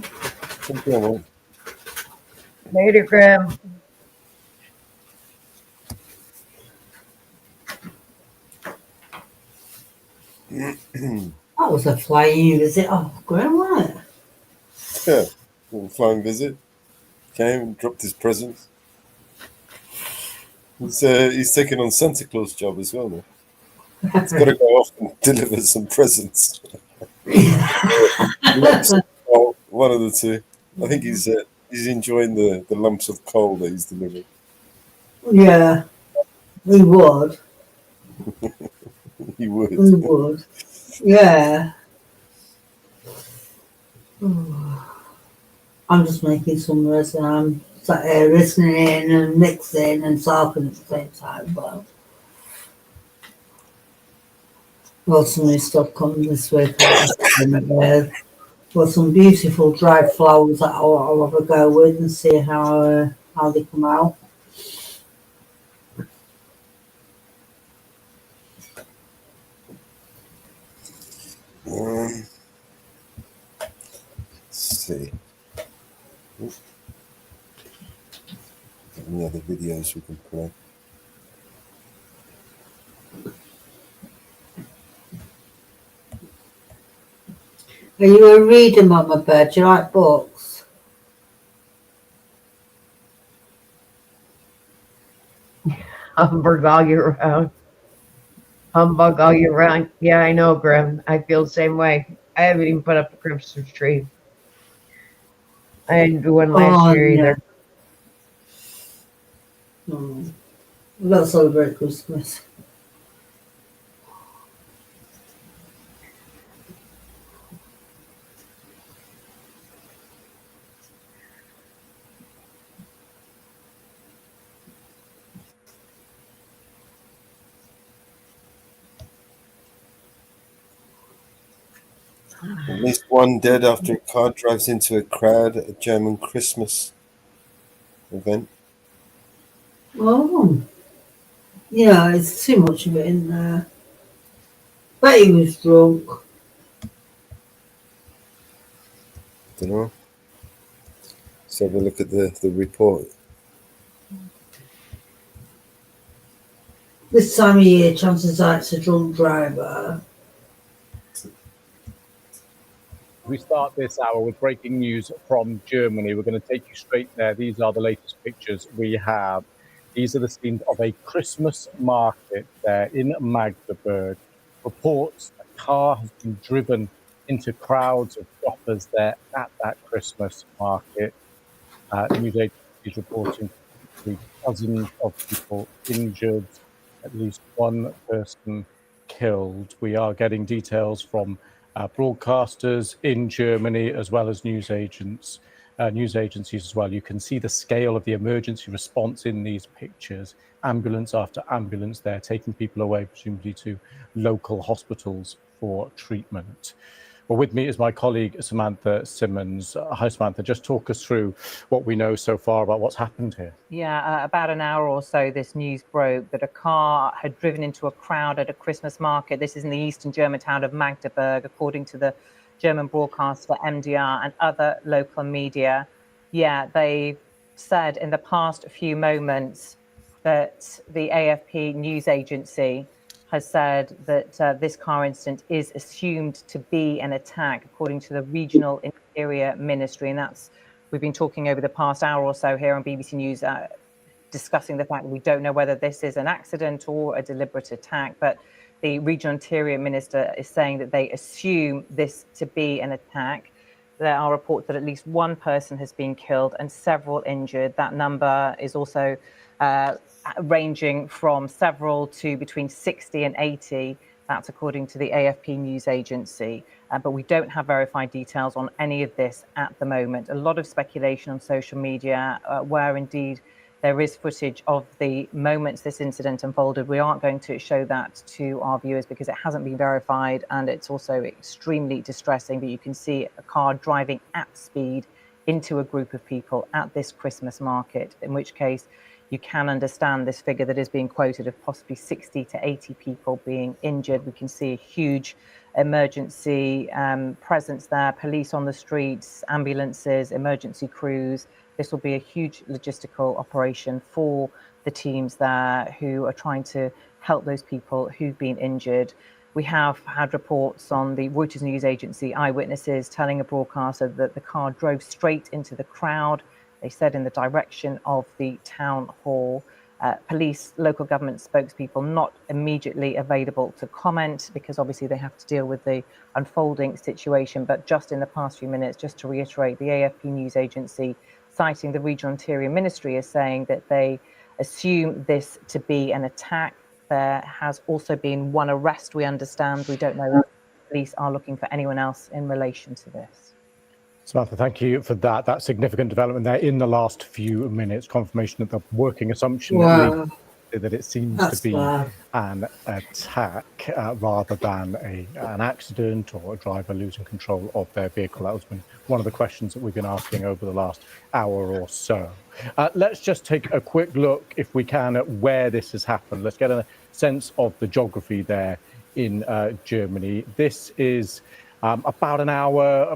[SPEAKER 2] Later, Graham.
[SPEAKER 5] That was a flying visit. Oh, Graham, what?
[SPEAKER 1] Yeah, little flying visit. Came and dropped his presents. He's taking on Santa Claus job as well now. He's got to go off and deliver some presents. One of the two. I think he's enjoying the lumps of coal that he's delivering.
[SPEAKER 5] Yeah, he would.
[SPEAKER 1] He would.
[SPEAKER 5] He would. Yeah. I'm just making some noise and I'm sat here listening and mixing and talking at the same time. But well, some new stuff coming this week. Well, some beautiful dried flowers that I'll have a go with and see how they come out.
[SPEAKER 1] Let's see. Any other videos we can play?
[SPEAKER 5] Are you a reader, Mama Bear? Do you like books?
[SPEAKER 2] Humbug all year round. Humbug all year round. Yeah, I know, Grim. I feel the same way. I haven't even put up a Christmas tree. I didn't do one last year either.
[SPEAKER 5] We don't celebrate Christmas.
[SPEAKER 1] At least one dead after a car drives into a crowd at a German Christmas event.
[SPEAKER 5] Oh, yeah, it's too much of it in there. Bet he was drunk.
[SPEAKER 1] Don't know. Let's have a look at the report.
[SPEAKER 5] This time of year, chances are it's a drunk driver.
[SPEAKER 15] We start this hour with breaking news from Germany. We're going to take you straight there. These are the latest pictures we have. These are the scenes of a Christmas market there in Magdeburg. Reports a car has been driven into crowds of shoppers there at that Christmas market. News agencies reporting dozens of people injured, at least one person killed. We are getting details from broadcasters in Germany as well as news agencies as well. You can see the scale of the emergency response in these pictures. Ambulance after ambulance there, taking people away, presumably to local hospitals for treatment. Well, with me is my colleague, Samantha Simmons. Hi, Samantha. Just talk us through what we know so far about what's happened here.
[SPEAKER 20] Yeah, about an hour or so, this news broke that a car had driven into a crowd at a Christmas market. This is in the eastern German town of Magdeburg, according to the German broadcaster MDR and other local media. Yeah, they said in the past few moments that the AFP news agency has said that this car incident is assumed to be an attack, according to the Regional Interior Ministry. And that's, we've been talking over the past hour or so here on BBC News, discussing the fact that we don't know whether this is an accident or a deliberate attack. But the Regional Interior Minister is saying that they assume this to be an attack. There are reports that at least one person has been killed and several injured. That number is also ranging from several to between 60 and 80. That's according to the AFP news agency. But we don't have verified details on any of this at the moment. A lot of speculation on social media where indeed there is footage of the moments this incident unfolded. We aren't going to show that to our viewers because it hasn't been verified, and it's also extremely distressing that you can see a car driving at speed into a group of people at this Christmas market, in which case you can understand this figure that is being quoted of possibly 60 to 80 people being injured. We can see a huge emergency presence there, police on the streets, ambulances, emergency crews. This will be a huge logistical operation for the teams there who are trying to help those people who've been injured. We have had reports on the Reuters news agency, eyewitnesses telling a broadcaster that the car drove straight into the crowd. They said in the direction of the town hall. Police, local government spokespeople not immediately available to comment because obviously they have to deal with the unfolding situation. But just in the past few minutes, just to reiterate, the AFP news agency citing the Regional Interior Ministry is saying that they assume this to be an attack. There has also been one arrest, we understand. We don't know if police are looking for anyone else in relation to this.
[SPEAKER 15] Samantha, thank you for that. That significant development there in the last few minutes, confirmation of the working assumption that it seems to be an attack rather than an accident or a driver losing control of their vehicle. That has been one of the questions that we've been asking over the last hour or so. Let's just take a quick look, if we can, at where this has happened. Let's get a sense of the geography there in Germany. This is about an hour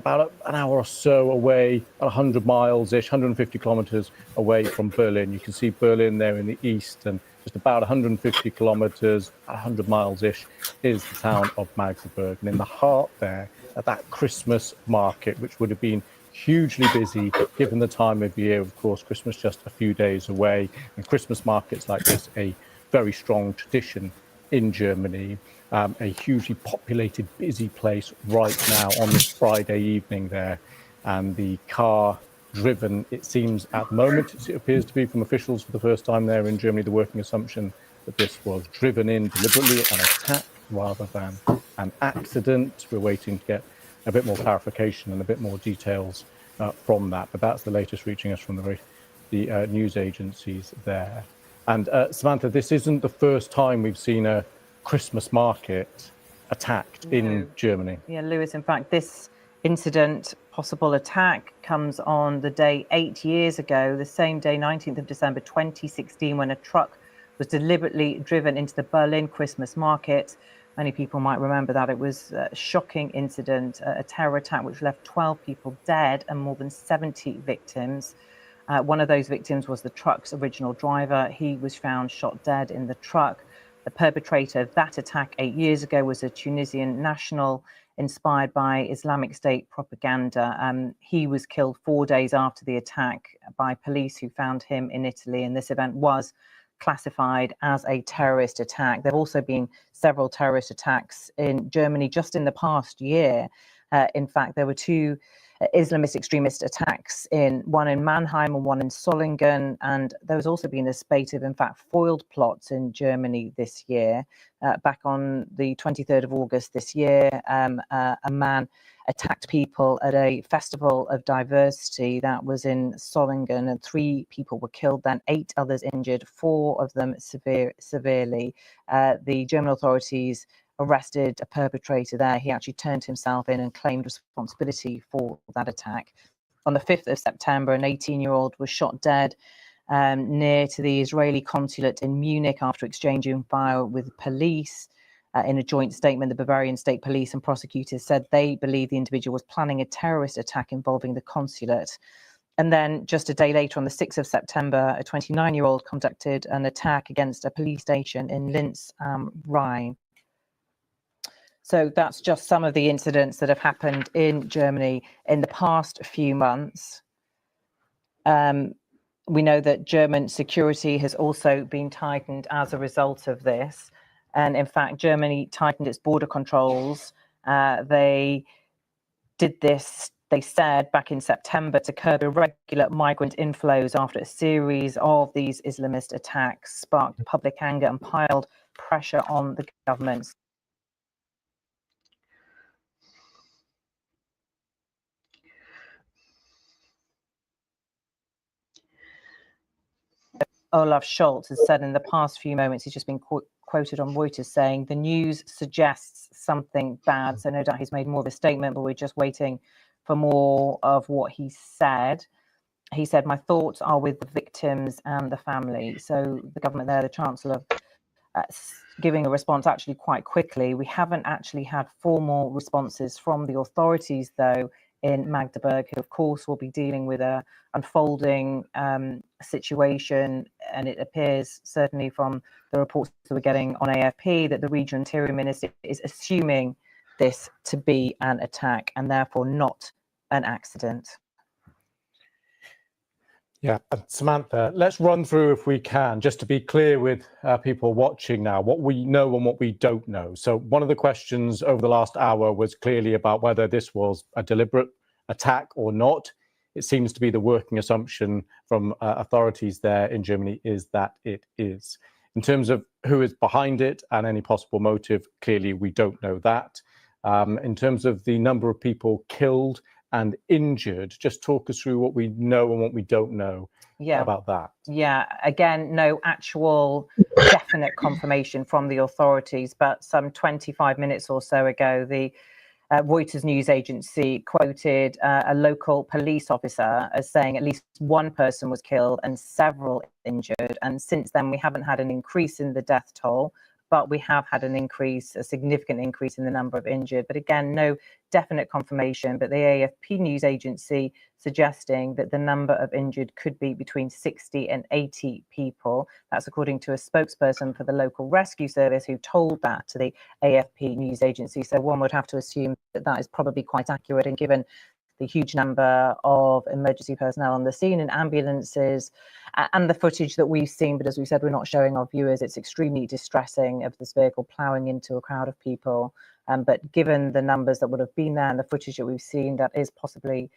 [SPEAKER 15] or so away, 100 miles-ish, 150 kilometers away from Berlin. You can see Berlin there in the east, and just about 150 kilometers, 100 miles-ish, is the town of Magdeburg. And in the heart there, at that Christmas market, which would have been hugely busy given the time of year, of course, Christmas just a few days away, and Christmas markets like this, a very strong tradition in Germany. A hugely populated, busy place right now on this Friday evening there. And the car driven, it seems at the moment, it appears to be from officials for the first time there in Germany, the working assumption that this was driven in deliberately, an attack rather than an accident. We're waiting to get a bit more clarification and a bit more details from that. But that's the latest reaching us from the news agencies there. And Samantha, this isn't the first time we've seen a Christmas market attacked in Germany.
[SPEAKER 20] Yeah, Lewis, in fact, this incident, possible attack, comes on the day 8 years ago, the same day, 19th of December 2016, when a truck was deliberately driven into the Berlin Christmas market. Many people might remember that. It was a shocking incident, a terror attack which left 12 people dead and more than 70 victims. One of those victims was the truck's original driver. He was found shot dead in the truck. The perpetrator of that attack 8 years ago was a Tunisian national inspired by Islamic State propaganda. He was killed 4 days after the attack by police who found him in Italy, and this event was classified as a terrorist attack. There have also been several terrorist attacks in Germany just in the past year. In fact, there were two Islamist extremist attacks, one in Mannheim and one in Solingen, and there has also been a spate of, in fact, foiled plots in Germany this year. Back on the 23rd of August this year, a man attacked people at a festival of diversity that was in Solingen, and 3 people were killed, then 8 others injured, 4 of them severely. The German authorities arrested a perpetrator there. He actually turned himself in and claimed responsibility for that attack. On the 5th of September, an 18-year-old was shot dead near to the Israeli consulate in Munich after exchanging fire with police. In a joint statement, the Bavarian State Police and prosecutors said they believe the individual was planning a terrorist attack involving the consulate. And then just a day later, on the 6th of September, a 29-year-old conducted an attack against a police station in Linz am Rhein. So that's just some of the incidents that have happened in Germany in the past few months. We know that German security has also been tightened as a result of this. And in fact, Germany tightened its border controls. They did this, they said, back in September to curb irregular migrant inflows after a series of these Islamist attacks sparked public anger and piled pressure on the government. Olaf Scholz has said in the past few moments, he's just been quoted on Reuters saying, the news suggests something bad. So no doubt he's made more of a statement, but we're just waiting for more of what he said. He said, my thoughts are with the victims and the family. So the government there, the Chancellor, giving a response actually quite quickly. We haven't actually had formal responses from the authorities, though, in Magdeburg, who of course will be dealing with a unfolding situation, and it appears certainly from the reports that we're getting on AFP that the regional interior minister is assuming this to be an attack and therefore not an accident.
[SPEAKER 15] Yeah, Samantha, let's run through, if we can, just to be clear with people watching now, what we know and what we don't know. So one of the questions over the last hour was clearly about whether this was a deliberate attack or not. It seems to be the working assumption from authorities there in Germany is that it is. In terms of who is behind it and any possible motive, clearly we don't know that. In terms of the number of people killed and injured, just talk us through what we know and what we don't know about that.
[SPEAKER 20] Yeah, again, no actual definite confirmation from the authorities, but some 25 minutes or so ago, the Reuters news agency quoted a local police officer as saying at least one person was killed and several injured. And since then, we haven't had an increase in the death toll, but we have had an increase, a significant increase in the number of injured. But again, no definite confirmation, but the AFP news agency suggesting that the number of injured could be between 60 and 80 people. That's according to a spokesperson for the local rescue service who told that to the AFP news agency. So one would have to assume that that is probably quite accurate, and given the huge number of emergency personnel on the scene and ambulances and the footage that we've seen, but as we said, we're not showing our viewers, it's extremely distressing of this vehicle ploughing into a crowd of people. But given the numbers that would have been there and the footage that we've seen, that is possibly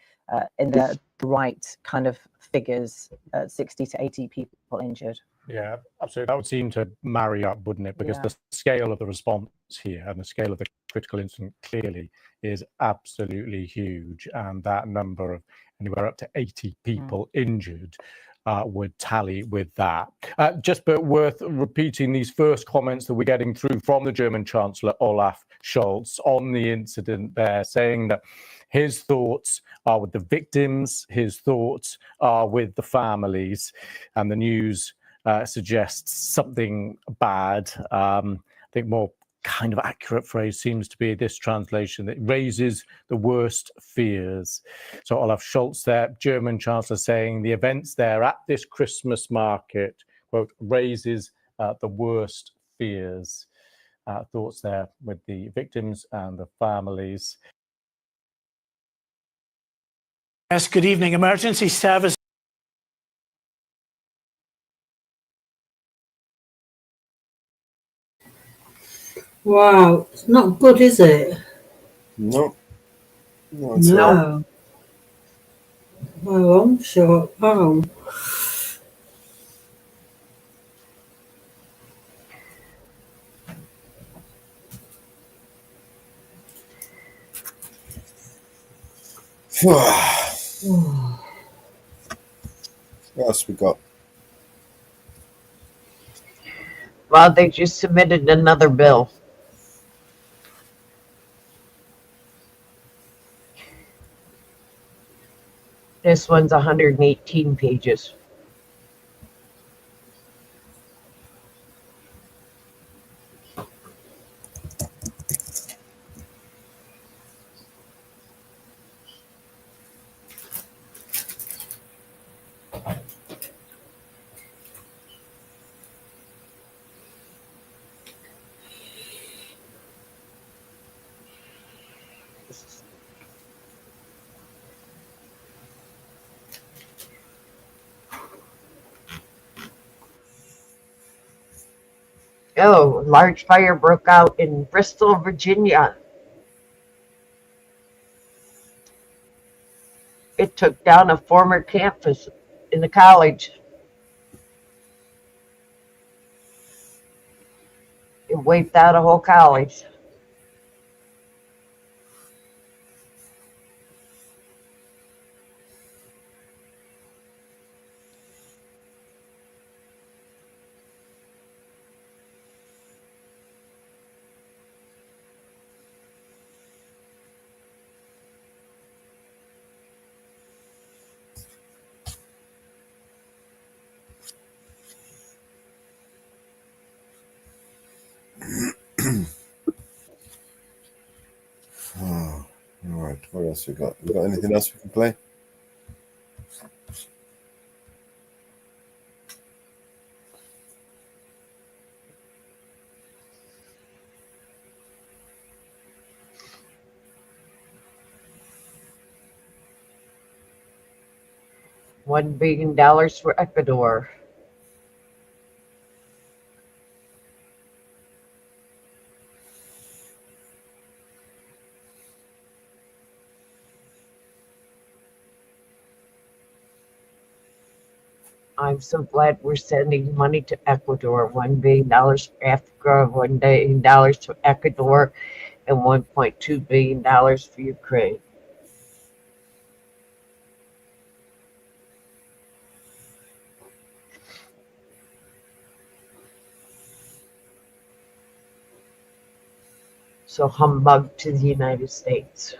[SPEAKER 20] in the right kind of figures, 60 to 80 people injured.
[SPEAKER 15] Yeah, absolutely. That would seem to marry up, wouldn't it? Because the scale of the response here and the scale of the critical incident clearly is absolutely huge. And that number of anywhere up to 80 people injured would tally with that. Just but worth repeating these first comments that we're getting through from the German Chancellor Olaf Scholz on the incident there, saying that his thoughts are with the victims, his thoughts are with the families, and the news suggests something bad. I think more kind of accurate phrase seems to be this translation, that raises the worst fears. So Olaf Scholz there, German Chancellor, saying the events there at this Christmas market, quote, raises the worst fears. Thoughts there with the victims and the families.
[SPEAKER 18] Yes, good evening. Emergency service.
[SPEAKER 5] Wow, it's not good, is it?
[SPEAKER 1] No. No, it's
[SPEAKER 5] No. Well, I'm sure. Oh.
[SPEAKER 1] What else we got?
[SPEAKER 2] Well, they just submitted another bill. This one's 118 pages. Oh, large fire broke out in Bristol, Virginia. It took down a former campus in the college. It wiped out a whole college.
[SPEAKER 1] Oh, all right. What else we got? We got anything else we can play?
[SPEAKER 2] $1 billion for Ecuador. I'm so glad we're sending money to Ecuador. $1 billion for Africa, $1 billion to Ecuador, and $1.2 billion for Ukraine. So humbug to the United States.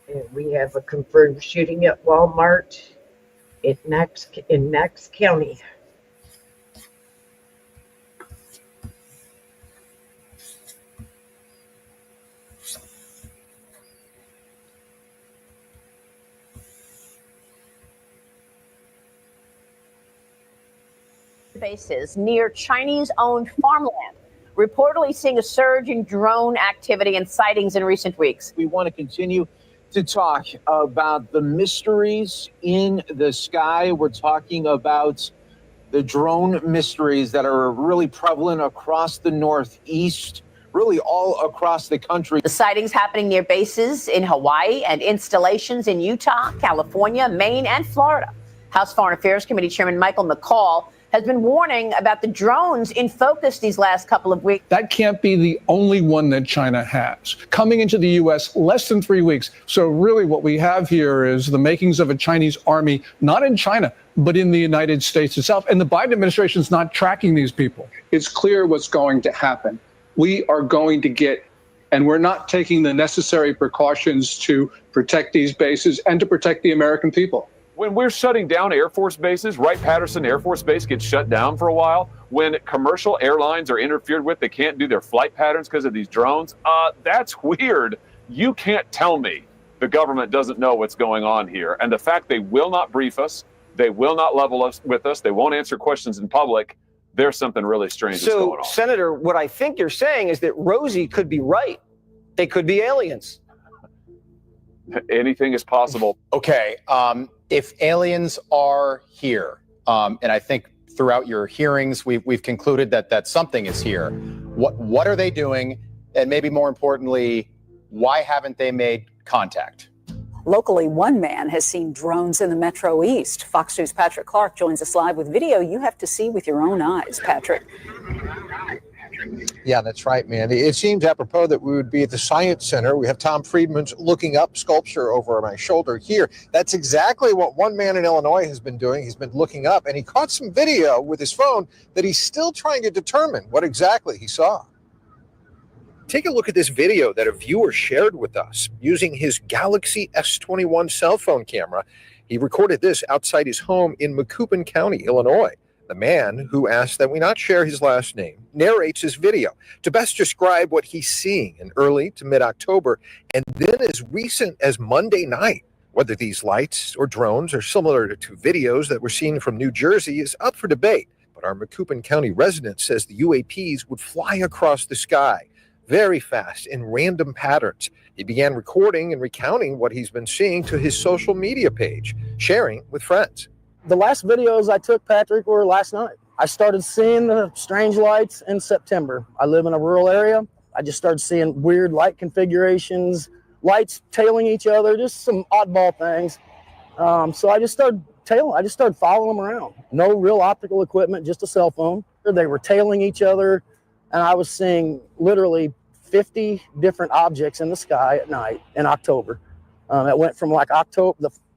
[SPEAKER 2] And we have a confirmed shooting at Walmart in Knox County.
[SPEAKER 19] Bases near Chinese-owned farmland, reportedly seeing a surge in drone activity and sightings in recent weeks.
[SPEAKER 21] We want to continue to talk about the mysteries in the sky. We're talking about the drone mysteries that are really prevalent across the Northeast. really all across the country.
[SPEAKER 19] The sightings happening near bases in Hawaii and installations in Utah, California, Maine, and Florida. House Foreign Affairs Committee Chairman Michael McCaul has been warning about the drones in focus these last couple of weeks.
[SPEAKER 7] That can't be the only one that China has. Coming into the U.S. less than 3 weeks. So really what we have here is the makings of a Chinese army, not in China, but in the United States itself. And the Biden administration is not tracking these people. It's clear what's going to happen. We are going to get, and we're not taking the necessary precautions to protect these bases and to protect the American people.
[SPEAKER 9] When we're shutting down Air Force bases, Wright-Patterson Air Force Base gets shut down for a while. When commercial airlines are interfered with, they can't do their flight patterns because of these drones. That's weird. You can't tell me the government doesn't know what's going on here. And the fact they will not brief us, they will not level us with us, they won't answer questions in public, there's something really strange that's going on.
[SPEAKER 10] Senator, what I think you're saying is that Rosie could be right. They could be aliens.
[SPEAKER 9] Anything is possible.
[SPEAKER 22] Okay. If aliens are here, and I think throughout your hearings, we've concluded that something is here. What are they doing? And maybe more importantly, why haven't they made contact?
[SPEAKER 24] Locally, one man has seen drones in the Metro East. Fox News' Patrick Clark joins us live with video you have to see with your own eyes. Patrick.
[SPEAKER 25] Yeah, that's right, Mandy. It seems apropos that we would be at the Science Center. We have Tom Friedman's Looking Up sculpture over my shoulder here. That's exactly what one man in Illinois has been doing. He's been looking up, and he caught some video with his phone that he's still trying to determine what exactly he saw. Take a look at this video that a viewer shared with us using his Galaxy S21 cell phone camera. He recorded this outside his home in Macoupin County, Illinois. The man, who asked that we not share his last name, narrates his video to best describe what he's seeing in early to mid-October and then as recent as Monday night. Whether these lights or drones are similar to videos that were seen from New Jersey is up for debate, but our Macoupin County resident says the UAPs would fly across the sky very fast in random patterns. He began recording and recounting what he's been seeing to his social media page, sharing with friends.
[SPEAKER 26] The last videos I took, Patrick, were last night. I started seeing the strange lights in September. I live in a rural area. I just started seeing weird light configurations, lights tailing each other, just some oddball things. So I just started tailing. I just started following them around. No real optical equipment, just a cell phone. They were tailing each other, and I was seeing literally 50 different objects in the sky at night in October. It went from like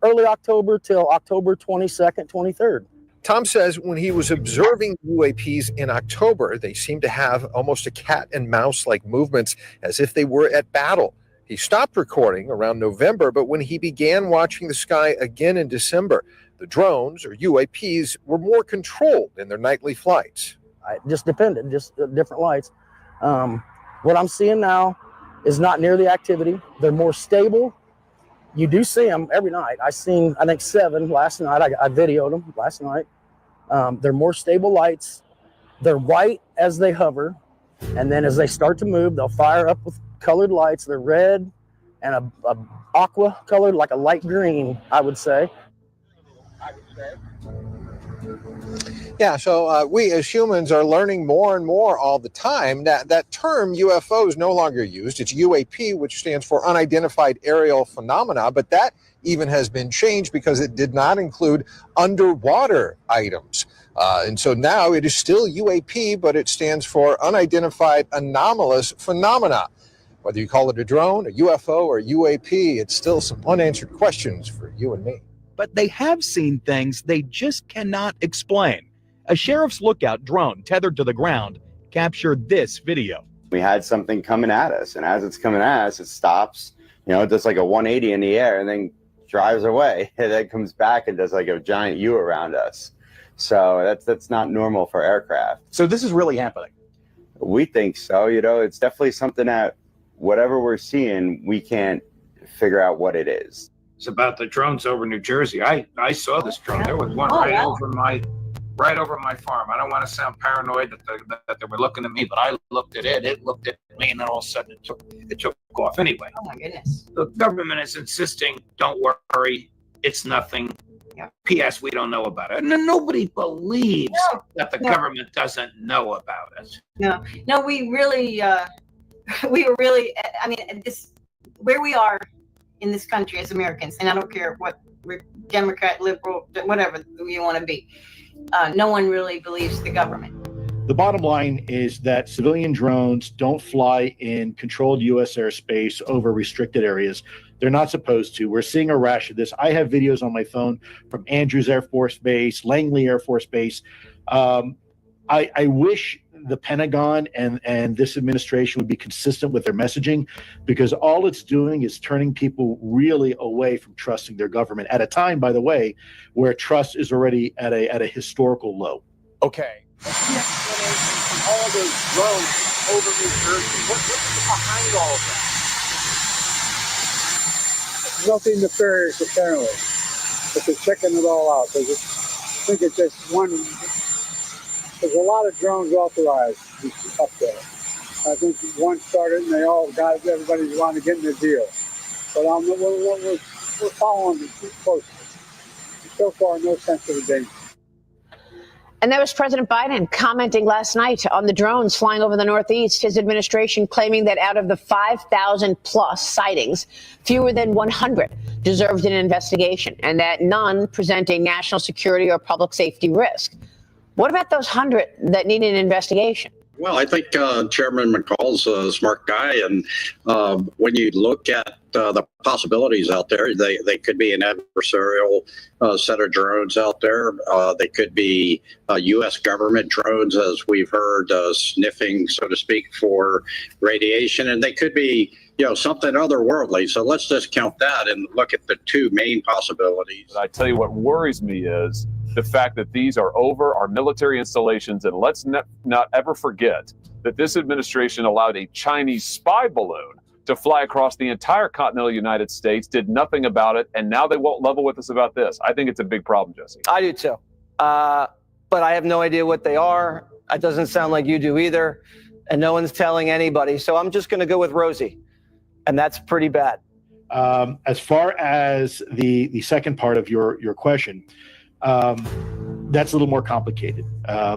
[SPEAKER 26] early October till October 22nd, 23rd.
[SPEAKER 25] Tom says when he was observing UAPs in October, they seemed to have almost a cat and mouse like movements as if they were at battle. He stopped recording around November, but when he began watching the sky again in December, the drones or UAPs were more controlled in their nightly flights.
[SPEAKER 26] It just depended, just different lights. What I'm seeing now is not near the activity. They're more stable. You do see them every night. I seen, I think, 7 last night. I videoed them last night. They're more stable lights. They're white as they hover. And then as they start to move, they'll fire up with colored lights. They're red and a aqua colored, like a light green, I would say.
[SPEAKER 25] Yeah, so we as humans are learning more and more all the time. That term UFO is no longer used. It's UAP, which stands for Unidentified Aerial Phenomena, but that even has been changed because it did not include underwater items. And so now it is still UAP, but it stands for Unidentified Anomalous Phenomena. Whether you call it a drone, a UFO, or UAP, it's still some unanswered questions for you and me.
[SPEAKER 28] But they have seen things they just cannot explain. A sheriff's lookout drone tethered to the ground captured this video.
[SPEAKER 29] We had something coming at us, and as it's coming at us, it stops, it does like a 180 in the air and then drives away, and then comes back and does like a giant U around us. So that's not normal for aircraft.
[SPEAKER 28] So this is really happening?
[SPEAKER 29] We think so. It's definitely something that whatever we're seeing, we can't figure out what it is.
[SPEAKER 30] It's about the drones over New Jersey. I saw this drone. There was one right over my farm. I don't want to sound paranoid that they were looking at me, but I looked at it. It looked at me, and then all of a sudden it took off anyway.
[SPEAKER 19] Oh my goodness.
[SPEAKER 30] The government is insisting, don't worry, it's nothing. Yeah. P.S. We don't know about it. And nobody believes that the government doesn't know about it.
[SPEAKER 6] No, we really
[SPEAKER 3] we were really, I mean, where we are in this country as Americans, and I don't care what we're Democrat, liberal, whatever you want to be, no one really believes the government.
[SPEAKER 4] The bottom line is that civilian drones don't fly in controlled U.S. airspace over restricted areas. They're not supposed to. We're seeing a rash of this. I have videos on my phone from Andrews Air Force Base, Langley Air Force Base. I wish the Pentagon and this administration would be consistent with their messaging, because all it's doing is turning people really away from trusting their government at a time, by the way, where trust is already at a historical low.
[SPEAKER 22] Okay. The explanation from all those drones over New Jersey. What's behind all of that?
[SPEAKER 8] Nothing nefarious, apparently. But they're checking it all out. I think it's just one. There's a lot of drones authorized up there. I think one started and they all got it. Everybody's wanting to get in the deal. But we're following it closely. So far, no sense of the danger.
[SPEAKER 19] And that was President Biden commenting last night on the drones flying over the Northeast. His administration claiming that out of the 5,000 plus sightings, fewer than 100 deserved an investigation, and that none present a national security or public safety risk. What about those 100 that need an investigation?
[SPEAKER 11] Well, I think Chairman McCall's a smart guy, and when you look at the possibilities out there, they could be an adversarial set of drones out there. They could be U.S. government drones, as we've heard, sniffing, so to speak, for radiation, and they could be, something otherworldly. So let's just count that and look at the two main possibilities.
[SPEAKER 9] I tell you what worries me is the fact that these are over our military installations. And let's not ever forget that this administration allowed a Chinese spy balloon to fly across the entire continental United States, did nothing about it, and now they won't level with us about this. I think it's a big problem, Jesse.
[SPEAKER 10] I do too. But I have no idea what they are. It doesn't sound like you do either. And no one's telling anybody. So I'm just going to go with Rosie. And that's pretty bad.
[SPEAKER 4] As far as the second part of your question, that's a little more complicated.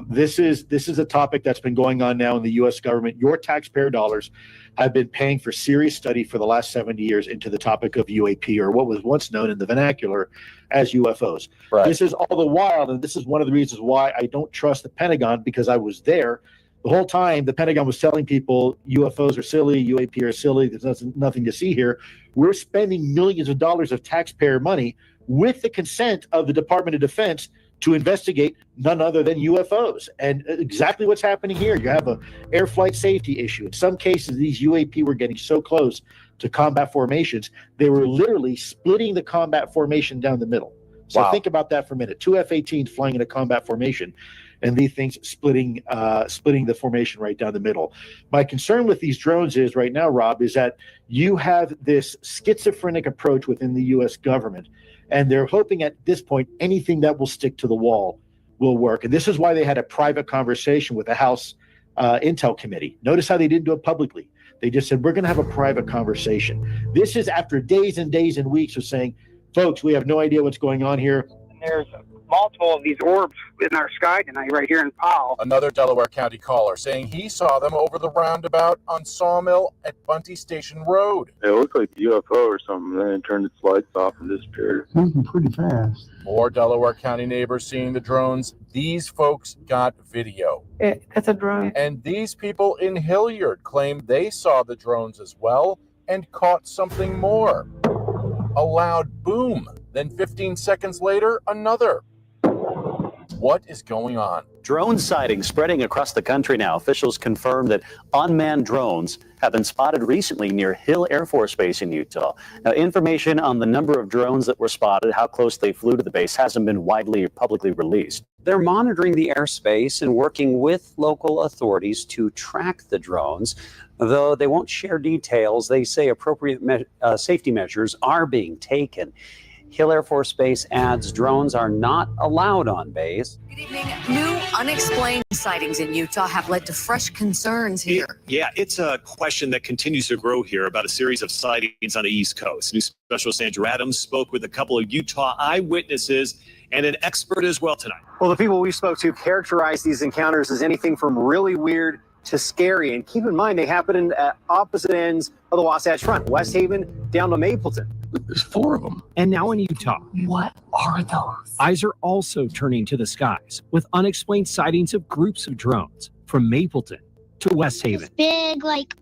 [SPEAKER 4] This is a topic that's been going on now in the U.S. government. Your taxpayer dollars have been paying for serious study for the last 70 years into the topic of UAP, or what was once known in the vernacular as UFOs. Right. This is all the while, and this is one of the reasons why I don't trust the Pentagon, because I was there. The whole time, the Pentagon was telling people UFOs are silly, UAP are silly, there's nothing to see here. We're spending millions of dollars of taxpayer money with the consent of the Department of Defense to investigate none other than UFOs. And exactly what's happening here. You have an air flight safety issue. In some cases, these UAP were getting so close to combat formations, they were literally splitting the combat formation down the middle. So Think about that for a minute. 2 F-18s flying in a combat formation, and these things splitting the formation right down the middle. My concern with these drones is right now, Rob, is that you have this schizophrenic approach within the U.S. government, and they're hoping at this point anything that will stick to the wall will work. And this is why they had a private conversation with the House Intel Committee. Notice how they didn't do it publicly. They just said, we're going to have a private conversation. This is after days and days and weeks of saying, folks, we have no idea what's going on here.
[SPEAKER 12] There's multiple of these orbs in our sky tonight, right here in Powell.
[SPEAKER 13] Another Delaware County caller saying he saw them over the roundabout on Sawmill at Bunty Station Road.
[SPEAKER 16] It looked like a UFO or something, then it turned its lights off and disappeared.
[SPEAKER 13] Moving pretty fast. More Delaware County neighbors seeing the drones. These folks got video.
[SPEAKER 12] It's a drone.
[SPEAKER 13] And these people in Hilliard claim they saw the drones as well and caught something more. A loud boom. Then 15 seconds later, another. What is going on?
[SPEAKER 17] Drone sightings spreading across the country now. Officials confirm that unmanned drones have been spotted recently near Hill Air Force Base in Utah. Now, information on the number of drones that were spotted, how close they flew to the base, hasn't been widely or publicly released.
[SPEAKER 23] They're monitoring the airspace and working with local authorities to track the drones. Though they won't share details, they say appropriate safety measures are being taken. Hill Air Force Base adds drones are not allowed on base.
[SPEAKER 27] Good evening. New unexplained sightings in Utah have led to fresh concerns here.
[SPEAKER 31] Yeah, it's a question that continues to grow here about a series of sightings on the East Coast. News specialist Andrew Adams spoke with a couple of Utah eyewitnesses and an expert as well tonight.
[SPEAKER 10] Well, the people we spoke to characterize these encounters as anything from really weird
[SPEAKER 1] to scary. And keep in mind, they happen at opposite ends of the Wasatch Front, West Haven down to Mapleton.
[SPEAKER 2] There's 4 of them. And now in Utah. What are those? Eyes are also turning to the skies with unexplained sightings of groups of drones from Mapleton to West Haven.
[SPEAKER 5] Big, like,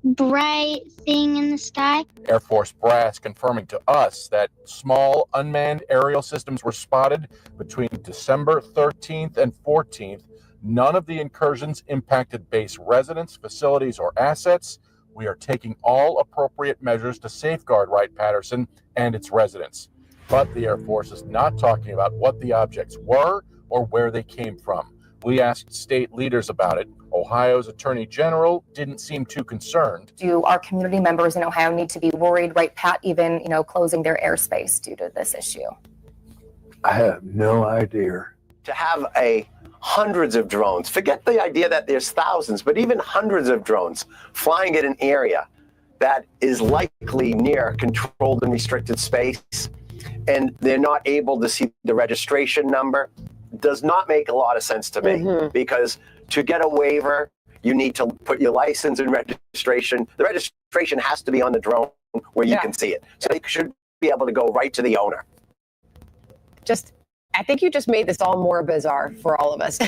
[SPEAKER 5] bright thing in the sky.
[SPEAKER 13] Air Force brass confirming to us that small unmanned aerial systems were spotted between December 13th and 14th. None of the incursions impacted base residents, facilities, or assets. We are taking all appropriate measures to safeguard Wright-Patterson and its residents. But the Air Force is not talking about what the objects were or where they came from. We asked state leaders about it. Ohio's Attorney General didn't seem too concerned.
[SPEAKER 7] Do our community members in Ohio need to be worried, right, Pat, even, closing their airspace due to this issue?
[SPEAKER 14] I have no idea.
[SPEAKER 15] To have hundreds of drones, forget the idea that there's thousands, but even hundreds of drones flying in an area that is likely near controlled and restricted space, and they're not able to see the registration number, does not make a lot of sense to me. Because to get a waiver, you need to put your license and registration. The registration has to be on the drone where you can see it. So you should be able to go right to the owner.
[SPEAKER 18] I think you just made this all more bizarre for all of us.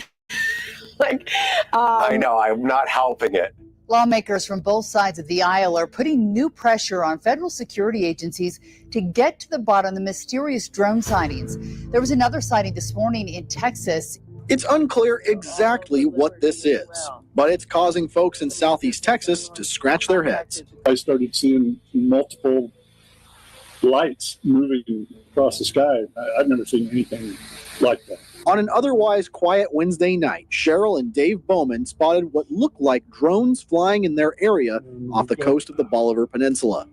[SPEAKER 15] I know, I'm not helping it.
[SPEAKER 20] Lawmakers from both sides of the aisle are putting new pressure on federal security agencies to get to the bottom of the mysterious drone sightings. There was another sighting this morning in Texas.
[SPEAKER 21] It's unclear exactly what this is, but it's causing folks in Southeast Texas to scratch their heads.
[SPEAKER 24] I started seeing multiple lights moving across the sky. I've never seen anything like that.
[SPEAKER 21] On an otherwise quiet Wednesday night, Cheryl and Dave Bowman spotted what looked like drones flying in their area off the coast of the Bolivar Peninsula.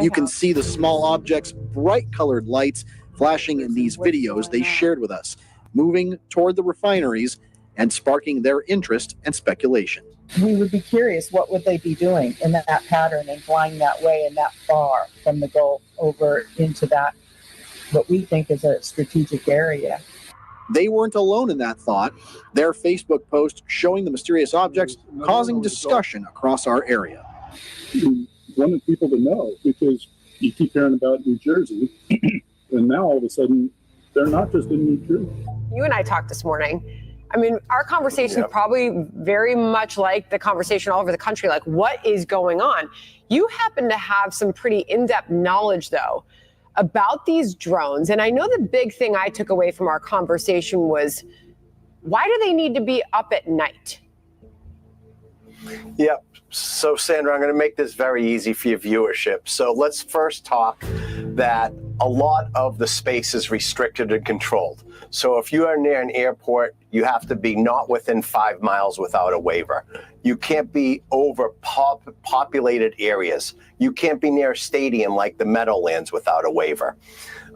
[SPEAKER 21] You can see the small objects' bright colored lights flashing in these videos they shared with us, moving toward the refineries and sparking their interest and speculation.
[SPEAKER 26] We would be curious, what would they be doing in that pattern and flying that way and that far from the Gulf over into that, what we think is a strategic area.
[SPEAKER 21] They weren't alone in that thought. Their Facebook post showing the mysterious objects causing discussion across our area.
[SPEAKER 24] We wanted people to know, because you keep hearing about New Jersey, and now all of a sudden, they're not just in New Jersey.
[SPEAKER 18] You and I talked this morning. I mean, our conversation is probably very much like the conversation all over the country, like what is going on? You happen to have some pretty in-depth knowledge, though, about these drones. And I know the big thing I took away from our conversation was, why do they need to be up at night?
[SPEAKER 15] Yep. So, Sandra, I'm going to make this very easy for your viewership. So let's first talk that a lot of the space is restricted and controlled. So if you are near an airport, you have to be not within 5 miles without a waiver. You can't be over populated areas. You can't be near a stadium like the Meadowlands without a waiver.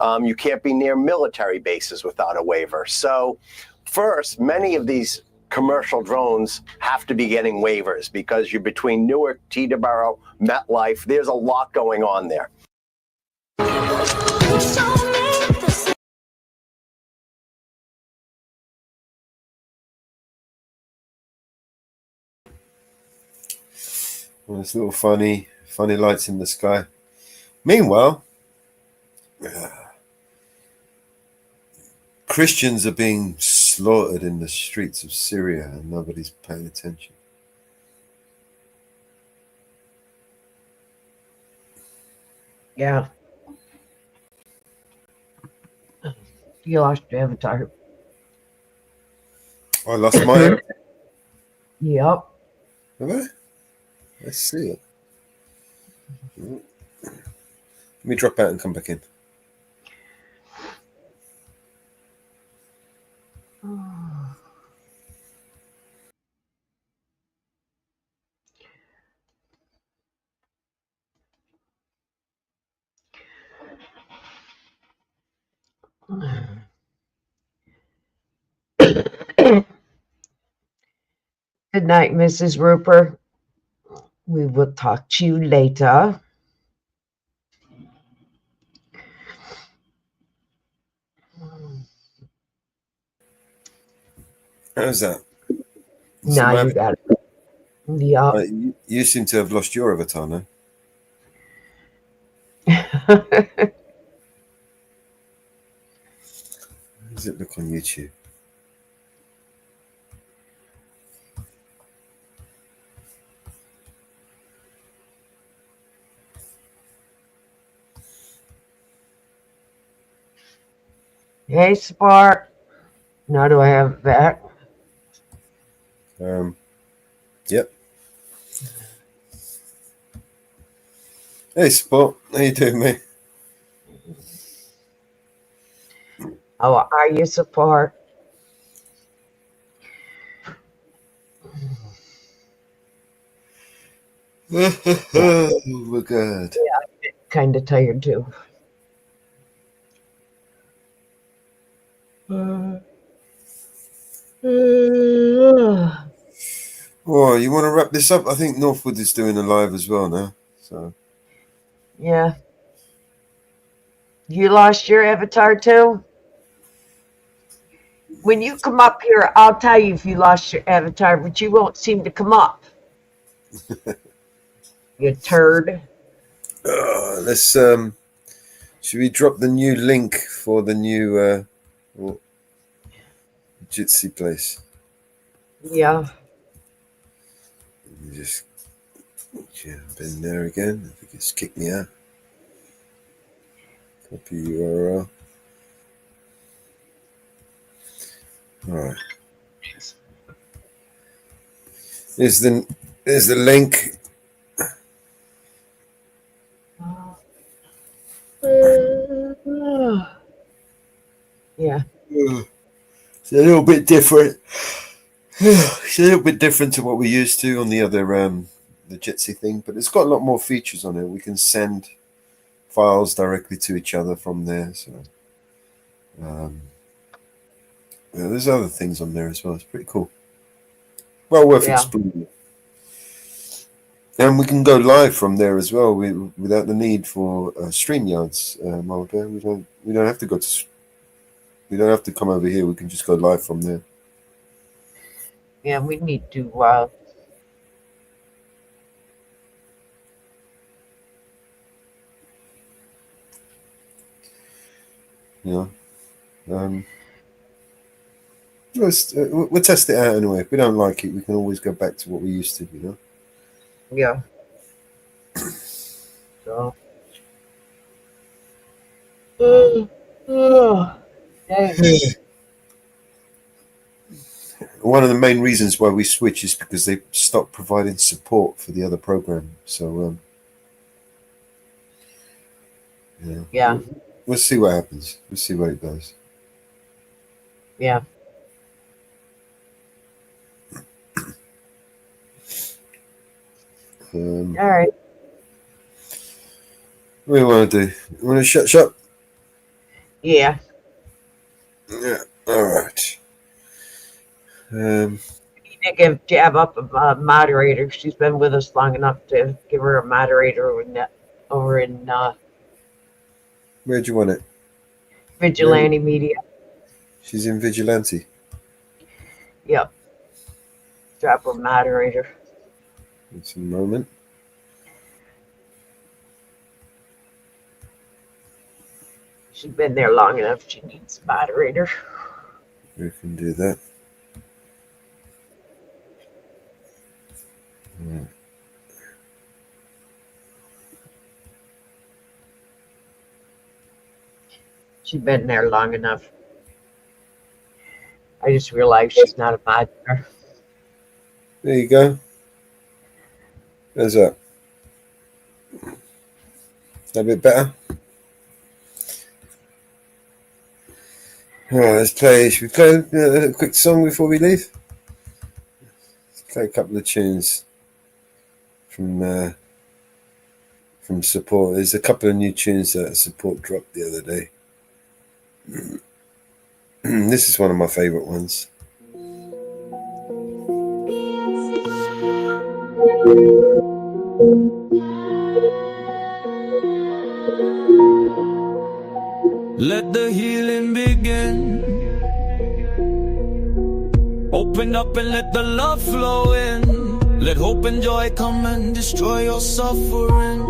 [SPEAKER 15] You can't be near military bases without a waiver. So first, many of these commercial drones have to be getting waivers because you're between Newark, Teterboro, MetLife. There's a lot going on there.
[SPEAKER 32] Well, there's little funny lights in the sky. Meanwhile, Christians are being slaughtered in the streets of Syria and nobody's paying attention.
[SPEAKER 33] Yeah. You lost your avatar.
[SPEAKER 32] I lost mine.
[SPEAKER 33] Yep.
[SPEAKER 32] Have I? Let's see it. Let me drop out and come back in.
[SPEAKER 33] Good night, Mrs. Rupert. We will talk to you later.
[SPEAKER 32] How's that?
[SPEAKER 33] Now you got it. Yeah.
[SPEAKER 32] You seem to have lost your avatar now. How does it look on YouTube?
[SPEAKER 33] Hey, Spark. Now do I have it back?
[SPEAKER 32] Yep. Hey, Spot. How you doing, mate?
[SPEAKER 33] How are you, Spark?
[SPEAKER 32] We're good.
[SPEAKER 33] Yeah, I'm kind of tired too.
[SPEAKER 32] Oh, you want to wrap this up? I think Northwood is doing a live as well now. So
[SPEAKER 33] Yeah. You lost your avatar too? When you come up here, I'll tell you if you lost your avatar, but you won't seem to come up. You turd.
[SPEAKER 32] let's should we drop the new link for the new Jitsi place?
[SPEAKER 33] Yeah.
[SPEAKER 32] Let me just jump in there again. I think it's kicked me out. Copy URL. All right. There's the link.
[SPEAKER 33] Yeah.
[SPEAKER 32] It's a little bit different. It's a little bit different to what we used to on the other the Jitsi thing, but it's got a lot more features on it. We can send files directly to each other from there. So yeah, there's other things on there as well. It's pretty cool. Well worth exploring. And we can go live from there as well, without the need for StreamYards. Mulder. We don't have to go to. We don't have to come over here. We can just go live from there.
[SPEAKER 33] Yeah, we need to.
[SPEAKER 32] Yeah. We'll test it out anyway. If we don't like it, we can always go back to what we used to, you know?
[SPEAKER 33] Yeah. So.
[SPEAKER 32] One of the main reasons why we switch is because they stopped providing support for the other program. So,
[SPEAKER 33] yeah.
[SPEAKER 32] We'll see what happens. We'll see what it does.
[SPEAKER 33] Yeah. All right.
[SPEAKER 32] What do you want to do? You want to shut shop?
[SPEAKER 33] Yeah.
[SPEAKER 32] Yeah. All right.
[SPEAKER 33] We need to give Jab up a moderator. She's been with us long enough to give her a moderator over in
[SPEAKER 32] Where'd you want it?
[SPEAKER 33] Vigilante Media.
[SPEAKER 32] She's in Vigilante.
[SPEAKER 33] Yep. Drop her moderator.
[SPEAKER 32] It's a moment.
[SPEAKER 33] She's been there long enough. She needs a moderator.
[SPEAKER 32] We can do that. Right.
[SPEAKER 33] She's been there long enough. I just realized she's not a moderator.
[SPEAKER 32] There you go. How's that? A bit better? All right, let's play. Should we play a quick song before we leave? Let's play a couple of tunes from Support. There's a couple of new tunes that Support dropped the other day. This is one of my favorite ones.
[SPEAKER 3] Let the healing begin. Open up and let the love flow in. Let hope and joy come and destroy your suffering.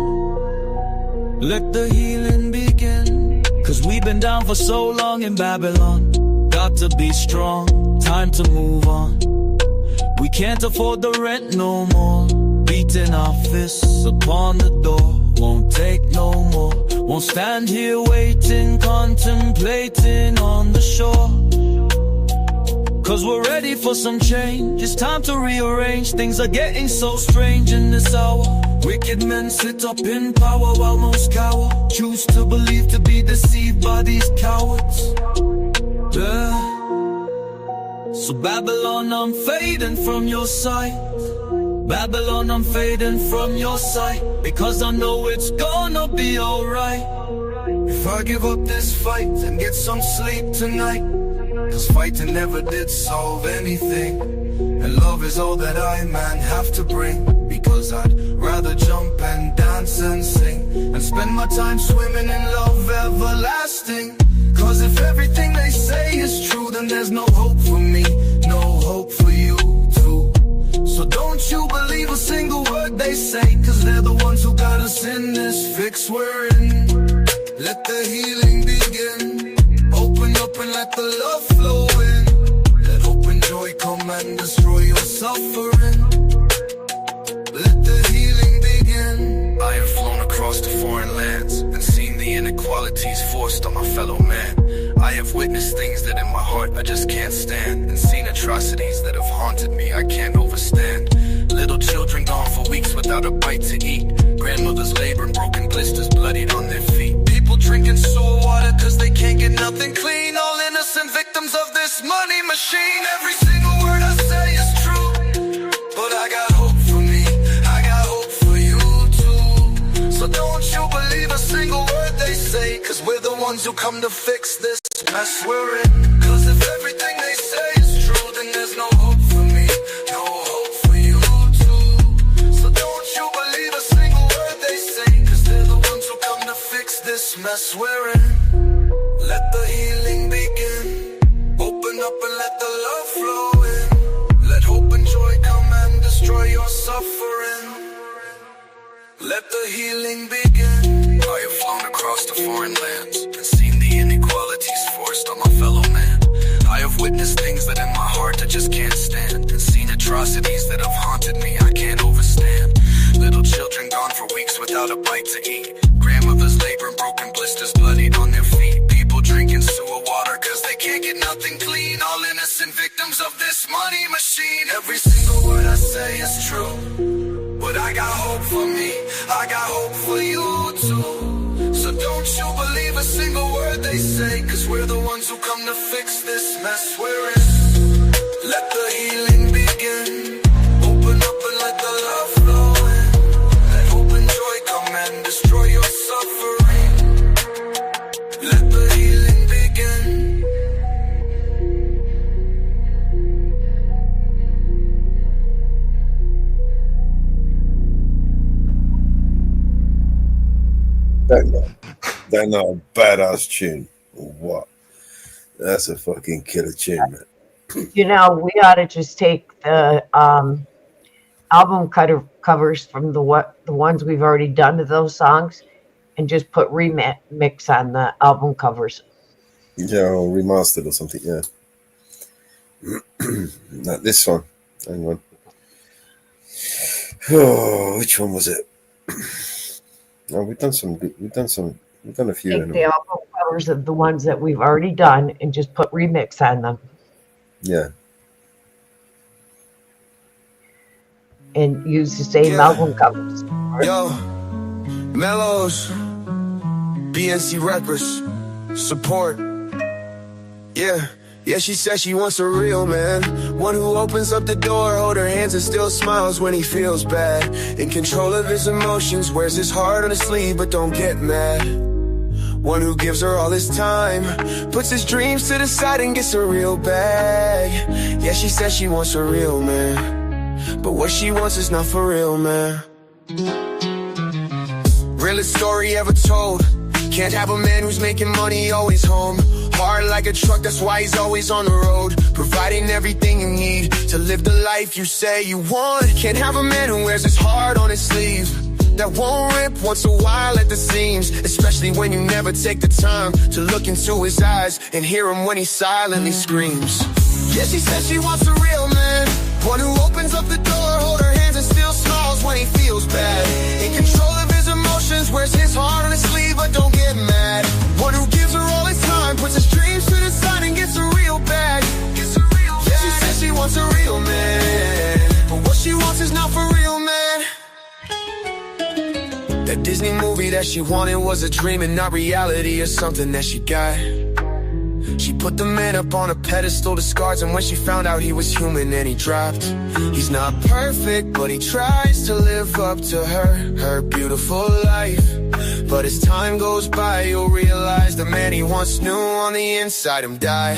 [SPEAKER 3] Let the healing begin. Cause we've been down for so long in Babylon. Got to be strong, time to move on. We can't afford the rent no more. Beating our fists upon the door. Won't take no more. Won't stand here waiting, contemplating on the shore. Cause we're ready for some change. It's time to rearrange. Things are getting so strange in this hour. Wicked men sit up in power while most cower. Choose to believe, to be deceived by these cowards. Yeah. So Babylon, I'm fading from your sight. Babylon, I'm fading from your sight. Because I know it's gonna be alright. If I give up this fight and get some sleep tonight. Cause fighting never did solve anything. And love is all that I, man, have to bring. Because I'd rather jump and dance and sing. And spend my time swimming in love everlasting. Cause if everything they say is true, then there's no hope for me, no hope for you too. So don't you believe a single word they say. Cause they're the ones who got us in this fix we're in. Let the healing begin. Open up and let the love flow in. Let hope and joy come and destroy your suffering. Let the healing begin. I have flown across the foreign lands and seen the inequalities forced on my fellow man. I have witnessed things that in my heart I just can't stand. And seen atrocities that have haunted me I can't overstand. Little children gone for weeks without a bite to eat. Grandmothers labor and broken blisters bloodied on their feet. People drinking sewer water cause they can't get nothing clean. All innocent victims of this money machine. Every single word I say is true. But I got hope for me, I got hope for you too. So don't you believe a single word they say. Cause we're the ones who come to fix this mess we're in. Cause if everything they say is true, then there's no hope for me, no hope for you too. So don't you believe a single word they say. Cause they're the ones who come to fix this mess we're in. Let the healing begin. Open up and let the love flow in. Let hope and joy come and destroy your suffering. Let the healing begin. I have flown across the foreign lands and seen the inequalities forced on my fellow man. I have witnessed things that in my heart I just can't stand. And seen atrocities that have haunted me I can't overstand. Little children gone for weeks without a bite to eat. Grandmothers labor and broken blisters bloodied on their feet. People drinking sewer water cause they can't get nothing clean. All innocent victims of this money machine. Every single word I say is true. But I got hope for me, I got hope for you too. So don't you believe a single word they say. Cause we're the ones who come to fix this mess we're in. Let the healing begin. Open up and let the love flow in. Let hope and joy come and destroy your suffering. Let the healing begin.
[SPEAKER 32] That not a badass tune or what? That's a fucking killer tune, man.
[SPEAKER 33] You know, we ought to just take the album covers from the ones we've already done to those songs and just put remix on the album covers.
[SPEAKER 32] Yeah, or remastered or something, yeah. Not this one. Hang on. Oh, which one was it? No, we've done a few.
[SPEAKER 33] Take the album covers of the ones that we've already done and just put remix on them.
[SPEAKER 32] Yeah.
[SPEAKER 33] And use the same album covers.
[SPEAKER 3] Yo, Mellows, BNC Records, support. Yeah, she says she wants a real man. One who opens up the door, hold her hands and still smiles when he feels bad. In control of his emotions, wears his heart on his sleeve but don't get mad. One who gives her all his time, puts his dreams to the side and gets a real bag. Yeah, she says she wants a real man, but what she wants is not for real, man. Realest story ever told. Can't have a man who's making money always home.
[SPEAKER 4] Hard like a truck, that's why he's always on the road, providing everything you need to live the life you say you want. Can't have a man who wears his heart on his sleeve, that won't rip once a while at the seams, especially when you never take the time to look into his eyes and hear him when he silently screams. Yeah, she says she wants a real man, one who opens up the door, hold her hands and still smiles when he feels bad. In control of his emotions, wears his heart on his sleeve but don't get mad. One who gives her all his time, puts his dreams to the side and gets a real bag. Yeah, she says she wants a real man, but what she wants is not for real, man. That Disney movie that she wanted was a dream and not reality, or something that she got. She put the man up on a pedestal, the scars, and when she found out he was human, then he dropped. He's not perfect, but he tries to live up to her beautiful life. But as time goes by, you'll realize the man he once knew on the inside him died.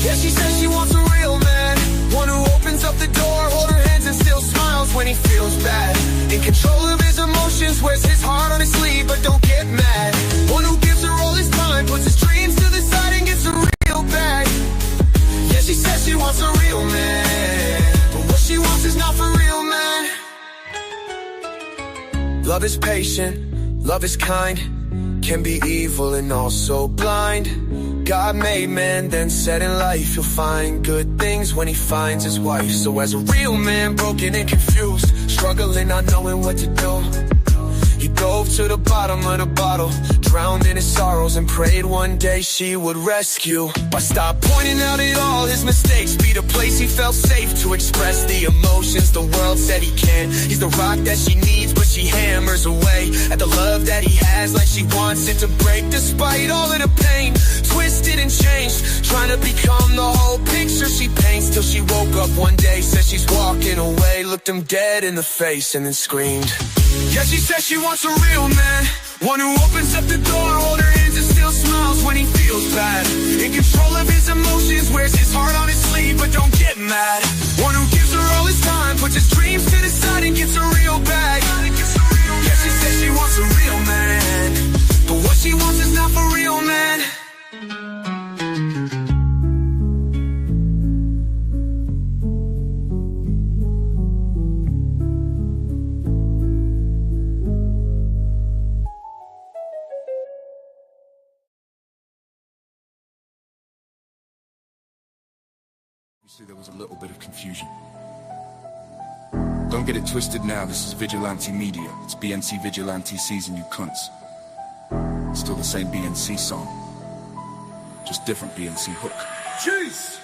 [SPEAKER 4] Yeah, she says she wants a real man, one who opens up the door, hold her hands and still smiles when he feels bad. In control of his emotions, wears his heart on his sleeve but don't get mad. One who gives her all his time, puts his dreams to the side and gets a real bag. Yeah, she says she wants a real man, but what she wants is not for real, man. Love is patient, love is kind, can be evil and also blind. God made man, then said in life you'll find good things when he finds his wife. So as a real man, broken and confused, struggling, not knowing what to do, he dove to the bottom of the bottle, drowned in his sorrows and prayed one day she would rescue. But stop pointing out at all his mistakes, be the place he felt safe to express the emotions the world said he can't. He's the rock that she needs, but she hammers away at the love that he has, like she wants it to break. Despite all of the pain, twisted and changed, trying to become the whole picture she paints, till she woke up one day, said she's walking away, looked him dead in the face and then screamed. Yeah, she says she wants a real man, one who opens up the door, hold her hands and still smiles when he feels bad. In control of his emotions, wears his heart on his sleeve but don't get mad. One who gives her all his time, puts his dreams to the side and gets a real bag. Yeah, she says she wants a real man, but what she wants is not for real, man.
[SPEAKER 6] There was a little bit of confusion. Don't get it twisted now, this is Vigilante Media. It's BNC Vigilante season, you cunts. Still the same BNC song, just different BNC hook.
[SPEAKER 3] Jeez!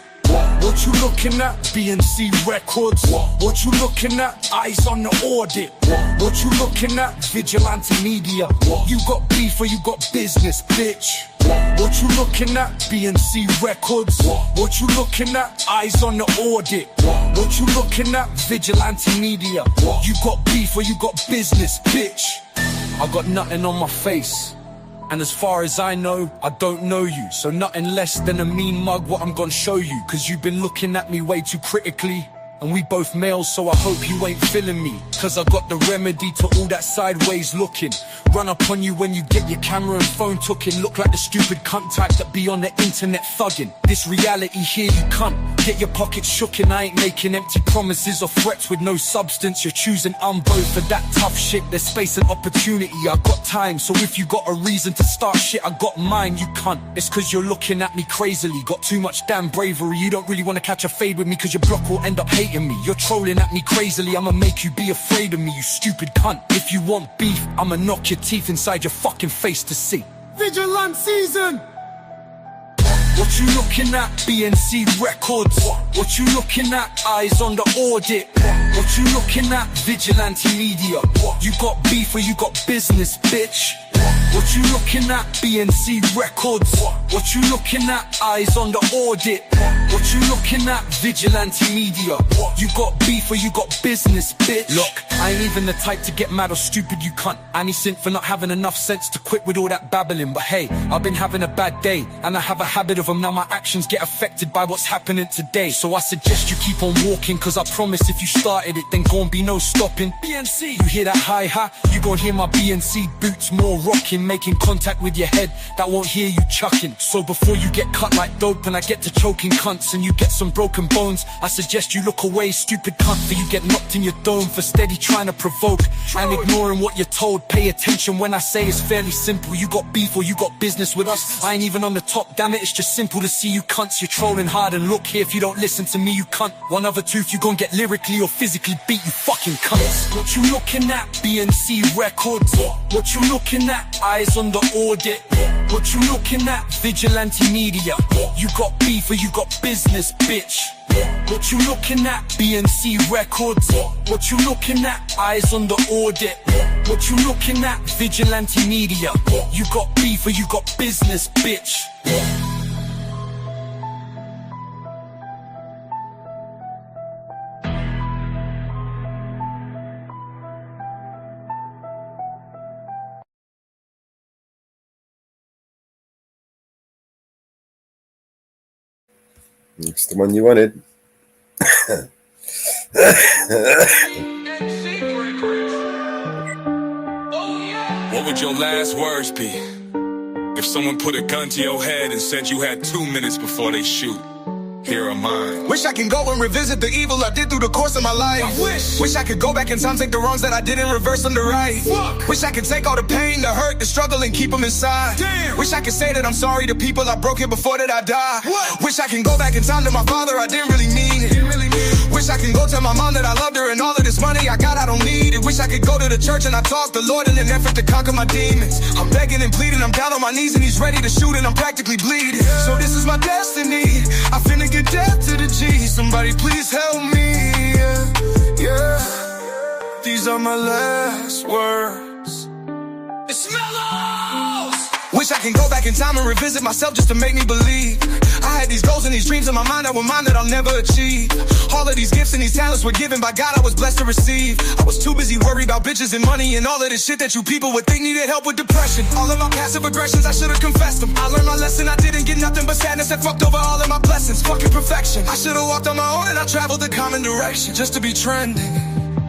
[SPEAKER 3] What you looking at? BNC Records. What you looking at? Eyes on the audit. What you looking at? Vigilante Media. You got beef or you got business, bitch? What you looking at? BNC Records. What you looking at? Eyes on the audit. What you looking at? Vigilante Media. You got beef or you got business, bitch? I got nothing on my face, and as far as I know, I don't know you. So nothing less than a mean mug what I'm gonna show you, cause you've been looking at me way too critically, and we both males, so I hope you ain't feeling me, cause I got the remedy to all that sideways looking. Run up on you when you get your camera and phone tooken. Look like the stupid cunt type that be on the internet thugging. This reality here you cunt, get your pockets shooken. I ain't making empty promises or threats with no substance. You're choosing both for that tough shit. There's space and opportunity, I got time. So if you got a reason to start shit, I got mine, you cunt. It's cause you're looking at me crazily, got too much damn bravery. You don't really wanna catch a fade with me, cause your block will end up hating me. You're trolling at me crazily, I'ma make you be afraid of me, you stupid cunt. If you want beef, I'ma knock your teeth inside your fucking face to see. Vigilant season! What you looking at? BNC Records. What you looking at? Eyes on the audit. What you looking at? Vigilante Media. You got beef or you got business, bitch? What you looking at? BNC Records. What you looking at? Eyes on the audit. What you looking at? Vigilante media. You got beef or you got business, bitch? Look, I ain't even the type to get mad or stupid, you cunt. Any sin for not having enough sense to quit with all that babbling. But hey, I've been having a bad day, and I have a habit of them. Now my actions get affected by what's happening today. So I suggest you keep on walking, cause I promise if you started it, then gon' be no stopping. BNC, you hear that hi-hat? You gon' hear my BNC boots more rocking, making contact with your head, that won't hear you chucking. So before you get cut like dope and I get to choking cunts and you get some broken bones, I suggest you look away, stupid cunt, for you get knocked in your dome for steady trying to provoke and ignoring what you're told. Pay attention when I say it's fairly simple. You got beef or you got business with us. I ain't even on the top, damn it, it's just simple to see you cunts. You're trolling hard, and look here, if you don't listen to me, you cunt. One other tooth, you gon' get lyrically or physically beat, you fucking cunts. What you looking at? BNC Records. What you looking at? Eyes on the audit. What you looking at? Vigilante media. You got beef or you got business, bitch? What you looking at? BNC Records. What you looking at? Eyes on the audit. What you looking at? Vigilante media. You got beef or you got business, bitch?
[SPEAKER 32] It's the one you wanted.
[SPEAKER 6] What would your last words be if someone put a gun to your head and said you had 2 minutes before they shoot? Here are mine.
[SPEAKER 4] Wish I can go and revisit the evil I did through the course of my life. Wish I could go back in time, take the wrongs that I did and reverse them to right. Wish I could take all the pain, the hurt, the struggle and keep them inside. Wish I could say that I'm sorry to people I broke here before that I die. Wish I can go back in time to my father, I didn't really mean it. Wish I can go tell my mom that I loved her and all of this money I got, I don't need it. Wish I could go to the church and I talk the Lord in an effort to conquer my demons. I'm begging and pleading, I'm down on my knees and he's ready to shoot and I'm practically bleeding. So this is my destiny, I finna get death to the G. Somebody please help me, yeah. These are my last words. It's Mellows! Wish I can go back in time and revisit myself just to make me believe. I had these goals and these dreams in my mind that were mine that I'll never achieve. All of these gifts and these talents were given by God, I was blessed to receive. I was too busy worried about bitches and money and all of this shit that you people would think needed help with depression. All of my passive aggressions, I should've confessed them. I learned my lesson, I didn't get nothing but sadness that fucked over all of my blessings. Fucking perfection. I should've walked on my own and I traveled the common direction. Just to be trending.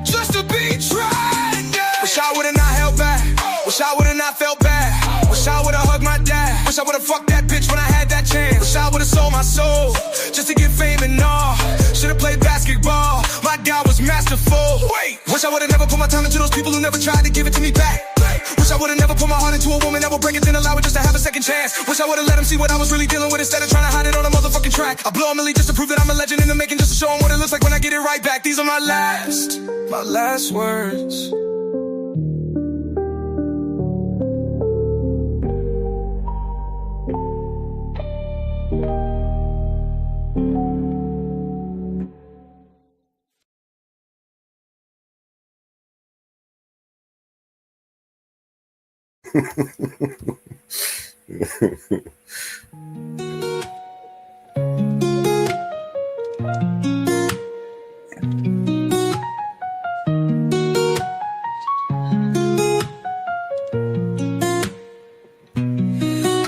[SPEAKER 4] Just to be trending. Wish I would've not held back. Wish I would've not felt bad. Wish I would've hugged my dad. Wish I would've fucked that bitch when I had that chance. Wish I would've sold my soul just to get fame and all. Should've played basketball. My God was masterful. Wish I would've never put my time into those people who never tried to give it to me back. Wish I would've never put my heart into a woman that would break it, then allow it just to have a second chance. Wish I would've let him see what I was really dealing with instead of trying to hide it on a motherfucking track. I blow a milli just to prove that I'm a legend in the making, just to show him what it looks like when I get it right back. These are my last words.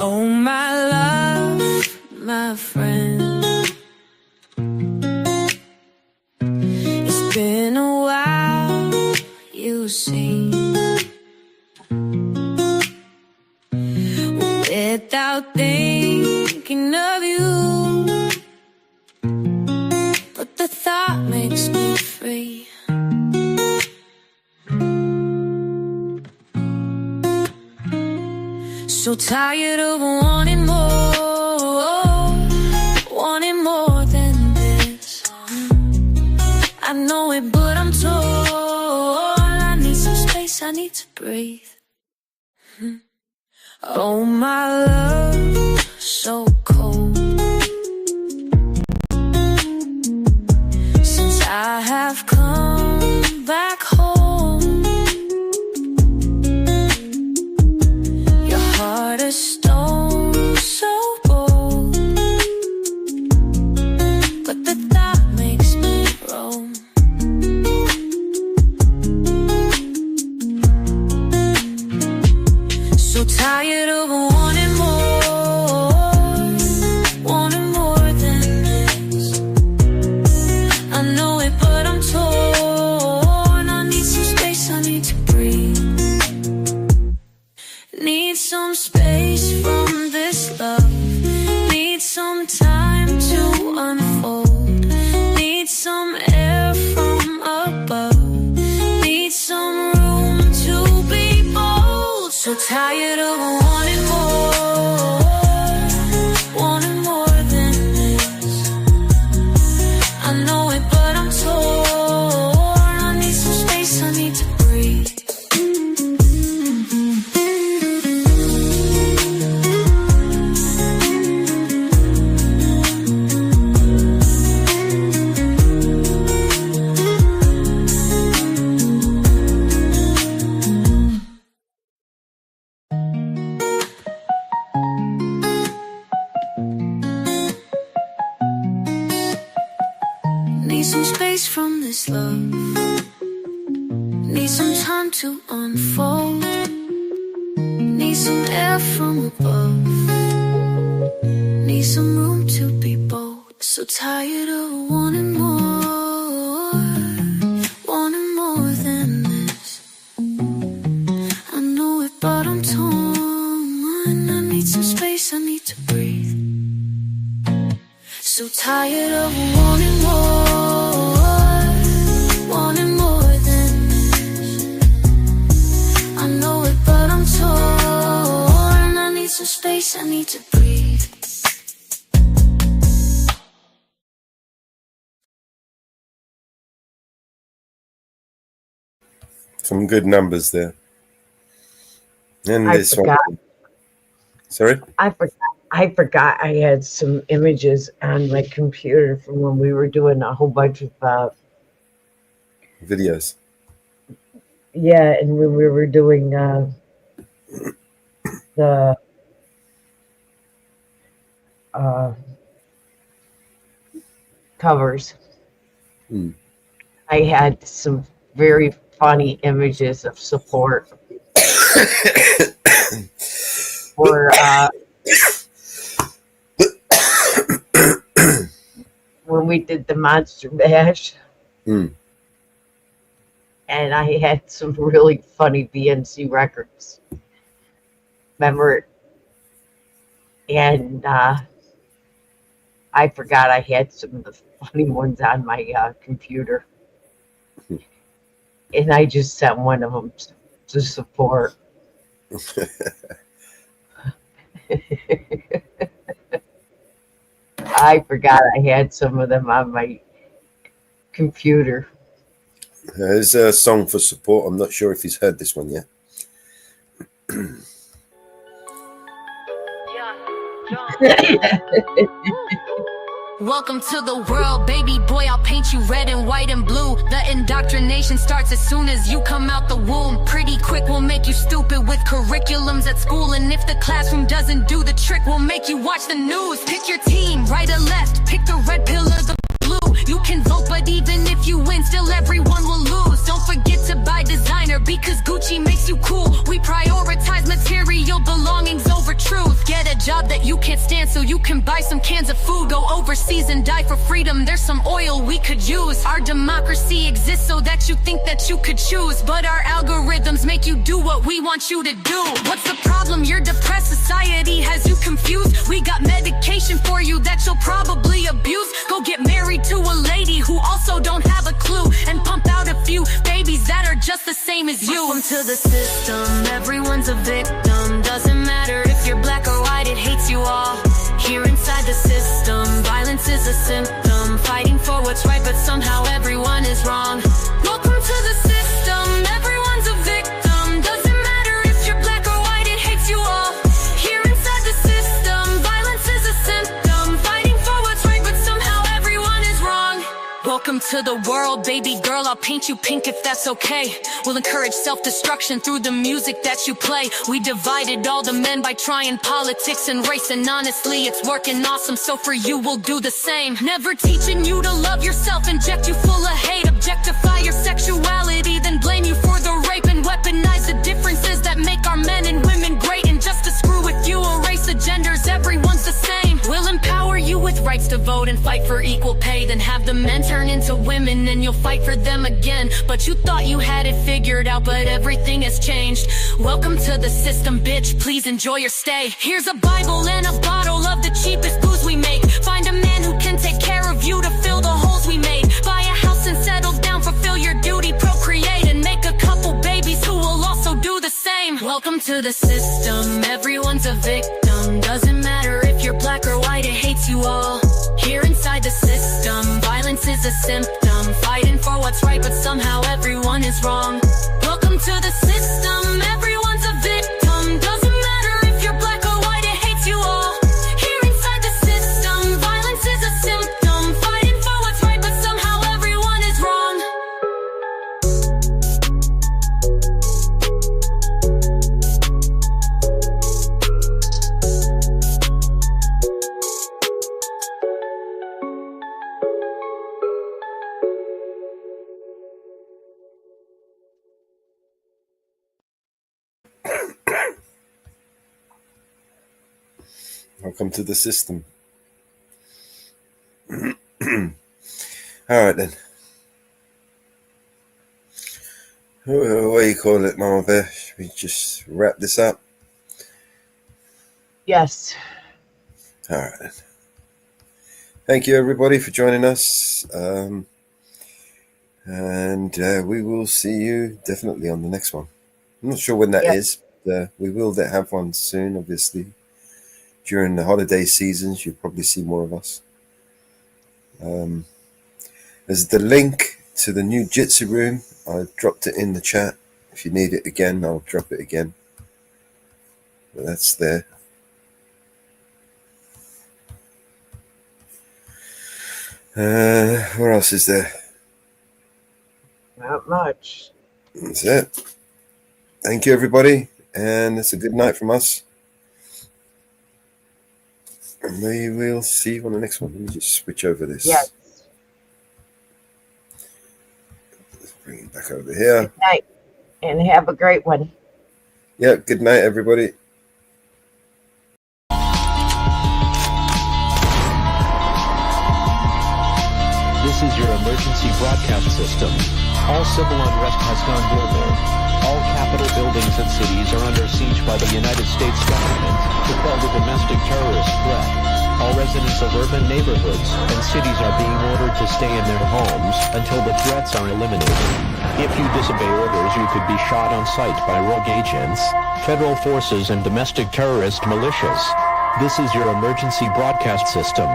[SPEAKER 3] Oh my love, my friend, it's been a while, you see, without thinking of you, but the thought makes me free. So tired of wanting more than this. I know it, but I'm torn. I need some space, I need to breathe. Oh my love, so cold. Since I have come back home, your heart is stone, so bold. Need some space from this love. Need some time to unfold. Need some air from above. Need some room to be bold. So tired of wanting more. Wanting more than this. I know it, but I'm torn. I need some space, I need to breathe. So tired of wanting more. Wanting more than this. I know it, but I'm torn. I need some space, I need to breathe.
[SPEAKER 32] Some good numbers there. And
[SPEAKER 33] I
[SPEAKER 32] this
[SPEAKER 33] forgot.
[SPEAKER 32] one. Sorry?
[SPEAKER 33] I forgot I had some images on my computer from when we were doing a whole bunch of
[SPEAKER 32] Videos.
[SPEAKER 33] yeah, and when we were doing the covers.
[SPEAKER 32] Hmm.
[SPEAKER 33] I had some very funny images of support for when we did the Monster Mash.
[SPEAKER 32] Hmm.
[SPEAKER 33] And I had some really funny BNC records. Remember? And I forgot I had some of the funny ones on my computer. And I just sent one of them to support. I forgot I had some of them on my computer.
[SPEAKER 32] There's a song for support. I'm not sure if he's heard this one yet.
[SPEAKER 8] Welcome to the world, baby boy. I'll paint you red and white and blue. The indoctrination starts as soon as you come out the womb. Pretty quick, we'll make you stupid with curriculums at school. And if the classroom doesn't do the trick, we'll make you watch the news. Pick your team, right or left. Pick the red pill or the blue. You can vote, but even if you win, still everyone will lose. Don't forget to buy designer, because Gucci makes you cool. We prioritize material belongings over truth. Get a job that you can't stand so you can buy some cans of food. Go overseas and die for freedom. There's some oil we could use. Our democracy exists so that you think that you could choose, but our algorithms make you do what we want you to do. What's the problem? You're depressed. Society has you confused. We got medication for you that you'll probably abuse. Go get married to a lady who also don't have a clue, and pump out a few babies that are just the same as you.
[SPEAKER 3] Welcome to the system, everyone's a victim. Doesn't matter if you're black or white, it hates you all. Here inside the system, violence is a symptom. Fighting for what's right, but somehow everyone is wrong. Welcome to the system, everyone's a victim. Doesn't matter if you're black or white, it hates you all. Here inside the system, violence is a symptom. Fighting for what's right, but somehow everyone is wrong.
[SPEAKER 8] Welcome to the world, baby girl. I'll paint you pink if that's okay. We'll encourage self-destruction through the music that you play. We divided all the men by trying politics and race, and honestly, it's working awesome, so for you, we'll do the same. Never teaching you to love yourself, inject you full of hate, objectify your sexuality, then blame you for the rape, and weaponize the differences that make our men and women great. And just to screw with you, erase the genders, everyone's the same. We'll empower you with rights to vote and fight for equal pay, then have the men turn into women and you'll fight for them again. But you thought you had it figured out, but everything has changed. Welcome to the system, bitch, please enjoy your stay. Here's a Bible and a bottle of the cheapest booze we make. Find a man who can take care of you to fill the holes we made. Buy a house and settle down, fulfill your duty, procreate, and make a couple babies who will also do the same.
[SPEAKER 3] Welcome to the system, everyone's a victim. Doesn't matter if you're black or white, it hates you all. Here inside the system, violence is a symptom. Fighting for what's right, but somehow everyone is wrong. Welcome to the system, everyone's a victim. Doesn't matter if you're black or white, it hates you all. Here inside the system, violence is a symptom. Fighting for what's right, but somehow everyone is wrong.
[SPEAKER 32] Welcome to the system. All right then. What do you call it, Mama Bear? Should we just wrap this up?
[SPEAKER 33] Yes.
[SPEAKER 32] All right then. Thank you everybody for joining us. And we will see you definitely on the next one. I'm not sure when that is, but we will have one soon, obviously. During the holiday seasons, you'll probably see more of us. There's the link to the new Jitsi room. I dropped it in the chat. If you need it again, I'll drop it again. But that's there. What else is there?
[SPEAKER 33] Not much.
[SPEAKER 32] That's it. Thank you, everybody. And it's a good night from us. And we will see you on the next one. Let me just switch over this.
[SPEAKER 33] Yes.
[SPEAKER 32] Let's bring it back over here.
[SPEAKER 33] Good night. And have a great one.
[SPEAKER 32] Yeah, good night, everybody.
[SPEAKER 9] This is your emergency broadcast system. All civil unrest has gone global. All capital buildings and cities are under siege by the United States government to quell the domestic terrorist threat. All residents of urban neighborhoods and cities are being ordered to stay in their homes until the threats are eliminated. If you disobey orders, you could be shot on sight by rogue agents, federal forces, and domestic terrorist militias. This is your emergency broadcast system.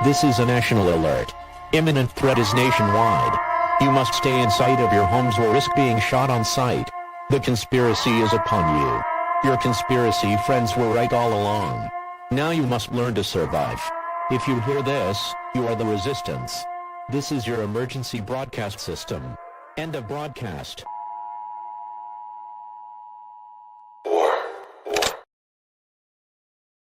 [SPEAKER 9] This is a national alert. Imminent threat is nationwide. You must stay in sight of your homes or risk being shot on sight. The conspiracy is upon you. Your conspiracy friends were right all along. Now you must learn to survive. If you hear this, you are the resistance. This is your emergency broadcast system. End of broadcast.